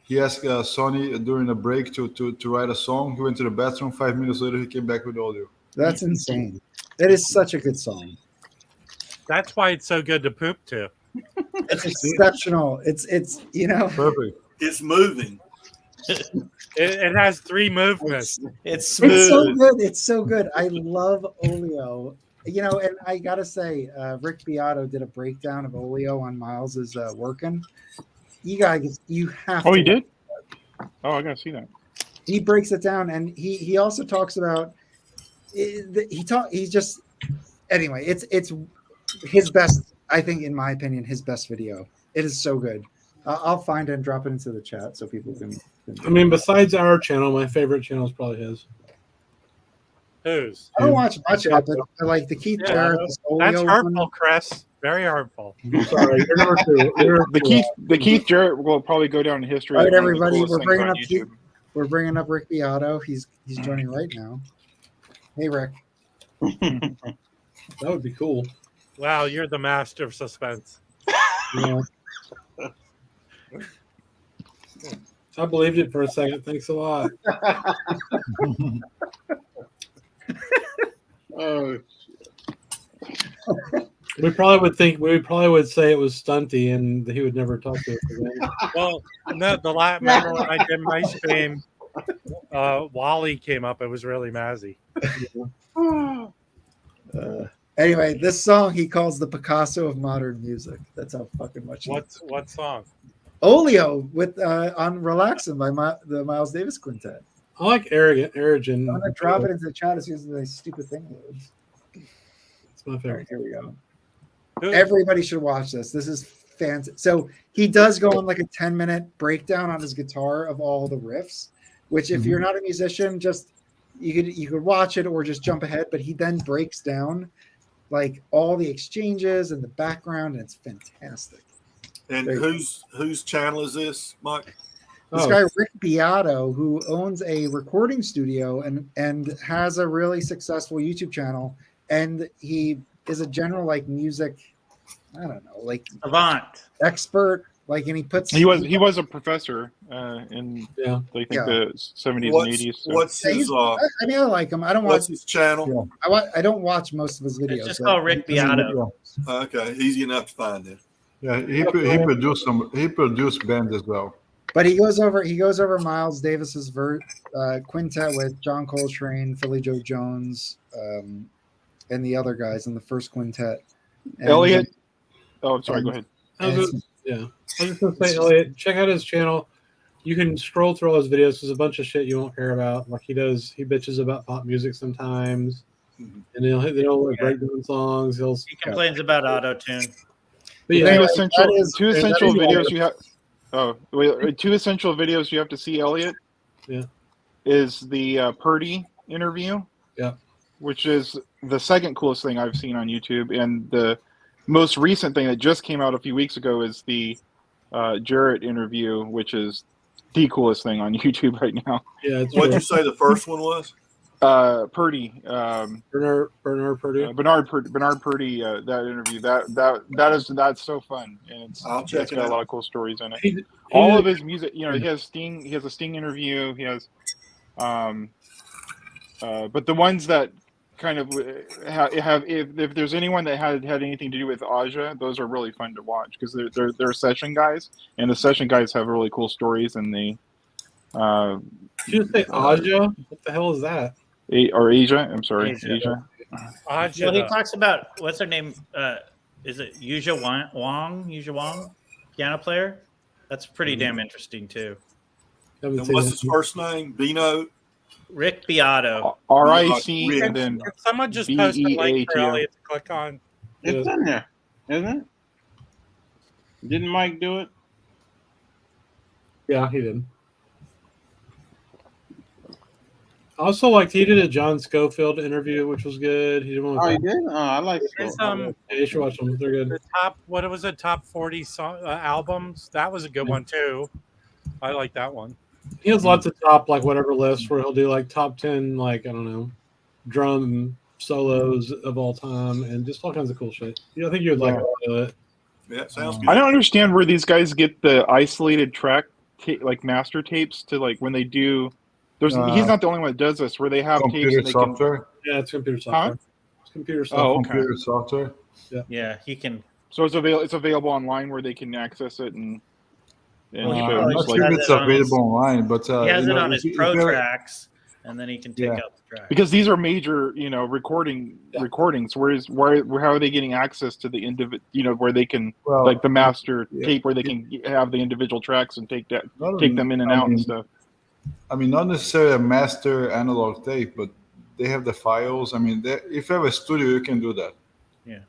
He asked Sonny during a break to write a song. He went to the bathroom. 5 minutes later, he came back with Oleo. That's insane. It is such a good song. That's why it's so good to poop to. It's exceptional. It's Perfect. It's moving. It has 3 movements. It's smooth. It's so good. It's so good. I love Oleo. And I gotta say, Rick Beato did a breakdown of Oleo on Miles's Workin'. You guys, you have to. Oh, he did? Oh, I gotta see that. He breaks it down, and he also talks about anyway, it's his best, I think, in my opinion, his best video. It is so good. I'll find it and drop it into the chat so people can I mean, besides our channel, my favorite channel is probably his. Whose? I don't watch much of it, but I like the Keith Jarrett. That's hurtful, Chris. Very hurtful. I'm sorry, you're number 2. The Keith Jarrett will probably go down in history. All right, everybody, we're bringing up Rick Beato. He's joining right now. Hey, Rick. That would be cool. Wow, you're the master of suspense. Yeah. I believed it for a second. Thanks a lot. Oh, we probably would say it was stunty, and he would never talk to us again. Well, no, remember when I did my stream, Wally came up. It was really Mazzy. Anyway, this song he calls the Picasso of modern music. That's how fucking much. What song? Oleo with on "Relaxin'" by the Miles Davis Quintet. I like Arrogant. I'm gonna drop it into the chat as soon as the stupid thing moves. It's my favorite. Right, here we go. Everybody should watch this. This is fantastic. So he does go on like a 10-minute breakdown on his guitar of all the riffs, which if you're not a musician, just you could watch it or just jump ahead. But he then breaks down like all the exchanges and the background, and it's fantastic. And whose channel is this, Mike? This guy Rick Beato, who owns a recording studio and has a really successful YouTube channel, and he is a general like music, I don't know, like savant expert. Like, and he was a professor in I think the 70s and 80s. So. What's his? I mean, I like him. I don't watch. What's his channel? I don't watch most of his videos. It's just called Rick Beato. Okay, easy enough to find it. Yeah, he produced bands as well. But he goes over Miles Davis's quintet with John Coltrane, Philly Joe Jones, and the other guys in the first quintet. And, Elliot. Oh, I'm sorry. Go ahead. I was just gonna say, Elliot, check out his channel. You can scroll through all his videos. There's a bunch of shit you won't care about. Like he bitches about pop music sometimes, and they'll like break down songs. He complains about auto tune. But yeah, two essential videos you have. Oh, wait, two essential videos you have to see, Elliot. Yeah. Is the Purdy interview. Yeah. Which is the second coolest thing I've seen on YouTube, and the most recent thing that just came out a few weeks ago is the Jarrett interview, which is the coolest thing on YouTube right now. Yeah. What'd you say the first one was? Purdy. Bernard Purdy. Bernard Purdy. That interview. That's so fun, and it's got a lot of cool stories in it. All of his music, he has Sting. He has a Sting interview. He has, but the ones that kind of have if there's anyone that had anything to do with Aja, those are really fun to watch because they're session guys, and the session guys have really cool stories, and they. Did you say Aja? What the hell is that? Or Asia? I'm sorry, Asia. Aja. Well, he talks about what's her name? Is it Yuja Wang, piano player? That's pretty damn interesting too. And what's his first name? Bino. Rick Beato. RIC. And then someone just posted a link for Elliot to click on. It's in there, isn't it? Didn't Mike do it? Yeah, he did. Also, like he did a John Schofield interview, which was good. He did one. He did. Oh, I like. Yeah, you should watch them. They're good. The top 40 albums. That was a good one too. I like that one. He has lots of top like whatever lists where he'll do like top 10 like I don't know drum solos of all time and just all kinds of cool shit. Yeah, I think you would like it. Yeah, sounds good. I don't understand where these guys get the isolated track like master tapes to like when they do. He's not the only one that does this. Where they have tapes and they software. Yeah, it's computer software. Huh? It's computer software. Oh, okay. Computer software. Yeah, he can. So it's available online where they can access it and. I'm not sure if it's available online, but he has it on his Pro Tracks, and then he can take out the track. Because these are major, recordings. How are they getting access to the individual? Where they can like the master tape, where they can have the individual tracks and take them in and out and stuff. I mean, not necessarily a master analog tape, but they have the files. I mean, if you have a studio, you can do that. Yeah.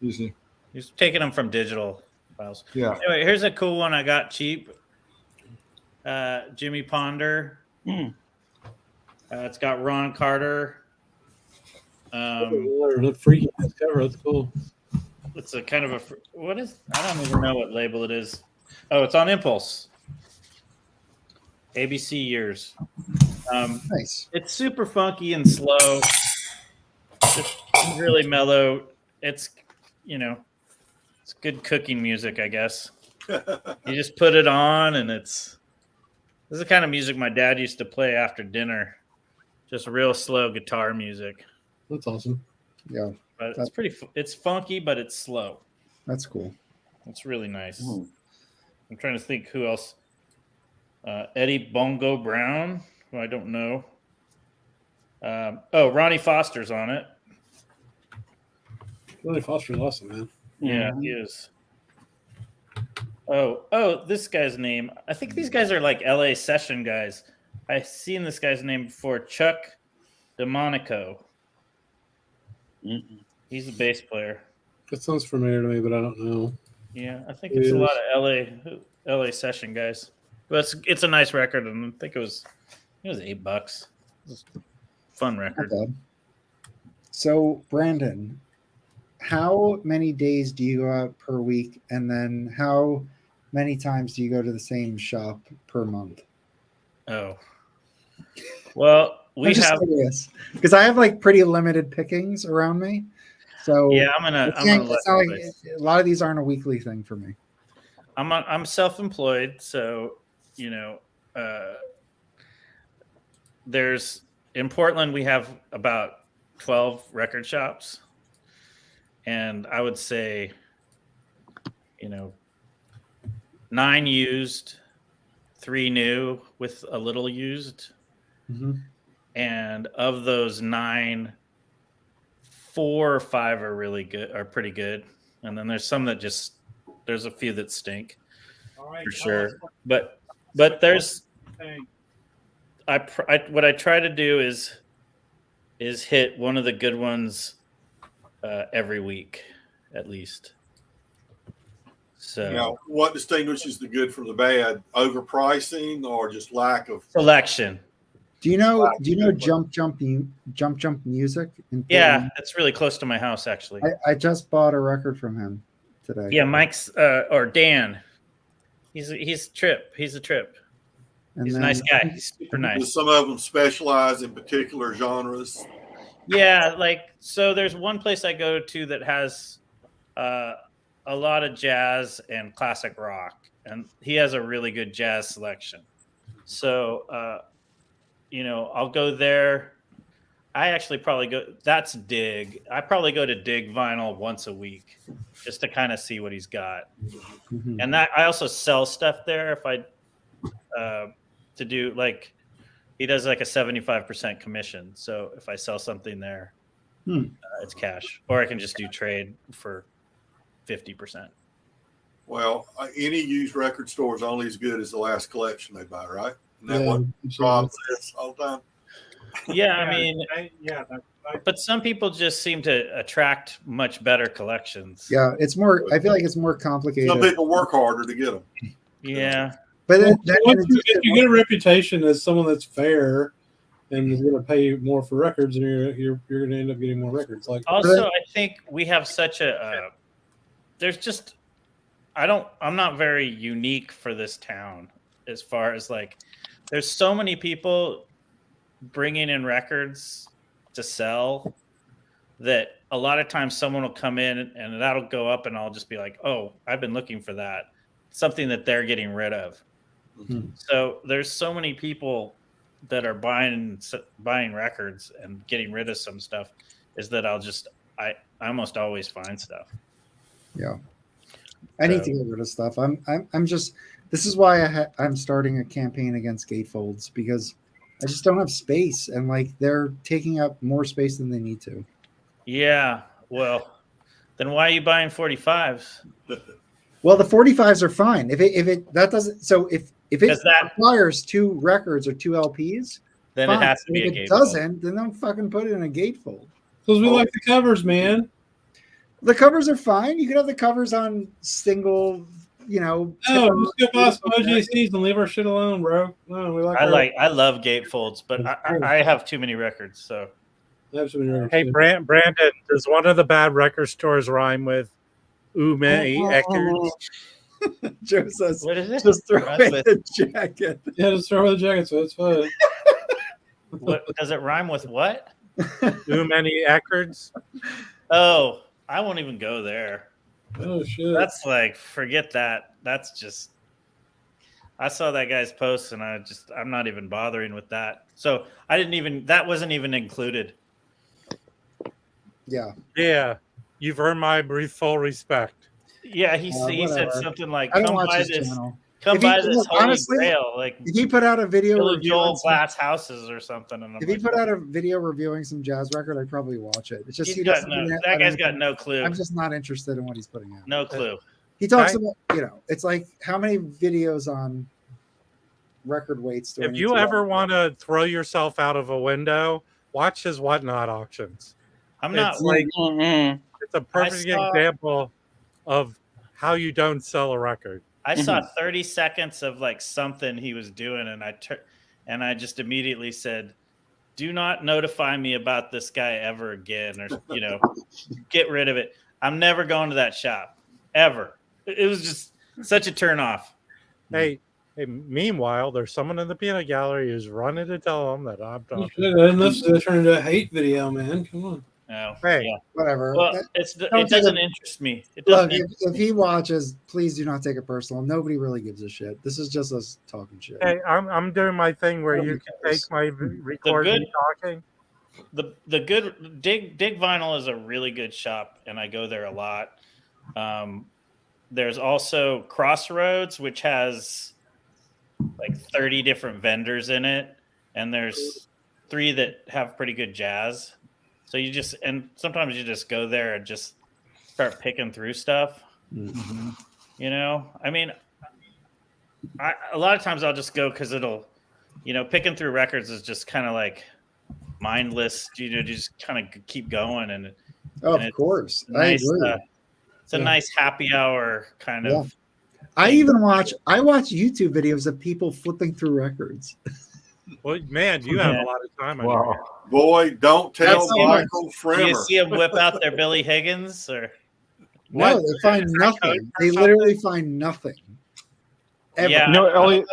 Easy. He's taking them from digital files. Yeah. Anyway, here's a cool one I got cheap. Jimmy Ponder. It's got Ron Carter. The freaky cover. That's cool. It's a kind of a what is? I don't even know what label it is. Oh, it's on Impulse. ABC Years. Nice. It's super funky and slow. It's really mellow. It's it's good cooking music, I guess. You just put it on, and this is the kind of music my dad used to play after dinner. Just real slow guitar music. That's awesome. Yeah, but it's funky, but it's slow. That's cool. It's really nice. I'm trying to think who else. Eddie Bongo Brown, who I don't know. Ronnie Foster's on it. Ronnie Foster's awesome, man. Yeah, he is. Oh, this guy's name. I think these guys are like LA session guys. I've seen this guy's name before, Chuck DeMonico. He's a bass player. That sounds familiar to me, but I don't know. Yeah, I think it's a lot of LA session guys. But it's a nice record, and I think it was $8. It was a fun record. Not bad. So, Brandon, how many days do you go out per week, and then how many times do you go to the same shop per month? Oh, well, we have because I have like pretty limited pickings around me. So yeah, I'm gonna a lot of these aren't a weekly thing for me. I'm self-employed, so there's in Portland we have about 12 record shops, and I would say 9 used, 3 new with a little used. Mm-hmm. And of those 9, 4 or 5 are really good, are pretty good. And then there's some that there's a few that stink for sure. But there's, what I try to do is hit one of the good ones every week at least. So now, what distinguishes the good from the bad? Overpricing or just lack of selection? Do you know Jump Music? Yeah, it's really close to my house actually. I just bought a record from him today. Yeah, Mike's or Dan. He's a trip. He's a And a nice guy. He's super nice. Some of them specialize in particular genres. Yeah, so there's one place I go to that has a lot of jazz and classic rock, and he has a really good jazz selection. So, I'll go there. I actually probably go. That's Dig. I probably go to Dig Vinyl once a week, just to kind of see what he's got. Mm-hmm. And that I also sell stuff there. If I to do he does like a 75% commission. So if I sell something there, it's cash, or I can just do trade for 50%. Well, any used record store is only as good as the last collection they buy, right? Isn't that what Rob says all the time? Yeah, I mean, that's right. but some people just seem to attract much better collections. Yeah, it's more. I feel like it's more complicated. Some people work harder to get them. Yeah, but if you get a reputation as someone that's fair and is going to pay more for records, and you're going to end up getting more records. Also, I think we have such a. There's just, I'm not very unique for this town as far as there's so many people bringing in records to sell that a lot of times someone will come in and that'll go up and I'll just be like, oh, I've been looking for that. Something that they're getting rid of. Mm-hmm. So there's so many people that are buying records and getting rid of some stuff is that I almost always find stuff. Yeah, I need to get rid of stuff. I'm just. This is why I'm starting a campaign against gatefolds, because I just don't have space, and they're taking up more space than they need to. Yeah, well, then why are you buying 45s? Well, the 45s are fine. If it requires 2 records or 2 LPs, then fine. It has to be. If it doesn't, then don't fucking put it in a gatefold. Because we like the covers, man. The covers are fine. You could have the covers on single, No, just go buy some OJCs and leave our shit alone, bro. No, we like. I love gatefolds, but I have too many records. So, hey, Brandon, does one of the bad record stores rhyme with "Many Eckers"? Joe says, "What is it? Just throw away the jacket." Yeah, just throw away the jacket, so it's fine. What does it rhyme with? What? Many Eckers. Oh. I won't even go there. Oh shit! That's forget that. That's just. I saw that guy's post, and I'm not even bothering with that. So that wasn't even included. Yeah. Yeah, you've earned my full respect. Yeah, he said something like, "Come buy this holy grail." If he put out a video reviewing glass houses or something, and if he put out a video reviewing some jazz record, I'd probably watch it. It's just that guy's got no clue. I'm just not interested in what he's putting out. No clue. He talks about it's like how many videos on record weights. If you ever want to throw yourself out of a window, watch his Whatnot auctions. It's a perfect example of how you don't sell a record. I saw 30 seconds of something he was doing, and I just immediately said, "Do not notify me about this guy ever again," or get rid of it. I'm never going to that shop ever. It was just such a turn off. Hey, meanwhile, there's someone in the peanut gallery who's running to tell them that I'm talking. Unless they turn into a hate video, man. Come on. No, whatever. Well, it doesn't interest me. It doesn't. Look, if he watches, please do not take it personal. Nobody really gives a shit. This is just us talking shit. Hey, I'm doing my thing where you can take my recording talking. The good Dig Vinyl is a really good shop, and I go there a lot. there's also Crossroads, which has like 30 different vendors in it, and there's 3 that have pretty good jazz. So and sometimes you just go there and just start picking through stuff. Mm-hmm. You know, I mean, a lot of times I'll just go because it'll, picking through records is just kind of like mindless. Just kind of keep going, and of course, nice, I agree. It's a nice happy hour kind of. I watch YouTube videos of people flipping through records. Well, man, you have a lot of time. Wow. Boy, don't tell Michael Fremer. Do you see them whip out their Billy Higgins or? No, they find nothing. They literally find nothing. Ever. Yeah, Elliot,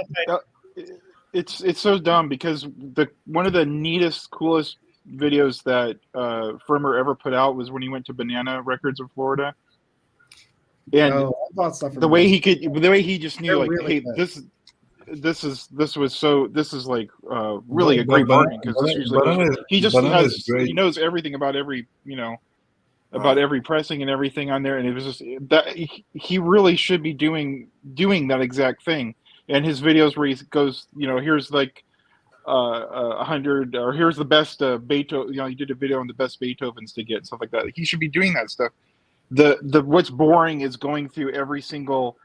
it's so dumb because one of the neatest, coolest videos that Fremer ever put out was when he went to Banana Records in Florida, and I bought stuff from the way he just knew, They're like, really hey, good. this is like really a great bargain because he knows everything about every about every pressing and everything on there, and it was just that he really should be doing that exact thing. And his videos where he goes, here's like 100, or here's the best Beethoven. He did a video on the best Beethovens to get, stuff like that. He should be doing that stuff. The what's boring is going through every single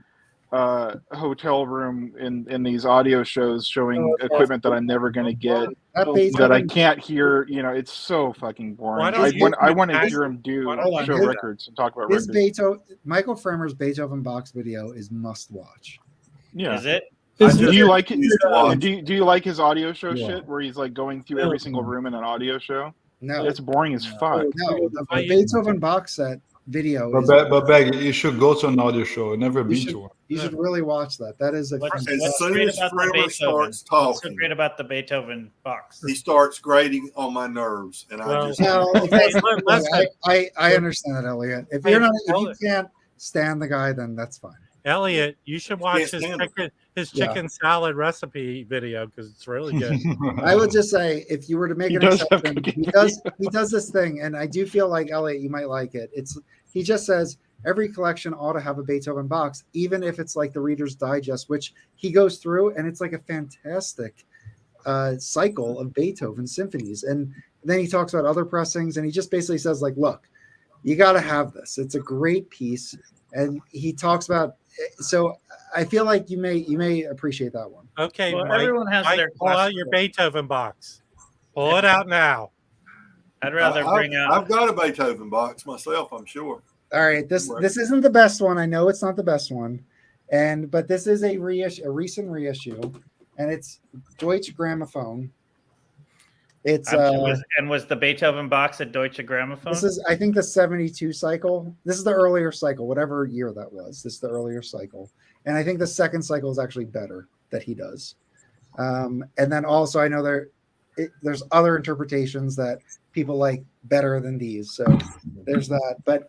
hotel room in these audio shows showing equipment that I'm never going to get, that I can't hear. It's so fucking boring. I want to hear him show records and talk about records. Michael Fremer's Beethoven box video is must watch. Yeah. Is it? Do you like it? Do you like his audio show shit where he's like going through every single room in an audio show? No, it's boring as fuck. No, the Beethoven box set video. But Bag, you should go to an audio show. Never been to one. You should really watch that. That is What's great about the Beethoven box? He starts grating on my nerves, and I understand that, Elliot. If you can't stand the guy, then that's fine. Elliot, you should watch his chicken salad recipe video because it's really good. I would just say, if you were to make an exception, he does this thing, and I do feel like, Elliot, you might like it. He just says every collection ought to have a Beethoven box, even if it's like the Reader's Digest, which he goes through, and it's like a fantastic cycle of Beethoven symphonies. And then he talks about other pressings, and he just basically says, like, look, you got to have this. It's a great piece. And he talks about, so I feel like you may appreciate that one. Okay, well, Mike, everyone has their pull out your Beethoven box. Pull it out now. I'd rather bring out. I've got a Beethoven box myself, I'm sure. All right, this isn't the best one. I know it's not the best one, but this is a recent reissue, and it's Deutsche Grammophon. It's was the Beethoven box at Deutsche Grammophon? This is, I think, the 72 cycle. This is the earlier cycle, whatever year that was. This is the earlier cycle, and I think the second cycle is actually better that he does. And then also, I know there's other interpretations that people like better than these. So there's that. But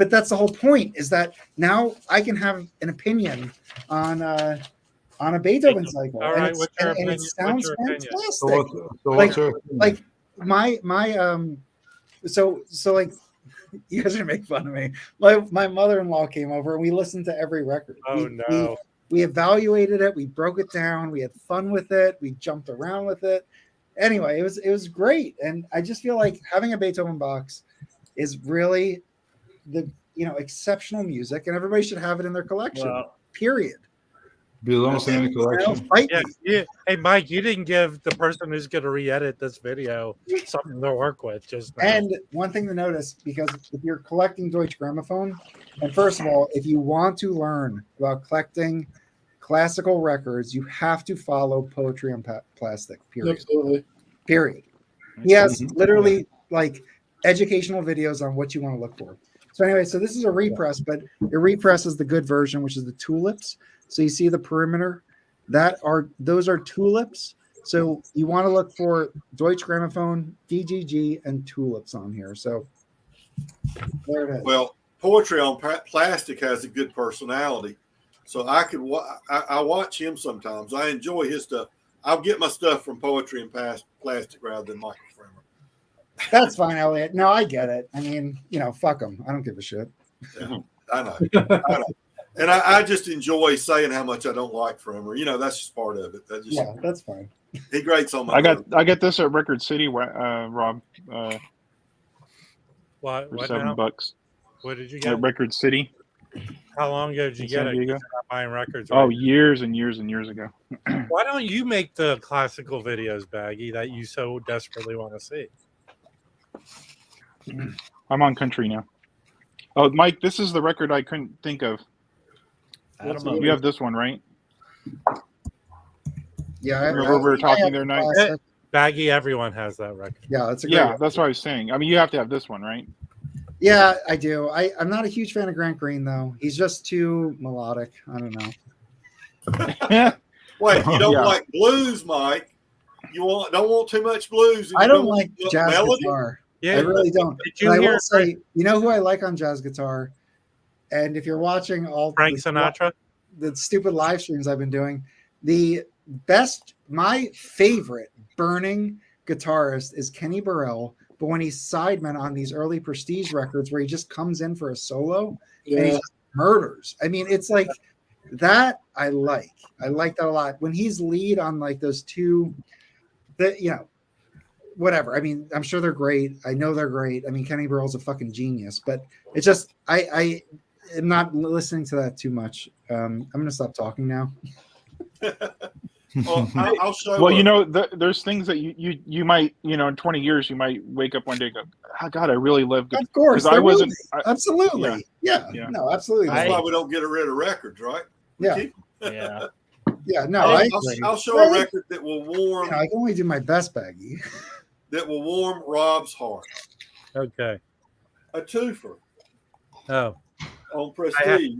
that's the whole point, is that now I can have an opinion on a Beethoven cycle. All right, what's your opinion? It sounds fantastic. So like, you guys are gonna make fun of me. My mother-in-law came over and we listened to every record. We evaluated it, we broke it down, we had fun with it, we jumped around with it. Anyway, it was great. And I just feel like having a Beethoven box is really exceptional music, and everybody should have it in their collection. Period. Belongs in any collection. Yeah. Hey, Mike, you didn't give the person who's going to re-edit this video something to work with just now. And one thing to notice, because if you're collecting Deutsche Grammophon, and first of all, if you want to learn about collecting classical records, you have to follow Poetry on Plastic. Period. Absolutely. Period. He has literally like educational videos on what you want to look for. So anyway, so this is a repress, but the repress is the good version, which is the tulips. So you see the perimeter, those are tulips. So you want to look for Deutsche Grammophon, DGG, and tulips on here. So there it is. Well, Poetry on Plastic has a good personality, so I watch him sometimes. I enjoy his stuff. I'll get my stuff from Poetry and Plastic rather than Michael Fremer. That's fine, Elliot. No, I get it. I mean, fuck them. I don't give a shit. Yeah, I know. And I just enjoy saying how much I don't like from her. You know, that's just part of it. Yeah, that's fine. He grates on my I got this at Record City, Rob. What For now? $7. What did you get? At Record City. How long ago did you In get San it? Diego? You're not buying records. Oh, right? years and years and years ago. Why don't you make the classical videos, Baggy, that you so desperately want to see? I'm on country now. Oh, Mike, this is the record I couldn't think of. You have this one, right? Yeah, Remember we were talking there, night. Baggy, everyone has that record. Yeah, that's a great Yeah, that's what I was saying. I mean, you have to have this one, right? Yeah, I do. I'm not a huge fan of Grant Green though. He's just too melodic. I don't know. Wait, you don't Yeah. like blues, Mike? You don't want too much blues? and I you don't like jazz melody? guitar. Yeah, I really don't. Did you But I hear will say, you know who I like on jazz guitar? And if you're watching all Frank Sinatra? the stupid live streams I've been doing, my favorite burning guitarist is Kenny Burrell. But when he's sideman on these early Prestige records where he just comes in for a solo and he just murders. I mean, it's like that I like. I like that a lot. When he's lead on like those two, whatever. I mean, I'm sure they're great. I know they're great. I mean, Kenny Burrell's a fucking genius, but it's just I am not listening to that too much. I'm gonna stop talking now. Well, I'll show. Well, you know, there's things that you might, you know, in 20 years you might wake up one day and go, oh, God, I really love good. Of course, I wasn't. Absolutely. Yeah. No, absolutely. That's why we don't get rid of records, right? Yeah. Yeah. Yeah. No, I'll show a record that will warm. I can only do my best, Baggy. That will warm Rob's heart. Okay. A twofer. Oh. On Prestige.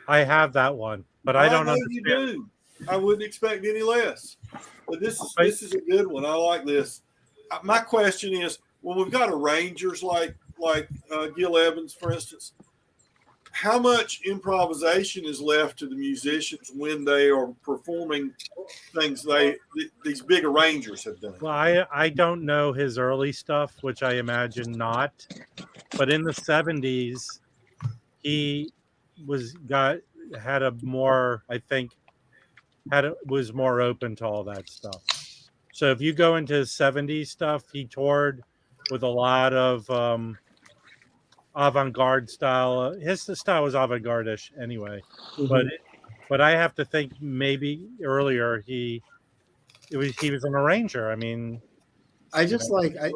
I have that one, but I don't know understand. you do. I wouldn't expect any less. But this is a good one. I like this. My question is, when we've got arrangers like Gil Evans, for instance, how much improvisation is left to the musicians when they are performing things these big arrangers have done? Well, I don't know his early stuff, which I imagine not. But in the 70s, he was more open to all that stuff. So if you go into his 70s stuff, he toured with a lot of avant-garde style. His style was avant-garde-ish anyway. Mm-hmm. But I have to think maybe earlier he was an arranger. I mean, that's what I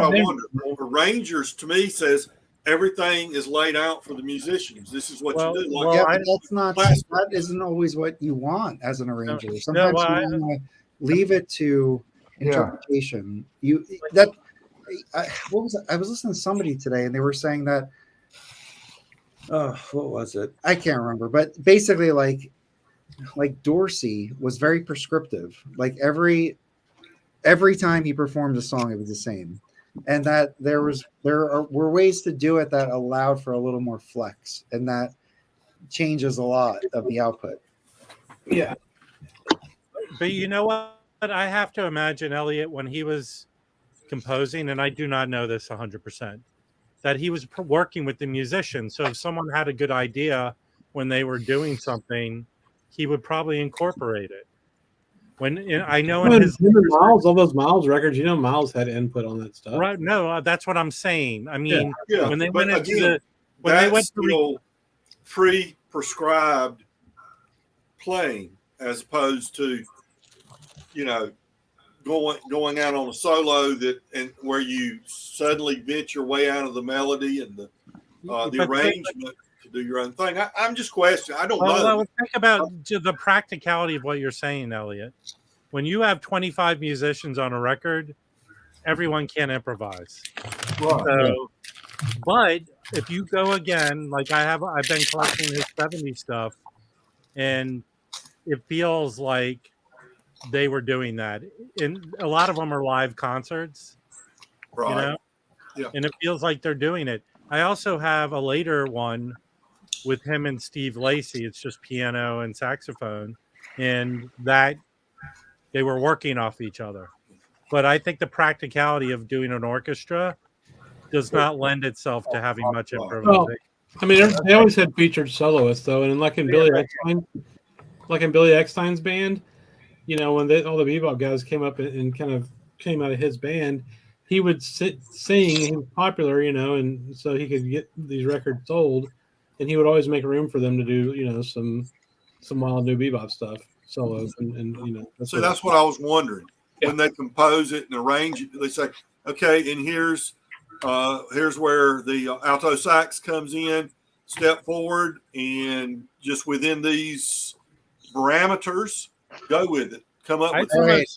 wonder. Arrangers to me says everything is laid out for the musicians. This is what you do. That isn't always what you want as an arranger. Sometimes you want to leave it to interpretation. I was listening to somebody today, and they were saying that. What was it? I can't remember. But basically, like Dorsey was very prescriptive. Like every time he performed a song, it was the same. And that there were ways to do it that allowed for a little more flex, and that changes a lot of the output. Yeah. But you know what? I have to imagine, Elliot, when he was composing, and I do not know this 100%, that he was working with the musician. So if someone had a good idea when they were doing something, he would probably incorporate it. I know in his Miles, all those Miles records, Miles had input on that stuff. Right? No, that's what I'm saying. I mean, when they went into pre-prescribed playing, as opposed to going out on a solo where you suddenly bent your way out of the melody and the arrangement to do your own thing. I'm just questioning. I don't know. I would think about the practicality of what you're saying, Elliot. When you have 25 musicians on a record, everyone can't improvise. Right. So, but if you go again, like I've been collecting his 70s stuff, and it feels like they were doing that. And a lot of them are live concerts, right? Yeah. And it feels like they're doing it. I also have a later one with him and Steve Lacy. It's just piano and saxophone, and that they were working off each other. But I think the practicality of doing an orchestra does not lend itself to having much improvisation. I mean, they always had featured soloists though, and like in Billy Eckstein's band, you know, when all the bebop guys came up and kind of came out of his band, he would sing. He was popular, you know, and so he could get these records sold, and he would always make room for them to do, you know, some wild new bebop stuff, solos, and you know. That's what I was wondering. Yeah. When they compose it and arrange it, they say, okay, and here's where the alto sax comes in. Step forward, and just within these parameters, go with it. Come up with it.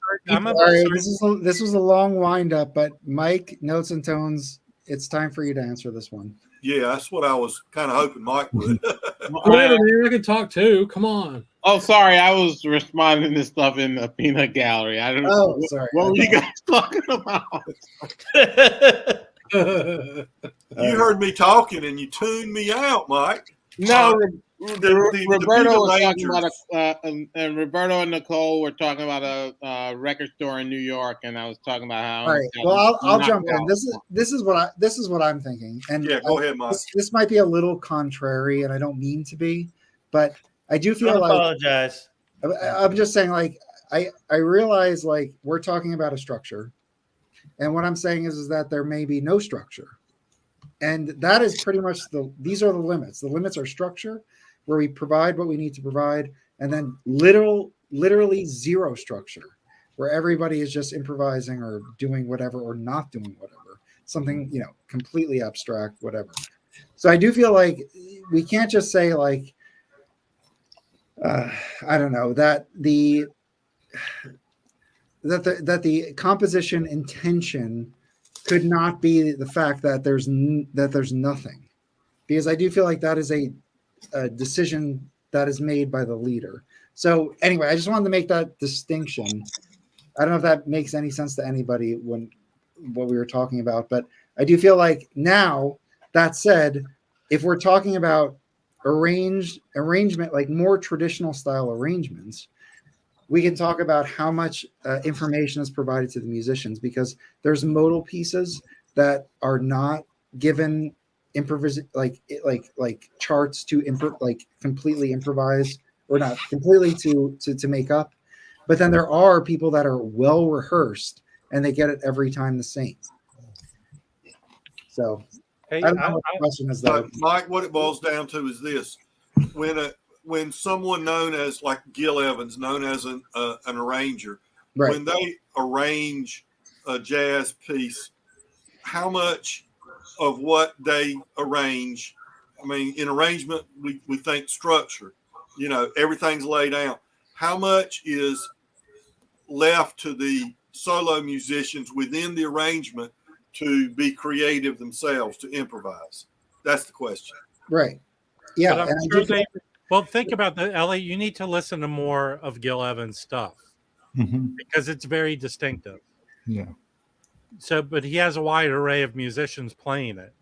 This was a long wind up, but Mike, Notes and Tones, it's time for you to answer this one. Yeah, that's what I was kind of hoping Mike would. Whatever, man, I can talk too. Come on. Oh, sorry, I was responding to stuff in the peanut gallery. I don't know. Oh, sorry. What were you guys talking about? You heard me talking and you tuned me out, Mike. No, Roberto was talking about and Roberto and Nicole were talking about a record store in New York, and I was talking about how. All right. Well, I'll jump in. This is what I'm thinking. And yeah, go ahead, Mike. This might be a little contrary, and I don't mean to be, but I do feel like. Apologize. I'm just saying, like I realize, like, we're talking about a structure, and what I'm saying is that there may be no structure. And that is pretty much these are the limits. The limits are structure, where we provide what we need to provide, and then literally zero structure, where everybody is just improvising or doing whatever or not doing whatever. Something, you know, completely abstract, whatever. So I do feel like we can't just say, like, I don't know, that the composition intention could not be the fact that there's nothing, because I do feel like that is a decision that is made by the leader. So anyway, I just wanted to make that distinction. I don't know if that makes any sense to anybody when what we were talking about, but I do feel like now, that said, if we're talking about arrangement, like more traditional style arrangements, we can talk about how much information is provided to the musicians, because there's modal pieces that are not given like charts to completely improvise, or not completely to make up. But then there are people that are well rehearsed and they get it every time the same. So I don't know what the question is, though. Mike, what it boils down to is this: when someone known as, like Gil Evans, known as an arranger, right, when they arrange a jazz piece, how much of what they arrange, I mean, in arrangement, we think structure, you know, everything's laid out. How much is left to the solo musicians within the arrangement to be creative themselves, to improvise? That's the question. Right. Yeah. Well, think about the LA. You need to listen to more of Gil Evans' stuff, because it's very distinctive. Yeah. So, but he has a wide array of musicians playing it.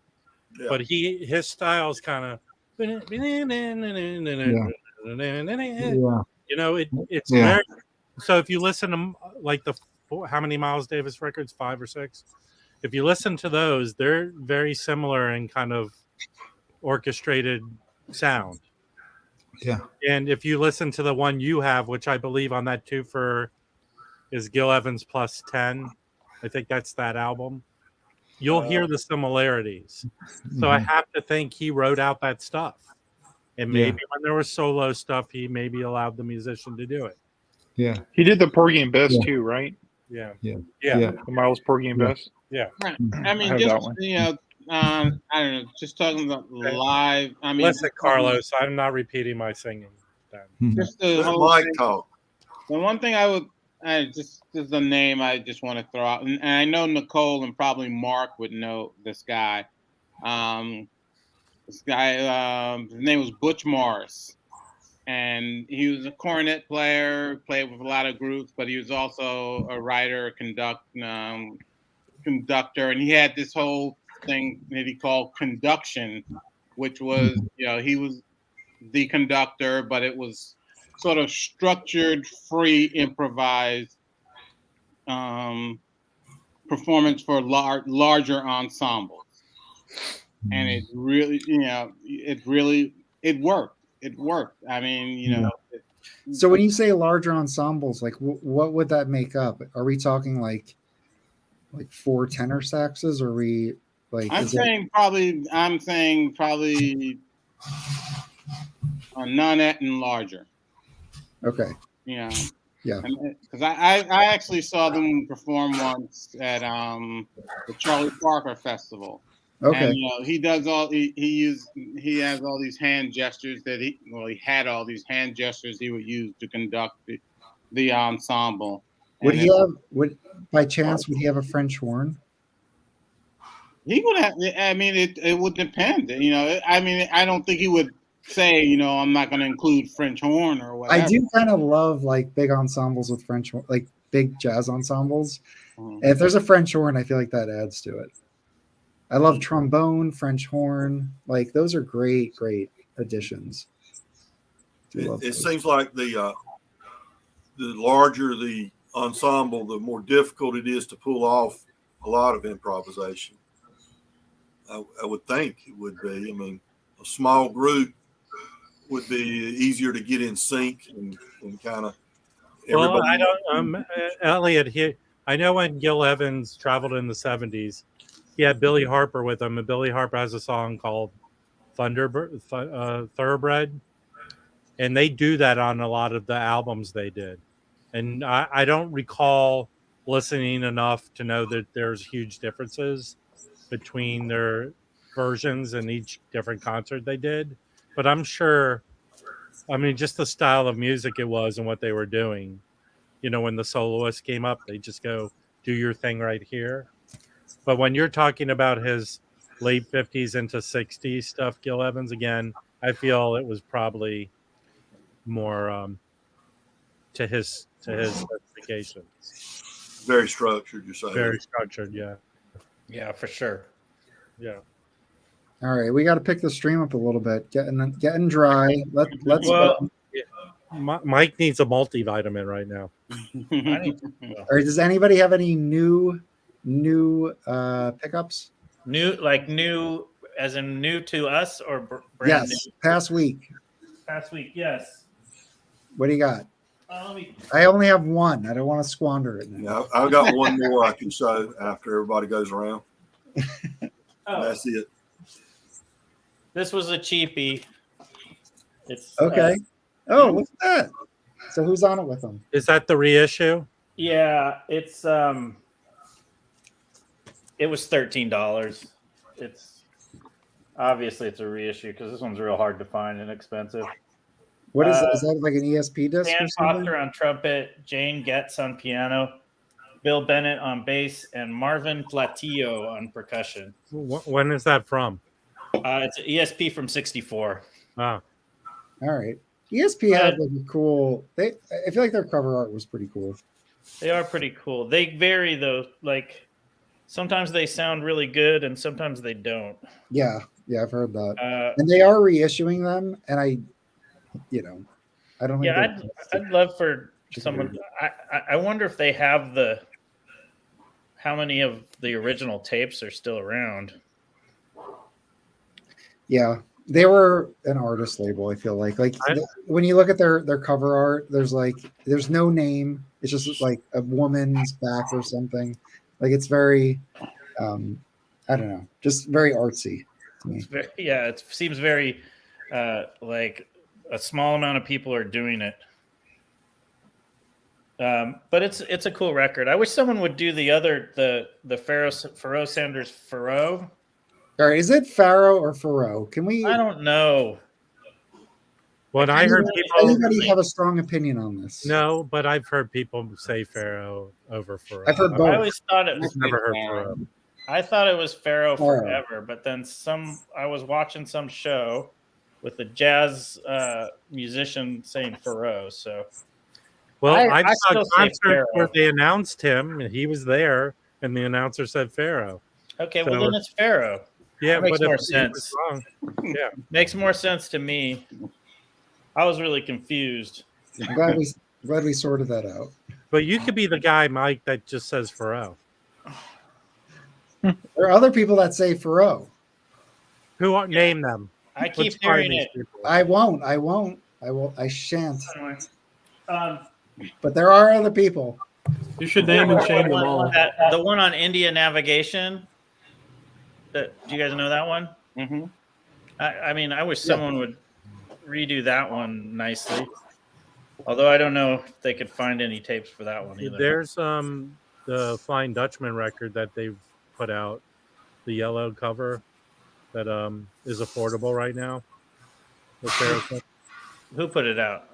Yeah. But his style is kind of, you know, it's very. So if you listen to like how many Miles Davis records, 5 or 6? If you listen to those, they're very similar in kind of orchestrated sound. Yeah. And if you listen to the one you have, which I believe on that twofer is Gil Evans plus 10, I think that's that album, you'll hear the similarities. So I have to think he wrote out that stuff. And maybe when there was solo stuff, he maybe allowed the musician to do it. Yeah. He did the Porgy and Bess too, right? Yeah. The Miles Porgy and Bess. Yeah. I mean, just, you know, I don't know, just talking about live. I mean, listen, Carlos, I'm not repeating my singing. Just the whole thing. The one thing just is a name I just want to throw out, and I know Nicole and probably Mark would know this guy. His name was Butch Morris, and he was a cornet player, played with a lot of groups, but he was also a writer, conductor, and he had this whole thing that he called conduction, which was, you know, he was the conductor, but it was sort of structured, free, improvised performance for larger ensembles. and it really, it worked. It worked. I mean, So when you say larger ensembles, like what would that make up? Are we talking like 4 tenor saxes? Or are we like? I'm saying probably a nonette and larger. Okay. Yeah. Yeah. Because I actually saw them perform once at the Charlie Parker Festival. Okay. And he does he has all these hand gestures that he had all these hand gestures he would use to conduct the ensemble. Would by chance would he have a French horn? He would have. I mean, it would depend. I mean, I don't think he would say, I'm not going to include French horn or whatever. I do kind of love like big ensembles with French, like big jazz ensembles. Mm-hmm. If there's a French horn, I feel like that adds to it. I love trombone, French horn. Like those are great additions. It seems like the larger the ensemble, the more difficult it is to pull off a lot of improvisation. I would think it would be. I mean, a small group would be easier to get in sync and kind of. Well, I don't. Elliot, I know when Gil Evans traveled in the '70s, he had Billy Harper with him, and Billy Harper has a song called Thoroughbred, and they do that on a lot of the albums they did. And I don't recall listening enough to know that there's huge differences between their versions in each different concert they did. But I'm sure, I mean, just the style of music it was and what they were doing. When the soloist came up, they just go, do your thing right here. But when you're talking about his late 50s into 60s stuff, Gil Evans, again, I feel it was probably more to his specifications. Very structured, you're saying. Very structured, yeah. Yeah, for sure. Yeah. All right, we got to pick the stream up a little bit. Getting dry. Let's. Well, Mike needs a multivitamin right now. All right. Does anybody have any new pickups? New, as in new to us or brand yes, new? Past week. Past week, yes. What do you got? I only have one. I don't want to squander it now. Yeah, I've got one more I can show after everybody goes around. That's it. This was a cheapie. It's okay. What's that? So who's on it with them? Is that the reissue? Yeah, it's it was $13. It's obviously it's a reissue because this one's real hard to find and expensive. What is that? Is that like an ESP disc? Dan Foster on trumpet, Jane Getz on piano, Bill Bennett on bass, and Marvin Platillo on percussion. When is that from? It's an ESP from '64. Wow. All right. ESP had like a cool. I feel like their cover art was pretty cool. They are pretty cool. They vary though. Like sometimes they sound really good, and sometimes they don't. Yeah, I've heard that. And they are reissuing them, and I don't. Yeah, I'd love for someone. I wonder if they have how many of the original tapes are still around. Yeah, they were an artist label. I feel like when you look at their cover art, there's no name. It's just like a woman's back or something. Like it's very, I don't know, just very artsy to me. It seems very like a small amount of people are doing it. But it's a cool record. I wish someone would do the Pharoah Sanders Pharoah. All right, is it Pharoah or Pharoah? Can we? I don't know. Well, I heard people. Anybody have a strong opinion on this? No, but I've heard people say Pharaoh over Pharoah. I've heard both. I always thought it was. I've never heard Pharoah. I thought it was Pharaoh forever, but then I was watching some show with a jazz musician saying Pharoah. So, well, I saw a concert where they announced him, and he was there, and the announcer said Pharaoh. Okay, well then it's Pharaoh. Yeah, that makes more sense. Yeah, makes more sense to me. I was really confused. I'm glad we sorted that out. But you could be the guy, Mike, that just says Pharoah. There are other people that say Pharoah. Name them? I keep Let's find hearing these it. people. I won't. I shan't. Um, But there are other people. You should name and shame them all. the one on India navigation. Do you guys know that one? Mm-hmm. I mean, I wish someone would redo that one nicely. Although I don't know if they could find any tapes for that one either. There's the Flying Dutchman record that they've put out, the yellow cover that is affordable right now. Who put it out?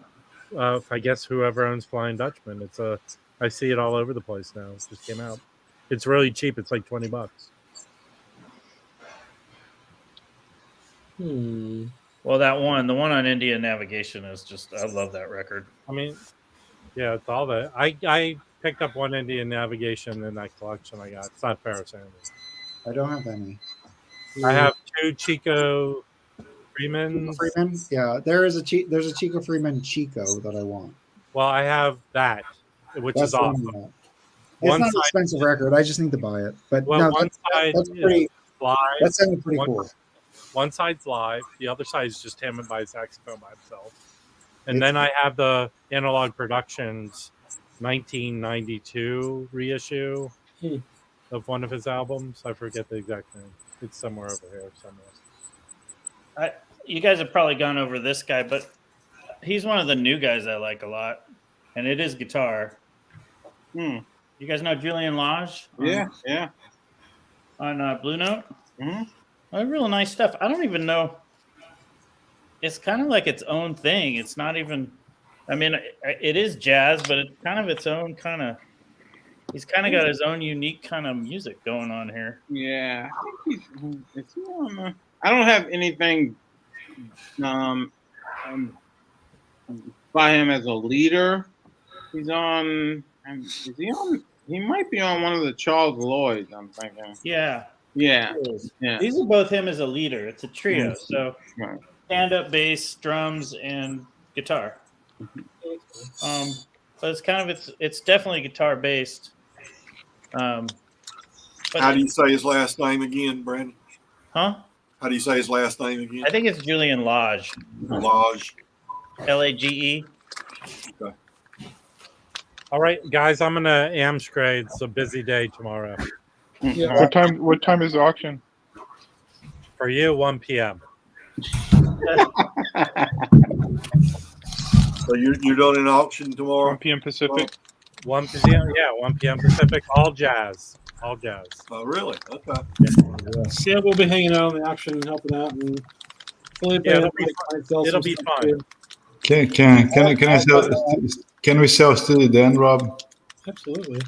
I guess whoever owns Flying Dutchman. I see it all over the place now. It just came out. It's really cheap. It's like $20. Well, the one on India Navigation is just, I love that record. I mean, yeah, it's all that. I picked up one Indian Navigation in that collection I got. It's not Ferris Sanders. I don't have any. I have 2 Chico Freeman. Yeah, there's a Chico Freeman Chico that I want. Well, I have that, which That's is awesome. It's not an expensive record. I just need to buy it. But well, no, one side that's pretty live. That sounded pretty cool. One side's live. The other side is just him and by saxophone by himself. And then I have the Analog Productions 1992 reissue of one of his albums. I forget the exact name. It's somewhere over here somewhere. You guys have probably gone over this guy, but he's one of the new guys I like a lot, and it is guitar. You guys know Julian Lage? Yeah. On Blue Note? Mm-hmm. Real nice stuff. I don't even know. It's kind of like its own thing. It's not even, I mean, it is jazz, but it's kind of its own kind of, he's kind of got his own unique kind of music going on here. Yeah. I don't have anything by him as a leader. He's on, he might be on one of the Charles Lloyds, I'm thinking. Yeah. These are both him as a leader. It's a trio. So stand-up bass, drums, and guitar. But it's kind of it's definitely guitar based. How do you say his last name again, Brandon? Huh? How do you say his last name again? I think it's Julian Lage. Lage. Lage. Okay. All right, guys, I'm gonna Amstrade. It's a busy day tomorrow. Yeah. What time is the auction? For you, 1 p.m. So you're doing an auction tomorrow? 1 p.m. Pacific. 1 p.m. Yeah, 1 p.m. Pacific. All jazz. Oh, really? Okay. Yeah, we'll be hanging out on the auction and helping out, and Felipe, it'll be fun. Can we sell Steely Dan, Rob? Absolutely.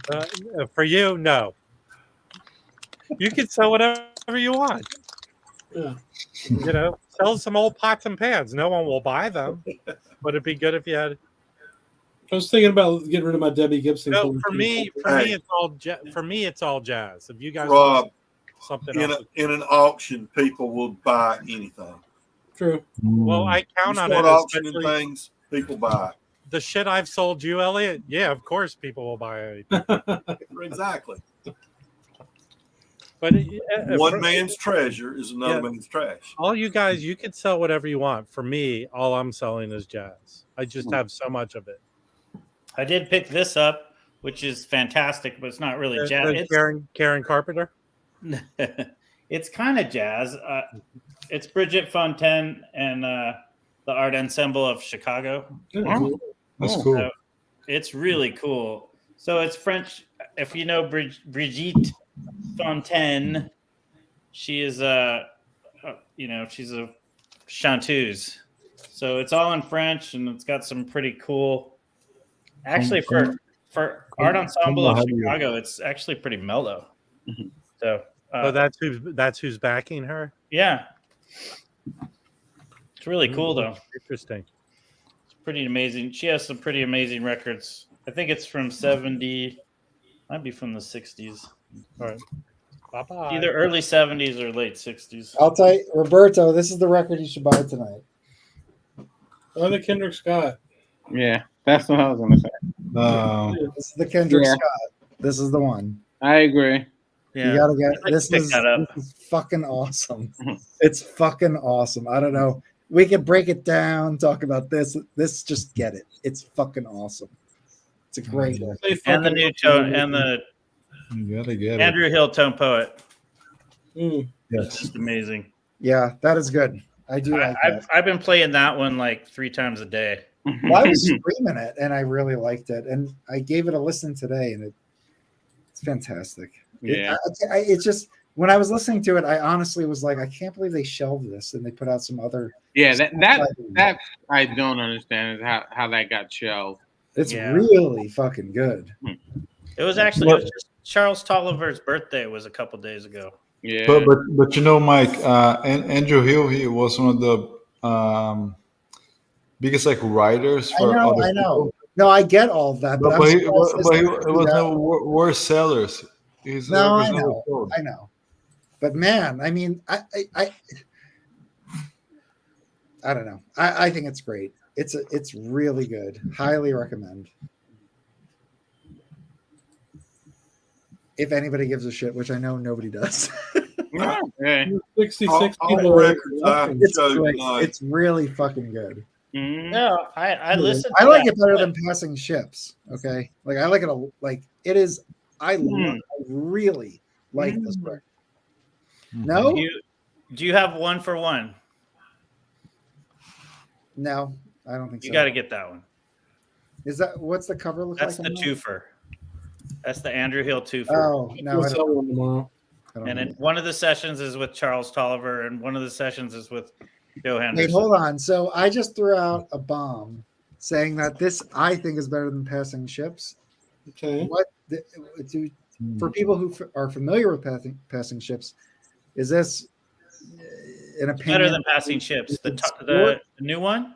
For you, no. You can sell whatever you want. Yeah. You know, sell some old pots and pans. No one will buy them, but it'd be good if you had. I was thinking about getting rid of my Debbie Gibson. No, for me, it's all jazz. If you guys Rob, something in else, in an auction, people will buy anything. True. Well, I count on it. Auctioning things, people buy. The shit I've sold you, Elliot. Yeah, of course, people will buy anything. Exactly. But one man's treasure is another man's trash. All you guys, you can sell whatever you want. For me, all I'm selling is jazz. I just have so much of it. I did pick this up, which is fantastic, but it's not really jazz. Karen Carpenter. It's kind of jazz. It's Bridget Fontaine and the Art Ensemble of Chicago. That's cool. So it's really cool. So it's French. If you know Brigitte Fontaine, she is she's a chanteuse. So it's all in French, and it's got some pretty cool. Actually, for Art Ensemble of Chicago, it's actually pretty mellow. So that's who's backing her. Yeah, it's really cool though. Interesting. It's pretty amazing. She has some pretty amazing records. I think it's from 70, might be from the 60s. All right. Bye-bye. Either early 70s or late 60s. I'll tell you, Roberto, this is the record you should buy tonight. Oh, the Kendrick Scott. Yeah, that's what I was going to say. This is the Kendrick Scott. This is the one. I agree. Yeah. You gotta get this. Pick Is that up. this is fucking awesome. It's fucking awesome. I don't know. We could break it down, talk about this. This just get it. It's fucking awesome. It's a great one. And the new tone and the You gotta get Andrew Hill tone poet. it. It's just amazing. Yeah, that is good. I do like that. I've been playing that one like 3 times a day. Well, I was streaming it and I really liked it, and I gave it a listen today, and it's fantastic. Yeah. It's just when I was listening to it, I honestly was like, I can't believe they shelved this and they put out some other. Yeah, that I don't understand is how that got shelved. It's really fucking good. It was actually just Charles Tolliver's birthday was a couple days ago. Yeah. But you know, Mike, Andrew Hill, he was one of the biggest like writers for I other know. people. No, I get all of that, but He was no worse sellers. No, I know. But man, I mean, I don't know. I think it's great. It's really good. Highly recommend. If anybody gives a shit, which I know nobody does. Okay. 66 All people. records I It's showed great. tonight. It's really fucking good. No, I listened. I to like that. it better than Passing Ships. Okay, like I like it like it is. I really like this record. No, Do you have 1 for 1? no, I don't think so. You got to get that one. Is that what's the cover look That's like? the twofer. That's the Andrew Hill twofer. Oh no, We'll I sell don't, one tomorrow. I don't And know. then one of the sessions is with Charles Tolliver, and one of the sessions is with Joe Henderson. Wait, hold on. So I just threw out a bomb saying that this I think is better than Passing Ships. Okay. What for people who are familiar with passing Ships, is this an opinion? Better than Passing Ships. The new one?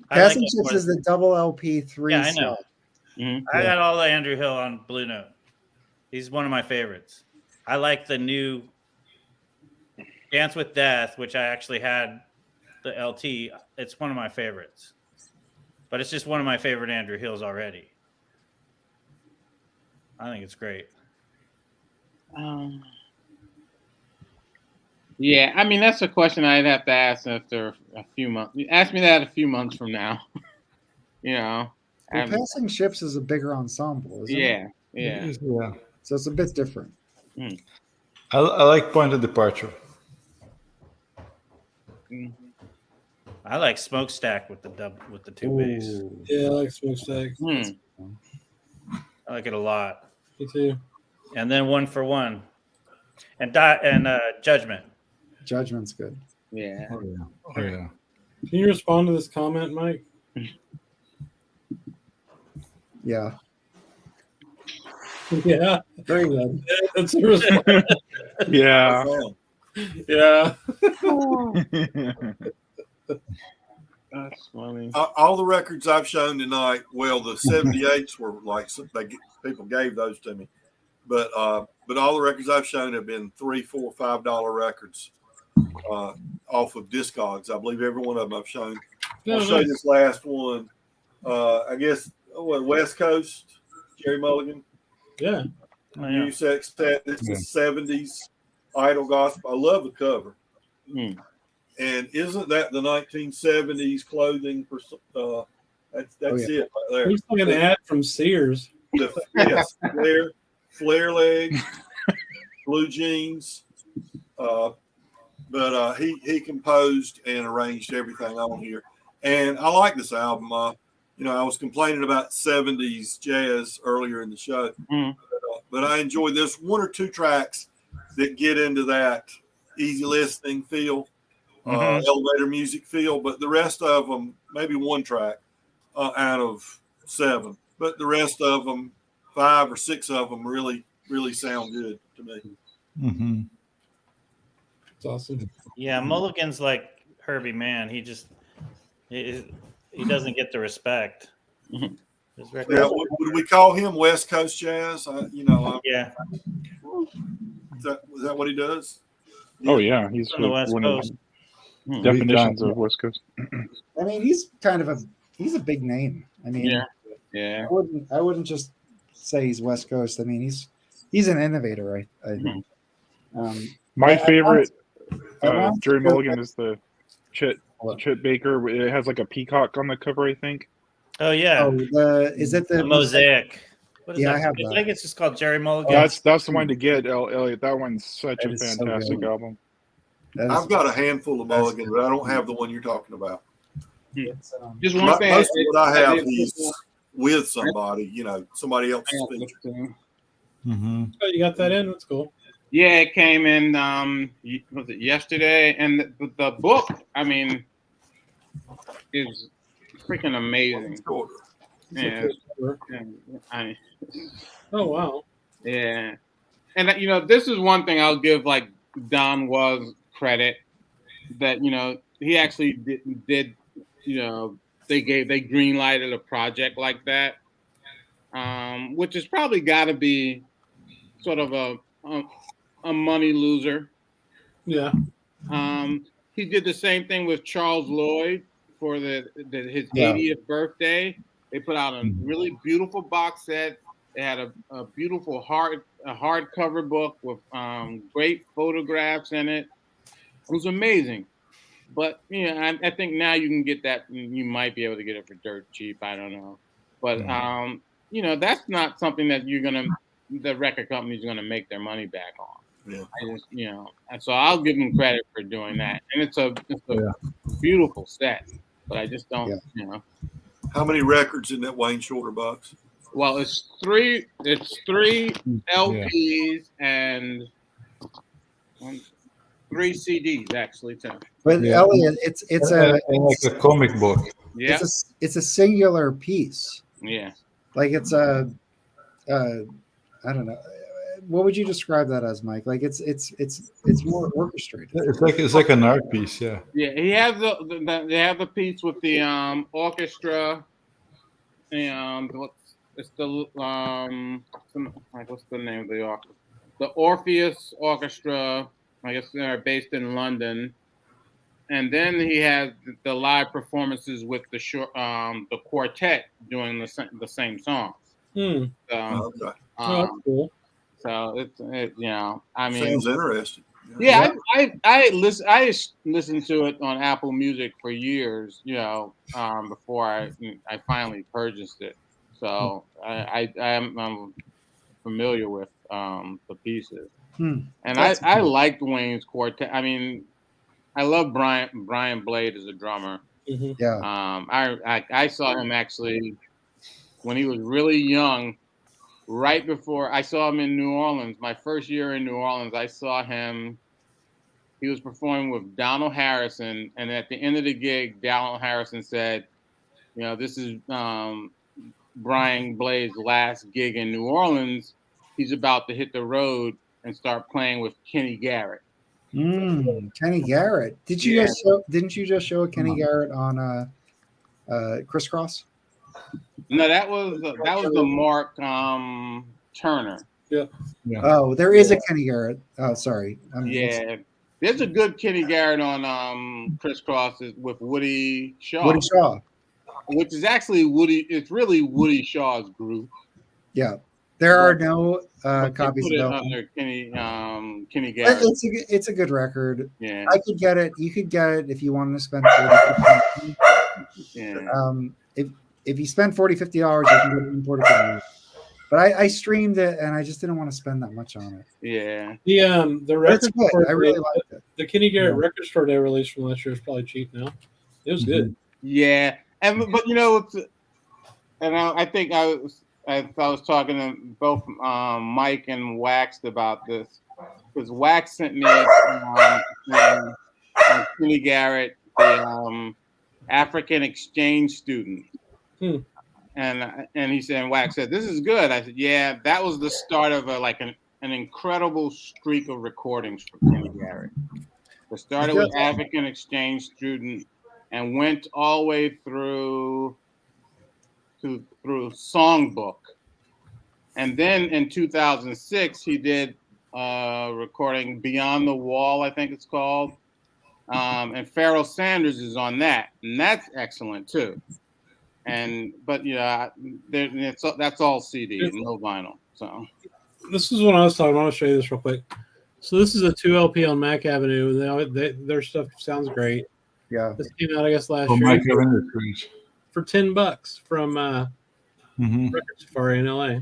Passing it Ships more. is the double LP 3. Yeah, I know. Mhm. I got all the Andrew Hill on Blue Note. He's one of my favorites. I like the new Dance with Death, which I actually had the LT. It's one of my favorites. But it's just one of my favorite Andrew Hills already. I think it's great. Yeah, I mean that's a question I'd have to ask after a few months. Ask me that a few months from now. You know. Well, Passing Ships is a bigger ensemble, isn't it? Yeah. So it's a bit different. I like Point of Departure. I like Smokestack with the 2 bass. Yeah, I like Smokestack. I like it a lot. Me too. And then 1 for 1. And Judgment. Judgment's good. Yeah. Oh yeah. Can you respond to this comment, Mike? Yeah. Yeah. Very good. That's a response. Yeah. Yeah. That's funny. All the records I've shown tonight, well, the 78s were like people gave those to me, but all the records I've shown have been $3, $4, $5 records off of Discogs. I believe every one of them I've shown. I'll show you this last one. I guess West Coast, Jerry Mulligan. Yeah. New Sextet. It's the 70s idol gospel. I love the cover. And isn't that the 1970s clothing? That's it right there. He's like an ad from Sears. Yes, flare leg, blue jeans. But he composed and arranged everything on here. And I like this album. I was complaining about 70s jazz earlier in the show. But I enjoy this 1 or 2 tracks that get into that easy listening feel. Elevator music feel, but the rest of them, maybe 1 track out of 7, but the rest of them, 5 or 6 of them really, really sound good to me. It's awesome. Yeah, Mulligan's like Herbie Mann. He doesn't get the respect. Yeah, would we call him West Coast jazz? Yeah. Is that what he does? Oh yeah, he's From the West one Coast. of the definitions of West Coast. I mean, he's a big name. I mean, Yeah. I wouldn't just say he's West Coast. I mean, He's an innovator, I think. My favorite want Jerry to go Mulligan is the Chet Baker. It has like a peacock on the cover, I think. Oh yeah. Is that the mosaic? What is Yeah, that? I have I that. think it's just called Jerry Mulligan. That's the one to get, Elliot. That one's such That a is so fantastic good. album. I've got a handful of Mulligans, but I don't have the one you're talking about. Just one thing. Most of what I have is with somebody, somebody else's feature. Mm-hmm. Oh, you got that in? That's cool. Yeah, it came in. Was it yesterday? And the book, I mean, is freaking amazing. Yeah. Oh wow. Yeah, and this is one thing I'll give like Don Was credit that he actually did they green lighted a project like that, which has probably got to be sort of a money loser. Yeah. He did the same thing with Charles Lloyd for his 80th birthday. They put out a really beautiful box set. It had a beautiful hardcover book with great photographs in it. It was amazing. But I think now you can get that. You might be able to get it for dirt cheap. I don't know. But that's not something that the record company's gonna make their money back on. Yeah. And so I'll give them credit for doing that. And it's a beautiful set. But I just don't. How many records in that Wayne Shorter box? Well, it's three LPs and 3 CDs actually too. But Elliot, it's like a comic book. Yeah, it's a singular piece. Yeah, like it's I don't know. What would you describe that as, Mike? Like it's more orchestrated. It's like an art piece, yeah. Yeah, he has they have the piece with the orchestra, and what's the name of the orchestra? The Orpheus Orchestra. I guess they're based in London, and then he has the live performances with the quartet doing the same songs. Okay. That's cool. So it's I mean, sounds interesting. Yeah, I listened to it on Apple Music for years, before I finally purchased it. So I'm familiar with the pieces, and I liked Wayne's quartet. I mean, I love Brian Blade as a drummer. Mm-hmm. Yeah. I saw him actually when he was really young. Right before I saw him in New Orleans, my first year in New Orleans, I saw him. He was performing with Donald Harrison, and at the end of the gig, Donald Harrison said, this is Brian Blade's last gig in New Orleans. He's about to hit the road and start playing with Kenny Garrett. Kenny Garrett. Didn't you just show a Kenny Garrett on Crisscross? No, that was the Mark Turner. Yeah. Oh, there is a Kenny Garrett. Oh, sorry. There's a good Kenny Garrett on Crisscross with Woody Shaw. Woody Shaw, which is actually Woody. It's really Woody Shaw's group. Yeah, there are no copies of it under Kenny Garrett. It's a good record. Yeah, I could get it. You could get it if you wanted to spend $40. Yeah. If you spend $40, $50, you can get it imported. But I streamed it, and I just didn't want to spend that much on it. Yeah. The record store, I really liked it. The Kenny Garrett record store day release from last year is probably cheap now. It was good. Yeah, but I think I was talking to both Mike and Waxed about this because Wax sent me Kenny Garrett, the African exchange student. And he said, Wax said, "This is good." I said, "Yeah, that was the start of an incredible streak of recordings for Kenny Garrett. It started with African exchange student and went all the way through Songbook, and then in 2006 he did recording Beyond the Wall, I think it's called, and Pharoah Sanders is on that, and that's excellent too." But that's all CD, no vinyl. So this is what I was talking about. I'll show you this real quick. So this is a 2 LP on Mac Avenue. Their stuff sounds great. Yeah. This came out, I guess, last Oh, year Mike Avenue is great. for $10 from Record Safari in LA.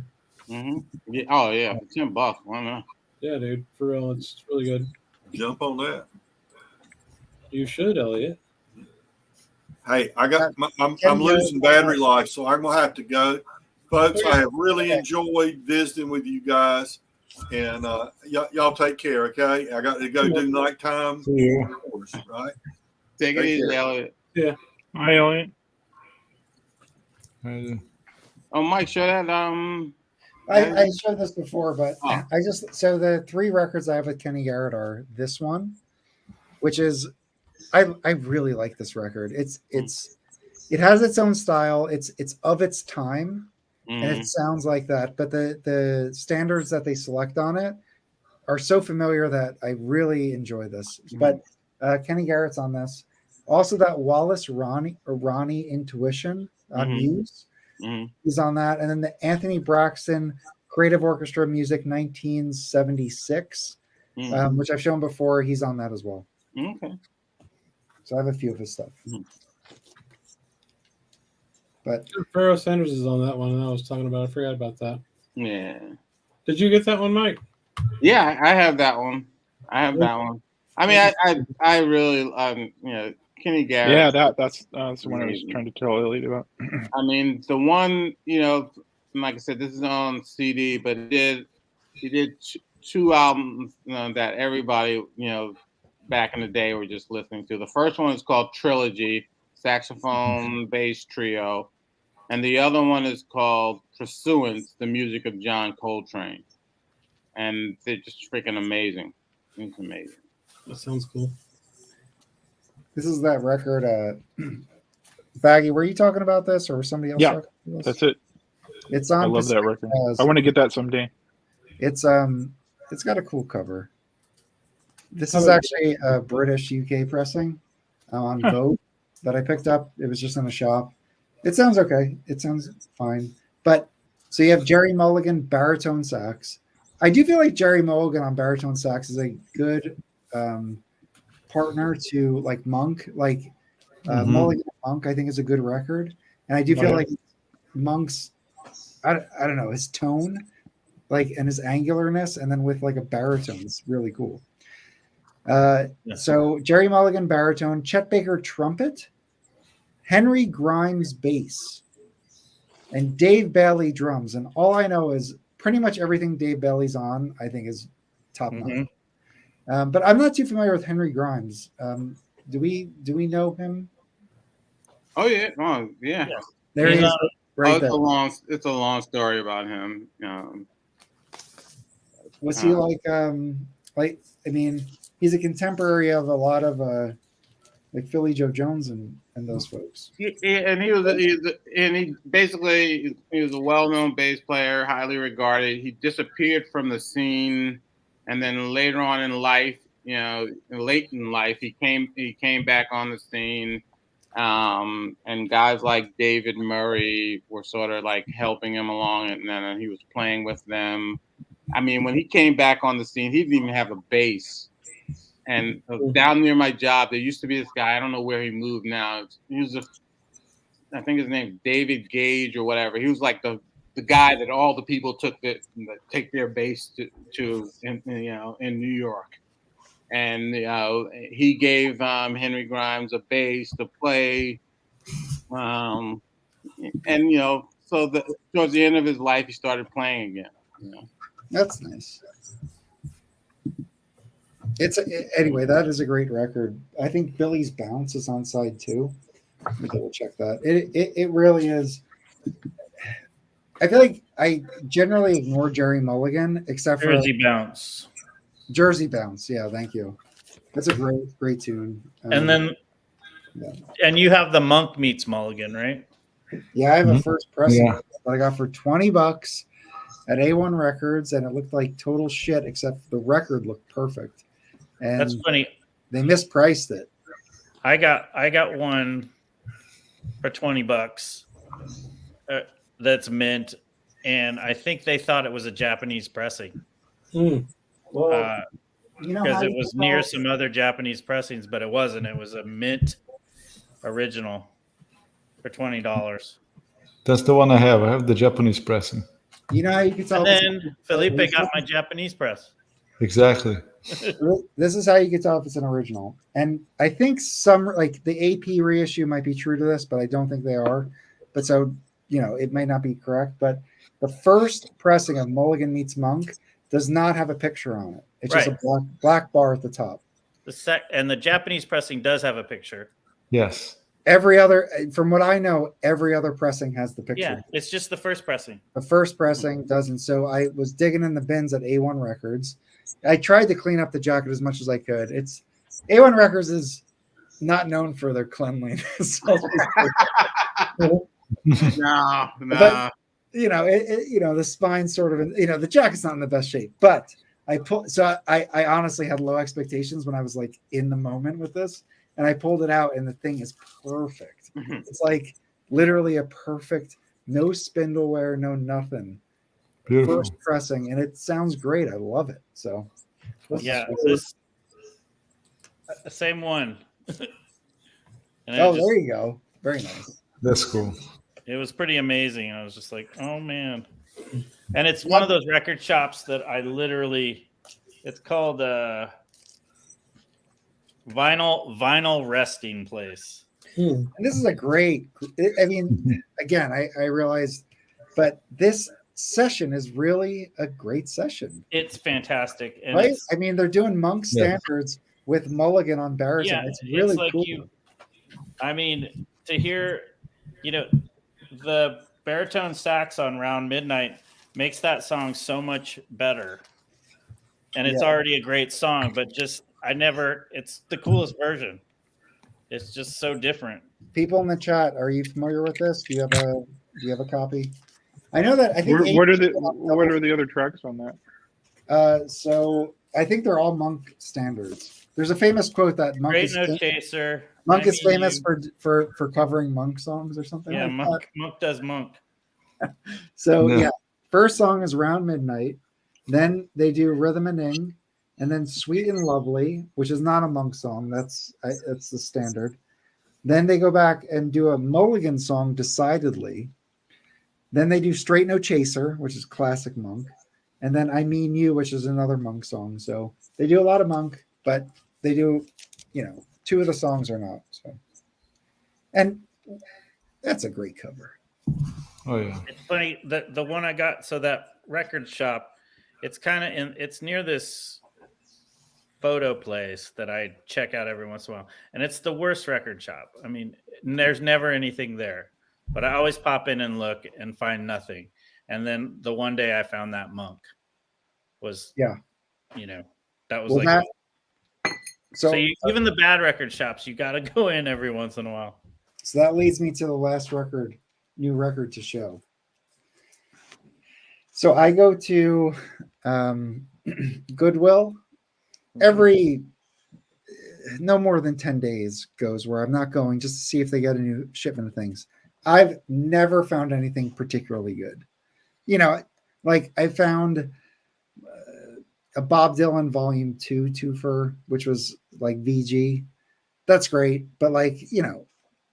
Yeah. Oh yeah, $10. Why not? Yeah, dude, for real, it's really good. Jump on that. You should, Elliot. Hey, I'm losing battery life, so I'm gonna have to go, folks. I have really enjoyed visiting with you guys, and y'all take care. Okay, I got to go do nighttime. Yeah. Right. Take it easy, Elliot. Yeah. Hi, Elliot. Oh, Mike, show that. I showed this before, but so the 3 records I have with Kenny Garrett are this one, which is I really like this record. It has its own style. It's of its time, and it sounds like that. But the standards that they select on it are so familiar that I really enjoy this. But Kenny Garrett's on this. Also, that Wallace Ronnie Intuition on Muse. He's on that, and then the Anthony Braxton Creative Orchestra Music 1976, which I've shown before. He's on that as well. Okay. So I have a few of his stuff. But Pharoah Sanders is on that one, and I was talking about. I forgot about that. Yeah. Did you get that one, Mike? Yeah, I have that one. I mean, I really, Kenny Garrett. Yeah, that's the one I was trying to tell Elliot about. I mean, the one, like I said, this is on CD, but he did 2 albums that everybody, back in the day were just listening to. The first one is called Trilogy, saxophone, bass trio. And the other one is called Pursuance, the music of John Coltrane. And they're just freaking amazing. It's amazing. That sounds cool. this is that record. Baggy, were you talking about this, or was somebody else? Yeah, that's it. It's on. I love that record. I want to get that someday. It's got a cool cover. This is actually a British UK pressing on Vogue that I picked up. It was just in a shop. It sounds okay. It sounds fine. But so you have Jerry Mulligan baritone sax. I do feel like Jerry Mulligan on baritone sax is a good partner to like Monk. Like Mulligan Monk, I think is a good record. And I do feel like Monk's, I don't know, his tone, like, and his angularness, and then with like a baritone, it's really cool. So Jerry Mulligan baritone, Chet Baker trumpet, Henry Grimes bass, and Dave Bailey drums. And all I know is pretty much everything Dave Bailey's on, I think, is top notch. But I'm not too familiar with Henry Grimes. Do we know him? Oh yeah, There he is. Right there. It's a long story about him. Was he like I mean, he's a contemporary of a lot of like Philly Joe Jones and those folks. And he was a well-known bass player, highly regarded. He disappeared from the scene, and then later on in life, late in life, he came back on the scene. And guys like David Murray were sort of like helping him along, and then he was playing with them. I mean, when he came back on the scene, he didn't even have a bass. And down near my job, there used to be this guy. I don't know where he moved now. I think his name David Gage or whatever. He was like the guy that all the people take their bass to in New York. And he gave Henry Grimes a bass to play, and so towards the end of his life, he started playing again. That's nice. Anyway, that is a great record. I think Billy's Bounce is on side 2. Let me double check that. It really is. I feel like I generally ignore Jerry Mulligan except for Jersey Bounce. Yeah, thank you. That's a great tune. And then, and you have the Monk meets Mulligan, right? Yeah, I have a first pressing that I got for $20 at A1 Records, and it looked like total shit, except the record looked perfect. And that's funny. They mispriced it. I got one for $20. That's mint, and I think they thought it was a Japanese pressing. Well, you know, because it was near some other Japanese pressings, but it wasn't. It was a mint original for $20. That's the one I have. I have the Japanese pressing. You know how you can tell. And then Felipe got my Japanese press. Exactly. This is how you can tell if it's an original. And I think some, like the AP reissue might be true to this, but I don't think they are. But so, you know, it may not be correct. But the first pressing of Mulligan Meets Monk does not have a picture on it. It's just a black bar at the top. And the Japanese pressing does have a picture. Yes. Every other, from what I know, every other pressing has the picture. Yeah, it's just the first pressing. The first pressing doesn't. So I was digging in the bins at A1 Records. I tried to clean up the jacket as much as I could. It's A1 Records is not known for their cleanliness. No. But, you know, the spine sort of, the jacket's not in the best shape. But I honestly had low expectations when I was like in the moment with this, and I pulled it out, and the thing is perfect. It's like literally a perfect, no spindle wear, no nothing. Beautiful. First pressing, and it sounds great. I love it. So, this same one. There you go. Very nice. That's cool. It was pretty amazing. I was just like, oh man. And it's one of those record shops that I literally, it's called Vinyl Resting Place. And this is a great, I mean, again, I realized, but this session is really a great session. It's fantastic. And right? I mean, they're doing Monk standards with Mulligan on baritone. Yeah, it's really like cool. I mean, to hear, the baritone sax on Round Midnight makes that song so much better. And it's already a great song, but just it's the coolest version. It's just so different. People in the chat, are you familiar with this? Do you have a copy? I know that I think what are the other tracks on that? So I think they're all Monk standards. There's a famous quote that Monk Great No Chaser. Monk is famous for covering Monk songs or something. Yeah, like Monk does Monk. So first song is Round Midnight. Then they do Rhythm and Ing, and then Sweet and Lovely, which is not a Monk song. That's the standard. Then they go back and do a Mulligan song, Decidedly. Then they do Straight No Chaser, which is classic Monk. And then I Mean You, which is another Monk song. So they do a lot of Monk, but they do, two of the songs are not. So, and that's a great cover. Oh yeah. It's funny, the one I got, so that record shop, it's it's near this photo place that I check out every once in a while. And it's the worst record shop. I mean, there's never anything there. But I always pop in and look and find nothing. And then the one day I found that Monk was, that was So even the bad record shops, you got to go in every once in a while. So that leads me to the last new record to show. So I go to Goodwill every no more than 10 days goes where I'm not going just to see if they get a new shipment of things. I've never found anything particularly good. Like I found a Bob Dylan Volume 2 twofer, which was like VG. That's great. But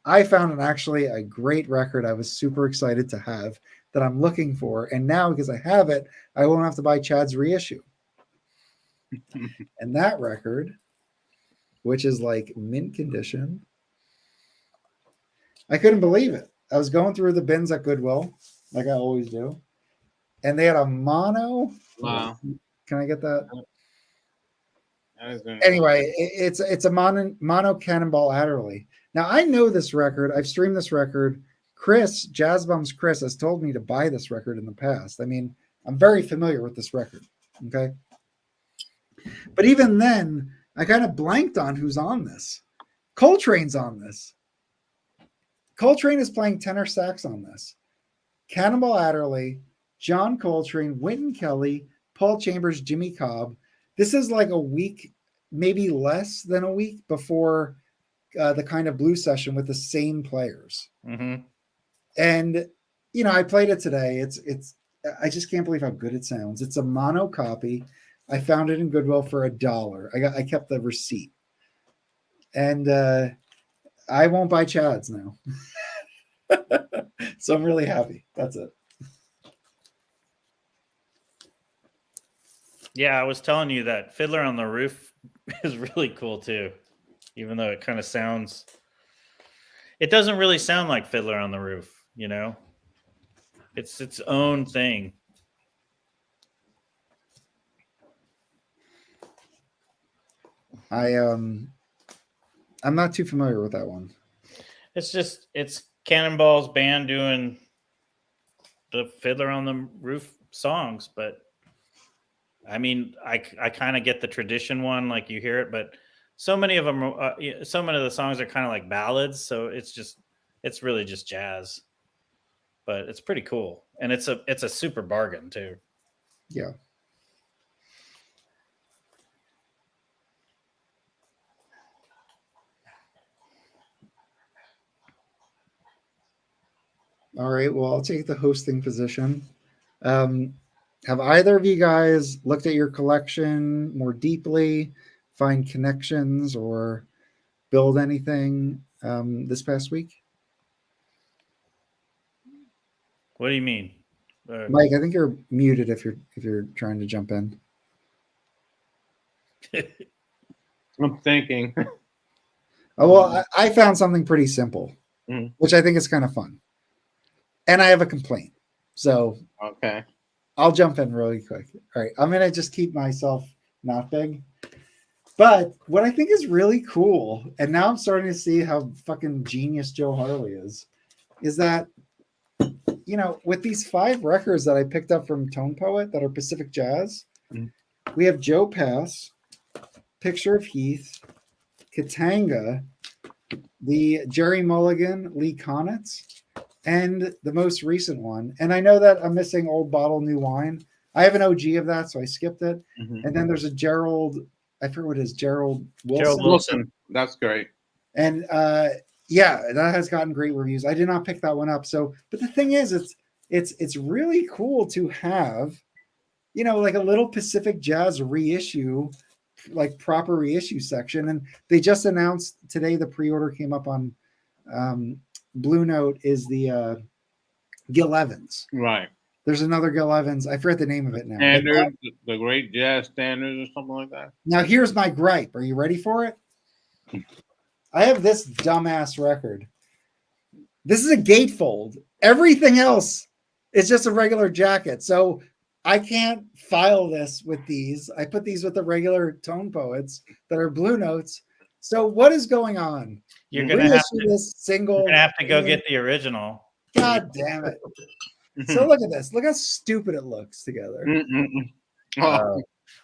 I found actually a great record I was super excited to have that I'm looking for. And now because I have it, I won't have to buy Chad's reissue. And that record, which is like mint condition, I couldn't believe it. I was going through the bins at Goodwill, like I always do, and they had a mono. Wow! Can I get that? Anyway, it's a mono Cannonball Adderley. Now I know this record. I've streamed this record. Jazz Bums Chris has told me to buy this record in the past. I mean, I'm very familiar with this record. Okay, but even then, I kind of blanked on who's on this. Coltrane's on this. Coltrane is playing tenor sax on this. Cannonball Adderley, John Coltrane, Wynton Kelly, Paul Chambers, Jimmy Cobb. This is like a week, maybe less than a week before the kind of blues session with the same players. Mm-hmm. And I played it today. It's I just can't believe how good it sounds. It's a mono copy. I found it in Goodwill for $1. I kept the receipt, and I won't buy Chads now. So I'm really happy. That's it. Yeah, I was telling you that Fiddler on the Roof is really cool too, even though it kind of sounds. It doesn't really sound like Fiddler on the Roof, you know. It's its own thing. I'm not too familiar with that one. It's Cannonball's band doing the Fiddler on the Roof songs, but I mean, I kind of get the tradition one, like you hear it, but so many of them, so many of the songs are kind of like ballads, so it's really just jazz, but it's pretty cool, and it's a super bargain too. Yeah. All right. Well, I'll take the hosting position. Have either of you guys looked at your collection more deeply, find connections, or build anything this past week? What do you mean, Mike? I think you're muted if you're trying to jump in. I'm thinking. Oh, well, I found something pretty simple, which I think is kind of fun, and I have a complaint. So okay. I'll jump in really quick. All right. I'm going to just keep myself not big. But what I think is really cool, and now I'm starting to see how fucking genius Joe Harley is that, you know, with these 5 records that I picked up from Tone Poet that are Pacific Jazz, we have Joe Pass, Picture of Heath, Katanga, the Jerry Mulligan, Lee Konitz, and the most recent one. And I know that I'm missing Old Bottle, New Wine. I have an OG of that, so I skipped it. And then there's a Gerald, I forget what it is, Gerald Wilson. Gerald Wilson. That's great. And yeah, that has gotten great reviews. I did not pick that one up. So, but the thing is, it's really cool to have, you know, like a little Pacific Jazz reissue, like proper reissue section. And they just announced today the pre-order came up on Blue Note is the Gil Evans. Right. There's another Gil Evans. I forget the name of it now. Standard, the Great Jazz Standards or something like that. Now, here's my gripe. Are you ready for it? I have this dumbass record. This is a gatefold. Everything else is just a regular jacket. So I can't file this with these. I put these with the regular Tone Poets that are Blue Notes. So what is going on? You're gonna have to go thing. get the original. God damn it! So look at this. Look how stupid it looks together.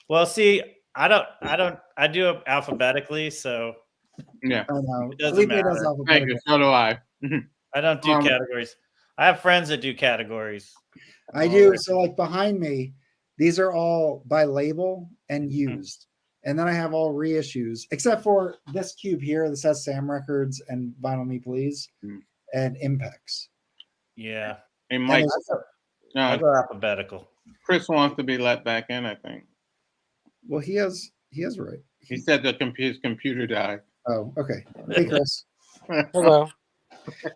Well, see, I do it alphabetically, so yeah, I know. It doesn't Felipe matter. does alphabetically. So do I. I don't do categories. I have friends that do categories. I do. So like behind me, these are all by label and used. And then I have all reissues, except for this cube here. This has Sam Records and Vinyl Me Please and Impex. Yeah. Hey, Mike. I'll go alphabetical. Chris wants to be let back in, I think. Well, he has right. He said that his computer died. Oh, okay. Hey, Chris. Hello.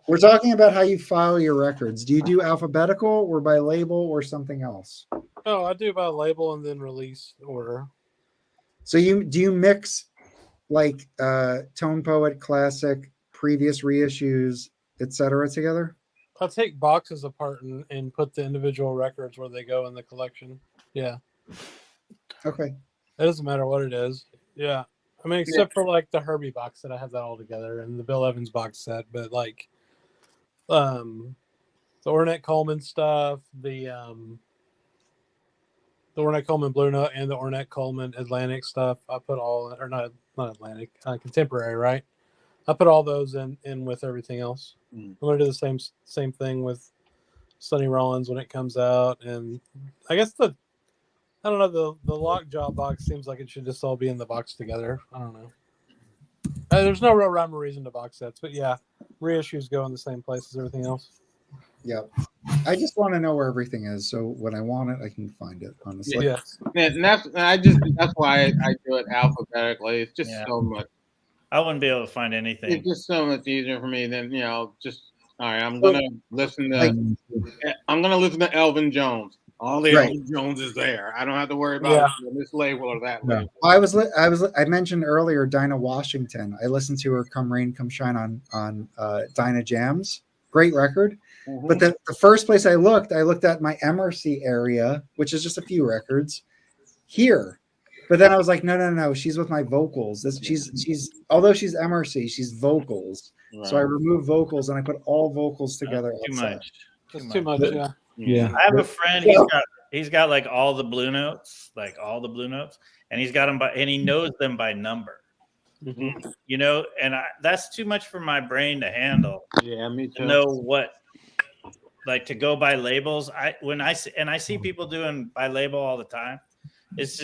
We're talking about how you file your records. Do you do alphabetical or by label or something else? Oh, I do by label and then release order. So do you mix like Tone Poet, Classic, previous reissues, etc. together? I'll take boxes apart and put the individual records where they go in the collection. Yeah. Okay. It doesn't matter what it is. Yeah. I mean, except for like the Herbie box set, I have that all together, and the Bill Evans box set. But like, the Ornette Coleman stuff, the Ornette Coleman Blue Note, and the Ornette Coleman Atlantic stuff, I put all, or not Atlantic, Contemporary, right? I put all those in with everything else. I'm gonna do the same thing with Sonny Rollins when it comes out, and I guess the Lockjaw box seems like it should just all be in the box together. I don't know. There's no real rhyme or reason to box sets, but yeah, reissues go in the same place as everything else. Yep. I just want to know where everything is, so when I want it, I can find it. Honestly, Yeah. And that's why I do it alphabetically. It's just so much. I wouldn't be able to find anything. It's just so much easier for me than just all right. I'm gonna listen to Elvin Jones. All the Elvin Jones is there. I don't have to worry about this label or that label. I mentioned earlier Dinah Washington. I listened to her "Come Rain, Come Shine" on Dinah Jams. Great record. Mm-hmm. But the first place I looked at my MRC area, which is just a few records here. But then I was like, no, she's with my vocals. She's although she's MRC, she's vocals. Right. So I removed vocals and I put all vocals together. Too much. Too much. Yeah. I have a friend. He's got like all the blue notes, and he's got them and he knows them by number. Mm-hmm. You know, and that's too much for my brain to handle. Yeah, me too. To know what, like, to go by labels. I see people doing by label all the time. It's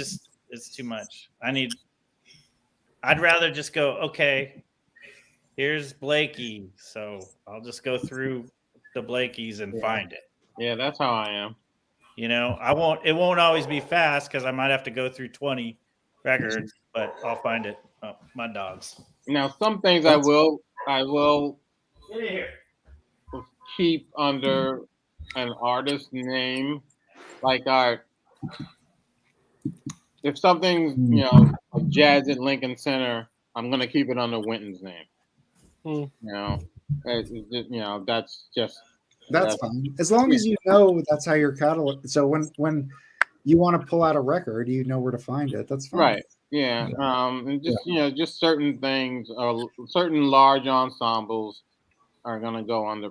too much. I'd rather just go, okay, here's Blakey. So I'll just go through the Blakeys and find it. Yeah, that's how I am. You know, it won't always be fast because I might have to go through 20 records, but I'll find it. Oh, my dogs. Now, some things I will keep under an artist name, like if something's, like Jazz at Lincoln Center, I'm going to keep it under Winton's name. You know, that's fine. As long as you know that's how your catalog. So when you want to pull out a record, you know where to find it. That's fine. Right. Yeah. And just certain things, or certain large ensembles are going to go under,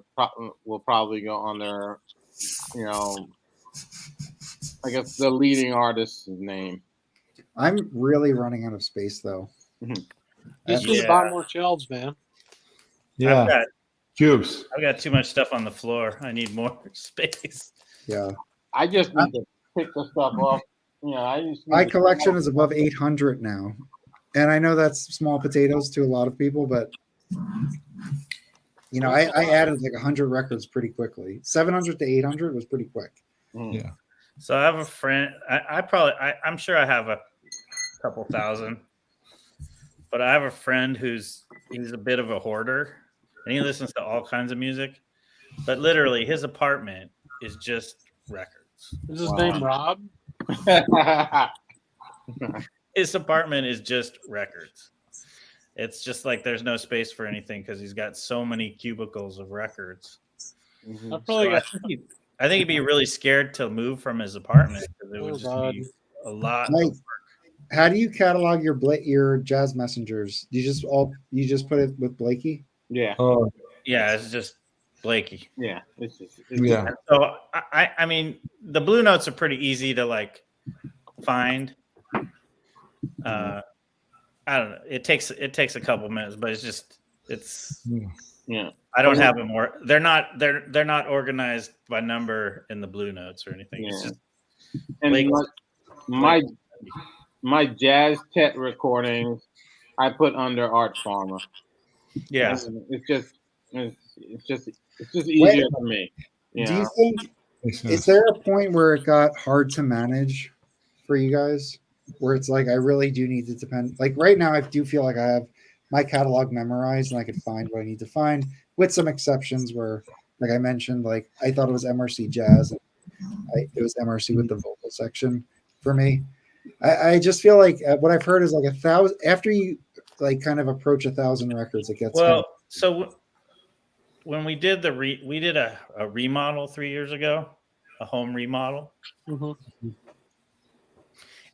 will probably go under, I guess the leading artist's name. I'm really running out of space, though. Just need to buy more shelves, man. Yeah. Cubes. I've got too much stuff on the floor. I need more space. Yeah. I just need to pick the stuff up. My collection is above 800 now. And I know that's small potatoes to a lot of people, but I added like 100 records pretty quickly. 700 to 800 was pretty quick. Yeah. So I have a friend. I'm sure I have a couple thousand, but I have a friend he's a bit of a hoarder, and he listens to all kinds of music. But literally, his apartment is just records. Is his name Rob? His apartment is just records. It's just like there's no space for anything because he's got so many cubicles of records. Mm-hmm. I think he'd be really scared to move from his apartment because it would just be a lot of work. How do you catalog your jazz messengers? You just put it with Blakey? Yeah. Yeah, it's just Blakey. Yeah. Yeah. So I mean, the blue notes are pretty easy to like find. I don't know. It takes a couple minutes, but it's. Yeah. I don't have them more. They're not organized by number in the blue notes or anything. Yeah. It's just and my jazz tet recordings I put under Art Farmer. Yeah. It's just easier for me. Do you think is there a point where it got hard to manage for you guys? Where it's like I really do need to depend. Like right now, I do feel like I have my catalog memorized and I can find what I need to find, with some exceptions where, like I mentioned, like I thought it was MRC jazz. It was MRC with the vocal section for me. I just feel like what I've heard is like 1,000 after you like kind of approach 1,000 records, it gets So when we did we did a remodel 3 years ago, a home remodel. Mm-hmm.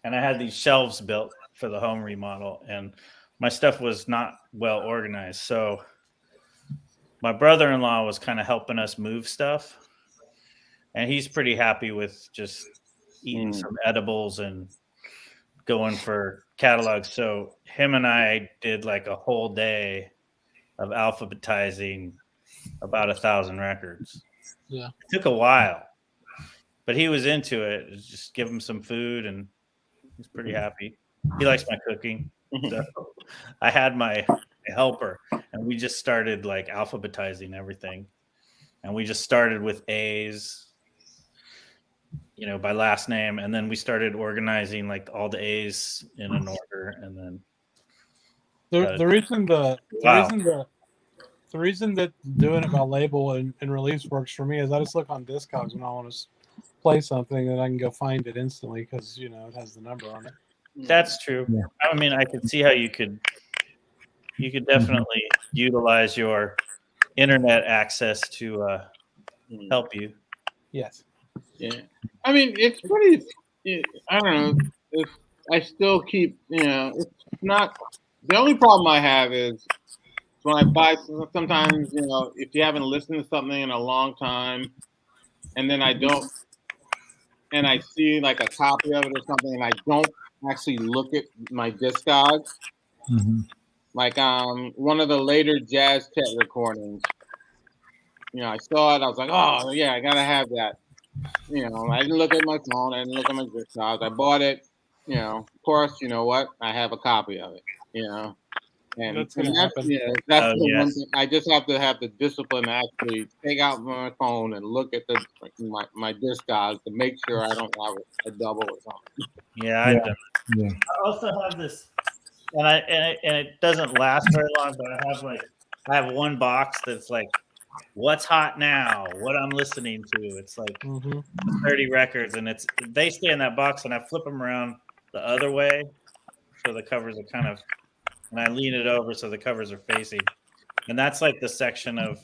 And I had these shelves built for the home remodel, and my stuff was not well organized. So my brother-in-law was kind of helping us move stuff, and he's pretty happy with just eating some edibles and going for catalogs. So him and I did like a whole day of alphabetizing about 1,000 records. Yeah. It took a while, but he was into it. Just give him some food and he's pretty happy. He likes my cooking. So I had my helper and we just started like alphabetizing everything. and we just started with A's, by last name, and then we started organizing like all the A's in an order, and then the reason that doing it by label and release works for me is I just look on Discogs when I want to play something, and I can go find it instantly because it has the number on it. That's true. Yeah. I mean, I could see how you could definitely utilize your internet access to help you. Yes. Yeah. I mean, it's pretty. I don't know. I still keep. It's not. The only problem I have is when I buy. Sometimes if you haven't listened to something in a long time, and then I don't, and I see like a copy of it or something, and I don't actually look at my Discogs. Mm-hmm. Like one of the later Jazz Tet recordings. I saw it. I was like, oh yeah, I gotta have that. I didn't look at my phone. I didn't look at my Discogs. I bought it. Of course, you know what? I have a copy of it. And that's the one thing. I just have to have the discipline to actually take out my phone and look at my Discogs to make sure I don't have a double or something. Yeah, I also have this, and it doesn't last very long. But I have one box that's like, what's hot now? What I'm listening to? It's like 30 records, and they stay in that box, and I flip them around the other way, so the covers are kind of, and I lean it over so the covers are facing, and that's like the section of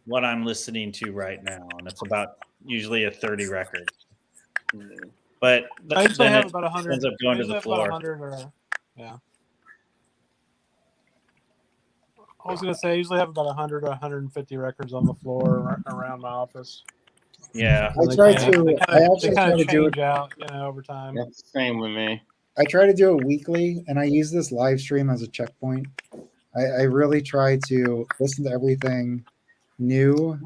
what I'm listening to right now, and it's about usually a 30 records. But I usually have about 100. Ends up going to the floor. Yeah. I was gonna say I usually have about 100 or 150 records on the floor around my office. Yeah, I try to. I actually kind try of to do change out, over time. That's the same with me. I try to do it weekly, and I use this live stream as a checkpoint. I really try to listen to everything new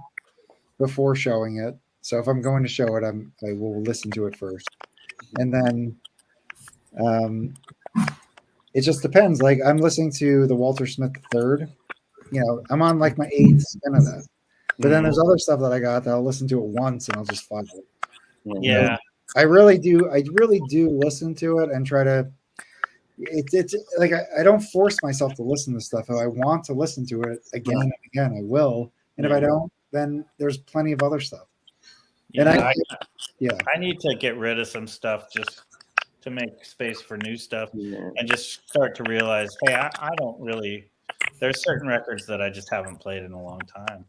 before showing it. So if I'm going to show it, I will listen to it first, and then it just depends. Like I'm listening to the Walter Smith III. I'm on like my 8th spin of that. But then there's other stuff that I got that I'll listen to it once and I'll just file it. Yeah. I really do listen to it and try to. It's like I don't force myself to listen to stuff. If I want to listen to it again and again, I will. And if I don't, then there's plenty of other stuff. And I need to get rid of some stuff just to make space for new stuff and just start to realize, hey, I don't really. There's certain records that I just haven't played in a long time.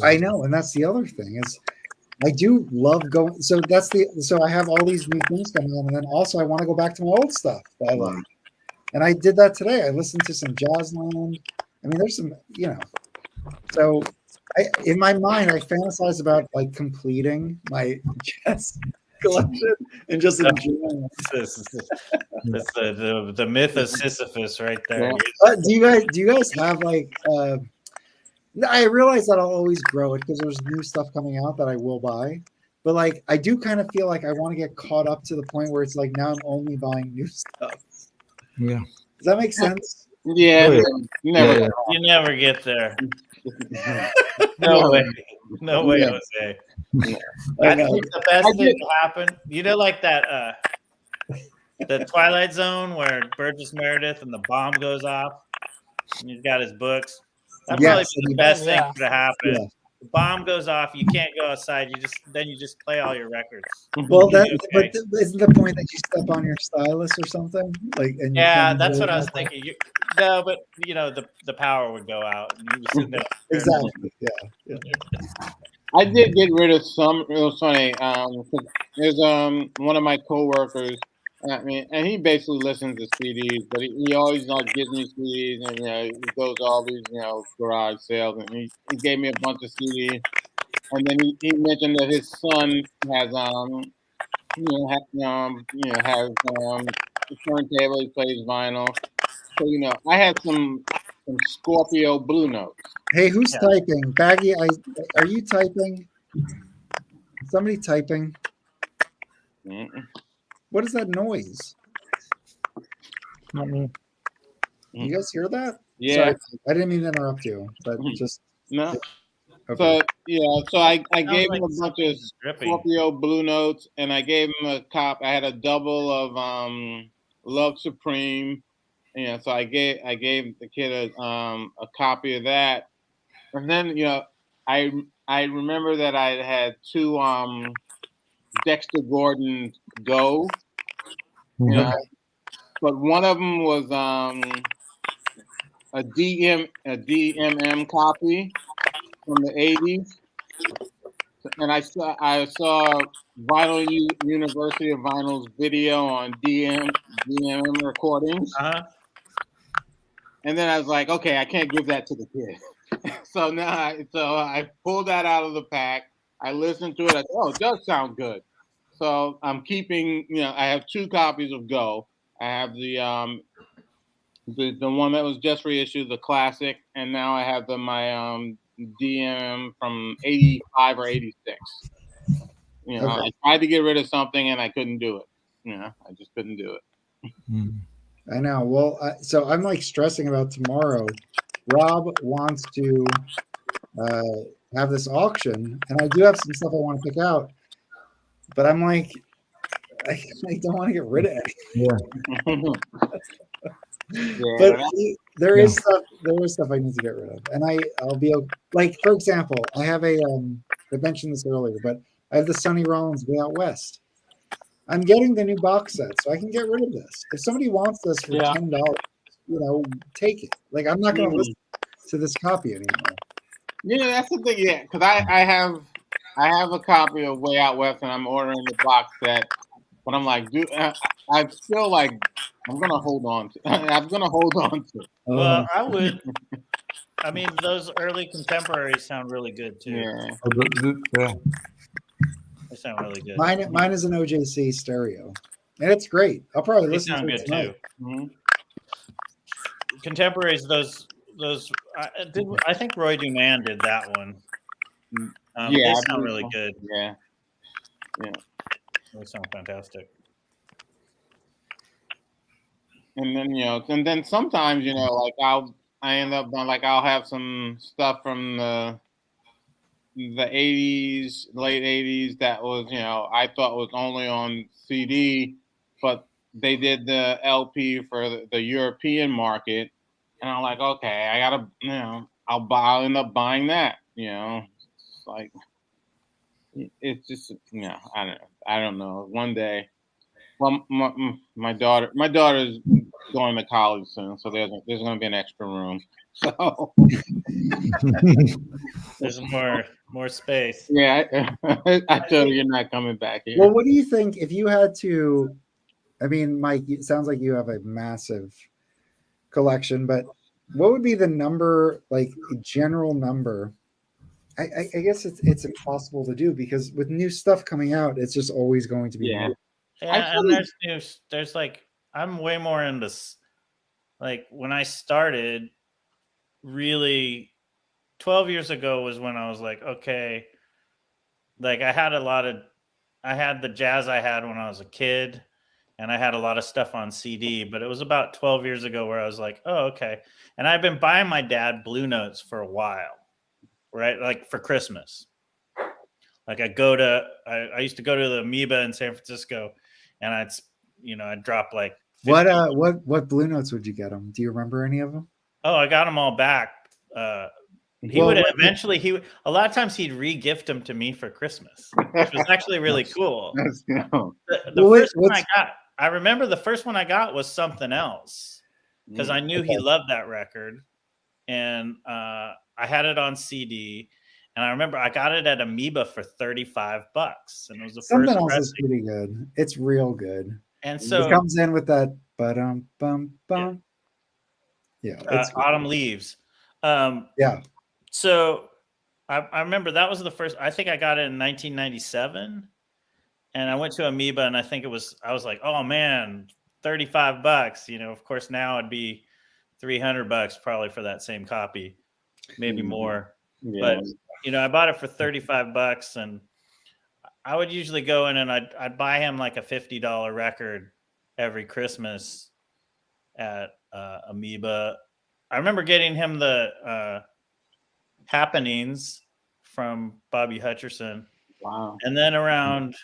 I know, and that's the other thing is I do love going. So I have all these new things coming in, and then also I want to go back to my old stuff that I love. And I did that today. I listened to some Jazzland. I mean, there's some, So in my mind, I fantasize about like completing my jazz collection and just enjoying it. That's the myth of Sisyphus right there. Do you guys have like? I realize that I'll always grow it because there's new stuff coming out that I will buy. But like, I do kind of feel like I want to get caught up to the point where it's like now I'm only buying new stuff. Yeah. Does that make sense? Yeah. You never get there. No way. No way, Jose. I think the best thing to happen, like that the Twilight Zone where Burgess Meredith and the bomb goes off and he's got his books. That'd probably be the best thing to happen. Yeah. The bomb goes off, you can't go outside, you just play all your records. Well, but isn't the point that you step on your stylus or something? Like, and that's what I was thinking. No, but the power would go out. And you sitting there. Exactly. Yeah. I did get rid of some. It was funny. There's one of my coworkers. And he basically listens to CDs, but he always gives me CDs, and he goes to all these garage sales, and he gave me a bunch of CDs, and then he mentioned that his son has has a turntable. He plays vinyl, so I had some Scorpio Blue Notes. Hey, who's typing? Baggy, are you typing? Somebody typing? Mm-mm. What is that noise? Not me. You guys hear that? Yeah. Sorry, I didn't mean to interrupt you, but just no. Okay. So I gave like him a bunch of dripping. Scorpio Blue Notes, and I gave him a cop. I had a double of Love Supreme. So I gave the kid a copy of that, and then I remember that I had two Dexter Gordon Go, but one of them was a DMM copy from the 80s, and I saw Vinyl University of Vinyl's video on DMM recordings. And then I was like, okay, I can't give that to the kid. So now I pulled that out of the pack. I listened to it. I said, oh, it does sound good. So I'm keeping, I have two copies of Go. I have the one that was just reissued, the classic, and now I have my DM from 85 or 86. Okay. I tried to get rid of something and I couldn't do it. I just couldn't do it. I know. Well, so I'm like stressing about tomorrow. Rob wants to have this auction, and I do have some stuff I want to pick out, but I'm like, I don't want to get rid of it. But there is stuff I need to get rid of, and I'll be like, for example, I have I mentioned this earlier, but I have the Sonny Rollins Way Out West. I'm getting the new box set, so I can get rid of this. If somebody wants this for $10, take it. Like, I'm not going to listen to this copy anymore. Yeah, that's the thing. Yeah, because I have a copy of Way Out West, and I'm ordering the box set. But I'm like, dude, I feel like I'm gonna hold on to. I'm gonna hold on to. Well, I would. I mean, those early contemporaries sound really good too. Yeah. They sound really good. Mine is an OJC stereo, and it's great. I'll probably listen to it tonight. Too. Contemporaries, those. I think Roy Duman did that one. They sound really good. Yeah. They sound fantastic. And then sometimes like I'll have some stuff from the 80s, late 80s that was I thought was only on CD, but they did the LP for the European market, and I'm like, okay, I gotta I'll end up buying that. It's like, it's just I don't know. One day, well, my daughter's going to college soon, so there's going to be an extra room. So there's more space. Yeah, I told her you're not coming back here. Well, what do you think if you had to? I mean, Mike, it sounds like you have a massive collection, but what would be the number, like a general number? I guess it's impossible to do because with new stuff coming out, it's just always going to be new. Yeah, and there's like, I'm way more into, like, when I started, really 12 years ago was when I was like, okay, like I had the jazz I had when I was a kid, and I had a lot of stuff on CD, but it was about 12 years ago where I was like, oh, okay. And I've been buying my dad Blue Notes for a while, right? Like for Christmas. Like I used to go to the Amoeba in San Francisco, and I'd drop like 50. What Blue Notes would you get him? Do you remember any of them? Oh, I got them all back. A lot of times he'd re-gift them to me for Christmas, which was actually really cool. I remember the first one I got was Something Else, because I knew he loved that record, and I had it on CD, and I remember I got it at Amoeba for $35, and it was the Something first Else pressing. is pretty good. It's real good. And so it comes in with that bum bum bum. Yeah, Autumn Leaves. Yeah. So I remember that was the first. I think I got it in 1997, and I went to Amoeba, and I was like, oh man, $35. Of course now it'd be $300 probably for that same copy, maybe more. Yeah. But I bought it for $35, and I would usually go in and I'd buy him like a $50 record every Christmas at Amoeba. I remember getting him the Happenings from Bobby Hutcherson. Wow. And then around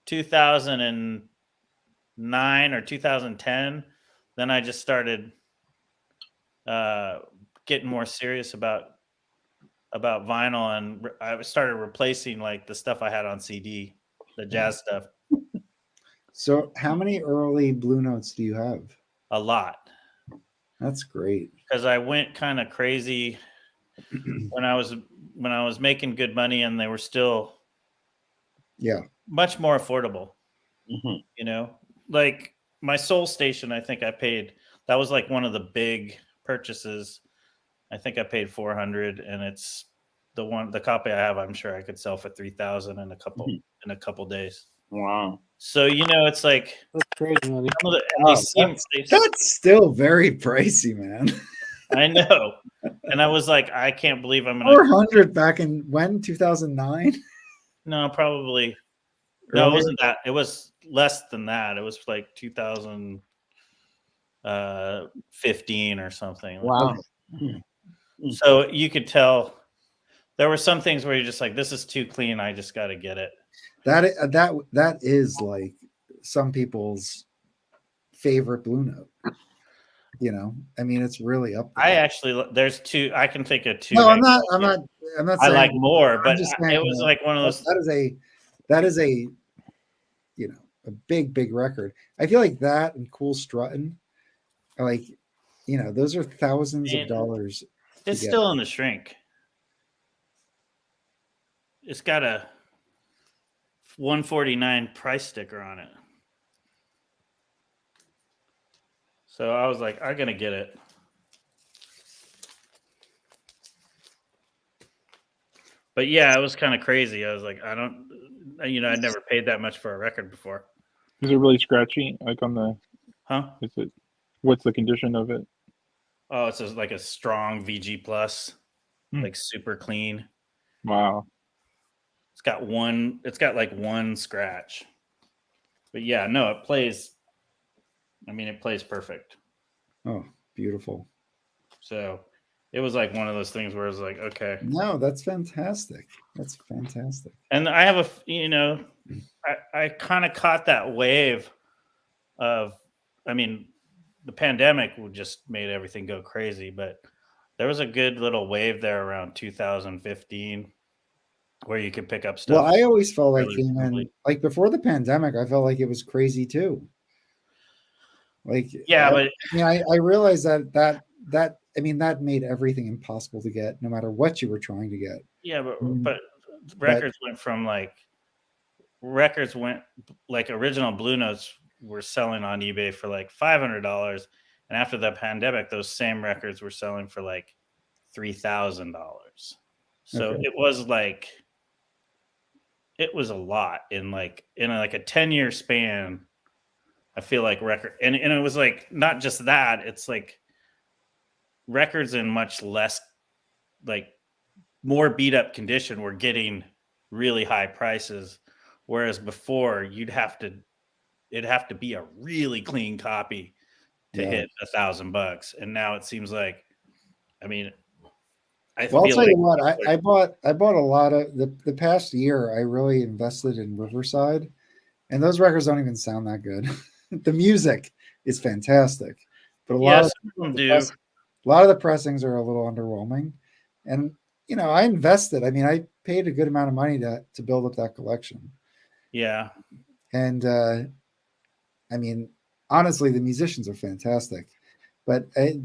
2009 or 2010, then I just started getting more serious about vinyl, and I started replacing like the stuff I had on CD, the jazz stuff. So how many early Blue Notes do you have? A lot. That's great. Because I went kind of crazy when I was making good money, and they were still much more affordable. Mm-hmm. You know, like my Soul Station, I think I paid, that was like one of the big purchases. I think I paid $400, and it's the copy I have. I'm sure I could sell for $3,000 in a couple days. Wow. So, you know, it's like That's crazy, money. That's still very pricey, man. I know. And I was like, I can't believe I'm going to. 400 back in when? 2009? No, probably. No, it wasn't that. It was less than that. It was like 2015 or something. Wow. So you could tell there were some things where you're just like, this is too clean. I just got to get it. That is like some people's favorite Blue Note. You know, I mean, it's really up there. There's two. I can think of two. No, I'm not. I like more, but saying, it was like one of those. That is a, you know, a big record. I feel like that and Cool Struttin', like, you know, those are thousands of dollars. It's still in the shrink. It's got a $149 price sticker on it. So I was like, I'm gonna get it. But yeah, it was kind of crazy. I was like, I'd never paid that much for a record before. Is it really scratchy? Like on the, what's the condition of it? Oh, it's like a strong VG plus, like super clean. Wow. It's got like one scratch. But yeah, no, it plays perfect. Oh, beautiful. So it was like one of those things where it's like, okay. No, that's fantastic. That's fantastic. And I have I kind of caught that wave of, the pandemic just made everything go crazy, but there was a good little wave there around 2015 where you could pick up stuff. Well, I always felt like, like before the pandemic, I felt like it was crazy too. Like, yeah, but I realized that made everything impossible to get, no matter what you were trying to get. Yeah, but records went original Blue Notes were selling on eBay for like $500, and after the pandemic, those same records were selling for like $3,000. So it was a lot in a 10-year span. I feel like and it was like not just that, it's like records in much less, like more beat up condition were getting really high prices, whereas before it'd have to be a really clean copy to hit $1,000, and now it seems like, I'll tell you what, I bought a lot of the past year. I really invested in Riverside, and those records don't even sound that good. The music is fantastic, but a lot of the pressings are a little underwhelming. And I invested. I paid a good amount of money to build up that collection. Yeah, and honestly, the musicians are fantastic, but I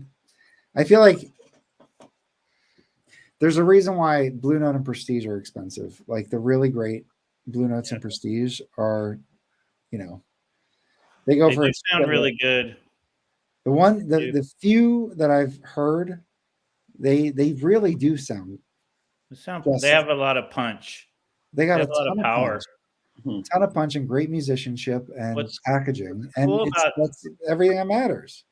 feel like there's a reason why Blue Note and Prestige are expensive. Like the really great Blue Notes and Prestige are, they sound really good. The few that I've heard, they really do sound. They have a lot of punch. They got a lot of power. Ton of punch and great musicianship and packaging, and that's everything that matters.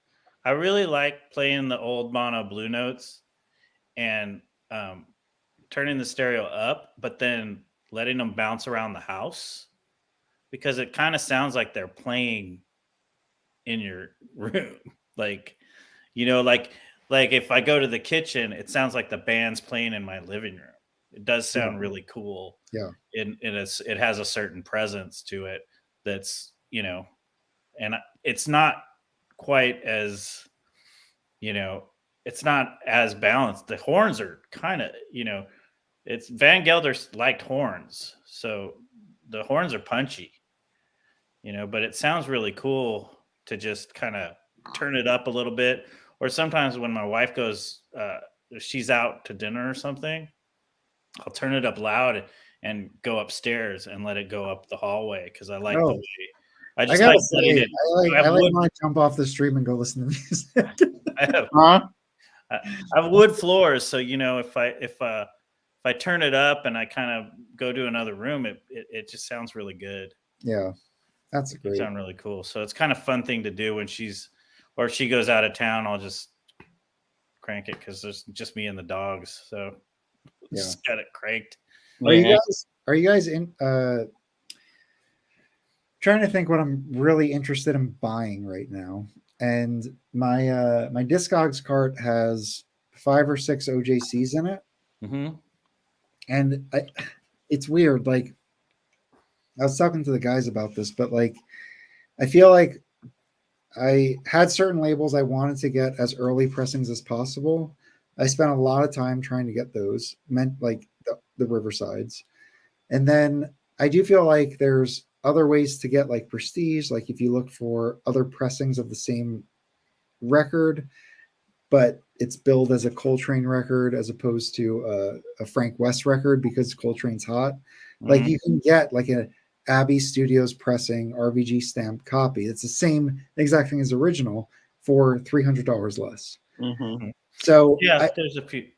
I really like playing the old mono Blue Notes and turning the stereo up, but then letting them bounce around the house, because it kind of sounds like they're playing in your room. Like if I go to the kitchen, it sounds like the band's playing in my living room. It does sound really cool. Yeah. It has a certain presence to it that's, and it's not quite as, it's not as balanced. The horns are kind of, it's Van Gelder liked horns. So the horns are punchy, but it sounds really cool to just kind of turn it up a little bit. Or sometimes when my wife goes, she's out to dinner or something, I'll turn it up loud and go upstairs and let it go up the hallway because I like the way. I like my jump off the stream and go listen to music. I have wood floors, so if I turn it up and I kind of go to another room, it just sounds really good. Yeah, that's great. It sounds really cool. So it's kind of fun thing to do when she goes out of town. I'll just crank it because there's just me and the dogs. So just got it cranked. Are you guys in? Trying to think what I'm really interested in buying right now, and my my Discogs cart has 5 or 6 OJCs in it, and it's weird. Like I was talking to the guys about this, but like I feel like I had certain labels I wanted to get as early pressings as possible. I spent a lot of time trying to get those, meant like the Riversides, and then I do feel like there's other ways to get like prestige, like if you look for other pressings of the same record, but it's billed as a Coltrane record as opposed to a Frank West record because Coltrane's hot. Like you can get like a Abbey Studios pressing RVG stamped copy. It's the same exact thing as original for $300 less. So there's a few.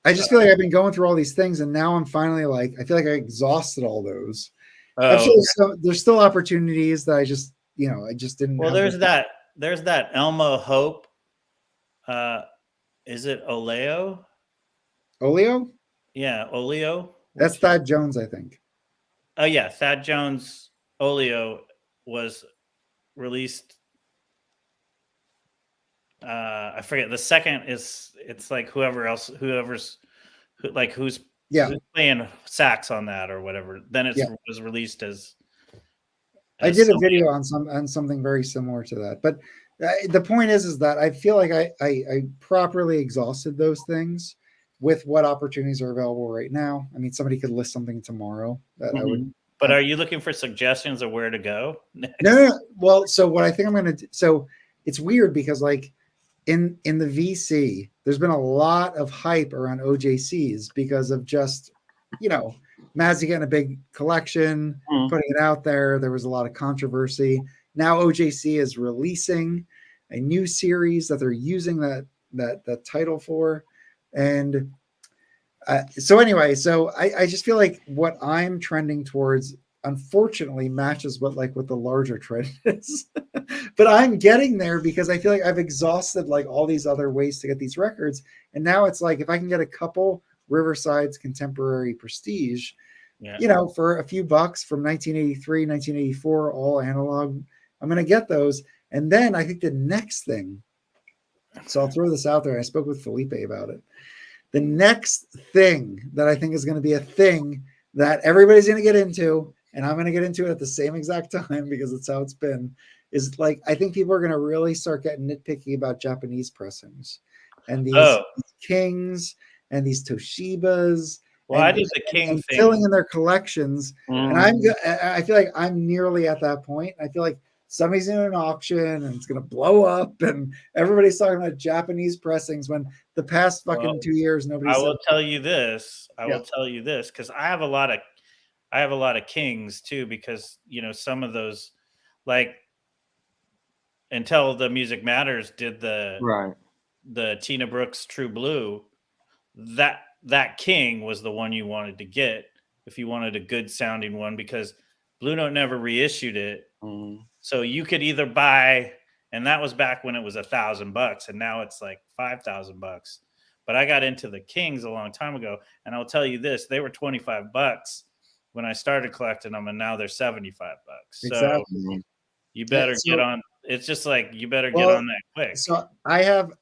I just feel like I've been going through all these things, and now I'm finally like, I feel like I exhausted all those. I'm sure there's still opportunities that I just didn't. Well, there's that Elmo Hope. Is it Oleo? Oleo? Yeah, Oleo. That's Thad Jones, I think. Oh yeah, Thad Jones Oleo was released. I forget. The second it's like whoever's playing sax on that or whatever. Then it was released as I did a video on something very similar to that. But the point is that I feel like I properly exhausted those things with what opportunities are available right now. I mean, somebody could list something tomorrow that I would. But are you looking for suggestions of where to go next? No. Well, so what I think I'm going to do. So it's weird because like in the VC, there's been a lot of hype around OJCs because of just, Mazzy getting a big collection, putting it out there. There was a lot of controversy. Now OJC is releasing a new series that they're using that title for. And so I just feel like what I'm trending towards, unfortunately, matches what the larger trend is. But I'm getting there because I feel like I've exhausted like all these other ways to get these records. And now it's like, if I can get a couple Riverside's contemporary prestige, for a few bucks from 1983, 1984, all analog, I'm going to get those. And then I think the next thing, so I'll throw this out there. I spoke with Felipe about it. The next thing that I think is going to be a thing that everybody's going to get into, and I'm going to get into it at the same exact time because it's how it's been, is like, I think people are going to really start getting nitpicky about Japanese pressings and these Kings and these Toshibas. Well, I did the King thing. Filling in their collections. And I feel like I'm nearly at that point. I feel like somebody's in an auction and it's going to blow up and everybody's talking about Japanese pressings when the past fucking 2 years, nobody I will tell you this. Because I have a lot of Kings too, because, some of those, like, until the Music Matters did the Tina Brooks True Blue, that King was the one you wanted to get if you wanted a good sounding one, because Blue Note never reissued it. So you could either buy, and that was back when it was $1,000, and now it's like $5,000. But I got into the Kings a long time ago, and I'll tell you this: they were $25 when I started collecting them, and now they're $75. So exactly. you better get on. it's just like you better get on that quick. So I have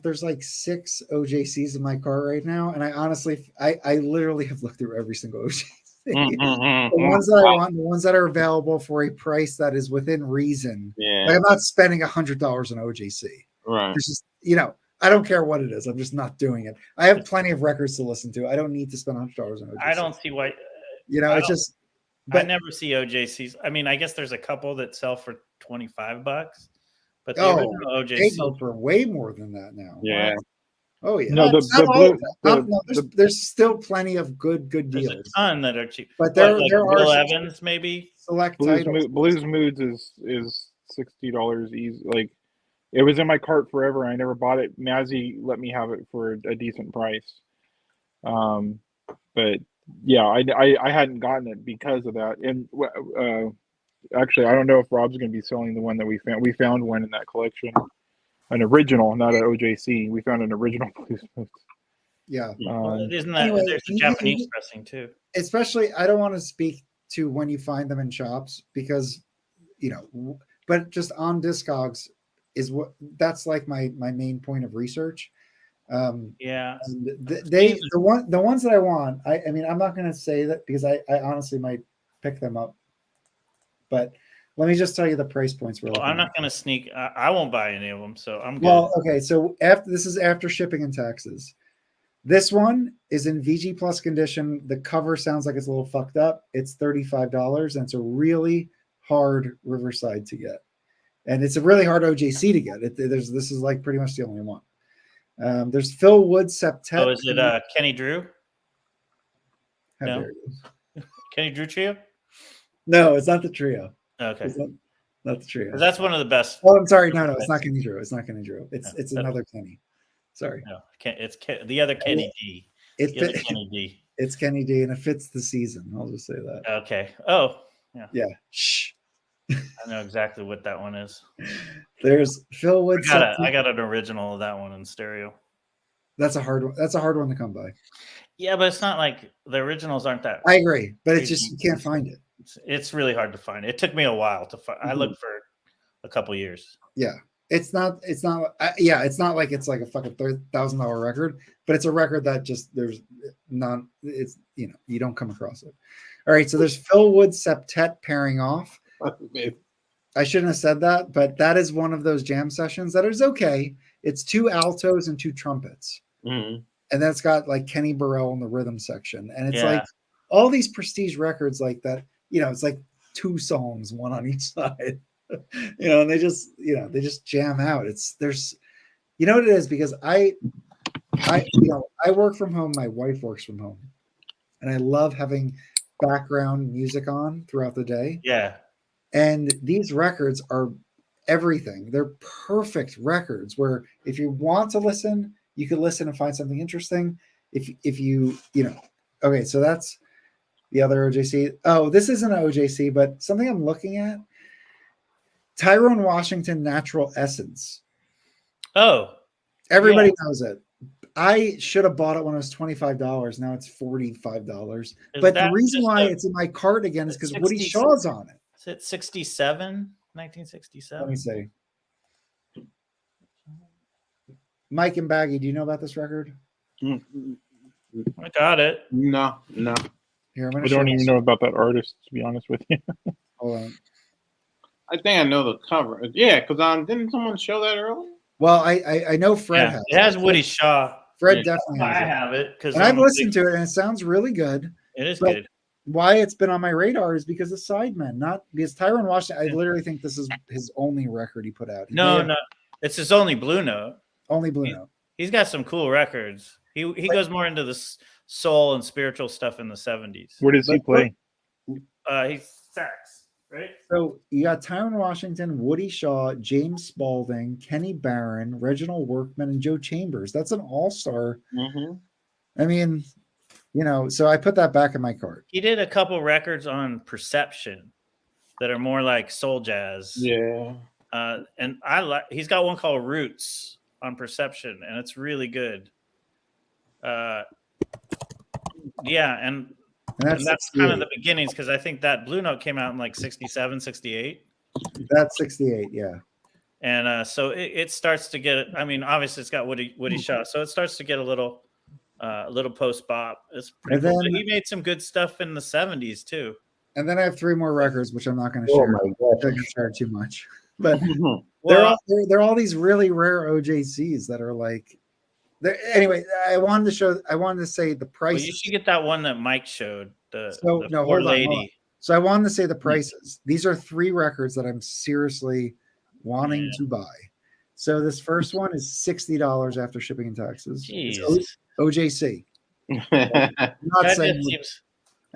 there's like 6 OJCs in my car right now, and I honestly I literally have looked through every single OJC. The ones that I want, the ones that are available for a price that is within reason. Yeah. Like I'm not spending $100 on OJC. Right. It's just, I don't care what it is. I'm just not doing it. I have plenty of records to listen to. I don't need to spend $100 on OJC. I don't see why. It's just. But I never see OJCs. I mean, I guess there's a couple that sell for $25, but the original OJC they go for way more than that now. Yeah. Oh yeah. No, there's still plenly of good deals. There's a ton that are cheap. But there like are Bill Evans maybe. Select titles. Blues Moods is $60 easy. Like it was in my cart forever. I never bought it. Mazzy let me have it for a decent price. But yeah, I hadn't gotten it because of that. And actually, I don't know if Rob's going to be selling the one that we found. We found one in that collection, an original, not an OJC. We found an original Blues Moods. Yeah. Isn't that there's a Japanese pressing too? Especially, I don't want to speak to when you find them in shops because, but just on Discogs is that's like my main point of research. Yeah. And the ones that I want, I mean, I'm not going to say that because I honestly might pick them up, but let me just tell you the price points. Well, I'm not going to sneak. I won't buy any of them, so I'm good. Well, okay. So this is after shipping and taxes. This one is in VG Plus condition. The cover sounds like it's a little fucked up. It's $35, and it's a really hard Riverside to get, and it's a really hard OJC to get. This is like pretty much the only one. There's Phil Wood Septet. Oh, is it Kenny Drew? No. Kenny Drew Trio? No, it's not the trio. Okay. It's not the trio. That's one of the best. Oh, I'm sorry. No, it's not Kenny Drew. It's not Kenny Drew. It's another Kenny. Sorry. No, it's the other Kenny D. Kenny D. It's Kenny D, and it fits the season. I'll just say that. Okay. Oh, yeah. Yeah. Shh. I know exactly what that one is. There's Phil Wood. I got an original of that one in stereo. That's a hard one. That's a hard one to come by. Yeah, but it's not like the originals aren't that. I agree, but it's just you can't find it. It's really hard to find. It took me a while to find. I looked for a couple years. Yeah, it's not. Yeah, it's not like it's like a fucking $1,000 record, but it's a record that just there's not. It's you don't come across it. All right, so there's Phil Wood Septet pairing off. I shouldn't have said that, but that is one of those jam sessions that is okay. It's 2 altos and 2 trumpets. Mm-hmm. And that's got like Kenny Burrell in the rhythm section. And it's like all these prestige records like that, it's like 2 songs, one on each side, and they just jam out. There's what it is, because I work from home. My wife works from home, and I love having background music on throughout the day. Yeah. And these records are everything. They're perfect records where if you want to listen, you can listen and find something interesting. If you okay, so that's the other OJC. Oh, this isn't an OJC, but something I'm looking at. Tyrone Washington Natural Essence. Oh. Everybody knows it. I should have bought it when it was $25. Now it's $45. But the reason why it's in my cart again is because Woody Shaw's on it. Is it 67? 1967? Let me see. Mike and Baggy, do you know about this record? I got it. No. Here, I don't even know about that artist, to be honest with you. Hold on. I think I know the cover. Yeah, because didn't someone show that earlier? Well, I know Fred has it. It has Woody Shaw. Fred definitely has it. I have it because I've listened to it and it sounds really good. It is good. Why it's been on my radar is because of Sidemen, not because Tyrone Washington. I literally think this is his only record he put out. No, it's his only Blue Note. Only Blue Note. He's got some cool records. He goes more into the soul and spiritual stuff in the 70s. Where does he play? He's sax, right? So you got Tyrone Washington, Woody Shaw, James Spaulding, Kenny Barron, Reginald Workman, and Joe Chambers. That's an all-star. Mm-hmm. I mean, so I put that back in my cart. He did a couple records on Perception that are more like soul jazz. Yeah. And he's got one called Roots on Perception, and it's really good. And that's kind of the beginnings, because I think that Blue Note came out in like 67, 68. That's 68, yeah. And so it starts to get. I mean, obviously it's got Woody Shaw, so it starts to get a little post bop. It's pretty cool. But he made some good stuff in the '70s too. And then I have 3 more records, which I'm not going to Oh share. my I'm gosh. going to share too much. But Well, they're all these really rare OJCs that are like. Anyway, I wanted to say the price. well, you should get that one that Mike showed. The hold Poor on. Lady. So I wanted to say the prices. These are 3 records that I'm seriously wanting to buy. So this first one is $60 after shipping and taxes. Jeez. It's OJC. I'm That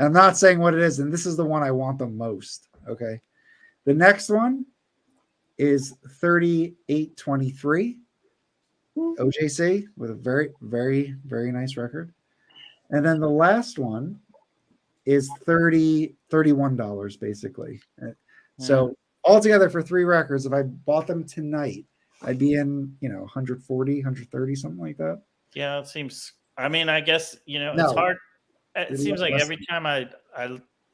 not saying what it is, and this is the one I want the most. Okay. The next one is $38.23 OJC with a very, very, very nice record. And then the last one is $31 basically. So altogether for 3 records, if I bought them tonight, I'd be in, 140, 130, something like that. Yeah, it seems. I mean, I guess it's hard. It seems like every time I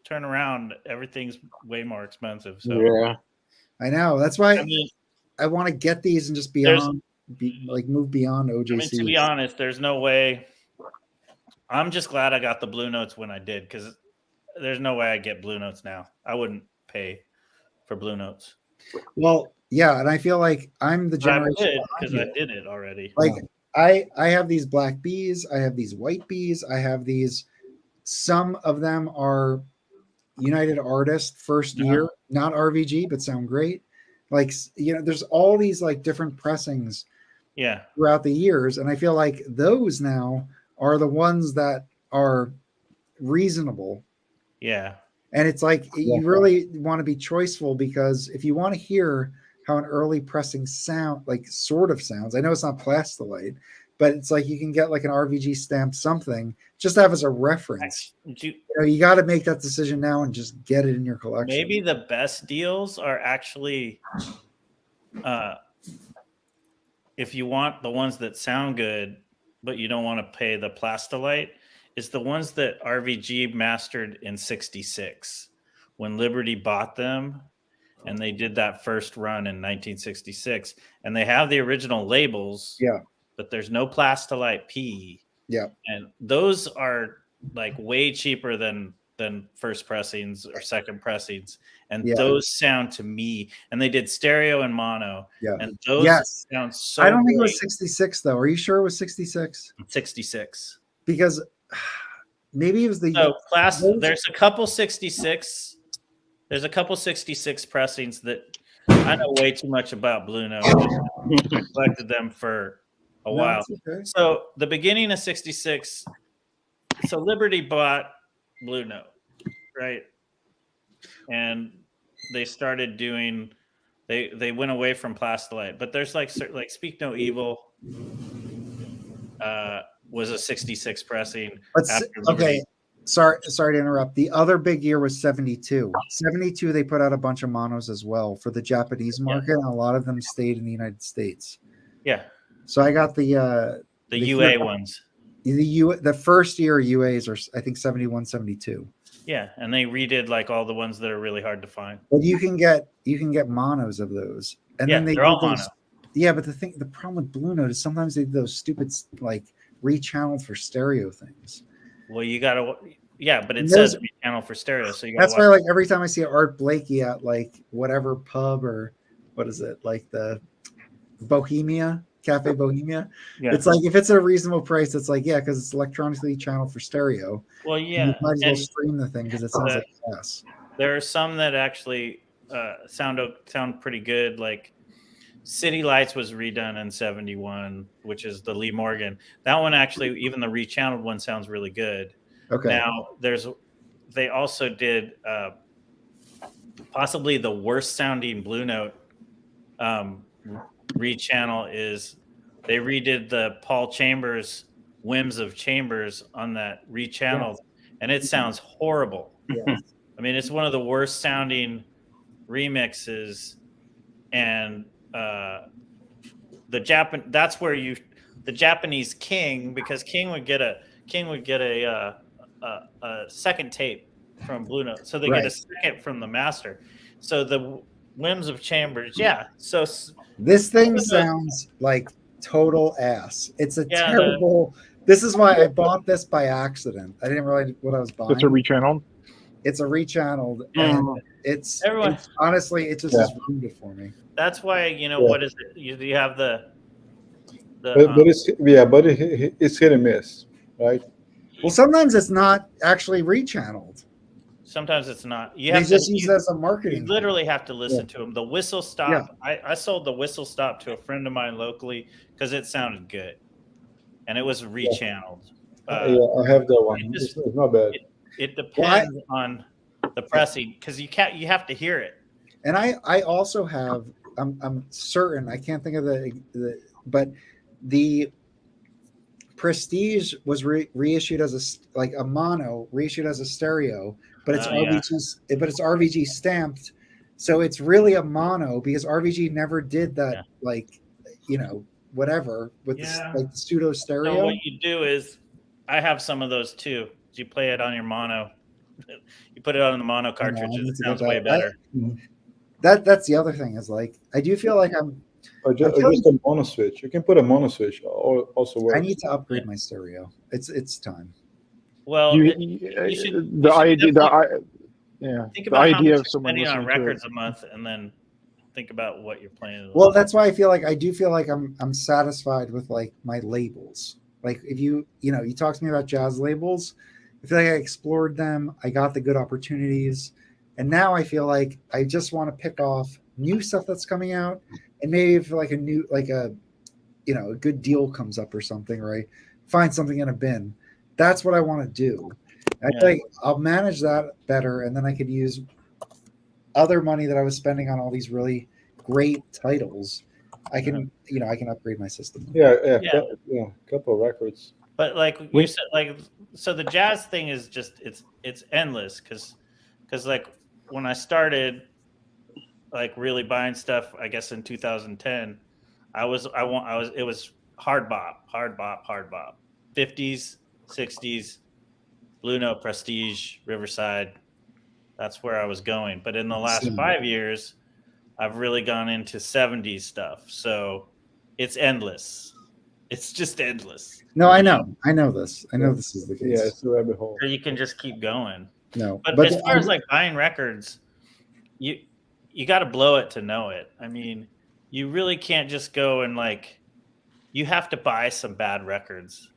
turn around, everything's way more expensive. So Yeah. I know. That's why I mean, I want to get these and just move beyond OJC. I mean, to be honest, there's no way. I'm just glad I got the Blue Notes when I did, because there's no way I get Blue Notes now. I wouldn't pay for Blue Notes. Well, yeah, and I feel like I'm the generation because I did it already. Like I have these black bees, I have these white bees, I have these. Some of them are United Artists first year, not RVG, but sound great. Like there's all these like different pressings, throughout the years, and I feel like those now are the ones that are reasonable. Yeah. And it's like you really want to be choiceful, because if you want to hear how an early pressing sounds, I know it's not Plastilite, but it's like you can get like an RVG stamp something just to have as a reference. You got to make that decision now and just get it in your collection. Maybe the best deals are actually, if you want the ones that sound good, but you don't want to pay the Plastilite, is the ones that RVG mastered in '66 when Liberty bought them, and they did that first run in 1966, and they have the original labels, but there's no Plastilite P. And those are like way cheaper than first pressings or second pressings, and those sound to me, and they did stereo and mono, and those sound so I don't think great. it was 66 though. Are you sure it was 66? 66, because maybe it was the there's a couple 66. There's a couple 66 pressings that I know way too much about Blue Note. I collected them for a while. Okay. So the beginning of 66, so Liberty bought Blue Note, right? And they started doing, they went away from Plastilite, but there's like Speak No Evil was a 66 pressing. Okay. Sorry to interrupt. The other big year was 72. 72, they put out a bunch of monos as well for the Japanese market, and a lot of them stayed in the United States. Yeah. So I got the UA ones. The first year UAs are, I think, 71, 72. Yeah, and they redid like all the ones that are really hard to find. But you can get monos of those, and then they're all mono. Yeah, but the problem with Blue Note is sometimes they do those stupid like rechanneled for stereo things. Well, you gotta, but it says rechannel for stereo, so you gotta. That's why, like, every time I see Art Blakey at like whatever pub or what is it, like the Bohemia Cafe Bohemia, it's like if it's a reasonable price, it's like because it's electronically channeled for stereo. Well, you might as well stream the thing because it sounds like yes. There are some that actually sound pretty good, like. City Lights was redone in 71, which is the Lee Morgan. That one actually, even the rechanneled one sounds really good. Okay. Now they also did possibly the worst sounding Blue Note rechannel is they redid the Paul Chambers Whims of Chambers on that rechannel, and it sounds horrible. Yes. I mean, it's one of the worst sounding remixes, and that's where the Japanese King, because King would get a second tape from Blue Note, so they get a second from the master. So Whims of Chambers. Yeah. So this thing sounds like total ass. It's a Yeah, terrible. This is why I bought this by accident. I didn't realize what I was buying. It's a rechanneled. It's a rechanneled, and it's honestly, it just is ruined it for me. That's why what is it? You have the but it's it's hit and miss, right? Well, sometimes it's not actually rechanneled. Sometimes it's not. You have just use it as a marketing. You literally have to listen to them. The whistle stop. I sold the whistle stop to a friend of mine locally because it sounded good, and it was rechanneled. I have that one. It's not bad. It depends on the pressing because you have to hear it. And I also have. I'm certain. I can't think of but the Prestige was reissued as a mono, reissued as a stereo, but it's RVG stamped, so it's really a mono because RVG never did that, whatever with the pseudo stereo. So what you do is, I have some of those too. You play it on your mono, you put it on the mono cartridges. It sounds way better. That's the other thing is I do feel like I'm. Just a mono switch. You can put a mono switch. Also works. I need to upgrade my stereo. It's time. Well, you should the idea of someone spending on listening records to a month, and then think about what you're playing. Well, that's why I do feel like I'm satisfied with my labels. Like if you talk to me about jazz labels, I feel like I explored them. I got the good opportunities, and now I feel like I just want to pick off new stuff that's coming out. And maybe if a good deal comes up or something, right? Find something in a bin. That's what I want to do. I feel like I'll manage that better, and then I could use other money that I was spending on all these really great titles. I can upgrade my system. Yeah. Couple of records. But you said, so the jazz thing is just it's endless because when I started. Really buying stuff, I guess in 2010, it was hard bop, 50s, 60s, Blue Note, Prestige, Riverside. That's where I was going. But in the last 5 years, I've really gone into 70s stuff. So it's endless. It's just endless. No, I know this. I know this is the case. Yeah, it's a rabbit hole. Or you can just keep going. No, but as far as buying records, you got to blow it to know it. I mean, you really can't just go and you have to buy some bad records.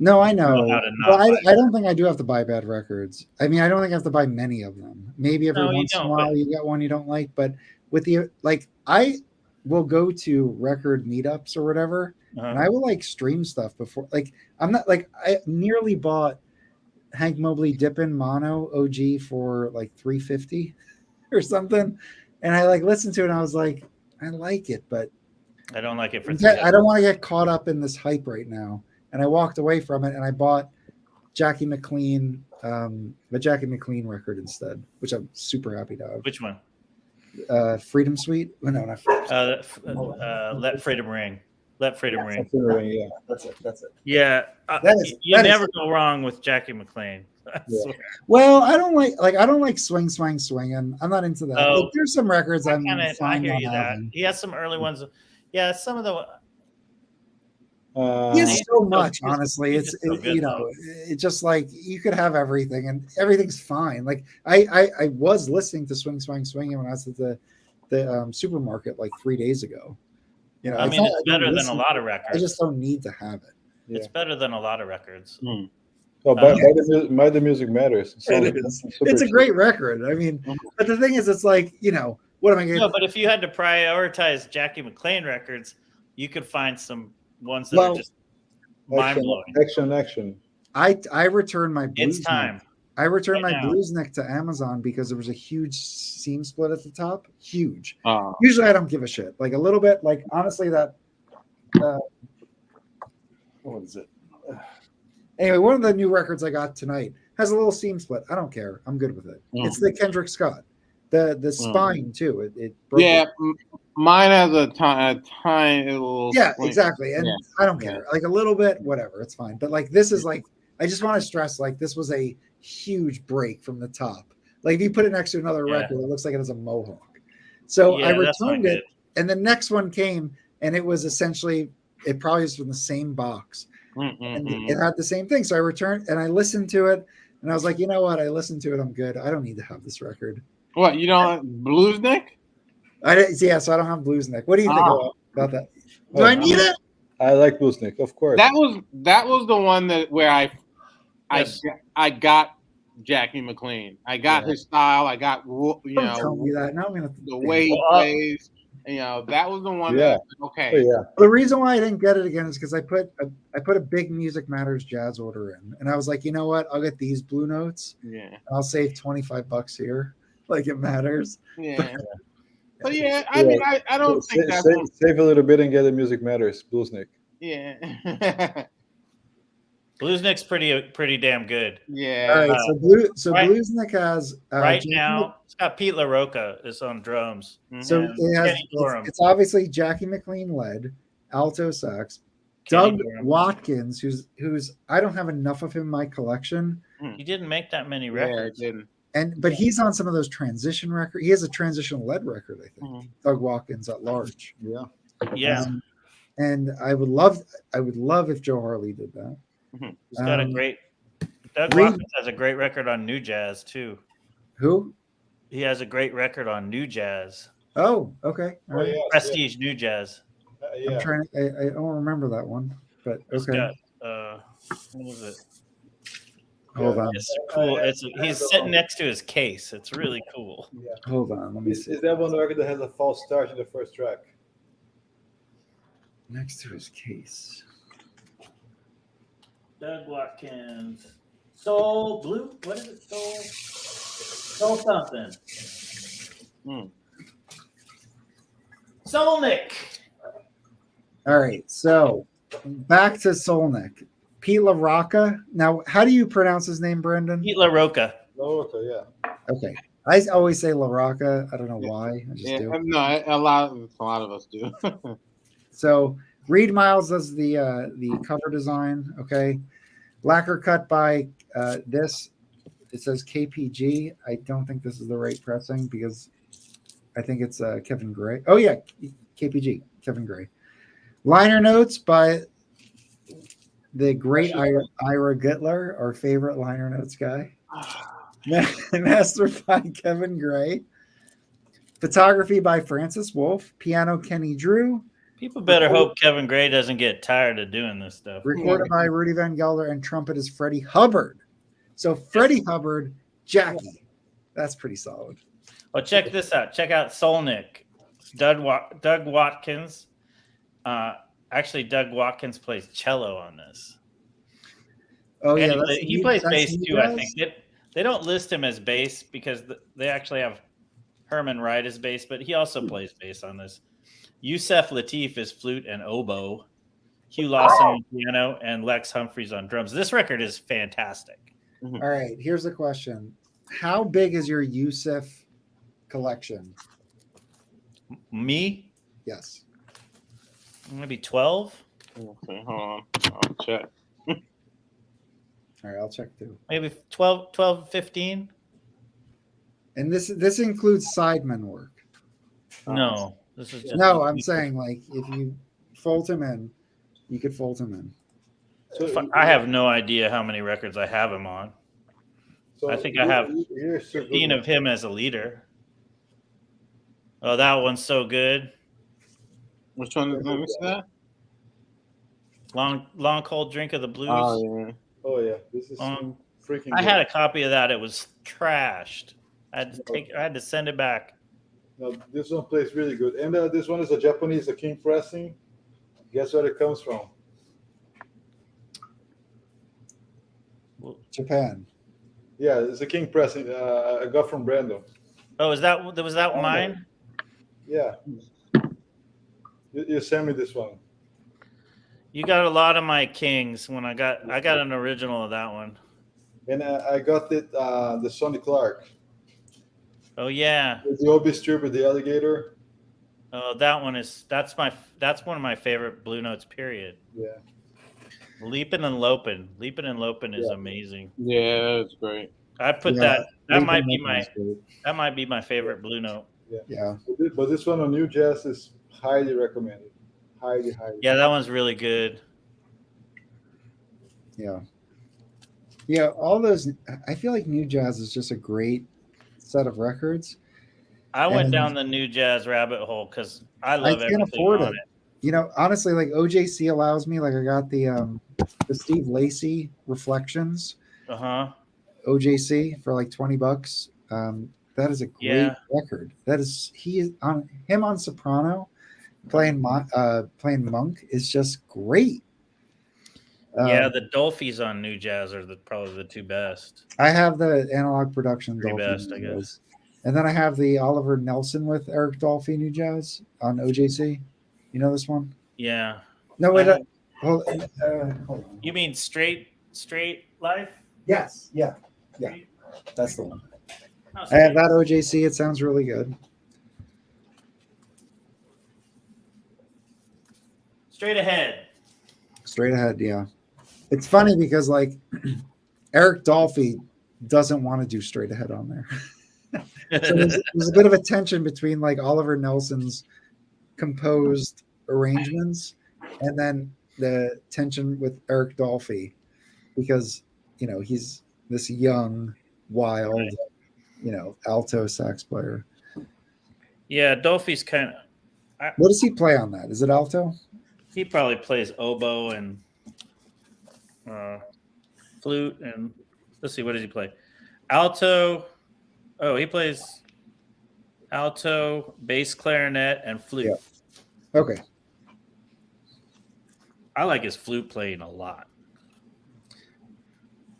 No, I know. Well, I don't think I do have to buy bad records. I mean, I don't think I have to buy many of them. Maybe every once in a while you get one you don't like, but with the I will go to record meetups or whatever, and I will stream stuff before. I'm not I nearly bought Hank Mobley Dippin' Mono OG for $350 or something. And I listened to it and I was like, I like it, but I don't like it for I don't want to get caught up in this hype right now. And I walked away from it and I bought Jackie McLean, the Jackie McLean record instead, which I'm super happy to have. Which one? Freedom Suite? Oh, no, not Freedom. Let Freedom Ring. Let Freedom Ring. Yeah, that's it. Yeah, you never go wrong with Jackie McLean. Yeah. Well, I don't like swinging. I'm not into that. There's some records I hear you that. He has some early ones. Yeah, some of the. He has so much, honestly. It's just you could have everything and everything's fine. I was listening to Swing when I was at the supermarket 3 days ago. I mean, it's better than a lot of records. I just don't need to have it. It's better than a lot of records. Oh, by the music matters. It's a great record. I mean, but the thing is, it's what am I going to? No, but if you had to prioritize Jackie McLean records, you could find some ones that are just mind blowing. Action. I returned my blues. It's time. I returned my blues neck to Amazon because there was a huge seam split at the top. Huge. Usually I don't give a shit. A little bit. Honestly, that. What is it? Anyway, one of the new records I got tonight has a little seam split. I don't care. I'm good with it. It's the Kendrick Scott. The spine too. It broke it. Mine has a tiny little. Yeah, exactly. And I don't care. A little bit, whatever. It's fine. But this is I just want to stress this was a huge break from the top. If you put it next to another record, it looks like it has a mohawk. So Yeah, I that's not returned good. it, and the next one came, and it was essentially, it probably was from the same box. And it had the same thing. So I returned and I listened to it, and I was like, you know what? I listened to it. I'm good. I don't need to have this record. What, you don't Blues Nick? Yeah, so I don't have Blues Nick. What do you think about that? Do I need it? I like Bluesnick, of course. That was the one where I got Jackie McLean. I got his style. I got Don't tell me that. Now I'm gonna the way he plays. That was the one that okay. Oh, yeah. The reason why I didn't get it again is because I put a big Music Matters jazz order in, and I was like, you know what? I'll get these Blue Notes. Yeah. And I'll save $25 here. Like it matters. Yeah. But yeah, I mean, I don't think that's save a little bit and get the Music Matters Bluesnick. Yeah. Bluesnick's pretty damn good. Yeah. All right. So Bluesnick has right now. It's got Pete LaRocca is on drums. So it has. It's obviously Jackie McLean led alto sax. Doug Watkins, who's I don't have enough of him in my collection. He didn't make that many records. Yeah, didn't. But he's on some of those transition records. He has a transition led record, I think. Doug Watkins at large. Yeah. Yeah. And I would love if Joe Harley did that. He's got a great. Doug Watkins has a great record on New Jazz too. Who? He has a great record on New Jazz. Oh, okay. All right. Prestige New Jazz. I'm trying. I don't remember that one, but It's okay. got what was it? Hold on. It's cool. He's sitting next to his case. It's really cool. Yeah. Hold on. Let me see. Is that one record that has a false start in the first track? Next to his case. Doug Watkins. Soul Blue? What is it? Soul something. Soulnick. All right. So back to Soulnick. Pete LaRocca. Now, how do you pronounce his name, Brendan? Pete LaRocca. LaRocca, yeah. Okay. I always say LaRocca. I don't know why. I just do. No, a lot of us do. So Reed Miles does the cover design. Okay. Lacquer cut by this. It says KPG. I don't think this is the right pressing because I think it's Kevin Gray. Oh yeah, KPG, Kevin Gray. Liner notes by the great Ira Gitler, our favorite liner notes guy. Mastered by Kevin Gray. Photography by Francis Wolf. Piano Kenny Drew. People better hope Kevin Gray doesn't get tired of doing this stuff. Recorded by Rudy Van Gelder, and trumpet is Freddie Hubbard. So Freddie Hubbard, Jackie. That's pretty solid. Well, check this out. Check out Soulnick. Doug Watkins. Actually, Doug Watkins plays cello on this. Oh, yeah. He plays bass too, I think. They don't list him as bass because they actually have Herman Wright as bass, but he also plays bass on this. Yusef Lateef is flute and oboe. Hugh Lawson on piano and Lex Humphreys on drums. This record is fantastic. All right, here's the question. How big is your Yusef collection? Me? Yes. Maybe 12? Okay, hold on. I'll check. All right, I'll check too. Maybe 12, 15? And this includes sidemen work. No. This is just I'm saying like if you fold him in, you could fold him in. So I have no idea how many records I have him on. So I think I have 15 of him as a leader. Oh, that one's so good. Which one? Let me see that. Long cold drink of the blues. Oh yeah, this is freaking. I had a copy of that. It was trashed. I had to send it back. No, this one plays really good, and this one is a Japanese, a king pressing. Guess where it comes from? Japan. Yeah, it's a king pressing. I got from Brando. Oh, was that mine? Yeah. You sent me this one. You got a lot of my kings. When I got an original of that one. And I got it the Sonny Clark. Oh yeah. With the Obi strip with the alligator. Oh, that's one of my favorite Blue Notes. Period. Yeah. Leapin' and Lopin'. Leapin' and Lopin' is amazing. Yeah, that's great. I put that might be my favorite Blue Note. Yeah. But this one on New Jazz is highly recommended. Highly. Yeah, that one's really good. Yeah. Yeah, all those. I feel like New Jazz is just a great set of records. I went down the New Jazz rabbit hole because I love I can't everything afford on it. it. Honestly, like OJC allows me. Like I got the Steve Lacy Reflections. OJC for like $20. That is a great record. That is he on soprano playing Monk is just great. Yeah, the Dolphys on New Jazz are probably the two best. I have the analog production Three Dolphy best, I guess. And then I have the Oliver Nelson with Eric Dolphy New Jazz on OJC. You know this one? Yeah. No, wait. Hold on. You mean Straight Life? Yes. Yeah. That's the one. I have that OJC. It sounds really good. Straight Ahead. Yeah. It's funny because like Eric Dolphy doesn't want to do Straight Ahead on there. So there's a bit of a tension between like Oliver Nelson's composed arrangements and then the tension with Eric Dolphy because he's this young, wild, alto sax player. Yeah, Dolphy's kind of. What does he play on that? Is it alto? He probably plays oboe and flute and let's see, what does he play? Alto. Oh, he plays alto, bass clarinet, and flute. Yeah. Okay. I like his flute playing a lot.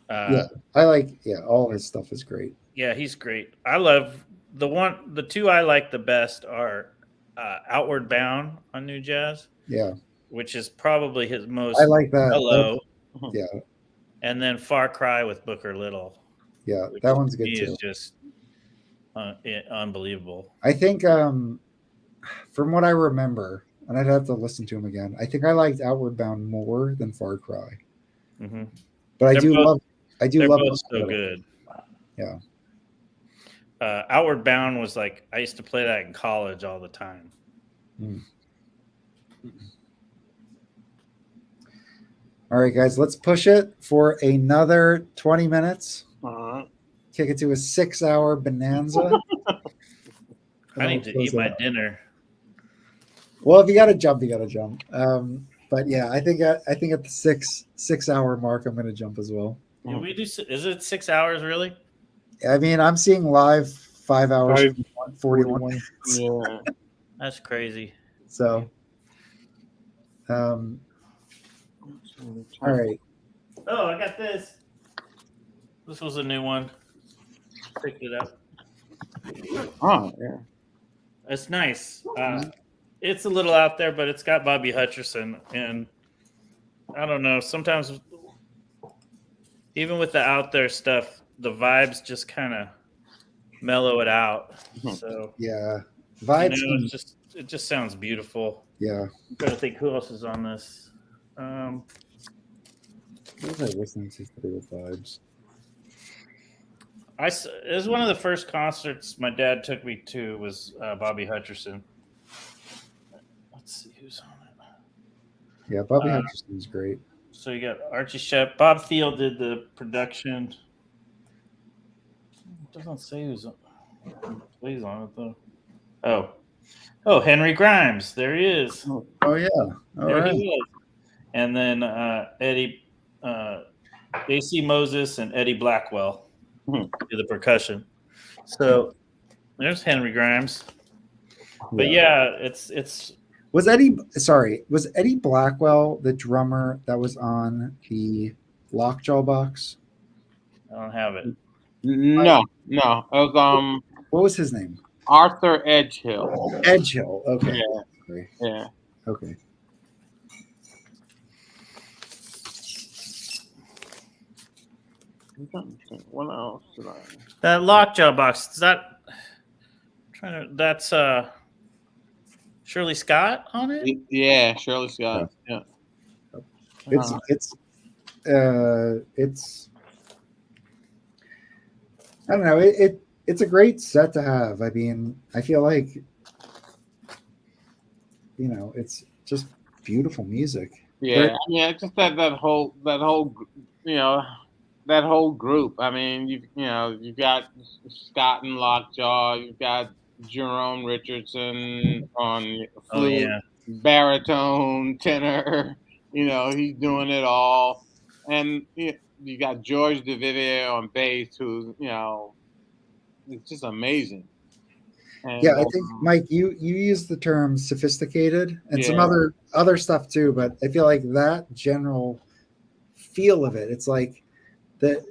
I like all his stuff is great. Yeah, he's great. I love the two I like the best are Outward Bound on New Jazz. Yeah. Which is probably his most I like that. mellow. Yeah. And then Far Cry with Booker Little. Yeah, that one's good too. He is just unbelievable. I think from what I remember, and I'd have to listen to him again, I think I liked Outward Bound more than Far Cry. Mm-hmm. But I do love both so good. Yeah. Outward Bound was like I used to play that in college all the time. All right, guys, let's push it for another 20 minutes. Kick it to a 6-hour bonanza. I need to eat my dinner. Well, if you got to jump, you got to jump. But yeah, I think at the 6-hour mark, I'm going to jump as well. Did we do? Is it 6 hours really? I mean, I'm seeing live 5 hours, 41 minutes. Yeah, that's crazy. So, all right. Oh, I got this. This was a new one. Picked it up. Oh, yeah. It's nice. It's a little out there, but it's got Bobby Hutcherson. And I don't know, sometimes even with the out there stuff, the vibes just kind of mellow it out. So yeah, vibes. It just sounds beautiful. Yeah. I'm trying to think who else is on this. What was I listening to with vibes? It was one of the first concerts my dad took me to was Bobby Hutcherson. Let's see who's on it. Yeah, Bobby Hutcherson is great. So you got Archie Shep. Bob Thiel did the production. It doesn't say who's plays on it though. Oh, Henry Grimes. There he is. Oh yeah. There he is. And then Eddie, AC Moses, and Eddie Blackwell do the percussion. So there's Henry Grimes. But yeah, it's. Was Eddie Blackwell the drummer that was on the Lockjaw box? I don't have it. No. It was what was his name? Arthur Edgehill. Edgehill. Okay. Yeah. Okay. What else did I? That Lockjaw box. Is that? That's Shirley Scott on it. Yeah, Shirley Scott. Yeah. It's I don't know. it's a great set to have. I mean, I feel like, it's just beautiful music. Yeah, I just that whole that whole group. I mean, you've got Scott and Lockjaw, you've got Jerome Richardson on flute, baritone, tenor. He's doing it all, and you got George DeVivier on bass, who's it's just amazing. And, I think Mike, you use the term sophisticated and some other stuff too, but I feel like that general feel of it, it's like the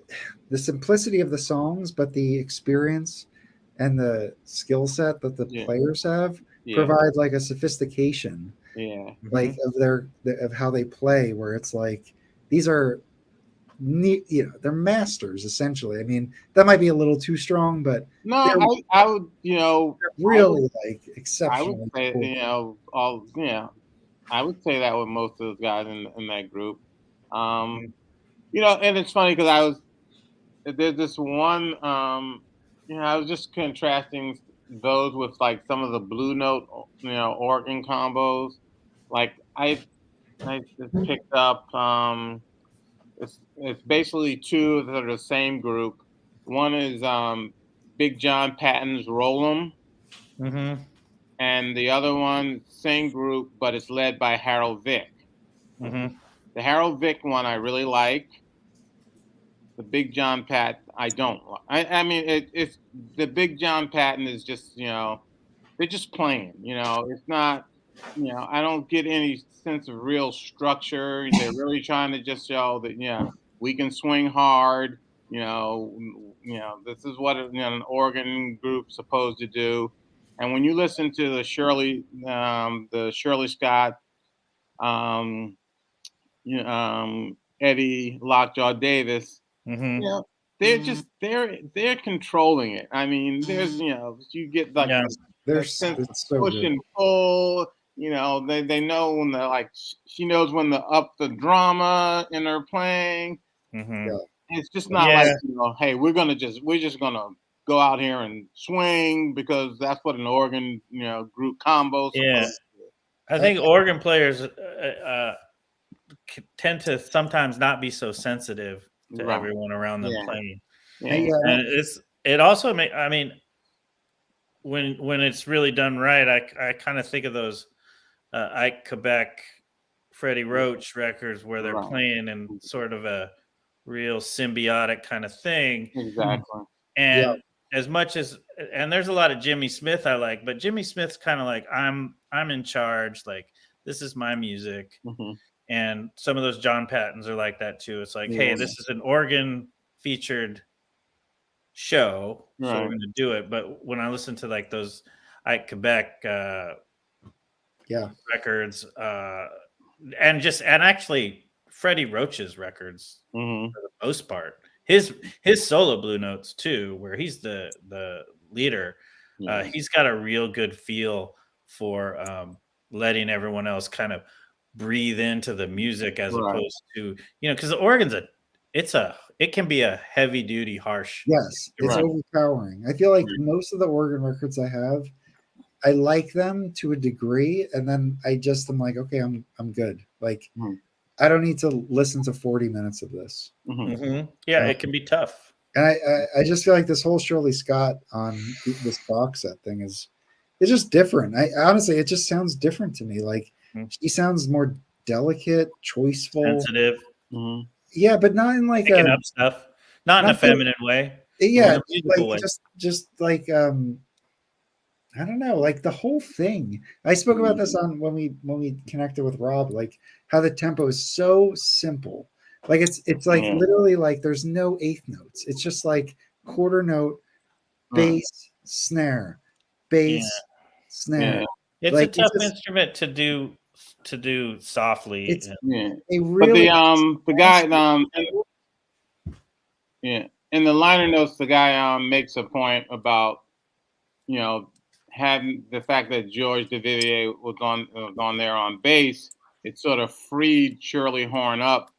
simplicity of the songs, but the experience and the skill set that the players have provide like a sophistication, like of how they play, where it's like these are they're masters essentially. I mean, that might be a little too strong, but no, I would really like exceptional. I would say I would say that with most of those guys in that group. And it's funny because there's this one I was just contrasting those with like some of the Blue Note organ combos. Like I just picked up it's basically two that are the same group. One is Big John Patton's Roll 'em, and the other one, same group, but it's led by Harold Vick. The Harold Vick one I really like. The Big John Patton I don't. I mean, it's the Big John Patton is just they're just playing. It's not. I don't get any sense of real structure. They're really trying to just show that we can swing hard. This is what an organ group's supposed to do. And when you listen to the Shirley Scott, Eddie Lockjaw Davis, they're just they're controlling it. I mean, there's you get like there's so push and pull. They know when she knows when to up the drama in her playing. It's just not like hey, we're just gonna go out here and swing because that's what an organ group combo. I think organ players tend to sometimes not be so sensitive to everyone around them playing. And it also I mean, when it's really done right, I kind of think of those Ike Quebec, Freddie Roach records where they're playing in sort of a real symbiotic kind of thing. Exactly. And as much as, and there's a lot of Jimmy Smith I like, but Jimmy Smith's kind of like, I'm in charge. Like, this is my music. And some of those John Pattons are like that too. It's like, hey, this is an organ featured show, so we're going to do it. But when I listen to like those Ike Quebec records, and actually Freddie Roach's records for the most part, his solo Blue Notes too, where he's the leader, he's got a real good feel for letting everyone else kind of breathe into the music as opposed to because the organ's it can be a heavy duty harsh. Yes, it's overpowering. I feel like most of the organ records I have, I like them to a degree, and then I just am like, okay, I'm good. Like, I don't need to listen to 40 minutes of this. Yeah, it can be tough. And I just feel like this whole Shirley Scott on this box set thing it's just different. I honestly, it just sounds different to me. Like she sounds more delicate, choiceful, sensitive. Yeah, but not in like picking up stuff, not in a feminine way. Yeah, like just like I don't know, like the whole thing. I spoke about this on when we connected with Rob, like how the tempo is so simple. Like it's like literally like there's no eighth notes. It's just like quarter note, bass, snare, bass, snare. It's like, a tough instrument to do softly. It's but the guy in the liner notes, the guy makes a point about having the fact that George DeVivier was on there on bass. It sort of freed Shirley Horn up,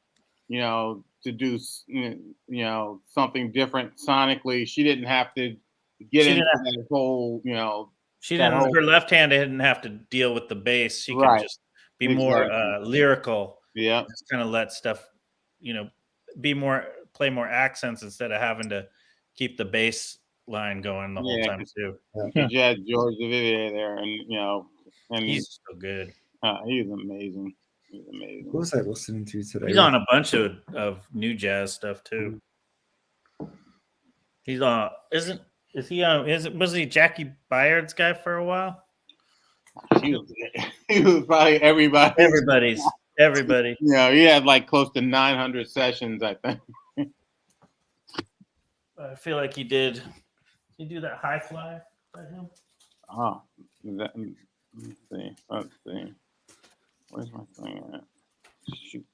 to do something different sonically. She didn't have to get into that whole, she didn't. Her left hand didn't have to deal with the bass. She could just be more lyrical. Yeah, just kind of let stuff, play more accents instead of having to keep the bass line going the whole time too. You had George Duvivier there, and he's so good. He's amazing. He's amazing. What was I listening to today? He's on a bunch of new jazz stuff too. He's on. Was he Jackie Byard's guy for a while? He was probably everybody's. Everybody. He had like close to 900 sessions, I think. I feel like he did. Did he do that high fly by him? Oh, let's see. Where's my thing at? Shoot.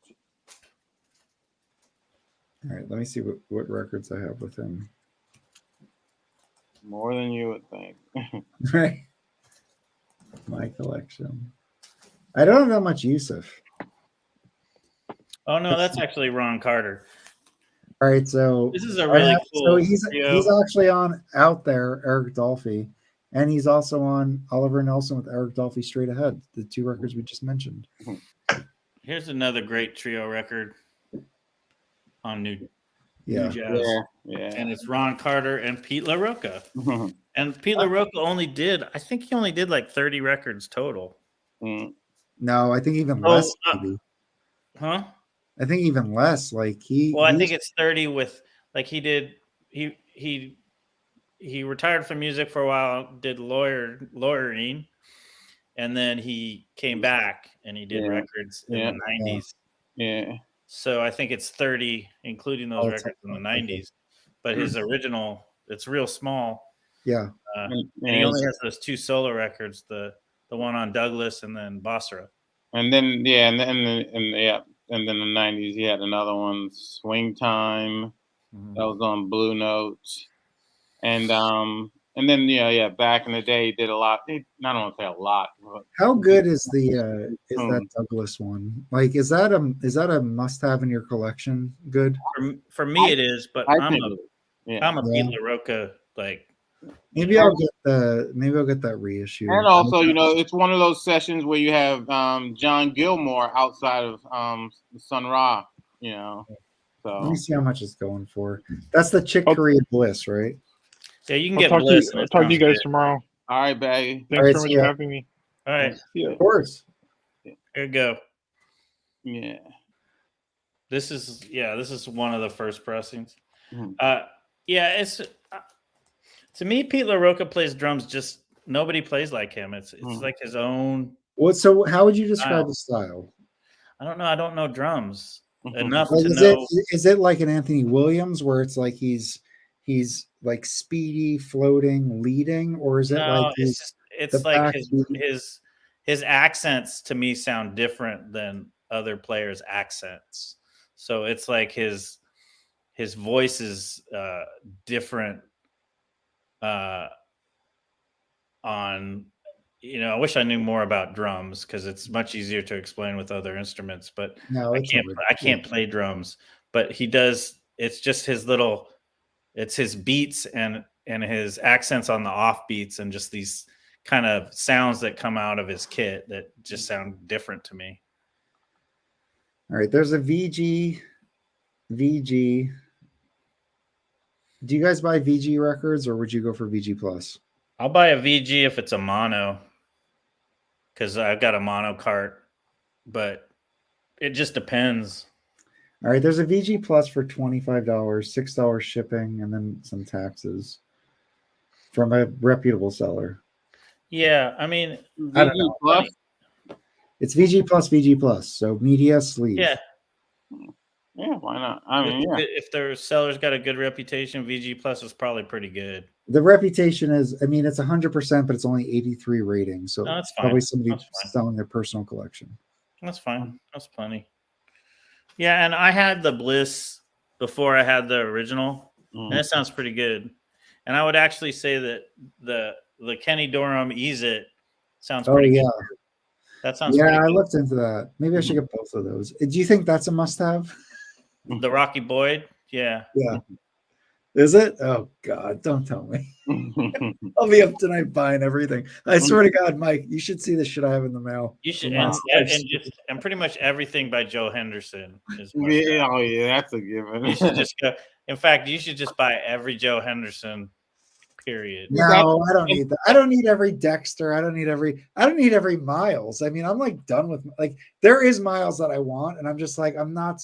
All right, let me see what records I have with him. More than you would think. Right. My collection. I don't have that much Yusuf. Oh no, that's actually Ron Carter. All right, so this is a really cool. So he's actually on Out There, Eric Dolphy, and he's also on Oliver Nelson with Eric Dolphy Straight Ahead, the two records we just mentioned. Here's another great trio record on new jazz. Yeah. And it's Ron Carter and Pete LaRocca. And Pete LaRocca I think he only did like 30 records total. No, I think even less. Maybe. Huh? I think even less. Like I think it's 30 with like he did. He retired from music for a while, did lawyering, and then he came back and he did records in the 90s. Yeah. So I think it's 30, including those records in the 90s. But his original, it's real small. Yeah. And he only has those two solo records, the one on Douglas and then Basra. And then and then the 90s he had another one, Swing Time. That was on Blue Notes. And then back in the day he did a lot. I don't want to say a lot. How good is that Douglas one? Like is that a must-have in your collection? Good. For me it is, but I'm a Pete LaRocca like. Maybe I'll get that reissue. And also, it's one of those sessions where you have John Gilmore outside of Sun Ra, So let me see how much it's going for. That's the Chick Corea Bliss, right? Yeah, you can get Bliss. I'll talk to you guys tomorrow. All right, Baggy. Thanks so much for having me. All right. Of course. Here you go. Yeah. This is one of the first pressings. It's to me, Pete LaRocca plays drums. Just nobody plays like him. It's like his own. So how would you describe his style? I don't know. I don't know drums enough to know. Is it like an Anthony Williams, where it's like he's like speedy, floating, leading, or is it like it's like his accents to me sound different than other players' accents. So it's like his voice is different. I wish I knew more about drums because it's much easier to explain with other instruments, but I can't play drums, but he does. It's just it's his beats and his accents on the off beats and just these kind of sounds that come out of his kit that just sound different to me. All right. There's a VG. Do you guys buy VG records or would you go for VG Plus? I'll buy a VG if it's a mono because I've got a mono cart, but it just depends. All right, there's a VG Plus for $25, $6 shipping, and then some taxes from a reputable seller. Yeah, I mean, I don't know. It's VG Plus, so media sleeve. Yeah, why not? I mean, if their seller's got a good reputation, VG Plus is probably pretty good. The reputation is, I mean, it's 100%, but it's only 83 rating. So that's probably somebody selling their personal collection. That's fine. That's plenty. Yeah, and I had the Bliss before I had the original, and it sounds pretty good. And I would actually say that the Kenny Dorham Ease It sounds pretty good. That sounds pretty good. I looked into that. Maybe I should get both of those. Do you think that's a must-have? The Rocky Boyd? Yeah. Yeah. Is it? Oh God, don't tell me. I'll be up tonight buying everything. I swear to God, Mike, you should see the shit I have in the mail. You should, and pretty much everything by Joe Henderson is. Yeah, oh yeah, that's a given. You should just go. In fact, you should just buy every Joe Henderson. Period. No, I don't need that. I don't need every Dexter. I don't need every Miles. I mean, I'm like done with like there is Miles that I want, and I'm just like I'm not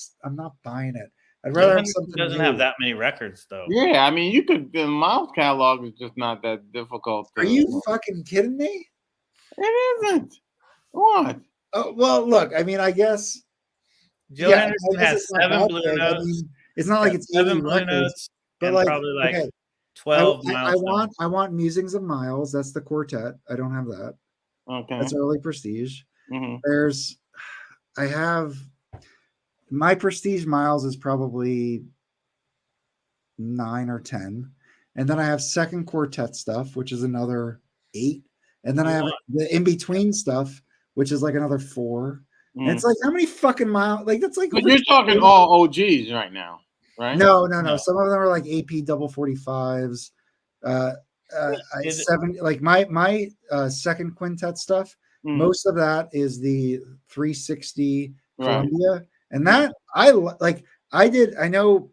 buying it. I'd rather have something. Doesn't have that many records though. Yeah, I mean, you could. The Miles catalog is just not that difficult. Are you fucking kidding me? It isn't. What? Oh well, look. I mean, I guess. Joe Henderson has 7 blue notes. I mean, it's not like it's 7 blue notes, but like probably like okay, 12. I want Musings of Miles. That's the quartet. I don't have that. Okay. That's early Prestige. Mm-hmm. I have my Prestige Miles is probably 9 or 10, and then I have second quartet stuff, which is another 8, and then I have the in between stuff, which is like another 4. And it's like how many fucking miles? Like that's like. But you're talking all OGs right now, right? No. Some of them are like AP double 45s. 7 like my second quintet stuff. Most of that is the 360 Columbia, and that I like. I know,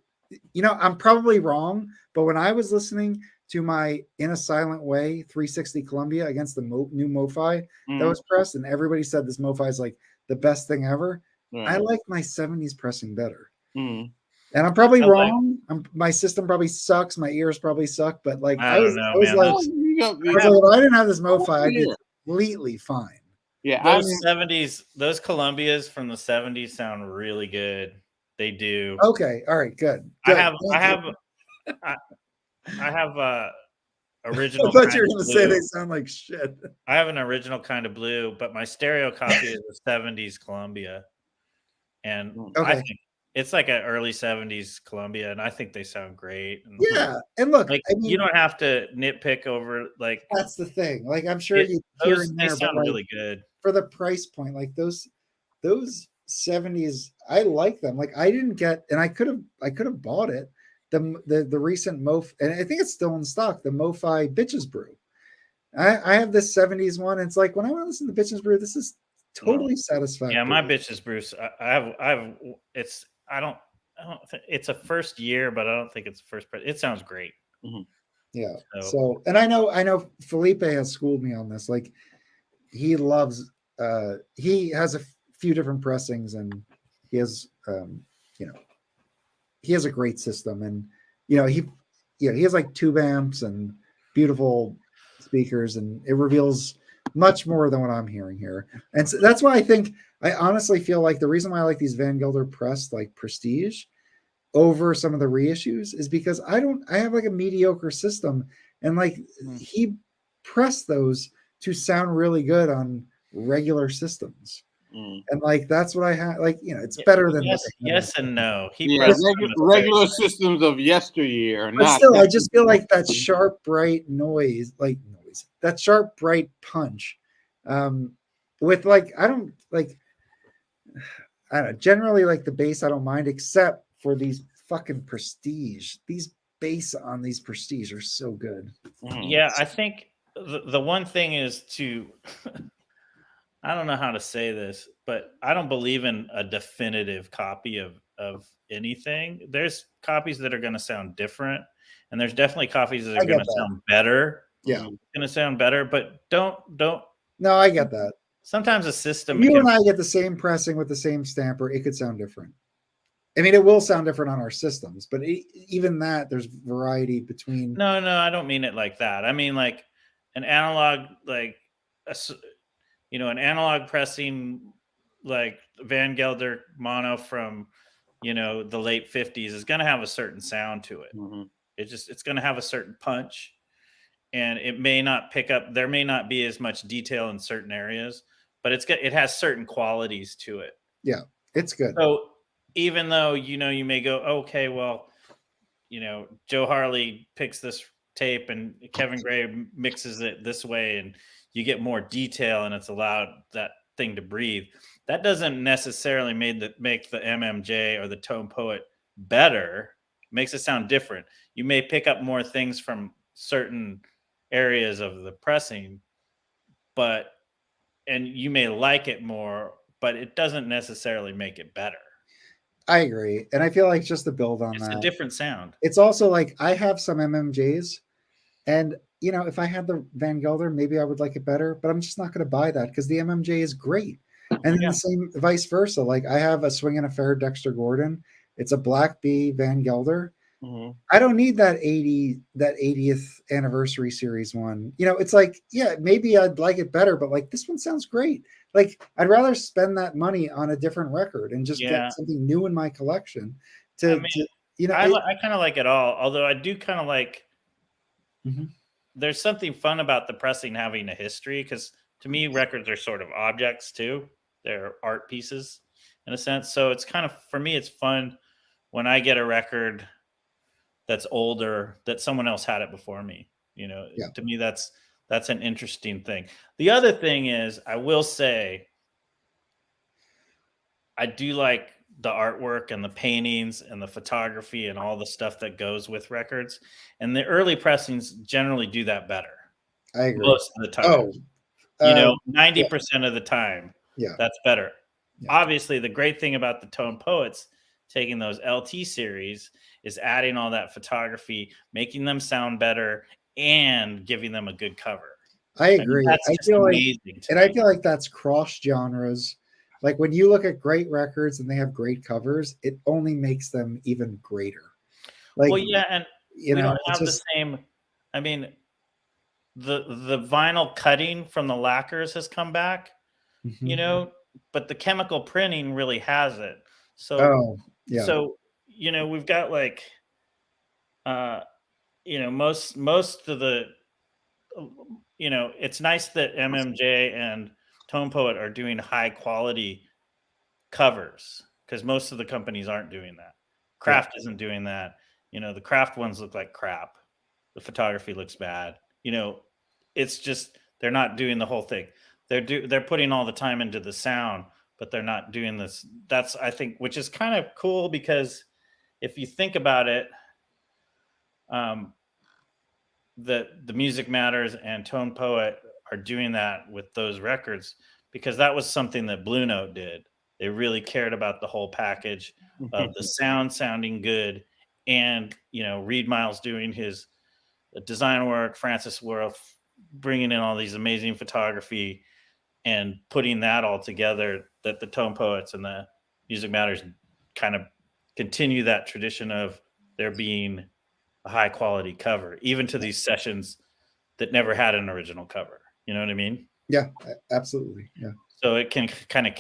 I'm probably wrong, but when I was listening to my In a Silent Way 360 Columbia against the new MoFi that was pressed, and everybody said this MoFi is like the best thing ever. I like my 70s pressing better. And I'm probably wrong. My system probably sucks. My ears probably suck. But like I was like, if I didn't have this MoFi, I'd be completely fine. Yeah, those 70s, those Columbias from the 70s sound really good. They do. Okay, all right, good. I have original. I thought you were going to say they sound like shit. I have an original kind of blue, but my stereo copy is a 70s Columbia, and I think it's like an early 70s Columbia, and I think they sound great. And yeah, and look, like, I mean, you don't have to nitpick over like. That's the thing. Like I'm sure they sound really good for the price point. Like those 70s, I like them. Like I didn't get, and I could have bought it. The recent MoFi, and I think it's still in stock. The MoFi Bitches Brew. I have this 70s one. It's like when I want to listen to Bitches Brew, this is totally satisfying. Yeah, my Bitches Brew. I have. I don't think it's a first year, but I don't think it's first. It sounds great. Yeah. So, and I know Felipe has schooled me on this. Like he loves. He has a few different pressings, and he has he has a great system, and he has like tube amps and beautiful speakers, and it reveals much more than what I'm hearing here. And so that's why I honestly feel like the reason why I like these Van Gelder pressed like Prestige over some of the reissues is because I have like a mediocre system, and like he pressed those to sound really good on regular systems. And like that's what I have. Like it's better than yes and no. Regular systems of yesteryear. But still, I just feel like that sharp, bright noise, that sharp, bright punch. With like I don't know. Generally, like the bass, I don't mind, except for these fucking Prestige. These bass on these Prestige are so good. Yeah, I think the one thing is to. I don't know how to say this, but I don't believe in a definitive copy of anything. There's copies that are going to sound different, and there's definitely copies that are going to sound better. Yeah, going to sound better, but don't. No, I get that. Sometimes a system. You and I get the same pressing with the same stamper. It could sound different. I mean, it will sound different on our systems, but even that, there's variety between. No, I don't mean it like that. I mean like an analog, like an analog pressing like Van Gelder mono from, the late 50s is going to have a certain sound to it. It's going to have a certain punch, and it may not pick up. There may not be as much detail in certain areas, but it has certain qualities to it. Yeah, it's good. So even though, you may go, okay, well, Joe Harley picks this tape and Kevin Gray mixes it this way, and you get more detail, and it's allowed that thing to breathe. That doesn't necessarily make the MMJ or the Tone Poet better. It makes it sound different. You may pick up more things from certain areas of the pressing, and you may like it more, but it doesn't necessarily make it better. I agree. And I feel like just to build on that, it's a different sound. It's also like I have some MMJs, and you know, if I had the Van Gelder, maybe I would like it better, but I'm just not going to buy that because the MMJ is great. And then the same vice versa. Like I have a Swing and a Fair Dexter Gordon. It's a Black B Van Gelder. I don't need that 80th anniversary series one. You know, it's like, yeah, maybe I'd like it better, but like this one sounds great. Like I'd rather spend that money on a different record and just get something new in my collection. I kind of like it all. Although I do kind of like. There's something fun about the pressing having a history, because to me, records are sort of objects too. They're art pieces in a sense. So it's kind of, for me, it's fun when I get a record that's older, that someone else had it before me. You know, to me, that's an interesting thing. The other thing is, I will say, I do like the artwork and the paintings and the photography and all the stuff that goes with records. And the early pressings generally do that better. I agree. Most of the time. 90% of the time. Yeah. That's better. Yeah. Obviously, the great thing about the Tone Poets taking those LT series is adding all that photography, making them sound better, and giving them a good cover. I agree. I feel like that's cross genres. Like when you look at great records and they have great covers, it only makes them even greater. Like, well, yeah, and we don't have the same. I mean, the vinyl cutting from the lacquers has come back, you know, but the chemical printing really hasn't. So, so you know, we've got like, you know, most of the, you know, it's nice that MMJ and Tone Poet are doing high quality covers, because most of the companies aren't doing that. Kraft isn't doing that. You know, the Kraft ones look like crap. The photography looks bad. You know, it's just, they're not doing the whole thing. They're putting all the time into the sound, but they're not doing this. That's, I think, which is kind of cool, because if you think about it, the Music Matters and Tone Poet are doing that with those records, because that was something that Blue Note did. They really cared about the whole package of the sound sounding good, and, you know, Reed Miles doing his design work, Francis Worth bringing in all these amazing photography and putting that all together, that the Tone Poets and the Music Matters kind of continue that tradition of there being a high quality cover, even to these sessions that never had an original cover. You know what I mean? Yeah, absolutely. Yeah. So it can kind of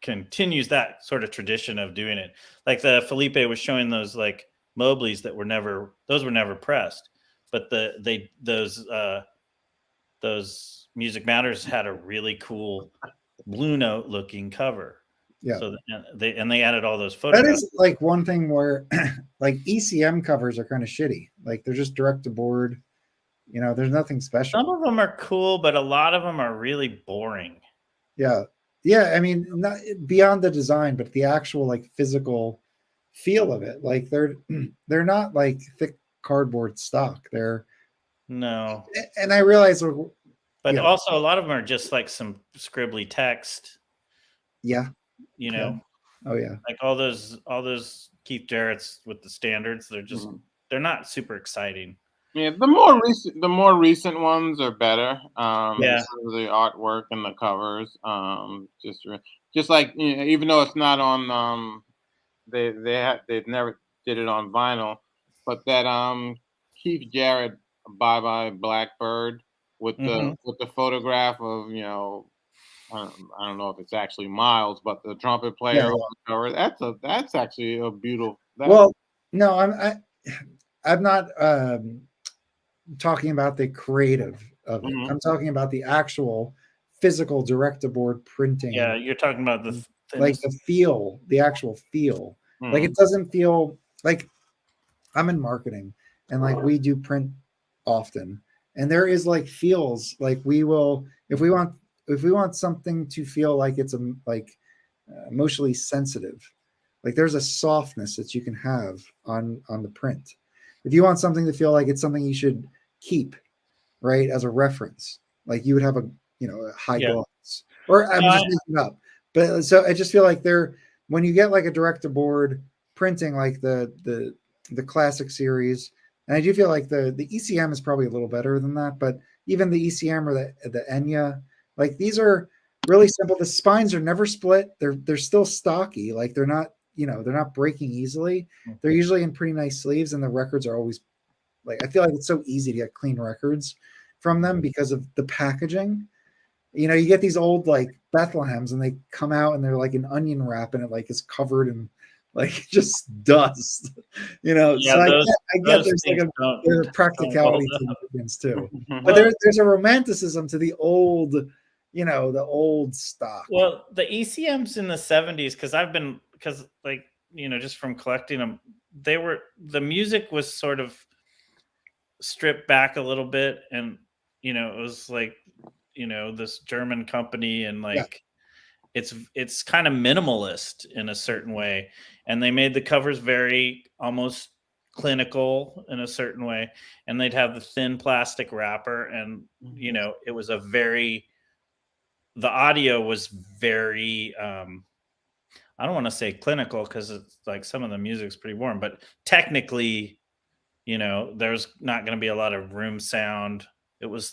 continues that sort of tradition of doing it. Like the Felipe was showing those like Mobleys that were never pressed, but those Music Matters had a really cool Blue Note looking cover. Yeah. So they added all those photos. That is like one thing where like ECM covers are kind of shitty. Like they're just direct to board. You know, there's nothing special. Some of them are cool, but a lot of them are really boring. Yeah. Yeah. I mean, not beyond the design, but the actual like physical feel of it. Like they're not like thick cardboard stock. No. And I realize, but also a lot of them are just like some scribbly text. Yeah. You know. Yeah. Oh yeah. Like all those Keith Jarrett's with the standards, they're just they're not super exciting. Yeah, the more recent ones are better. The artwork and the covers. Just like, you know, even though it's not on, they've never did it on vinyl, but that Keith Jarrett Bye Bye Blackbird with the photograph of, you know, I don't know if it's actually Miles, but the trumpet player on the cover. That's actually a beautiful. No, I'm not talking about the creative of it. I'm talking about the actual physical direct-to-board printing. Yeah, you're talking about like the feel, the actual feel. Like it doesn't feel like, I'm in marketing and like we do print often, and there is like feels like we will, if we want something to feel like it's emotionally sensitive, Like there's a softness that you can have on the print. If you want something to feel like it's something you should keep, right, as a reference, like you would have a high gloss. Or I'm just making up. But so I just feel like when you get like a director board printing like the classic series, and I do feel like the ECM is probably a little better than that, but even the ECM or the Enya, like these are really simple. The spines are never split. They're still stocky. Like they're not breaking easily. They're usually in pretty nice sleeves, and the records are always like, I feel like it's so easy to get clean records from them because of the packaging. You get these old like Bethlehems and they come out and they're like an onion wrap and it like is covered in like just dust, So I get there's like a practicality to things too, but there's a romanticism to the old, the old stock. Well, the ECMs in the 70s, because just from collecting them, the music was sort of stripped back a little bit, and it was like this German company, and like it's kind of minimalist in a certain way, and they made the covers very almost clinical in a certain way, and they'd have the thin plastic wrapper, and it was the audio was very I don't want to say clinical because it's like some of the music's pretty warm, but technically there's not going to be a lot of room sound. It was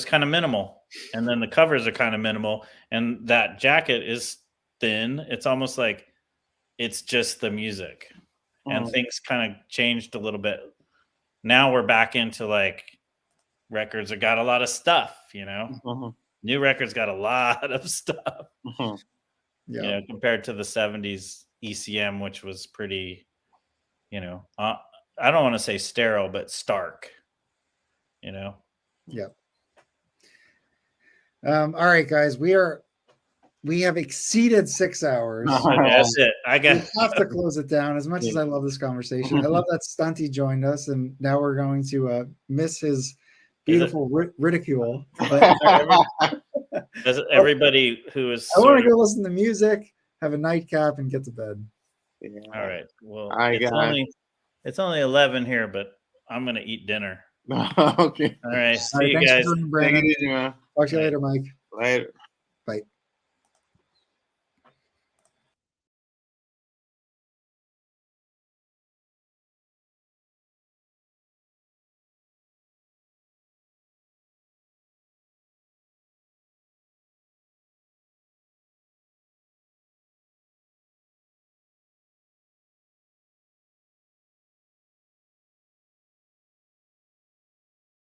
kind of minimal, and then the covers are kind of minimal, and that jacket is thin. It's almost like it's just the music, and things kind of changed a little bit. Now we're back into like records that got a lot of stuff, New records got a lot of stuff, compared to the 70s ECM, which was pretty, I don't want to say sterile, but stark, Yeah. All right, guys, we have exceeded 6 hours. That's it. We have to close it down. As much as I love this conversation, I love that Stunty joined us, and now we're going to miss his beautiful ridicule. But everybody who is, I want to go listen to music, have a nightcap, and get to bed. Yeah. All right. Well, it's only 11 here, but I'm gonna eat dinner. Okay. All right. See you guys. Talk to you later, Mike. Later.